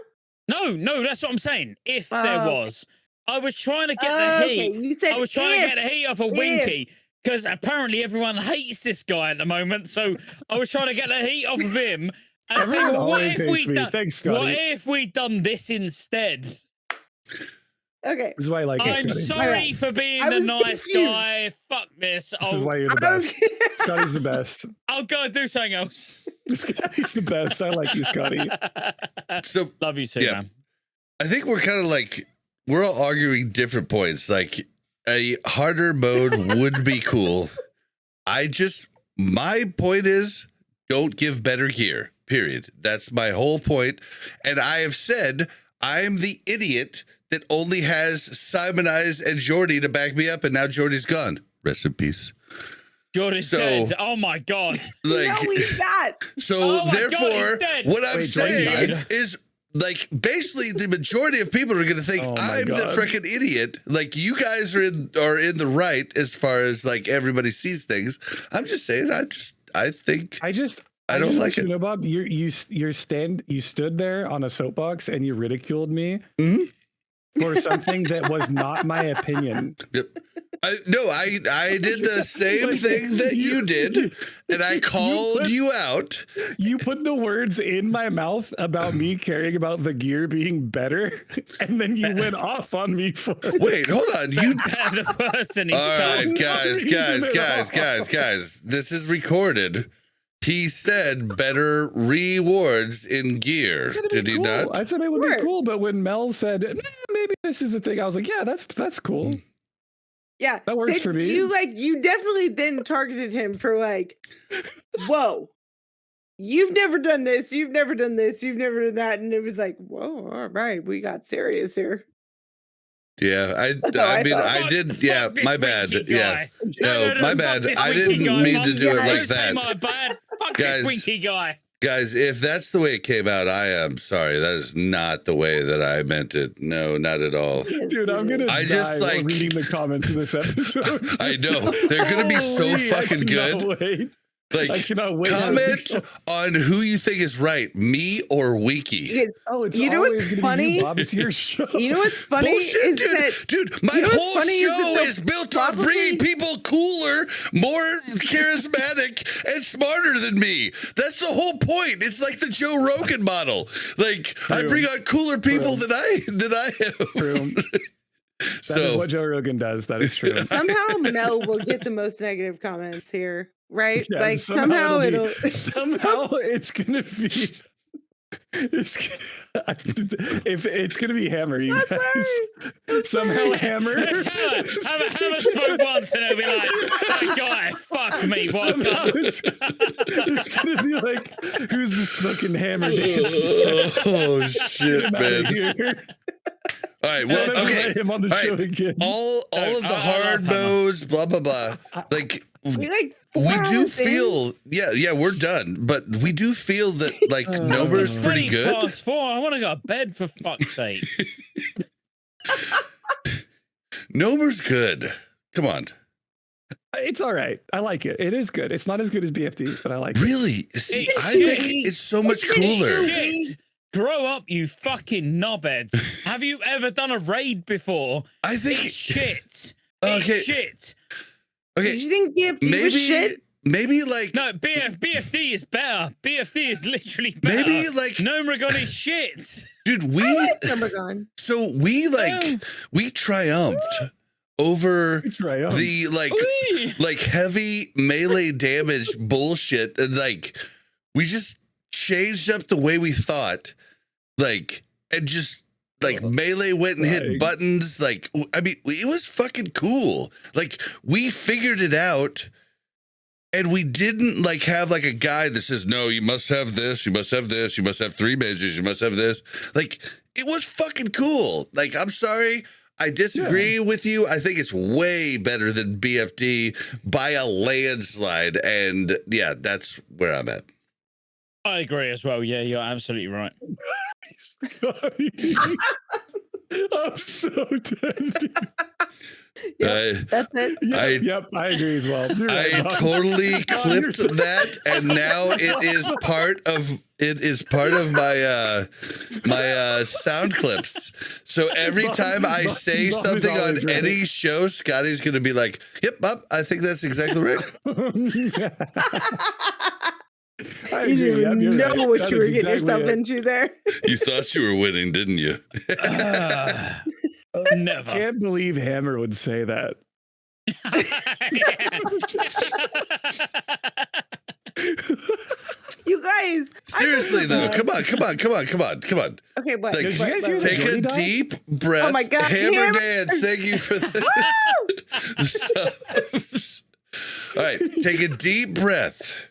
No, that's what I'm saying. If there Oh. was, I was trying to get the Okay, heat. you said I was trying to if. get the heat off of Winky because apparently everyone hates this guy at the moment. So I was trying to get the heat off of him. And say, Everyone well, what always if hates we me. done? Thanks, What Scotty. if we done this instead? Okay. This is why I like you, I'm Scotty. sorry for being I the was nice confused. guy. Fuck this. This is I'll, why you're the I was best. Scotty's the best. I'll go and do something else. Scotty's the best. I like you, Scotty. So Love you too, Yeah. man. I think we're kind of like we're all arguing different points. Like a harder mode would be cool. My point is don't give better gear. Period. That's my whole point. And I have said I'm the idiot that only has Simon Eyes and Jordy to back me up, and now Jordy's gone. Rest in peace. Jordan's So- dead. Oh my god. Like no, he's not. so Oh my God, therefore he's dead. what I'm Wait, Jordy saying died? is like basically the majority of people are going to think Oh my I'm the God. freaking idiot. Like you guys are in the right as far as like everybody sees things. I'm just saying I think I don't don't like like you it. know, Bob. You stood there on a soapbox and you ridiculed me Mhm. for something that was not my opinion. Yep. I did the same Like, thing that you did, and I called put- you out. You put the words in my mouth about me caring about the gear being better, and then you went off on me for it. Wait, hold on. You The person he's all right, done. guys. This is recorded. He said better rewards in gear. I said it'd Did be he cool. not? I said it would Sure. be cool, but when Mel said maybe this is the thing, I was like, yeah, that's cool. Yeah. That works then for me. You definitely then targeted him for like, whoa, you've never done this, you've never done this, you've never done that. And it was like, whoa, all right, we got serious here. Yeah, That's how I felt. I did. Fuck Yeah, this my bad. Winky Yeah. guy. No, my fuck bad. this I Winky didn't guy, mean Mum. to do it Yeah, like Don't say that. my bad. Fuck Guys. this Winky guy. Guys, if that's the way it came out, I am sorry. That is not the way that I meant it. No, not at all. Yes, Dude, I'm gonna I die just, while like- reading the comments in this episode. I know. They're gonna be so Holy, fucking I cannot good. Wait. I Like cannot wait. comment on who you think is right, me or Wiki. Because Oh, it's You know always what's gonna be funny? you, Bob. It's your show. you know what's funny Bullshit, is dude. that My you know what's whole funny is show that is they'll built on bringing probably- people cooler, more charismatic, and smarter than me. That's the whole point. It's like the Joe Rogan model. Like I True. bring on cooler people than I am. True. That is So what Joe Rogan does. That is true. somehow Mel will get the most negative comments here, right? Yeah, like somehow it'll. somehow it's gonna be. It's if it's gonna be Hammer, you I'm guys. sorry. Somehow Hammer. Hammer spoke once and it'll be like, that guy, fuck me, what a Somehow cunt. it's gonna be like, who's this fucking Hammer dancing? oh shit, Get him outta man. here. All right. Well, Let's okay. play him on the All show right. again. All of the I hard love Hammer. modes, blah blah blah. Like We like we 4 do hours in. feel, yeah, we're done. But we do feel that like Gnomer's pretty 20 good. past 4. I want to go to bed for fuck's sake. Gnomer's good. Come on. It's all right. I like it. It is good. It's not as good as BFD, but I like it. Really? See, It's I think shitty. it's so much It's cooler. Shit. Grow up, you fucking knobheads. Have you ever done a raid before? I think It's shit. Okay. It's shit. Did okay, you think DFD was shit? maybe like No, BFD is better. BFD is literally better. maybe like Gnomeregan is shit. dude, we Gnomeregan. so we like we triumphed over Try on. the Whee! like heavy melee damage bullshit, and like we just changed up the way we thought, like, and just like melee went and hit Like- buttons. Like, I mean, it was fucking cool. Like, we figured it out, and we didn't like have like a guide that says, no, you must have this, you must have this, you must have 3 mages, you must have this. Like, it was fucking cool. Like, I'm sorry, I disagree with you. I think it's way better than BFD by a landslide. And yeah, that's where I'm at. I agree as well. Yeah, you're absolutely right. I'm so dead. Yep, that's it. Yep, I agree as well. You're right, I Bob. totally Bob, you're clipped so- that, and now it is part of my my sound clips. So every time I say Bob is something on always right. any show, Scotty's gonna be like, "Yep, Bob, I think that's exactly right." I You agree. didn't Yep, you're know right. what That you were is getting exactly yourself it. into there. You thought you were winning, didn't you? Never. Can't believe Hammer would say that. You guys. Seriously though, come on. Okay, what? Like, Did you guys hear Take Jordy a died? deep breath. Oh my God, Hammer Hammer. dance. Thank you for the subs. All right, take a deep breath.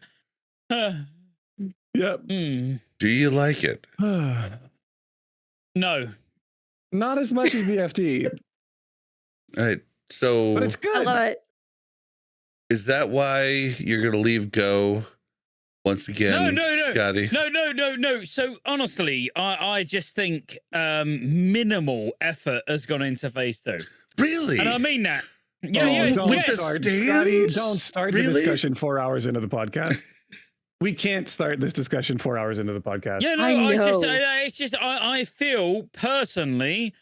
Yep. Hmm. Do you like it? No. Not as much as BFD, All right. So but it's I good. love it. is that why you're gonna leave Go once again, No. Scotty? No. So honestly, I just think minimal effort has gone into phase 2. Really? And I mean that. Yeah, Oh, yeah, with don't the yes. start, stands? Scotty, don't start the Really? discussion 4 hours into the podcast. We can't start this discussion 4 hours into the podcast. Yeah, no, I know. it's just I feel personally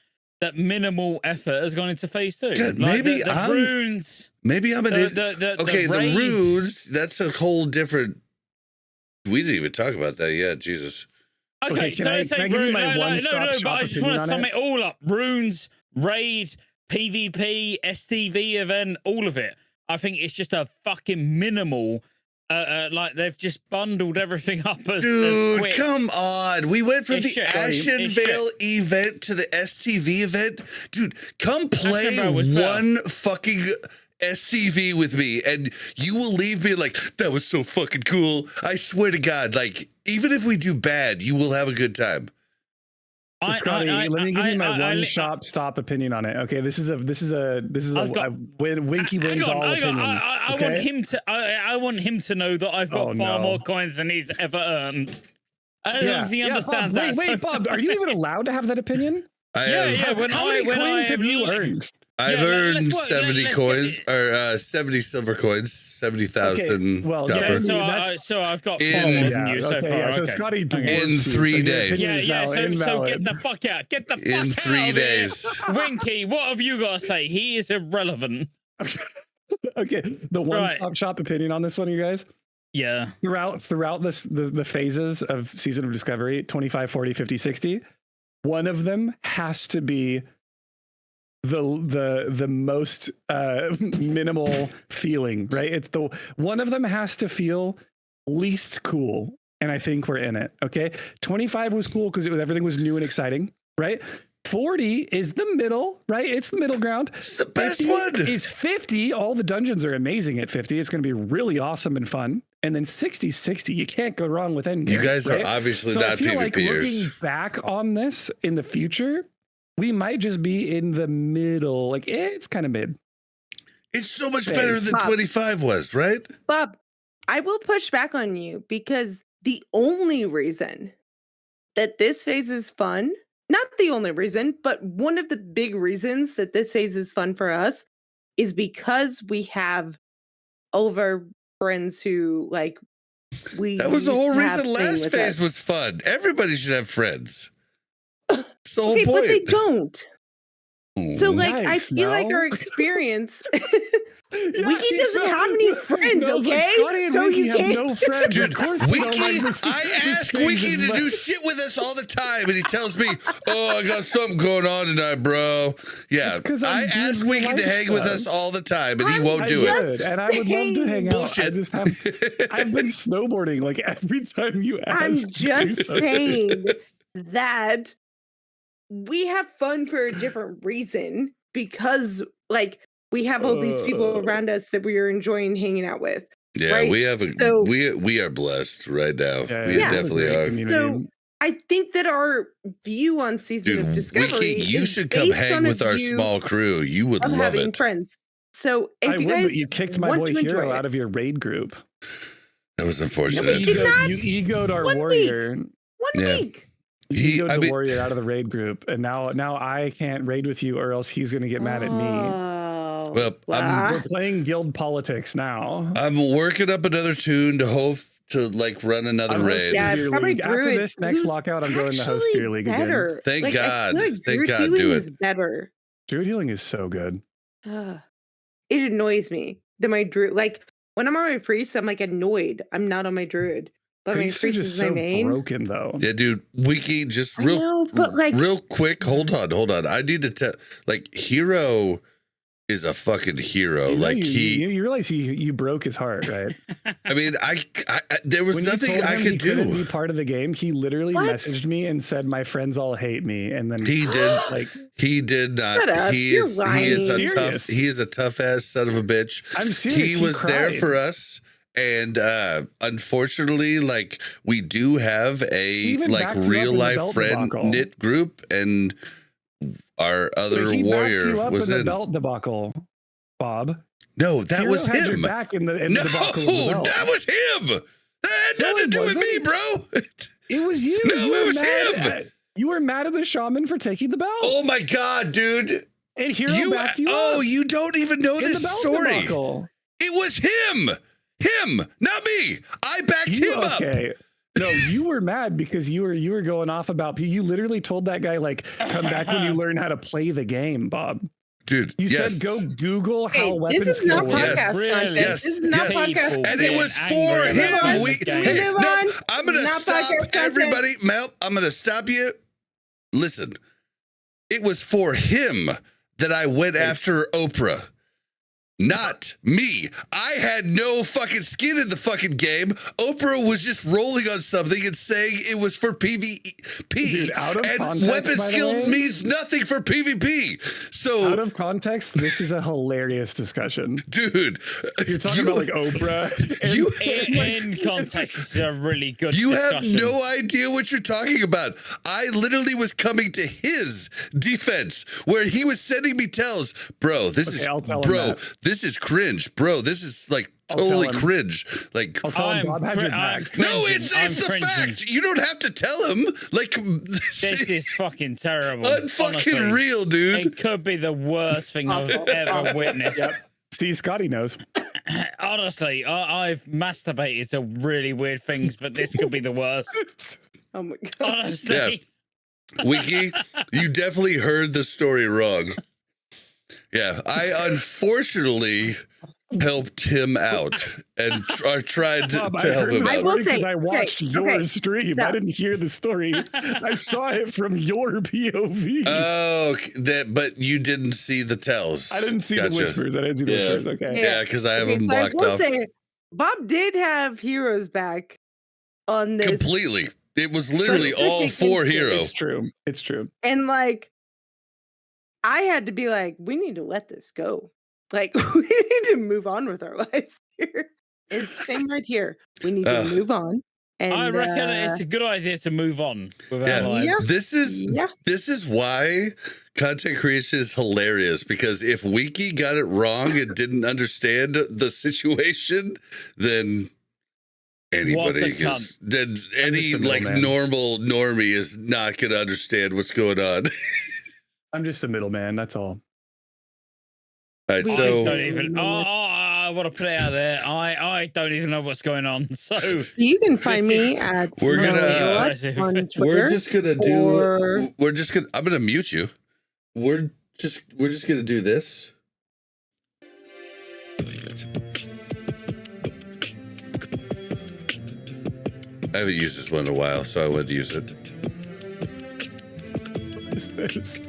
that minimal effort has gone into phase 2. God, Like maybe the I'm- runes. Maybe I'm an idiot. Okay, the raid- runes, that's a whole different. We didn't even talk about that yet. Jesus. Okay, Okay, can so I- let's say can I give you rune. my No, one-stop but shop I just want opinion to on sum it? it all up. Runes, raid, PvP, STV event, all of it. I think it's just a fucking minimal. Like they've just bundled everything up as Dude, quick. come on. We went from It's the shit. Ashen It's Veil event to the STV event. Dude, come play Ashen Veil was better. one fucking STV with me and you will leave me like, that was so fucking cool. I swear to God, like, even if we do bad, you will have a good time. So Scotty, let me give you my one I- shop stop opinion on it. Okay, this is a I've got- Winky wins all opinion. I okay? want him to. I want him to know that I've got Oh, far no. more coins than he's ever earned. As long as he understands Bob, that. Wait, Bob, are you even allowed to have that opinion? I Yeah, have, yeah. When How I many when I coins have you li- earned? I've Yeah, earned let's work- 70 let's coins get or 70 silver coins, 70,000 Okay, well, copper. yeah, that's- So I've got In- far more than Yeah, you so okay, far. yeah, so okay. Scotty dwarfs In you, 3 so your days. opinion Yeah, is yeah. now So invalid. get the fuck out. Get the fuck In out. 3 of here. days. Winky, what have you got to say? He is irrelevant. Okay, the one Right. stop shop opinion on this one, you guys. Yeah. Throughout this the phases of Season of Discovery, 25, 40, 50, 60, one of them has to be the most minimal feeling, right? It's the one of them has to feel least cool, and I think we're in it. Okay, 25 was cool because everything was new and exciting, right? 40 is the middle, right? It's the middle ground. It's the best 50 one. is 50. All the dungeons are amazing at 50. It's going to be really awesome and fun. And then 60, you can't go wrong with Endgame. You guys right? are obviously So I not feel like looking PvPers. back on this in the future, we might just be in the middle. Like it's kind of mid. It's so much better than Bob. 25 was, right? Bob, I will push back on you because the only reason that this phase is fun, not the only reason, but one of the big reasons that this phase is fun for us is because we have all of our friends who like we. That was the whole used to have reason playing last with phase us. was fun. Everybody should have friends. That's the whole Okay, point. but they don't. So like I Yikes, feel like Mel. our experience Yeah, Wiki he's doesn't not- have any friends, Mel's like, okay? Scotty and So Wiki you have can't- no friends. Dude, Of course they don't Wiki, like this. I this ask phase Wiki as to do much. shit with us all the time, and he tells me, "Oh, I got something going on tonight, bro." Yeah, It's 'cause I I'm doing ask real Wiki to life hang with stuff. us all the time, and he I'm won't do I it. would, and I would love to hang out. I Bullshit. just have. I've been snowboarding like every time you ask. I'm to do just something. saying that we have fun for a different reason because like we have all these people around us that we are enjoying hanging out with. Yeah, Right? we have a So- we are blessed right now. Yeah, we yeah. definitely Great are. community. So I think that our view on Season Dude, of Discovery Wiki, you is should come based hang on a with our view small crew. You would of love having it. friends. So if I you would, guys but you kicked my want boy to enjoy Hero it- out of your raid group. That was Yeah, unfortunate. but did not. you egoed our 1 week. warrior. 1 Yeah. week. You egoed I the mean- warrior out of the raid group, and now I can't raid with you, or else he's gonna get mad at me. Oh, Well, I'm- We're playing guild politics now. I'm working up another tune to hope to like run another I'm raid. hosting Yeah, Gear probably League. After Druid, this next who's lockout, I'm going to host actually Gear League again. better. Thank Like, I God. feel like Thank Druid God, healing do it. is better. Druid healing is so good. It annoys me that my druid, like when I'm on my priest, I'm like annoyed. I'm not on my druid, but Priests my are priest just is my so main. broken though. Yeah, dude. Wiki, just I real, know, but like, real quick. Hold on. I need to tell. Like, Hero is a fucking hero. You know, Like you realize you broke his heart, right? I mean, I there was When you nothing told I him could he couldn't do. be part of the game, he literally What? messaged me and said, "My friends all hate me," and then He did. like, He did not. Shut up, He you're is. He is a lying. tough. Serious. He is a tough ass son of a bitch. I'm serious. He was there cried. for us. And unfortunately, like we do have a even like backed you up real in the life belt friend debacle. knit group, and our other He backed warrior you up was in the in. belt debacle, Bob. No, that Hero was had your him. back in the No, debacle of the belt. that was him. That had No, nothing to it do with me, wasn't. bro. It was you. No, You it were was mad him. you were mad at the shaman for taking the belt. Oh my god, dude! And Hero You backed you oh, up you don't even know in this the belt story. debacle. It was him, not me. I backed You, him up. okay. No, you were mad because you were going off about. You literally told that guy like, "Come back when you learn how to play the game, Bob." Dude, You yes. said, "Go Google how hey, weapons this is not kill." Yes. podcast Really? content. Yes. This is not Yes. podcast. People And it getting was angry for about him. this We, game. Can we move on? I'm gonna Not stop podcast content. everybody. Mel, I'm gonna stop you. Listen, it was for him that I went after Oprah. Not me. I had no fucking skin in the fucking game. Oprah was just rolling on something and saying it was for PvP. Dude, out of and context, weapon by the skill way. means nothing for PvP. So, Out of context, this is a hilarious discussion. dude, You're talking about like Oprah. And, you In context, this is a really good You have discussion. no idea what you're talking about. I literally was coming to his defense where he was sending me tells, bro, this Okay, is I'll tell him that. this is cringe, bro. This is like I'll tell totally him. cringe. Like, I'll tell him Bob had your I'm back. no, cringing. I'm it's the cringing. fact. You don't have to tell him. Like, This is fucking terrible. unfucking Honestly. real, dude. It could be the worst thing I've ever witnessed. Steve Scotty knows. Honestly, I've masturbated to really weird things, but this could be the worst. Oh my god. Honestly. Wiki, you definitely heard the story wrong. Yeah, I unfortunately helped him out and tried to Bob, I help heard him the I out. will story because say- I watched okay, your okay, stream. so- I didn't hear the story. I saw it from your POV. Oh, but you didn't see the tells. I didn't see Gotcha. the whispers. I didn't see the Yeah. whispers. Okay. Yeah, because I have Okay, them so I blocked will off say, Bob did have Heroes back on this, completely. It was literally But- all for It's- Hero. It's true. It's true. and like, I had to be like, we need to let this go. Like, we need to move on with our lives here. It's the same right here. We need to Ugh. move on And, I reckon it's a good idea to move on with Yeah. our lives. Yeah. This is why content creation is hilarious, because if Wiki got it wrong and didn't understand the situation, then anybody is, then any like normal normie is not going to understand what's going on. I'm just a middleman. That's all. All right, I so don't even. I want to put it out there. I don't even know what's going on. So you can find me at we're gonna on Twitter. we're just gonna do or- we're just gonna I'm gonna mute you. We're just gonna do this. I haven't used this one in a while, so I wanted to use it. What is this?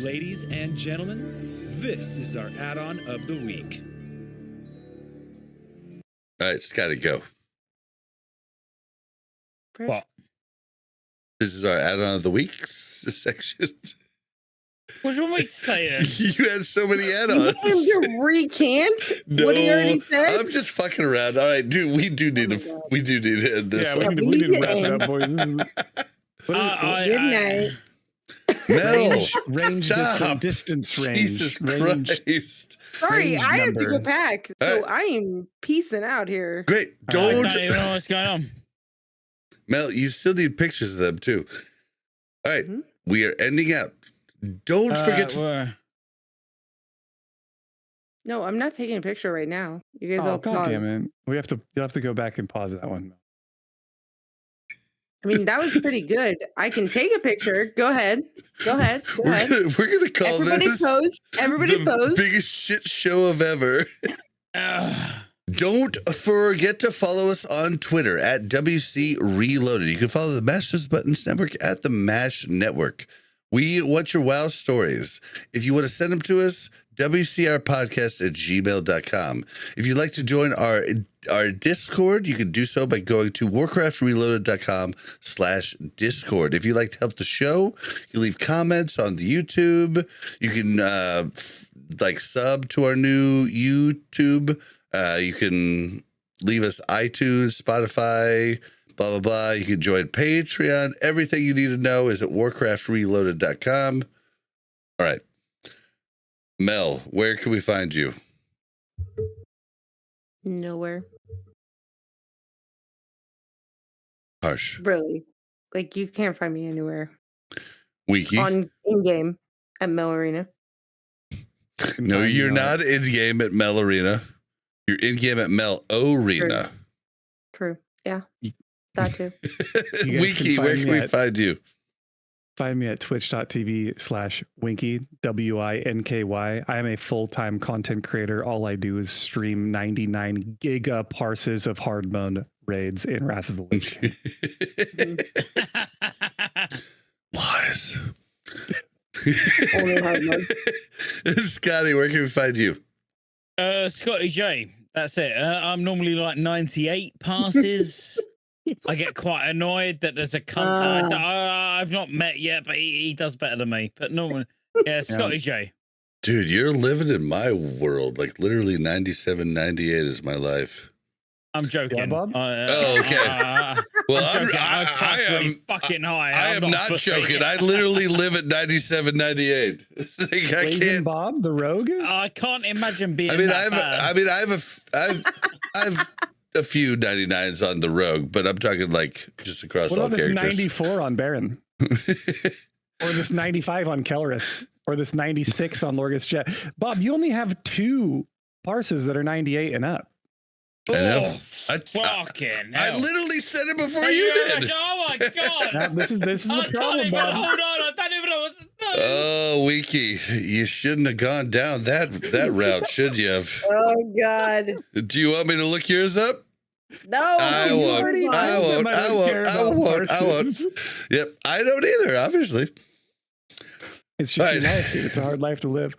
Ladies and gentlemen, this is our add-on of the week. All right, it's gotta go. what? This is our add-on of the week section. What do you want me to say then? You had so many You add-ons. want him to recant what he already said? I'm just fucking around. All right, dude, we do need to end this. Yeah, we need to wrap it up, boys. Good night. Mel, range stop. distance range. Jesus range. Christ. Sorry, range I have to go number. back. So Alright. I am peacing out here. Great. I Don't, don't even know what's going on. Mel, you still need pictures of them too. All right, Mhm. we are ending out. Don't forget to. we're- No, I'm not taking a picture right now. You guys Oh, all God pause. damn it. You'll have to go back and pause that one. I mean, that was pretty good. I can take a picture. Go ahead. Go ahead. Go ahead. We're gonna call Everybody this pose. Everybody the pose. biggest shit show of ever. Ugh. Don't forget to follow us on Twitter at WC Reloaded. You can follow the Mashes Buttons Network at the Mash Network. We want your WoW stories. If you want to send them to us, WCRpodcast@gmail.com. If you'd like to join our Discord, you can do so by going to warcraftreloaded.com/Discord. If you'd like to help the show, you leave comments on the YouTube. You can sub to our new YouTube. You can leave us iTunes, Spotify, blah, blah, blah. You can join Patreon. Everything you need to know is at warcraftreloaded.com. All right. Mel, where can we find you? Nowhere. Harsh. Really. Like, you can't find me anywhere. Wiki. On in-game at Mel Arena. No, you're not in-game at Mel Arena. You're in-game at Mel Arena. True. Yeah. That too. You guys Wiki, can where find can me we at- find you? Find me at twitch.tv/Winky, WINKY. I am a full-time content creator. All I do is stream 99 gigaparses of hard mode raids in Wrath of the Lich King. Lies. Only hard modes. Scotty, where can we find you? Scotty J. That's it. I'm normally like 98 passes. I get quite annoyed that there's a cunt that I've not met yet, but he does better than me. But normally, yeah, Scotty J. Dude, you're living in my world. Like literally 97, 98 is my life. I'm joking. Yeah, Bob? Oh, okay. Well, I'm joking. I I'm am fucking high. I I'm am not pussy. joking. I literally live at 97, 98. Like, I Blazing can't. Bob, the rogue? I can't imagine being. I mean, that bad. I've a few 99s on the Rogue, but I'm talking like just across What all about this characters. 94 on Baron? Or this 95 on Kelleris? Or this 96 on Lorgus Jet? Bob, you only have 2 parses that are 98 and up. I know. Oh, fucking I hell. literally said it before you did. Oh my god! Now, this is I a can't problem, even, Bob. hold on, I don't even know what to do. Oh, Wiki, you shouldn't have gone down that route, should you have? Oh God. Do you want me to look yours up? No. I you won't. already I did. won't. I I don't care about won't. parses. Yep, I don't either, obviously. It's just your Right. life, dude. It's a hard life to live.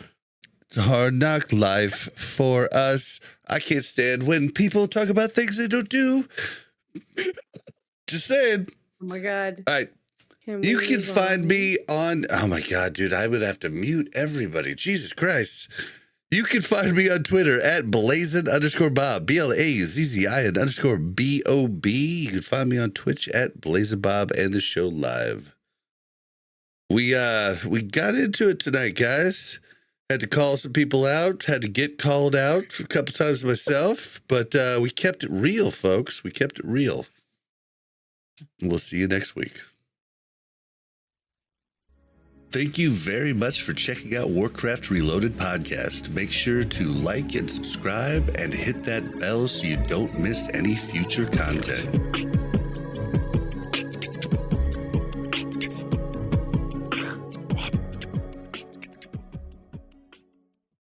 It's a hard knock life for us. I can't stand when people talk about things they don't do. Just saying. Oh my God. All right. Can You we can move find on? me on. Oh my God, dude. I would have to mute everybody. Jesus Christ. You can find me on Twitter at blazin_Bob, BLAZZIN_BOB. You can find me on Twitch at BlazinBob and the show live. We got into it tonight, guys. Had to call some people out, had to get called out a couple times myself, but we kept it real, folks. We kept it real. We'll see you next week. Thank you very much for checking out Warcraft Reloaded podcast. Make sure to like and subscribe and hit that bell so you don't miss any future content.